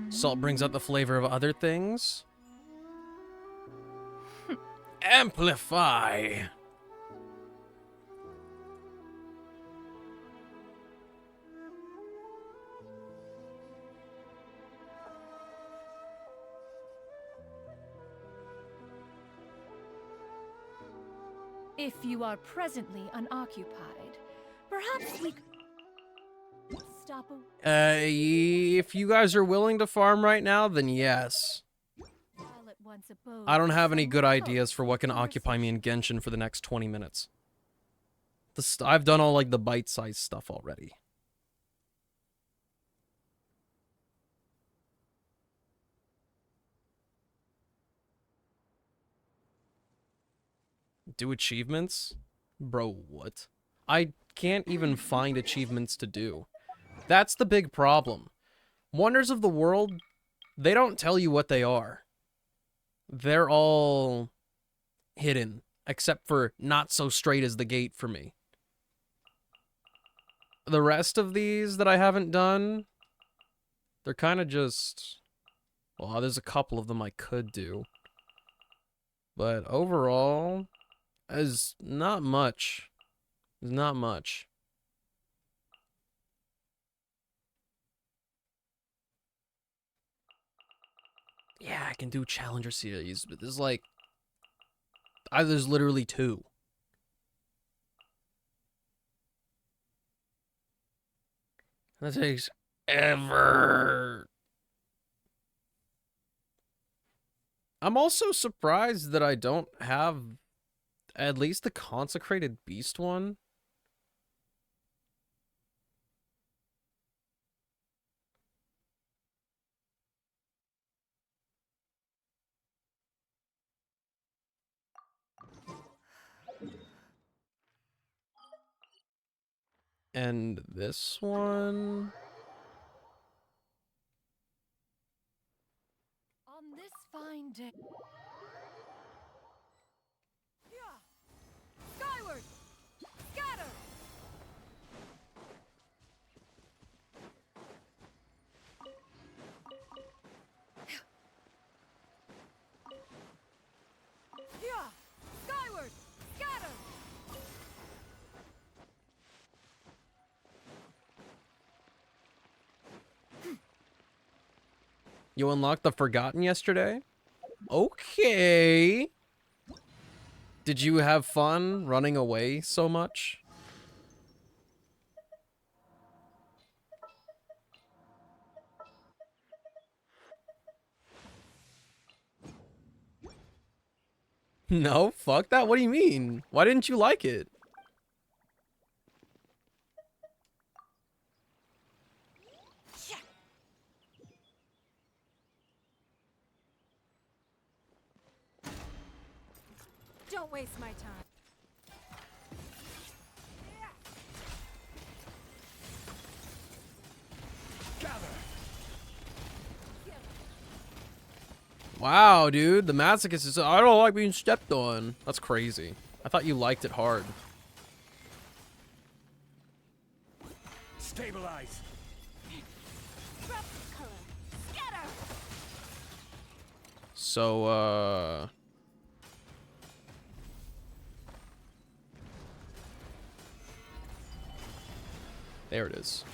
Salt brings out the flavor of other things. Amplify. If you are presently unoccupied, perhaps we could stop a If you guys are willing to farm right now, then yes. while it once abode I don't have any some good hope. ideas for what can occupy me in Genshin for the next 20 minutes. I've done all like the bite-sized stuff already. Do achievements? Bro, what? I can't even find achievements to do. That's the big problem. Wonders of the World, they don't tell you what they are. They're all hidden except for not so straight as the gate for me. The rest of these that I haven't done, they're kind of just... Well, there's a couple of them I could do. But overall, there's not much. There's not much. Yeah, I can do Challenger Series, but there's like... there's literally 2. That takes ever. I'm also surprised that I don't have at least the Consecrated Beast one. And this one... On this fine day. Skyward! Scatter! Skyward! Scatter! You unlocked the Forgotten yesterday? Okay. Did you have fun running away so much? No, fuck that. What do you mean? Why didn't you like it? Don't waste my time. Wow, dude, the masochist is... I don't like being stepped on. That's crazy. I thought you liked it hard. Stabilize. So, there it is.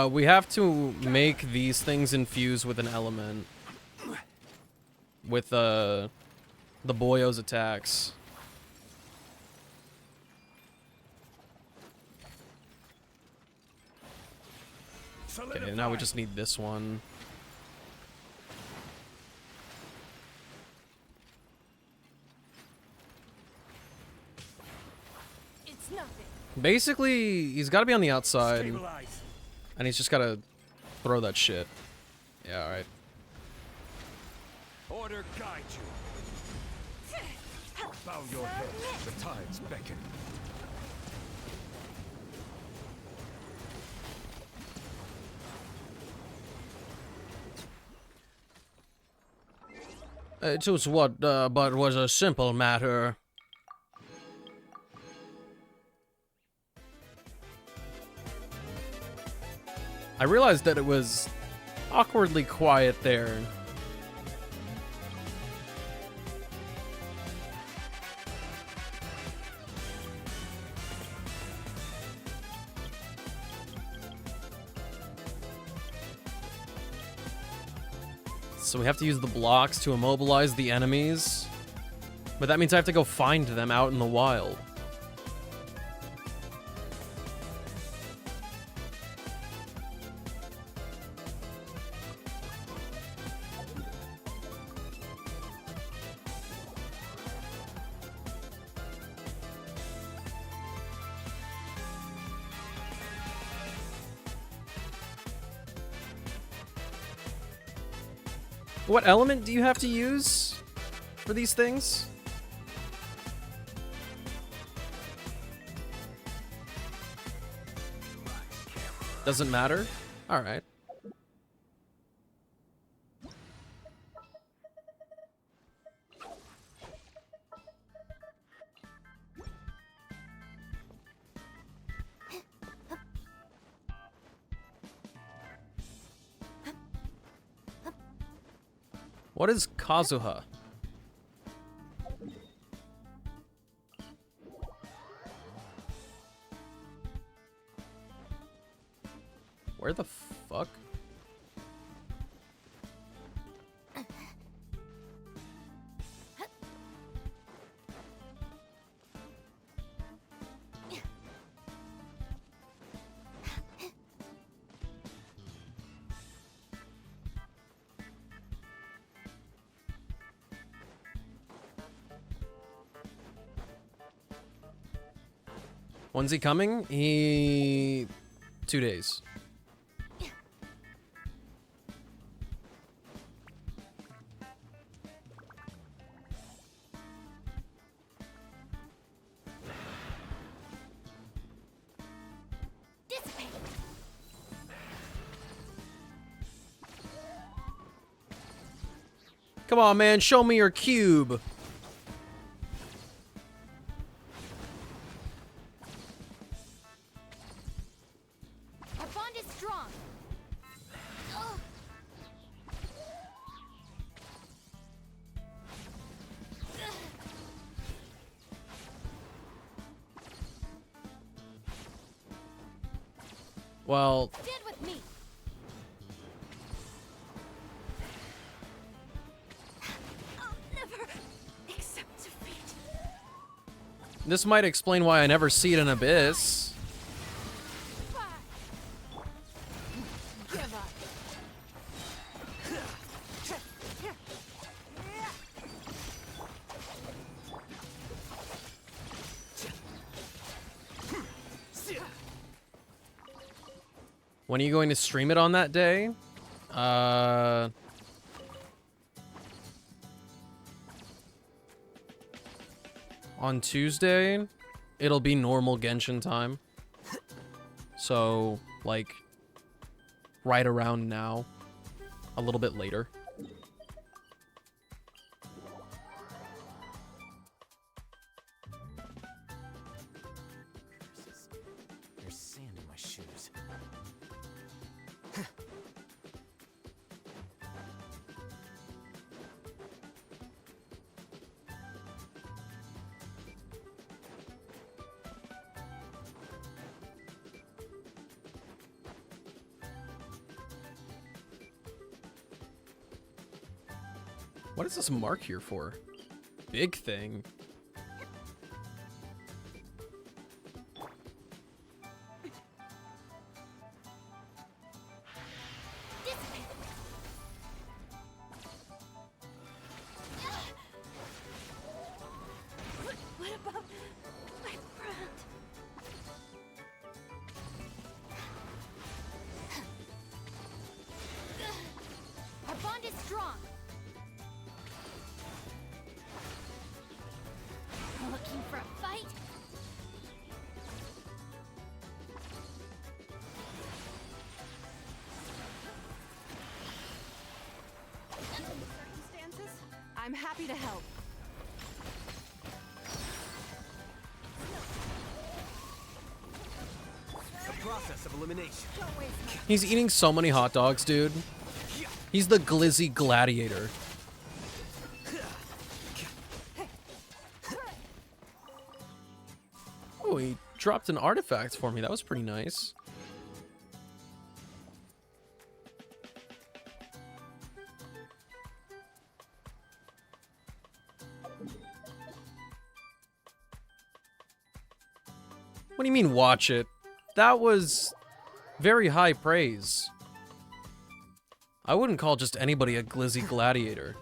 We have to make these things infuse with an element. With, the boyo's attacks. Okay, now we just need this one. It's nothing. Basically, he's got to be on the outside. Stabilize. And he's just got to throw that shit. Yeah, alright. Order guide you. Bow your head. The tides beckon. It was what, but was a simple matter. I realized that it was awkwardly quiet there. So we have to use the blocks to immobilize the enemies. But that means I have to go find them out in the wild. What element do you have to use for these things? Doesn't matter? Alright. What is Kazuha? Where the fuck? When's he coming? 2 days. Come on, man, show me your cube. Our bond is strong. Ugh. Well, Stand with me. I'll never accept defeat. this might explain why I never see it in Abyss. Give up. When are you going to stream it on that day? On Tuesday, it'll be normal Genshin time. So, like, right around now. A little bit later. There's sand in my shoes. What is this mark here for? Big thing. What about my friend? Our bond is strong. Looking for a fight? Circumstances? I'm happy to help. The process of elimination. Don't waste my He's eating so many hot dogs, dude. He's the glizzy gladiator. Oh, he dropped an artifact for me. That was pretty nice. What do you mean, watch it? That was very high praise. I wouldn't call just anybody a glizzy gladiator.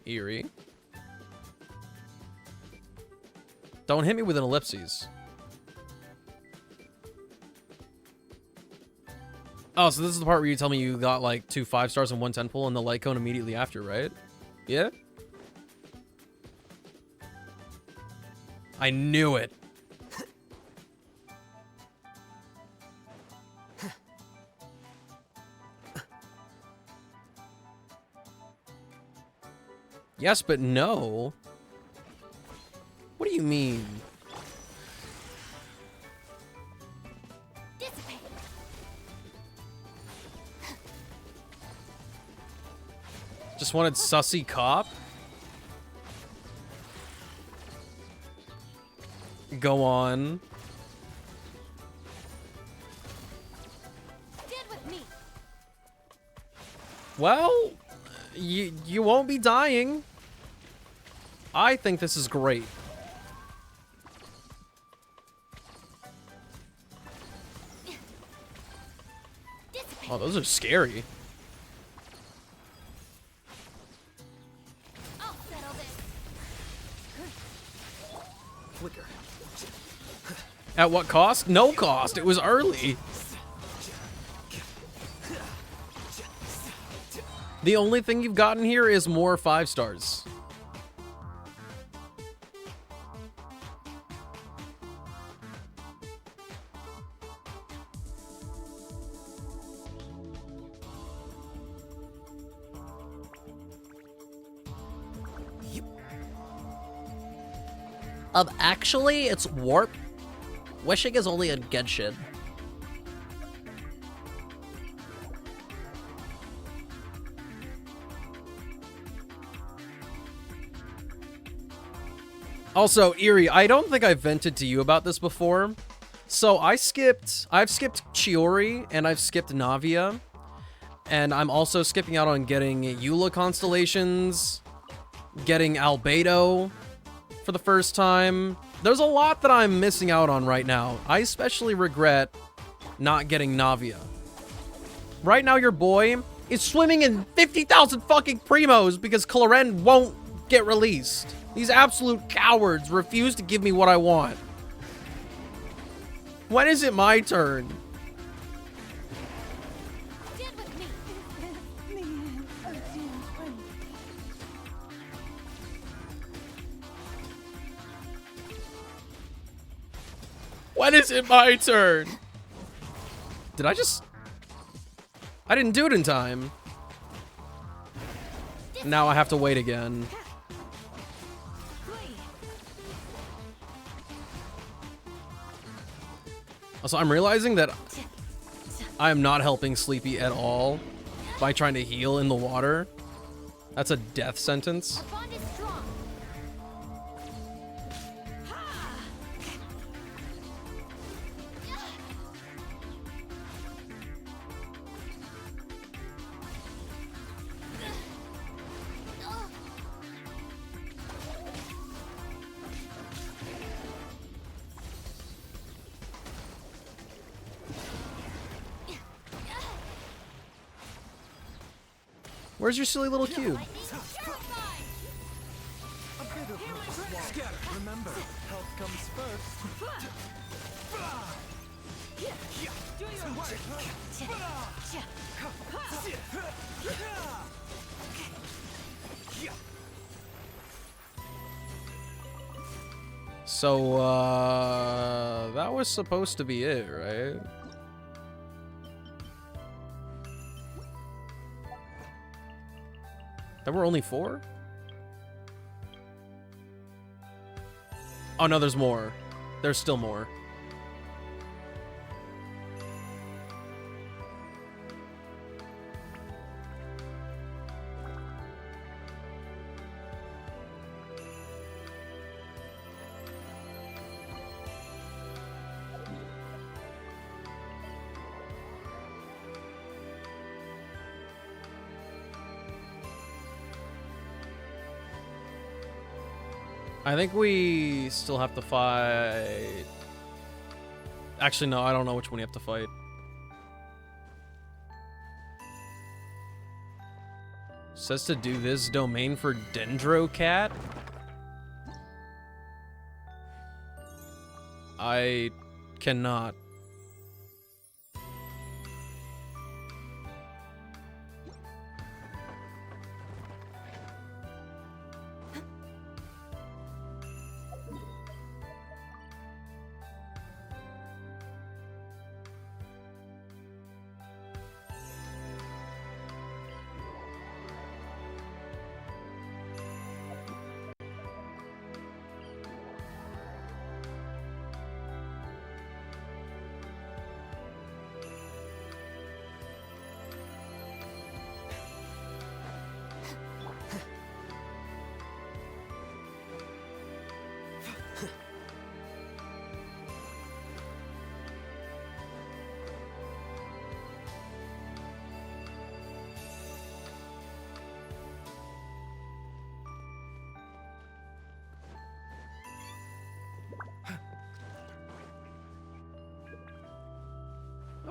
Eerie. Don't hit me with an ellipses. Oh, so this is the part where you tell me you got like 2 5 stars and 1 10 pull and the light cone immediately after, right? Yeah? I knew it. Yes, but no. What do you mean? Just wanted sussy cop? Go on. Well, you won't be dying. I think this is great. Oh, those are scary. Flicker. At what cost? No cost. It was early. The only thing you've gotten here is more 5 stars. Actually, it's warp. Wishing is only in Genshin. Also, Eerie, I don't think I've vented to you about this before. So I've skipped Chiori and I've skipped Navia. And I'm also skipping out on getting Eula constellations, getting Albedo for the first time. There's a lot that I'm missing out on right now. I especially regret not getting Navia. Right now, your boy is swimming in 50,000 fucking primos because Cloren won't get released. These absolute cowards refuse to give me what I want. When is it my turn? When is it my turn? Did I just... I didn't do it in time. Now I have to wait again. Also, I'm realizing that I am not helping Sleepy at all by trying to heal in the water. That's a death sentence. Where's your silly little cube? Remember, health comes first. So, that was supposed to be it, right? There were only 4? Oh no, there's more. There's still more. I think we still have to fight... Actually, no, I don't know which one you have to fight. Says to do this domain for Dendro Cat? I cannot.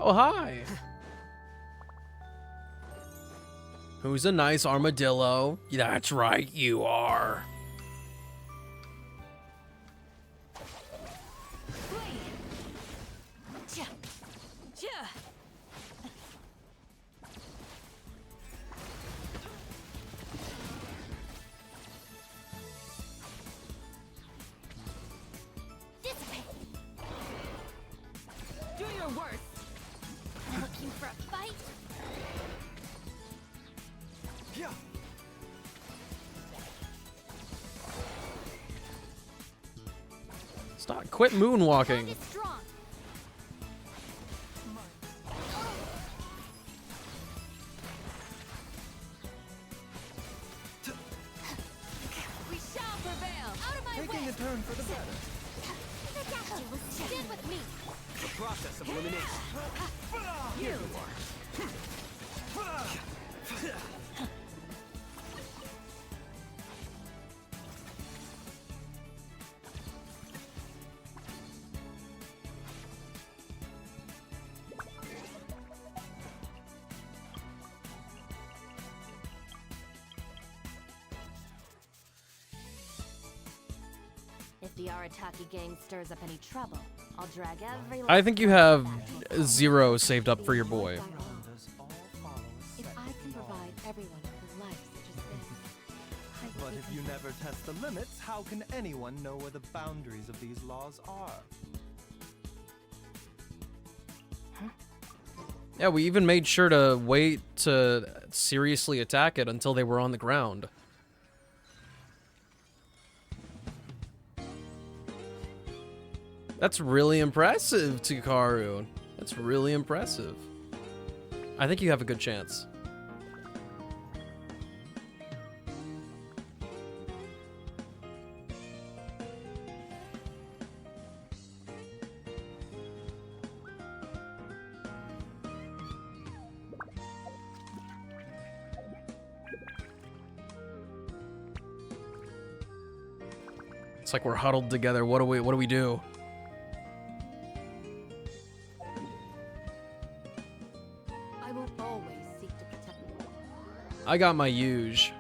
Oh, hi. Who's a nice armadillo? That's right, you are. Do your worst. Looking for a fight? Yeah. Stop. Quit moonwalking. We shall prevail. Out of my Taking way. a turn for the better. Stand with me. The process of elimination. Here you are. If the Arataki gang stirs up any trouble, I'll drag every I think you have 0 saved up for your boy. If I can provide everyone with a life such as this, I But will if you never test the limits, how can anyone know where the boundaries of these laws are? Yeah, we even made sure to wait to seriously attack it until they were on the ground. That's really impressive, Tukaru. That's really impressive. I think you have a good chance. It's like we're huddled together. What do we do? I will always seek to protect you. I got my huge.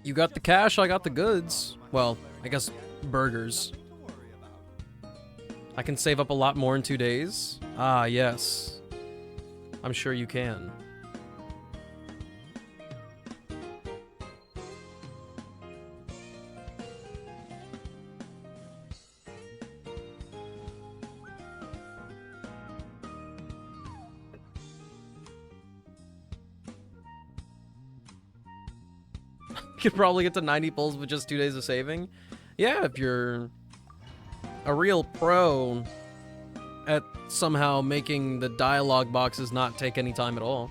You got the cash, I got the goods. Well, I guess burgers. I can save up a lot more in 2 days. Ah, yes. I'm sure you can. You could probably get to 90 pulls with just 2 days of saving. Yeah, if you're a real pro at somehow making the dialogue boxes not take any time at all.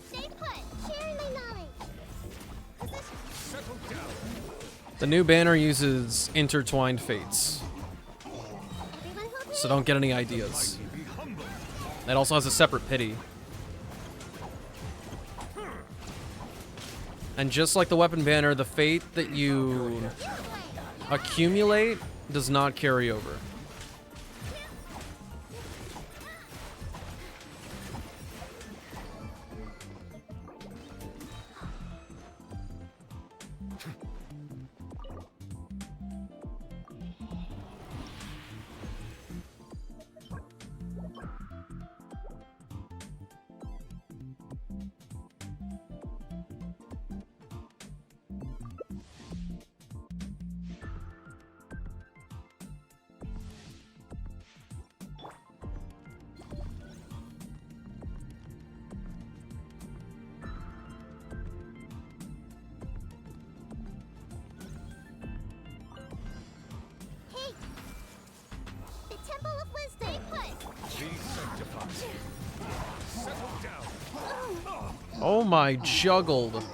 Stay put. Sharing my knowledge. Settle down. The new banner uses intertwined fates. So don't get any ideas. It also has a separate pity. And just like the weapon banner, the fate that you accumulate does not carry over. Hey! The Temple of Wisdom! Be sanctified. Settle down. Oh my juggled.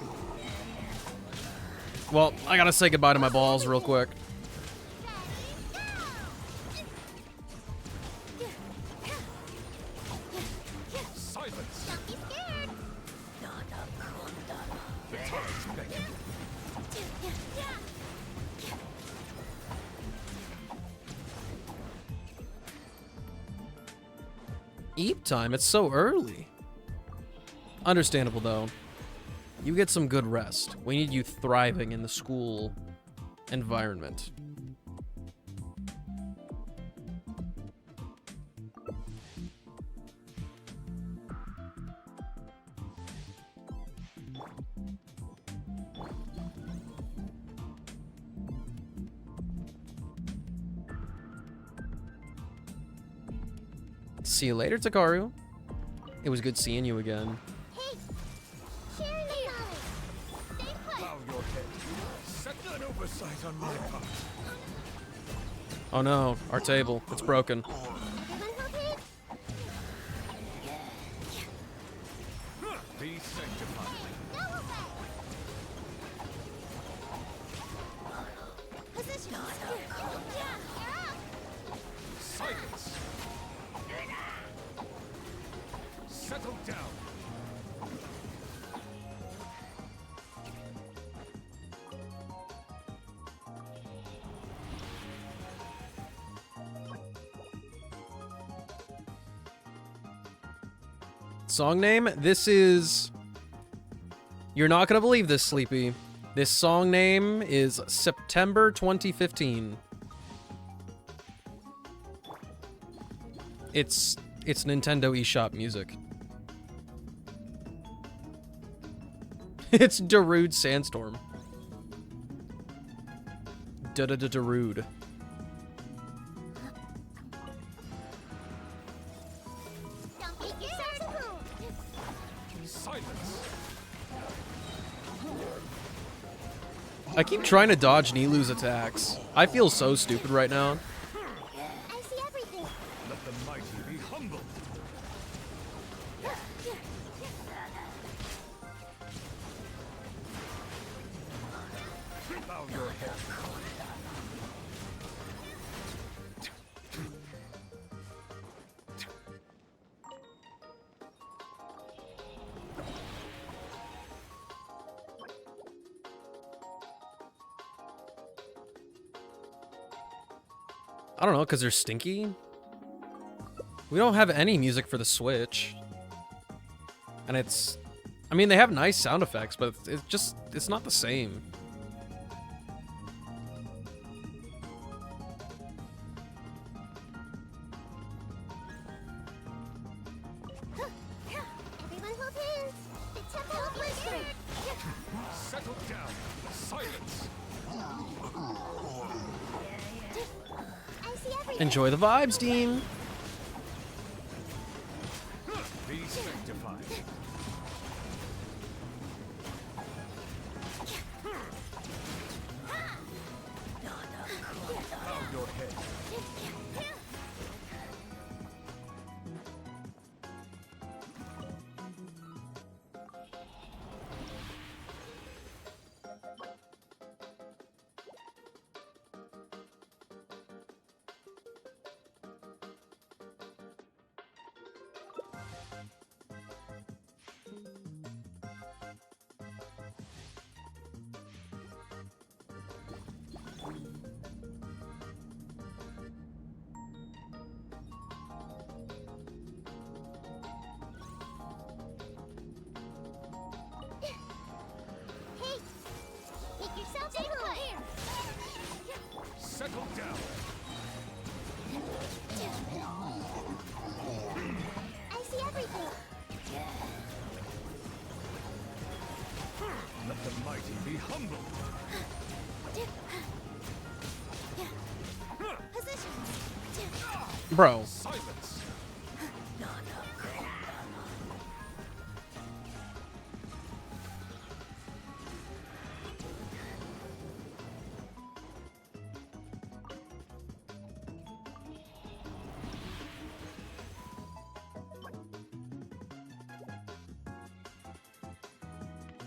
Well, I gotta say goodbye to my balls real quick. Silence. Don't be scared! The time's begging. Eep time, it's so early. Understandable though. You get some good rest. We need you thriving in the school environment. See you later, Takaru. It was good seeing you again. Hey! Share the knowledge! Stay put! Bow your head. Set an oversight on my part. Oh no, our table. It's broken. Be sanctified. Position! Silence. Settle down. Song name? This is... You're not gonna believe this, Sleepy. This song name is September 2015. It's Nintendo eShop music. It's Darude Sandstorm. Darude. Don't be scared! Silence. I keep trying to dodge Nilu's attacks. I feel so stupid right now. I see everything! Let the mighty be humbled. Bow your head. I don't know, because they're stinky? We don't have any music for the Switch. And it's... I mean, they have nice sound effects, but it's not the same. Everyone hold hands! The Temple of Wisdom! Settle down. Silence. I see everything! Enjoy the vibes, team! Be sanctified. Bow your head. Let the mighty be humbled. Bro. Silence.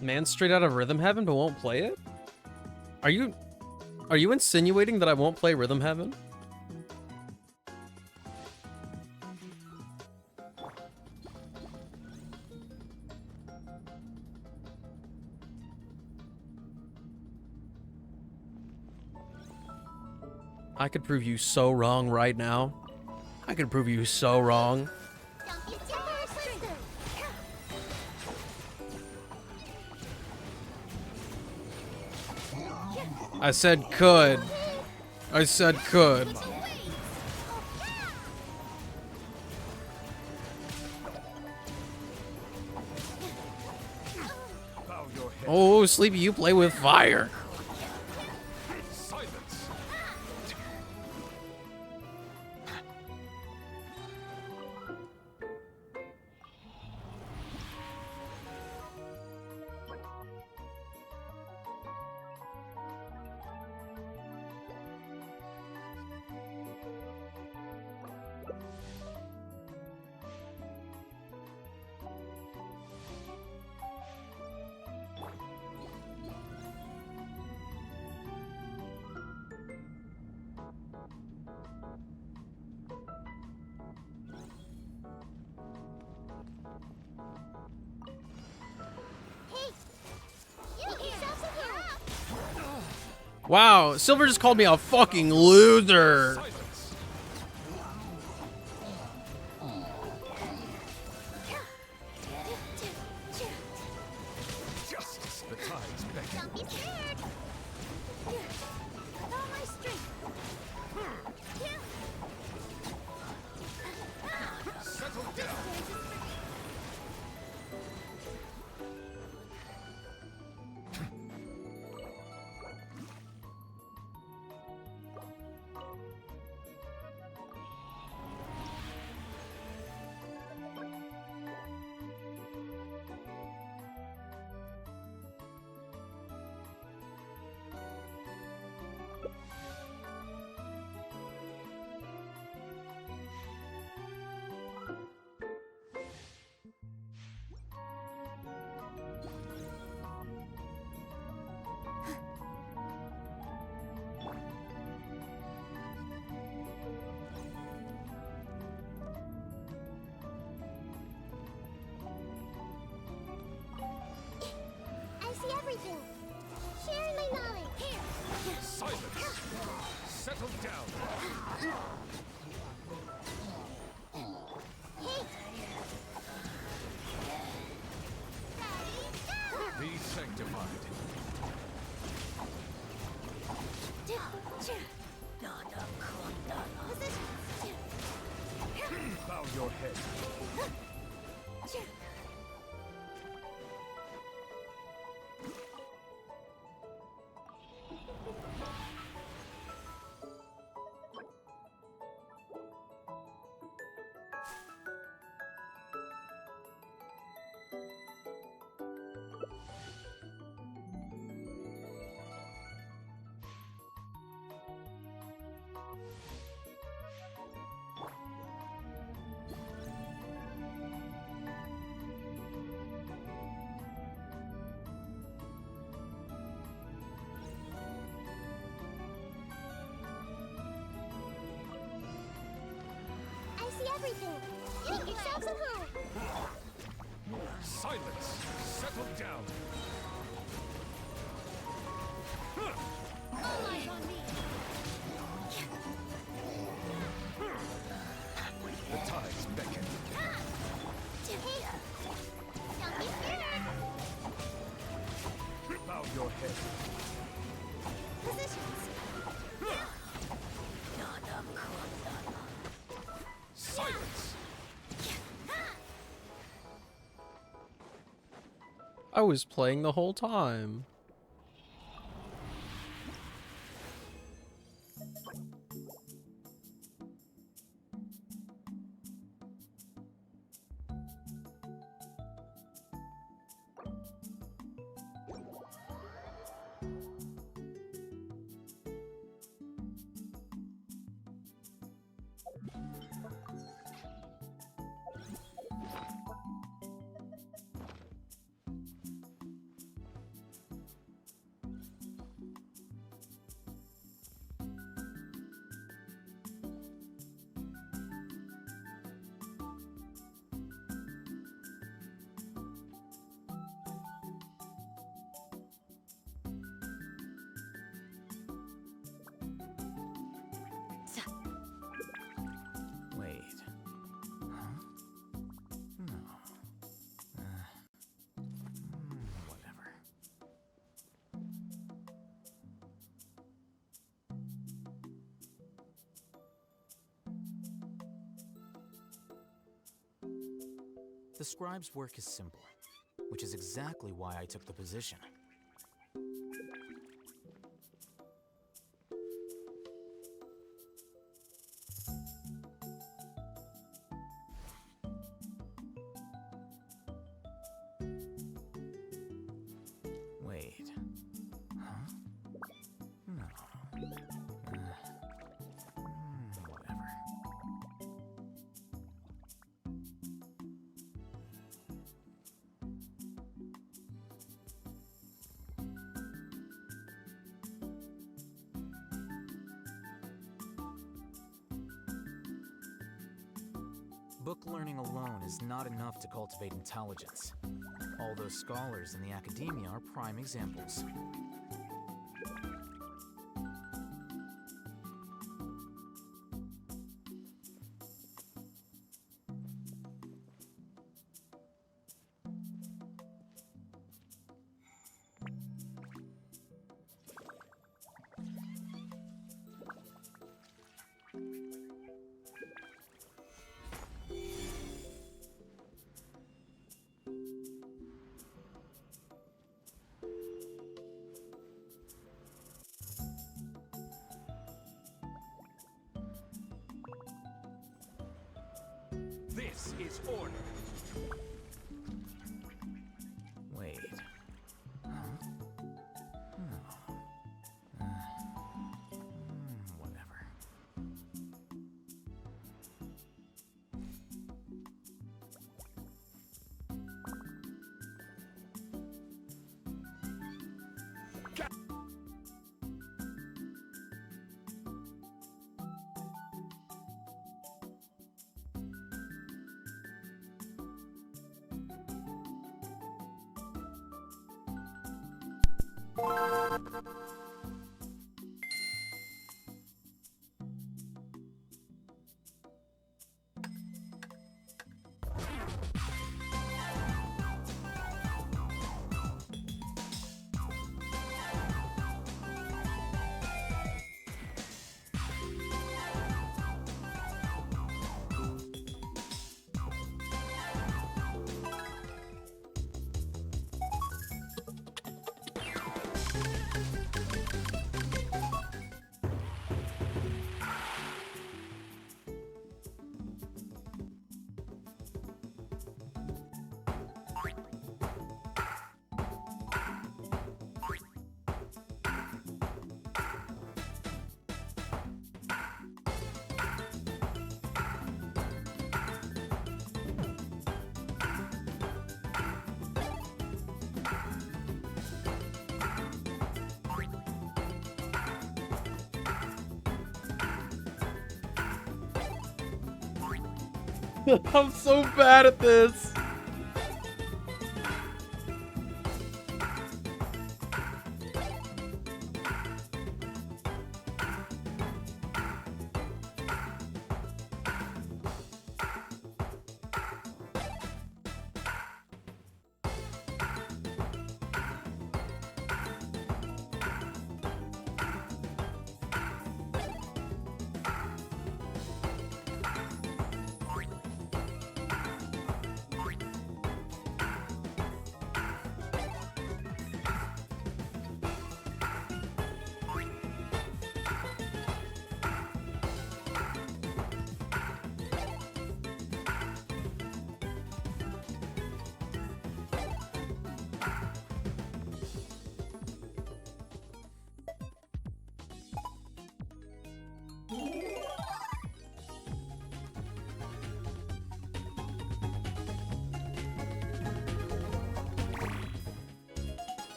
Man straight out of Rhythm Heaven but won't play it? Are you insinuating that I won't play Rhythm Heaven? I could prove you so wrong right now. I could prove you so wrong. I said could. I said could. Oh, Sleepy, you play with fire. Silence. Wow, Silver just called me a fucking loser. Justice, the tides beckon. Don't be scared. With all my strength. Settle down. I see everything. Sharing my knowledge. Here. Silence. Settle down. Be sanctified. Bow your head. I see everything. Make yourselves at home. Silence. Settle down. All eyes on me. The tides beckon. Don't be scared. Bow your head. Positions. Silence. I was playing the whole time. Wait. Huh? No. Whatever. The scribe's work is simple, which is exactly why I took the position. Wait. Huh? No. Whatever. Book learning alone is not enough to cultivate intelligence. All those scholars in the academia are prime examples. This is order. Wait. Huh? No. Whatever. I'm so bad at this.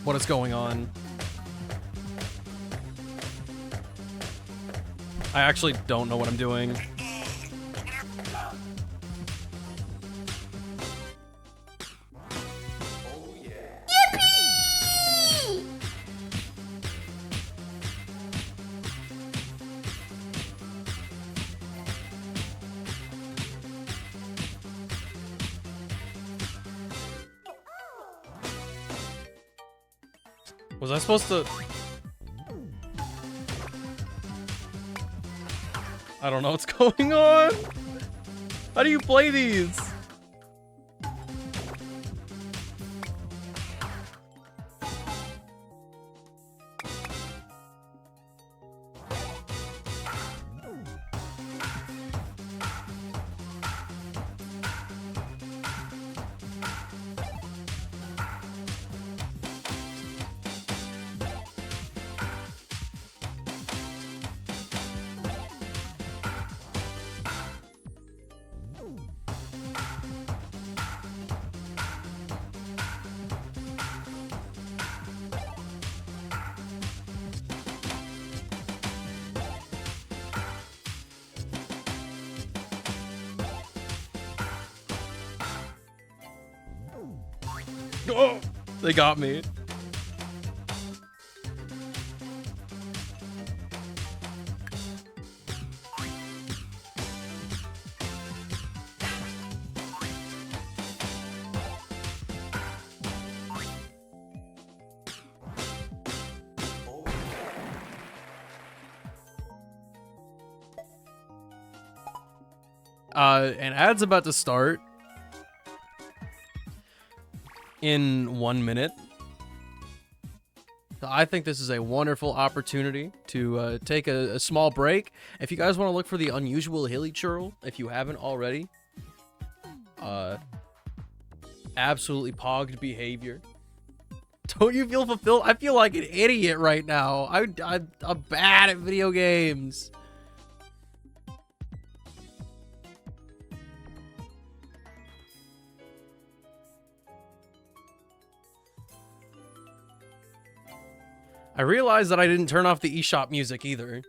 What is going on? I actually don't know what I'm doing. Was I supposed to? I don't know what's going on. How do you play these? Oh, they got me. An ad's about to start in 1 minute. So I think this is a wonderful opportunity to take a small break. If you guys want to look for the unusual hilly churl, if you haven't already, absolutely pogged behavior. Don't you feel fulfilled? I feel like an idiot right now. I'm bad at video games. I realized that I didn't turn off the eShop music either.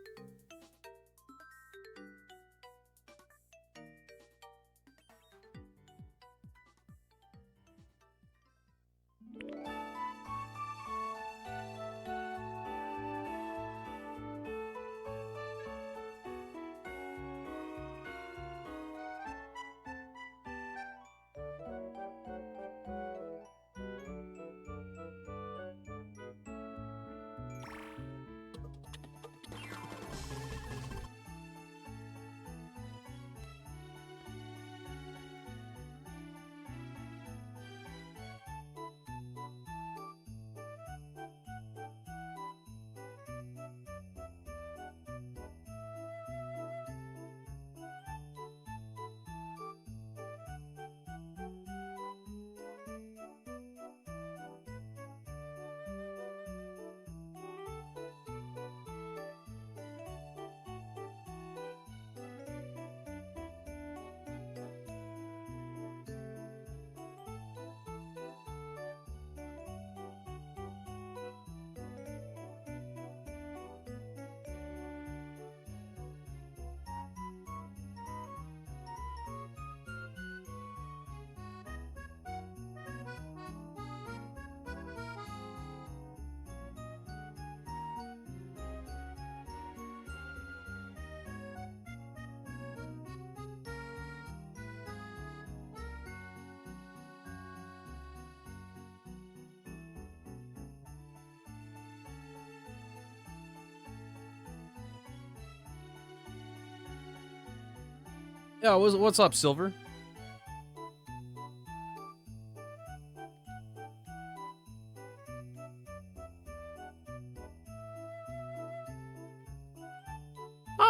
Yeah, what's up, Silver?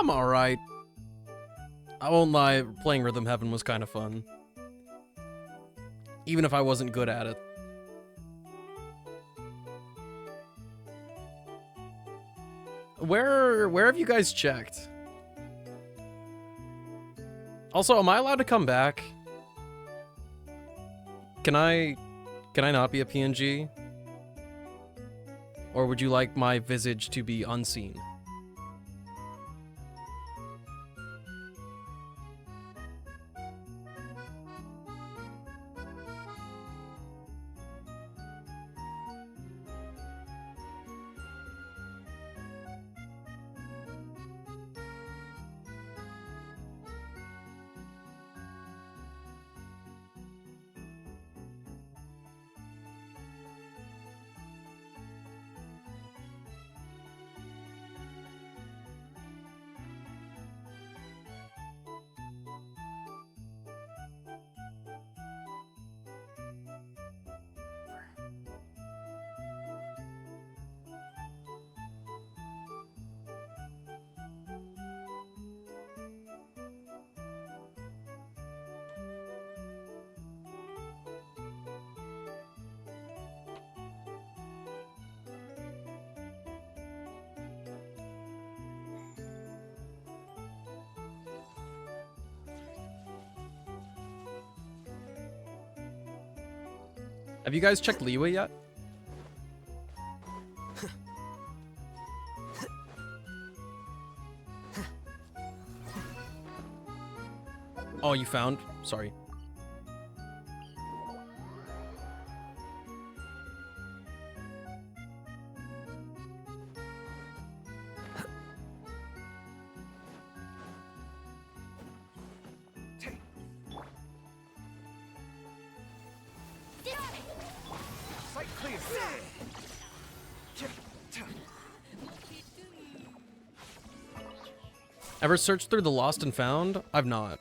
I'm alright. I won't lie, playing Rhythm Heaven was kind of fun. Even if I wasn't good at it. Where have you guys checked? Also, am I allowed to come back? Can I not be a PNG? Or would you like my visage to be unseen? Have you guys checked Leeway yet? Oh, you found? Sorry. Ever searched through the Lost and Found? I've not.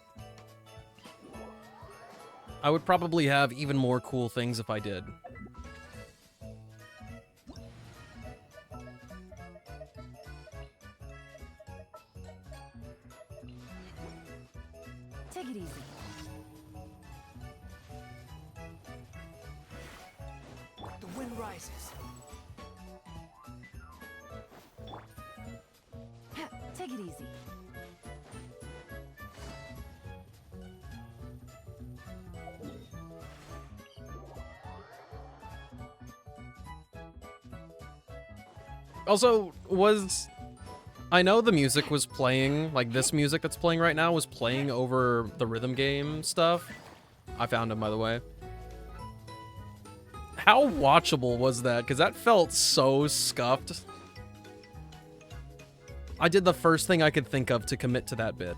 I would probably have even more cool things if I did. Take it easy. The wind rises. Take it easy. Also, I know the music was playing, like this music that's playing right now was playing over the rhythm game stuff. I found him, by the way. How watchable was that? Because that felt so scuffed. I did the first thing I could think of to commit to that bit.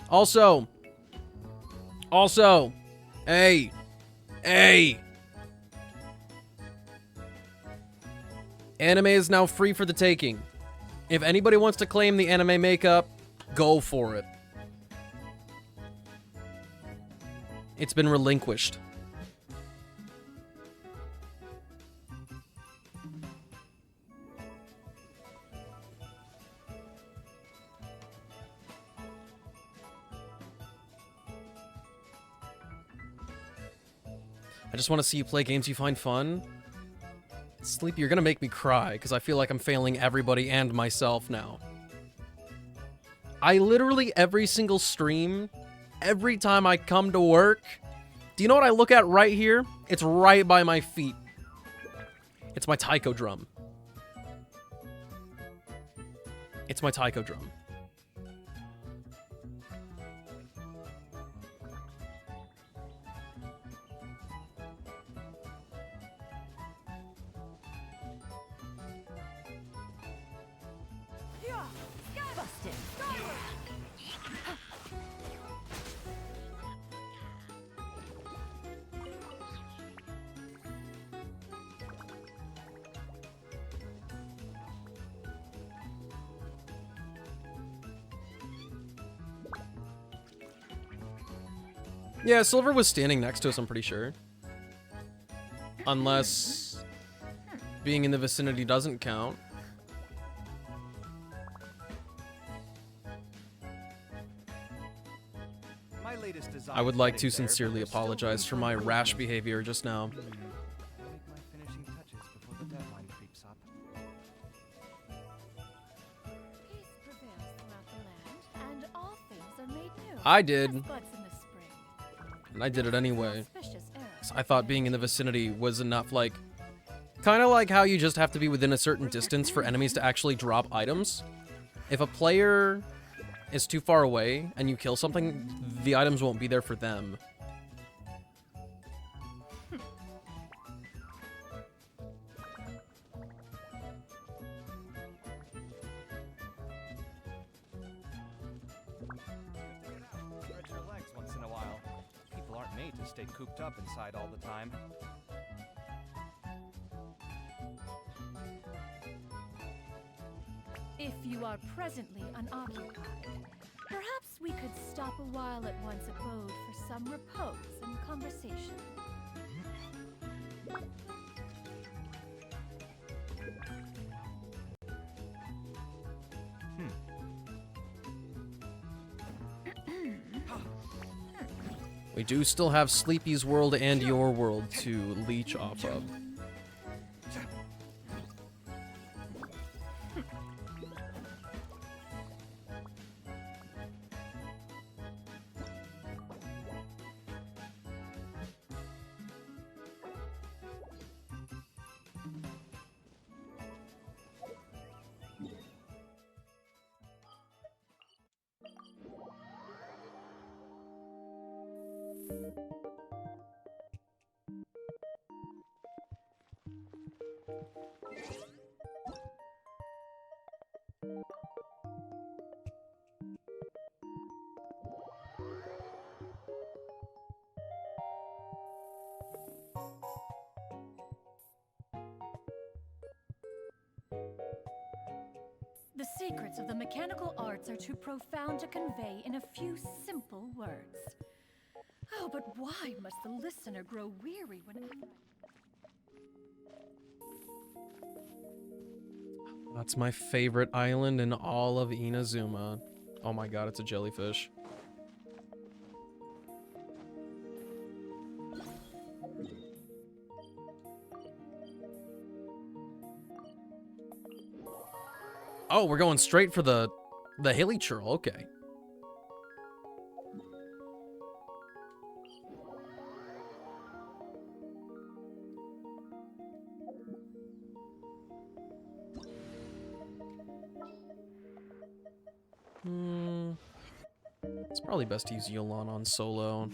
Also, hey, anime is now free for the taking. If anybody wants to claim the anime makeup, go for it. It's been relinquished. I just want to see you play games you find fun. Sleep, you're gonna make me cry, because I feel like I'm failing everybody and myself now. I literally, every single stream, every time I come to work, do you know what I look at right here? It's right by my feet. It's my taiko drum. It's my taiko drum. Yeah, Silver was standing next to us, I'm pretty sure. Unless being in the vicinity doesn't count. I would like to sincerely apologize for my rash behavior just now. Make my finishing touches before the deadline creeps up. Peace prevails throughout the land, and all things are made new. I did. As buds in the spring. And I did it anyway. Auspicious era. 'Cause I thought being in the vicinity was enough, like... Kind of like how you just have to be within a certain distance for enemies to actually drop items. If a player is too far away and you kill something, the items won't be there for them. Stretch your legs once in a while. People aren't made to stay cooped up inside all the time. If you are presently unoccupied, perhaps we could stop a while at one's abode for some repose and conversation. We do still have Sleepy's world and your world to leech off of. The secrets of the mechanical arts are too profound to convey in a few simple words. Oh, but why must the listener grow weary when... That's my favorite island in all of Inazuma. Oh my god, it's a jellyfish. Oh, we're going straight for the hilly churl. Okay. It's probably best to use Yolan on solo.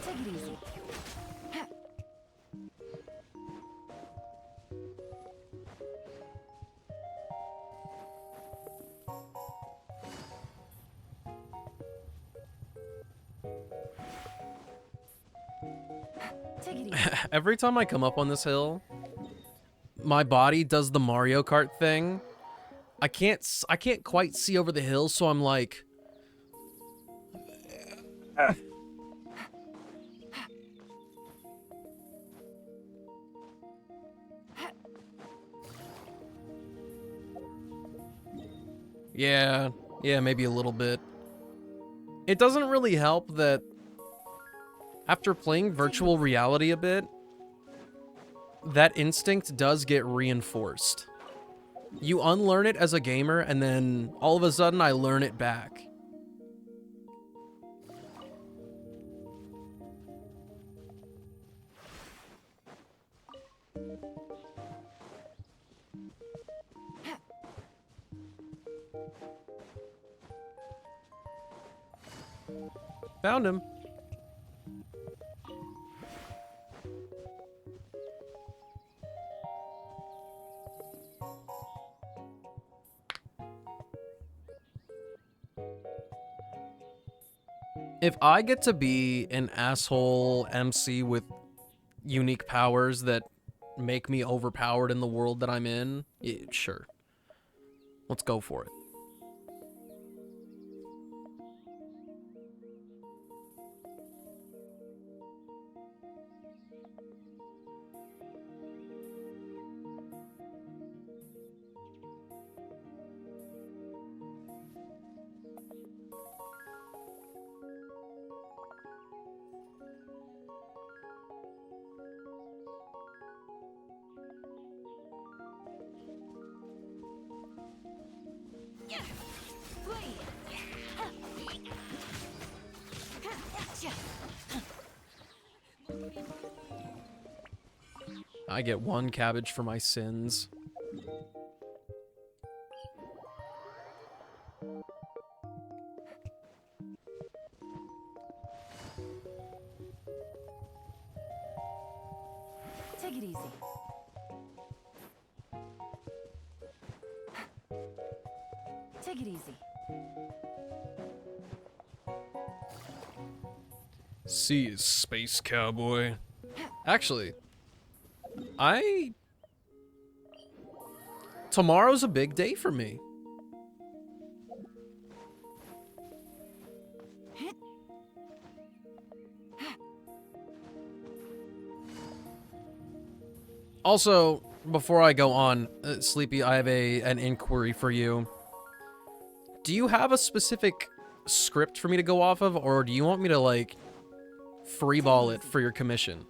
Take it easy. Take it easy. Every time I come up on this hill, my body does the Mario Kart thing. I can't quite see over the hill, so I'm like... Yeah, maybe a little bit. It doesn't really help that after playing virtual reality a bit, that instinct does get reinforced. You unlearn it as a gamer, and then all of a sudden I learn it back. Found him. If I get to be an asshole MC with unique powers that make me overpowered in the world that I'm in, sure. Let's go for it. I get 1 cabbage for my sins. Take it easy. Take it easy. See you, space cowboy. Actually, tomorrow's a big day for me. Also, before I go on, Sleepy, I have an inquiry for you. Do you have a specific script for me to go off of, or do you want me to, like, freeball it for your commission?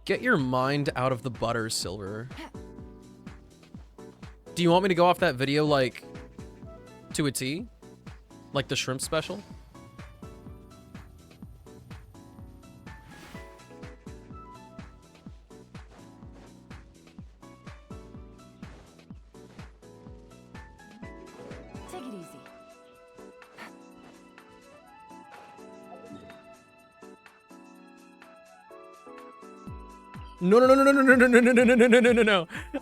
Get your mind out of the butter, Silver. Do you want me to go off that video, like, to a T? Like the shrimp special? Take it easy. No.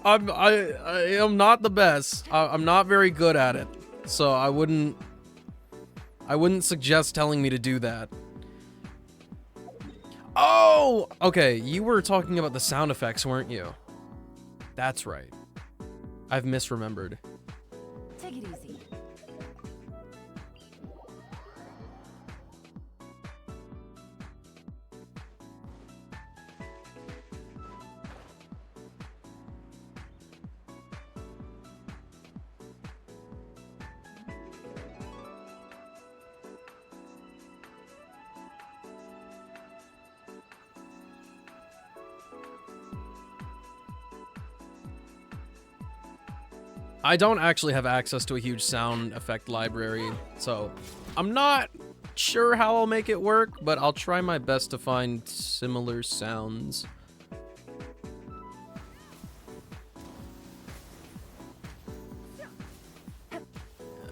I am not the best. I'm not very good at it. So I wouldn't suggest telling me to do that. Oh, okay. You were talking about the sound effects, weren't you? That's right. I've misremembered. Take it easy. I don't actually have access to a huge sound effect library, so I'm not sure how I'll make it work, but I'll try my best to find similar sounds.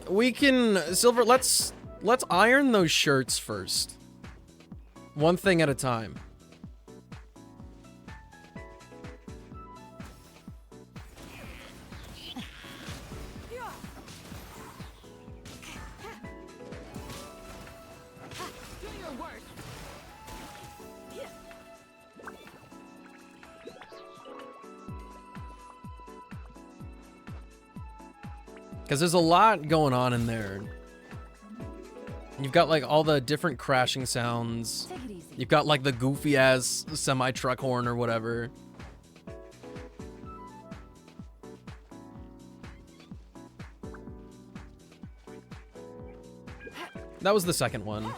We can, Silver, let's iron those shirts first. One thing at a time. Because there's a lot going on in there. You've got like all the different crashing sounds. You've got like the goofy ass semi-truck horn or whatever. That was the second one.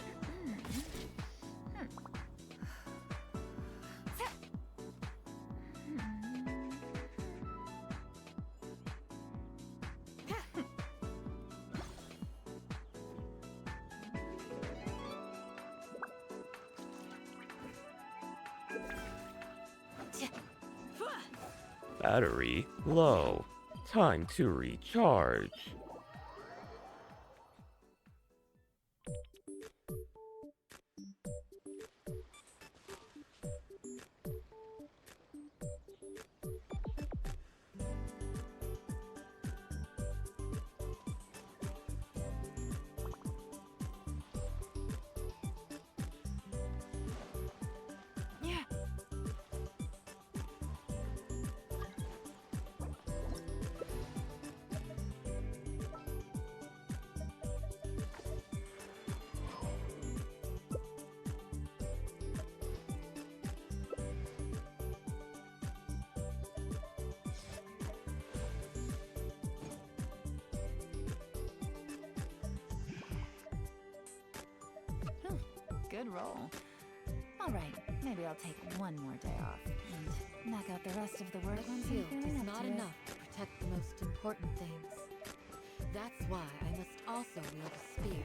Battery low. Time to recharge. Good roll. All right, maybe I'll take one more day off and knock out the rest of the work once I'm Field feeling is up not to it. enough to protect the most important things. That's why I must also wield a spear.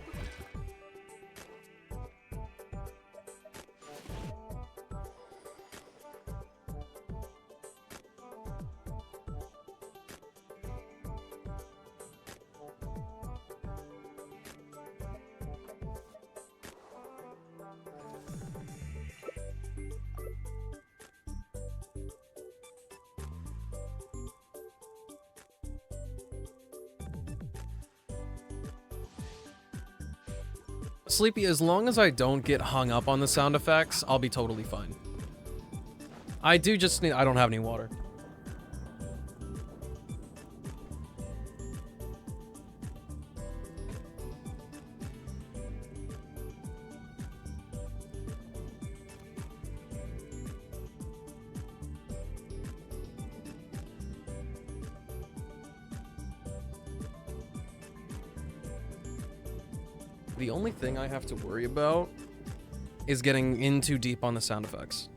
Sleepy, as long as I don't get hung up on the sound effects, I'll be totally fine. I do just need... I don't have any water. The only thing I have to worry about is getting in too deep on the sound effects.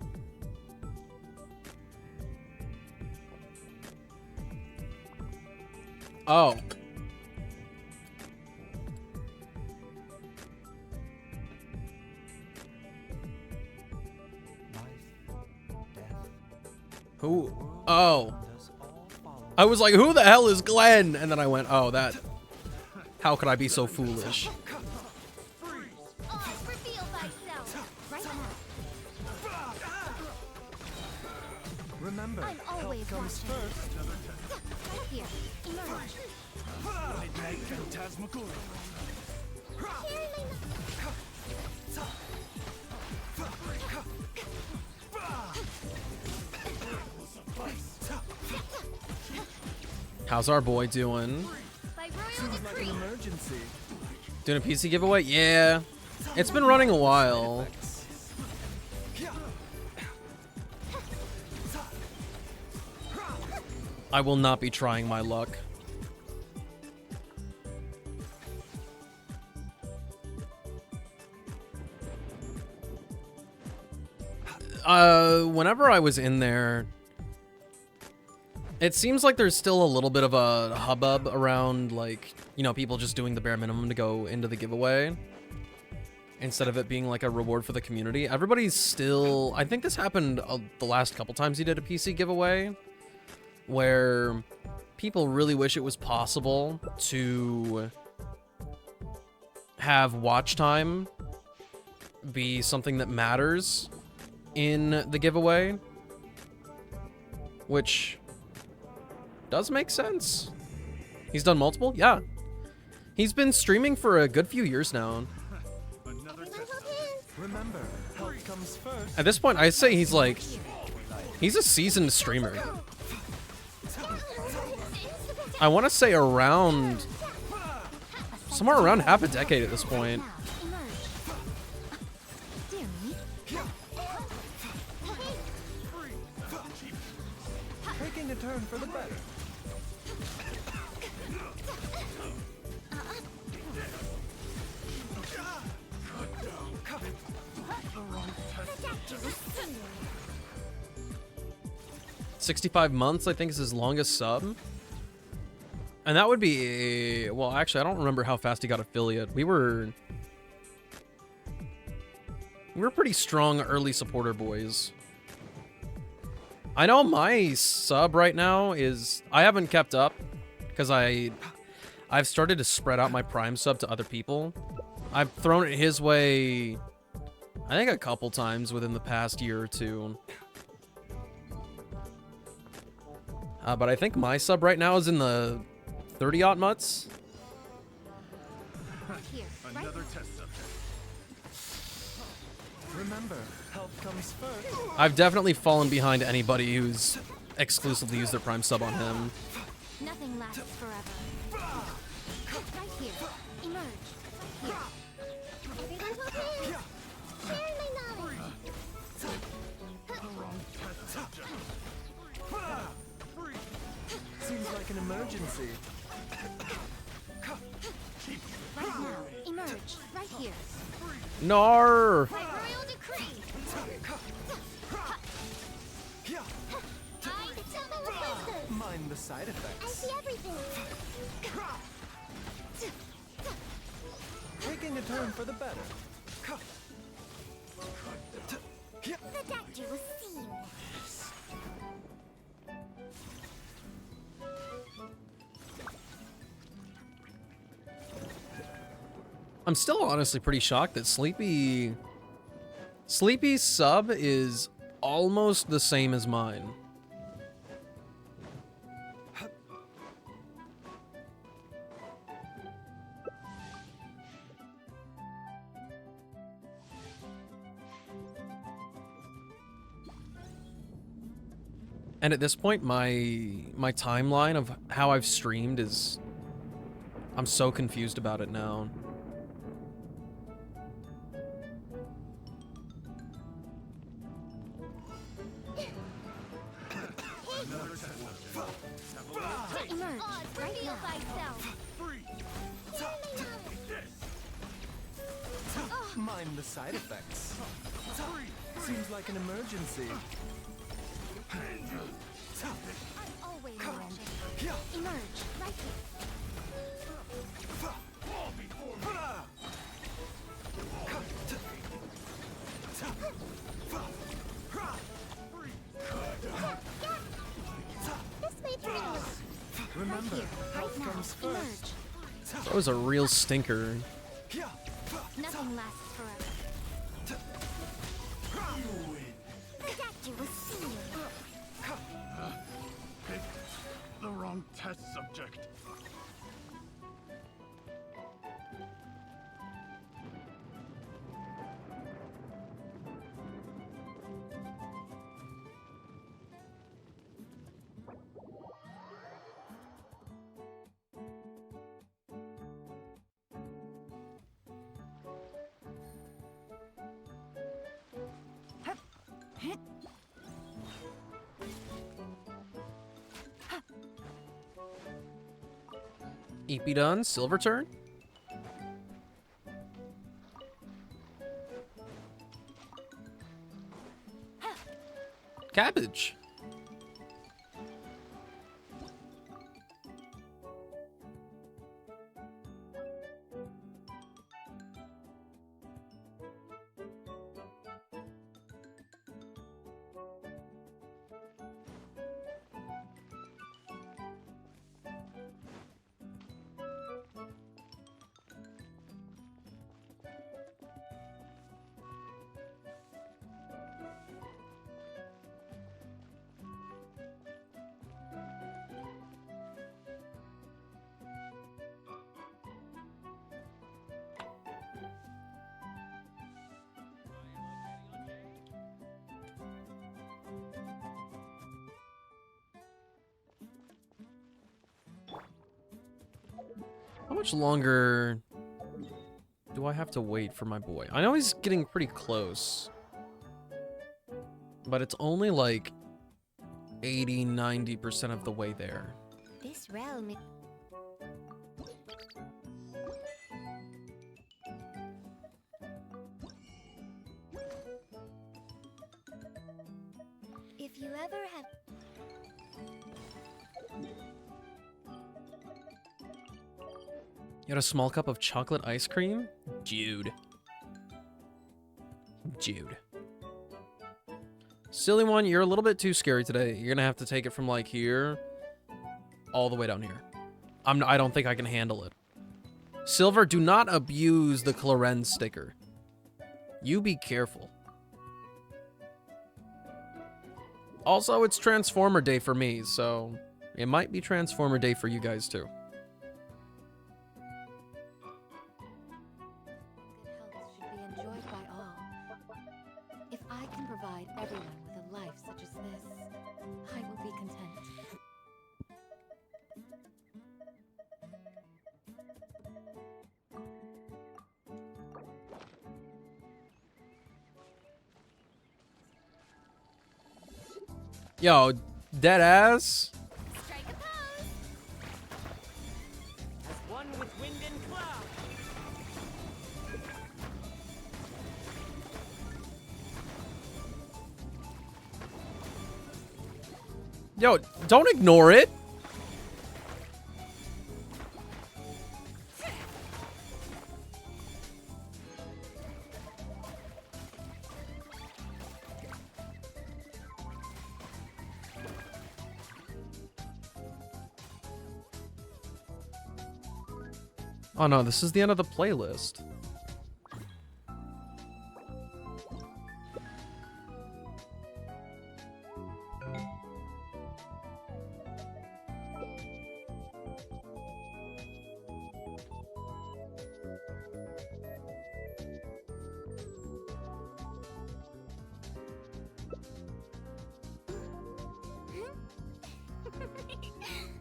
Oh. Who? Oh. I was like, who the hell is Glenn? And then I went, oh, that... How could I be so foolish? Remember, I'm always help comes watching. first. Right here. Emerge. Midnight Phantasmagoria. How's our boy doing? Seems like an emergency. Doing a PC giveaway? Yeah. It's been running a while. I will not be trying my luck. Whenever I was in there, it seems like there's still a little bit of a hubbub around, like, you know, people just doing the bare minimum to go into the giveaway instead of it being like a reward for the community. Everybody's still... I think this happened the last couple times he did a PC giveaway, where people really wish it was possible to have watch time be something that matters in the giveaway, which does make sense. He's done multiple? Yeah. He's been streaming for a good few years now. Remember, help comes first. At this point, I say he's like... He's a seasoned streamer. I want to say around... somewhere around half a decade at this point. Taking a turn for the better. $65 months, I think, is his longest sub. And that would be... well, actually, I don't remember how fast he got affiliate. We were pretty strong early supporter boys. I know my sub right now is... I haven't kept up because I've started to spread out my Prime sub to other people. I've thrown it his way, I think, a couple times within the past year or two. But I think my sub right now is in the 30-odd mutts. Another test subject. Remember, help comes first. I've definitely fallen behind anybody who's exclusively used their Prime sub on him. Nothing lasts forever. Right here. Emerge. Here. Everyone's okay. Share my knowledge. Seems like an emergency. Right now. Emerge. Right here. Nar! side effects. I see everything. Taking a turn for the better. The doctor will see you next. I'm still honestly pretty shocked that Sleepy's sub is almost the same as mine. And at this point, my timeline of how I've streamed is... I'm so confused about it now. Emerge, right now. Mind the side effects. Seems like an emergency. I'm always emerging. Emerge, right This way through. Remember, health Right comes now. first. That was a real stinker. Nothing lasts forever. The doctor will see you. Picked the wrong test subject. EP done, silver turn. Cabbage. How much longer do I have to wait for my boy? I know he's getting pretty close, but it's only like 80–90% of the way there. This realm. If you ever have. You had a small cup of chocolate ice cream? Jude. Jude. Silly one, you're a little bit too scary today. You're gonna have to take it from like here all the way down here. I don't think I can handle it. Silver, do not abuse the Clarence sticker. You be careful. Also, it's Transformer Day for me, so it might be Transformer Day for you guys too. Good health should be enjoyed by all. If I can provide everyone with a life such as this, I will be content. Yo, dead ass. Strike a pose. As one with wind and cloud. Yo, don't ignore it. Oh no, this is the end of the playlist.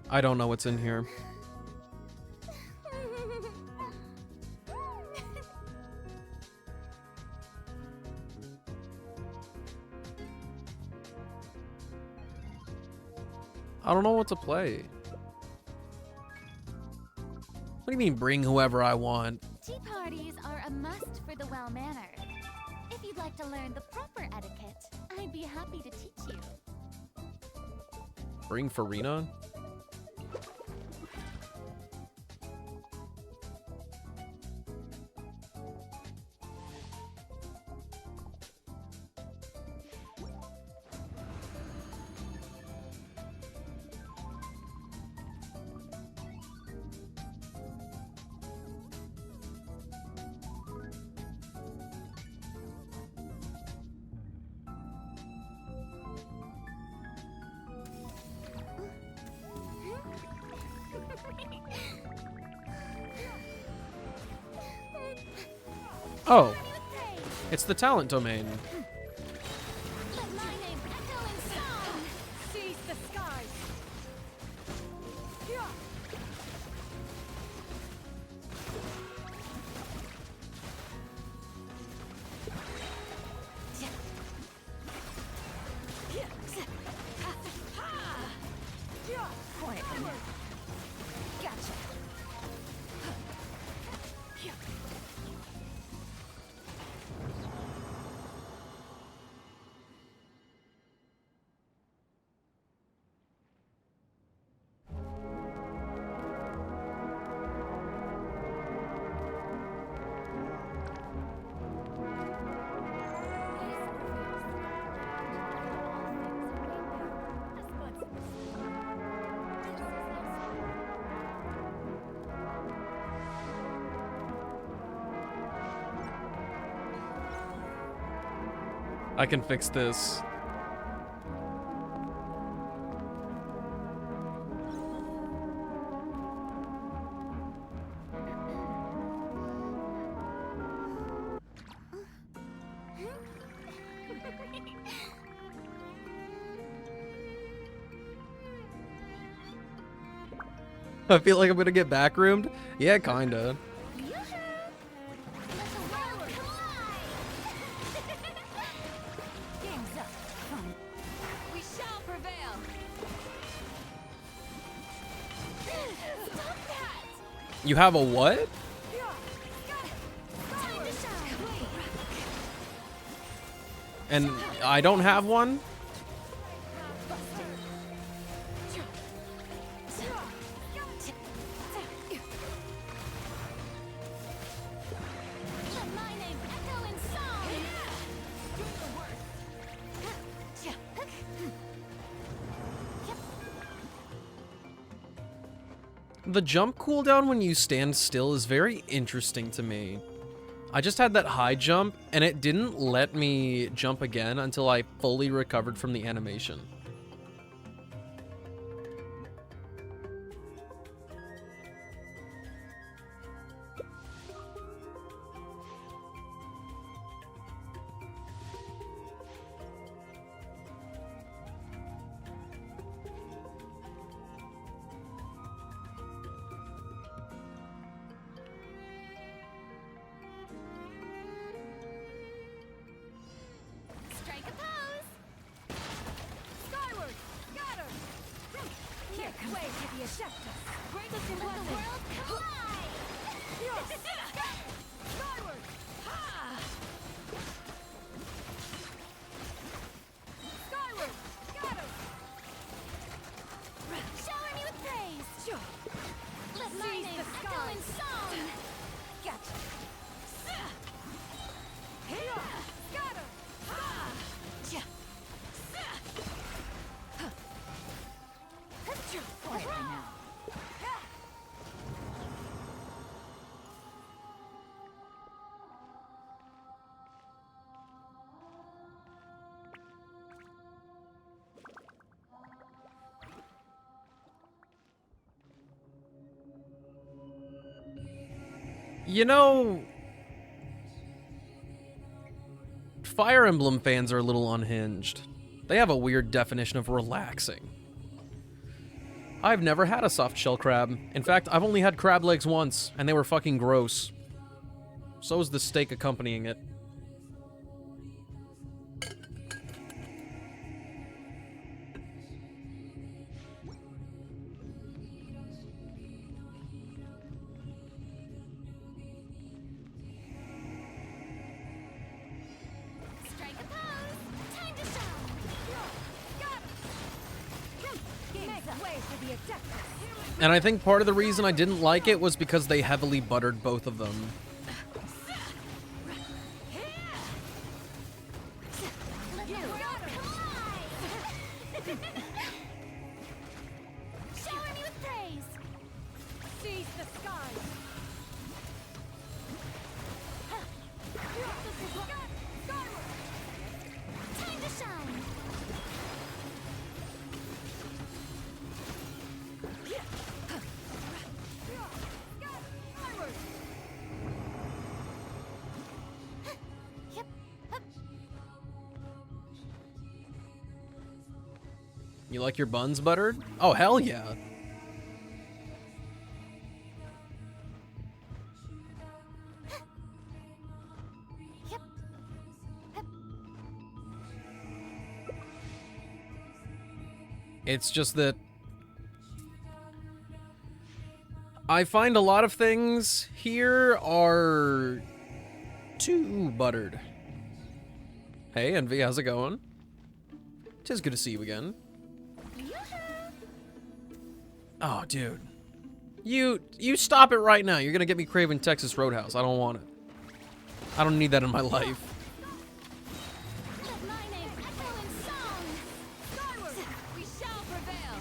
I don't know what's in here. I don't know what to play. What do you mean, bring whoever I want? Tea parties are a must for the well-mannered. If you'd like to learn the proper etiquette, I'd be happy to teach you. Bring Farina? Oh, it's the talent domain. Let my name echo in song. Seize the skies. Quietly now. Gotcha. I can fix this. I feel like I'm gonna get backroomed. Yeah, kinda. Game's up. We shall prevail. Stop that! You have a what? Time to shine. And I don't have one? Let my name echo in song. Do your work. The jump cooldown when you stand still is very interesting to me. I just had that high jump, and it didn't let me jump again until I fully recovered from the animation. Strike a pose. Skyward. Got her. Here comes the heavy ejector. Greatest in the world collide. Skyward. Ha! Skyward. Got her. Shower me with praise. Sure. Let my name echo in song. Gotcha. Got her. Quietly now. You know, Fire Emblem fans are a little unhinged. They have a weird definition of relaxing. I've never had a soft shell crab. In fact, I've only had crab legs once, and they were fucking gross. So is the steak accompanying it. Strike a pose. Time to shine. Got him. Make way for the Adeptus. And I think part of the reason I didn't like it was because they heavily buttered both of them. Shower me with praise. Seize the sky. Time to shine. You like your buns buttered? Oh, hell yeah. It's just that I find a lot of things here are too buttered. Hey, Envy, how's it going? 'Tis good to see you again. Oh, dude. You stop it right now. You're gonna get me craving Texas Roadhouse. I don't want it. I don't need that in my life. Let my name echo in song. Skyward, we shall prevail.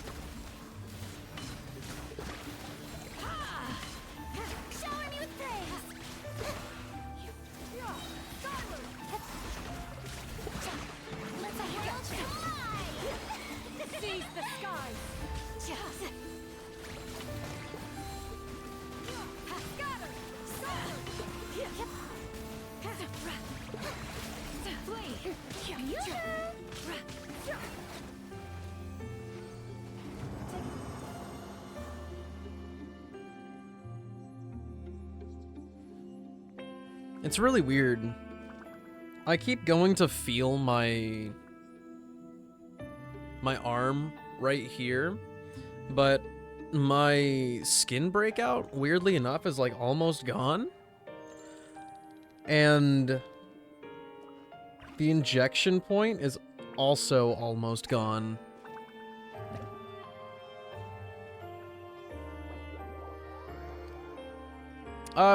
Shower me with praise. Skyward. Let the world fly. Seize the skies. It's really weird. I keep going to feel my arm right here, but my skin breakout, weirdly enough, is like almost gone. And the injection point is also almost gone.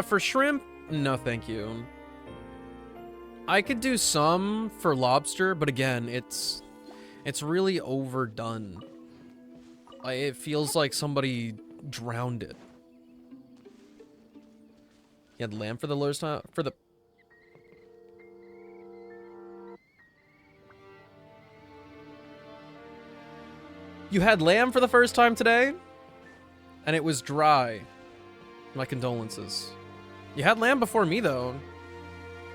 For shrimp, no thank you. I could do some for lobster, but again, it's really overdone. It feels like somebody drowned it. You had lamb for the lowest time for the. You had lamb for the first time today, and it was dry. My condolences. You had lamb before me, though.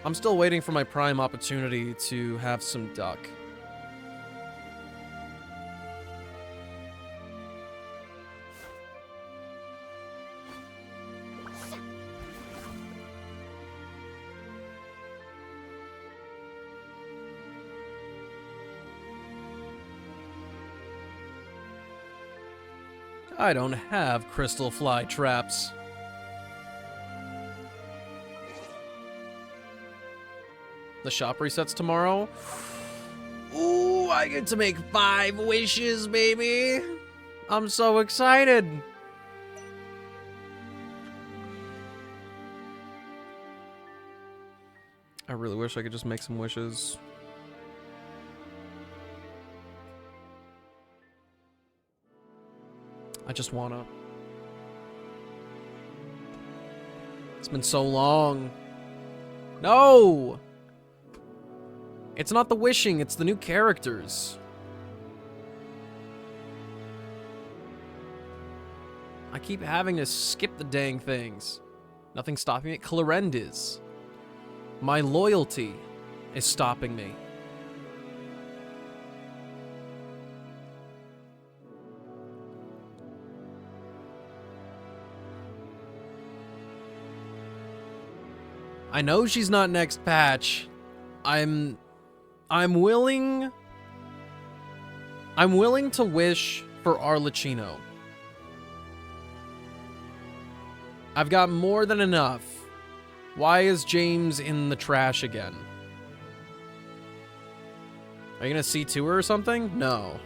I'm still waiting for my prime opportunity to have some duck. I don't have crystal fly traps. The shop resets tomorrow. Ooh, I get to make 5 wishes, baby. I'm so excited. I really wish I could just make some wishes. I just wanna. It's been so long. No! It's not the wishing, it's the new characters. I keep having to skip the dang things. Nothing's stopping me. Clarend is. My loyalty is stopping me. I know she's not next patch. I'm willing to wish for Arlecchino. I've got more than enough. Why is James in the trash again? Are you gonna C2 her or something? No.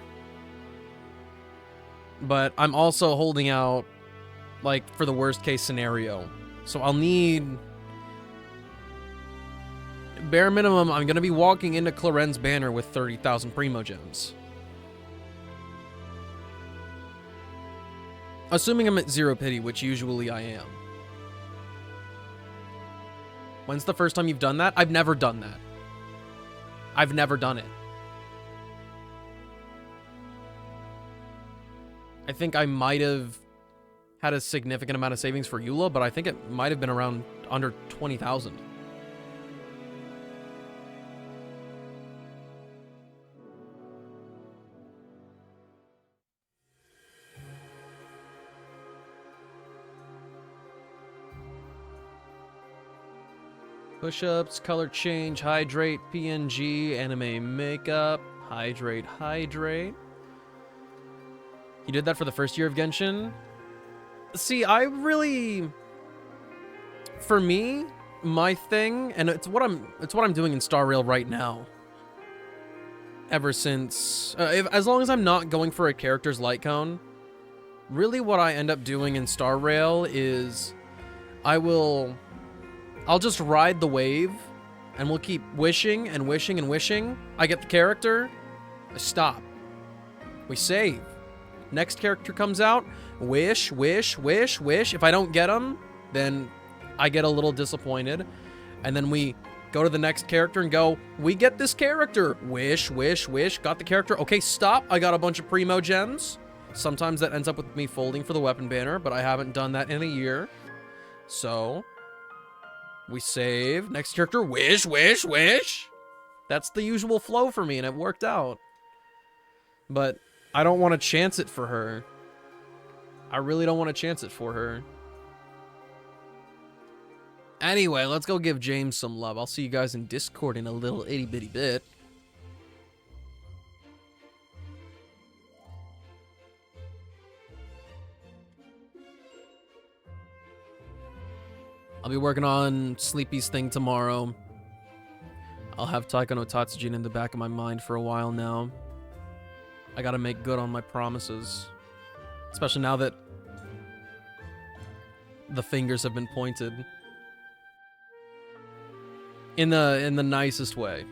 But I'm also holding out, like, for the worst case scenario. So I'll need... bare minimum, I'm gonna be walking into Clarend's banner with 30,000 Primo Gems. Assuming I'm at 0 pity, which usually I am. When's the first time you've done that? I've never done that. I've never done it. I think I might have had a significant amount of savings for Eula, but I think it might have been around under 20,000. Push-ups, color change, hydrate, PNG, anime makeup, hydrate, hydrate. You did that for the first year of Genshin? See, I really... for me, my thing, and it's what I'm doing in Star Rail right now. Ever since... as long as I'm not going for a character's light cone, really what I end up doing in Star Rail is... I'll just ride the wave, and we'll keep wishing and wishing and wishing. I get the character, I stop. We save. Next character comes out, wish, wish, wish, wish. If I don't get him, then I get a little disappointed. And then we go to the next character and go, we get this character. Wish, wish, wish, got the character. Okay, stop. I got a bunch of Primo Gems. Sometimes that ends up with me folding for the weapon banner, but I haven't done that in a year. So... we save. Next character. Wish, wish, wish. That's the usual flow for me, and it worked out. But I don't want to chance it for her. I really don't want to chance it for her. Anyway, let's go give James some love. I'll see you guys in Discord in a little itty-bitty bit. I'll be working on Sleepy's thing tomorrow. I'll have Taika no Tatsujin in the back of my mind for a while now. I gotta make good on my promises. Especially now that the fingers have been pointed. In the nicest way.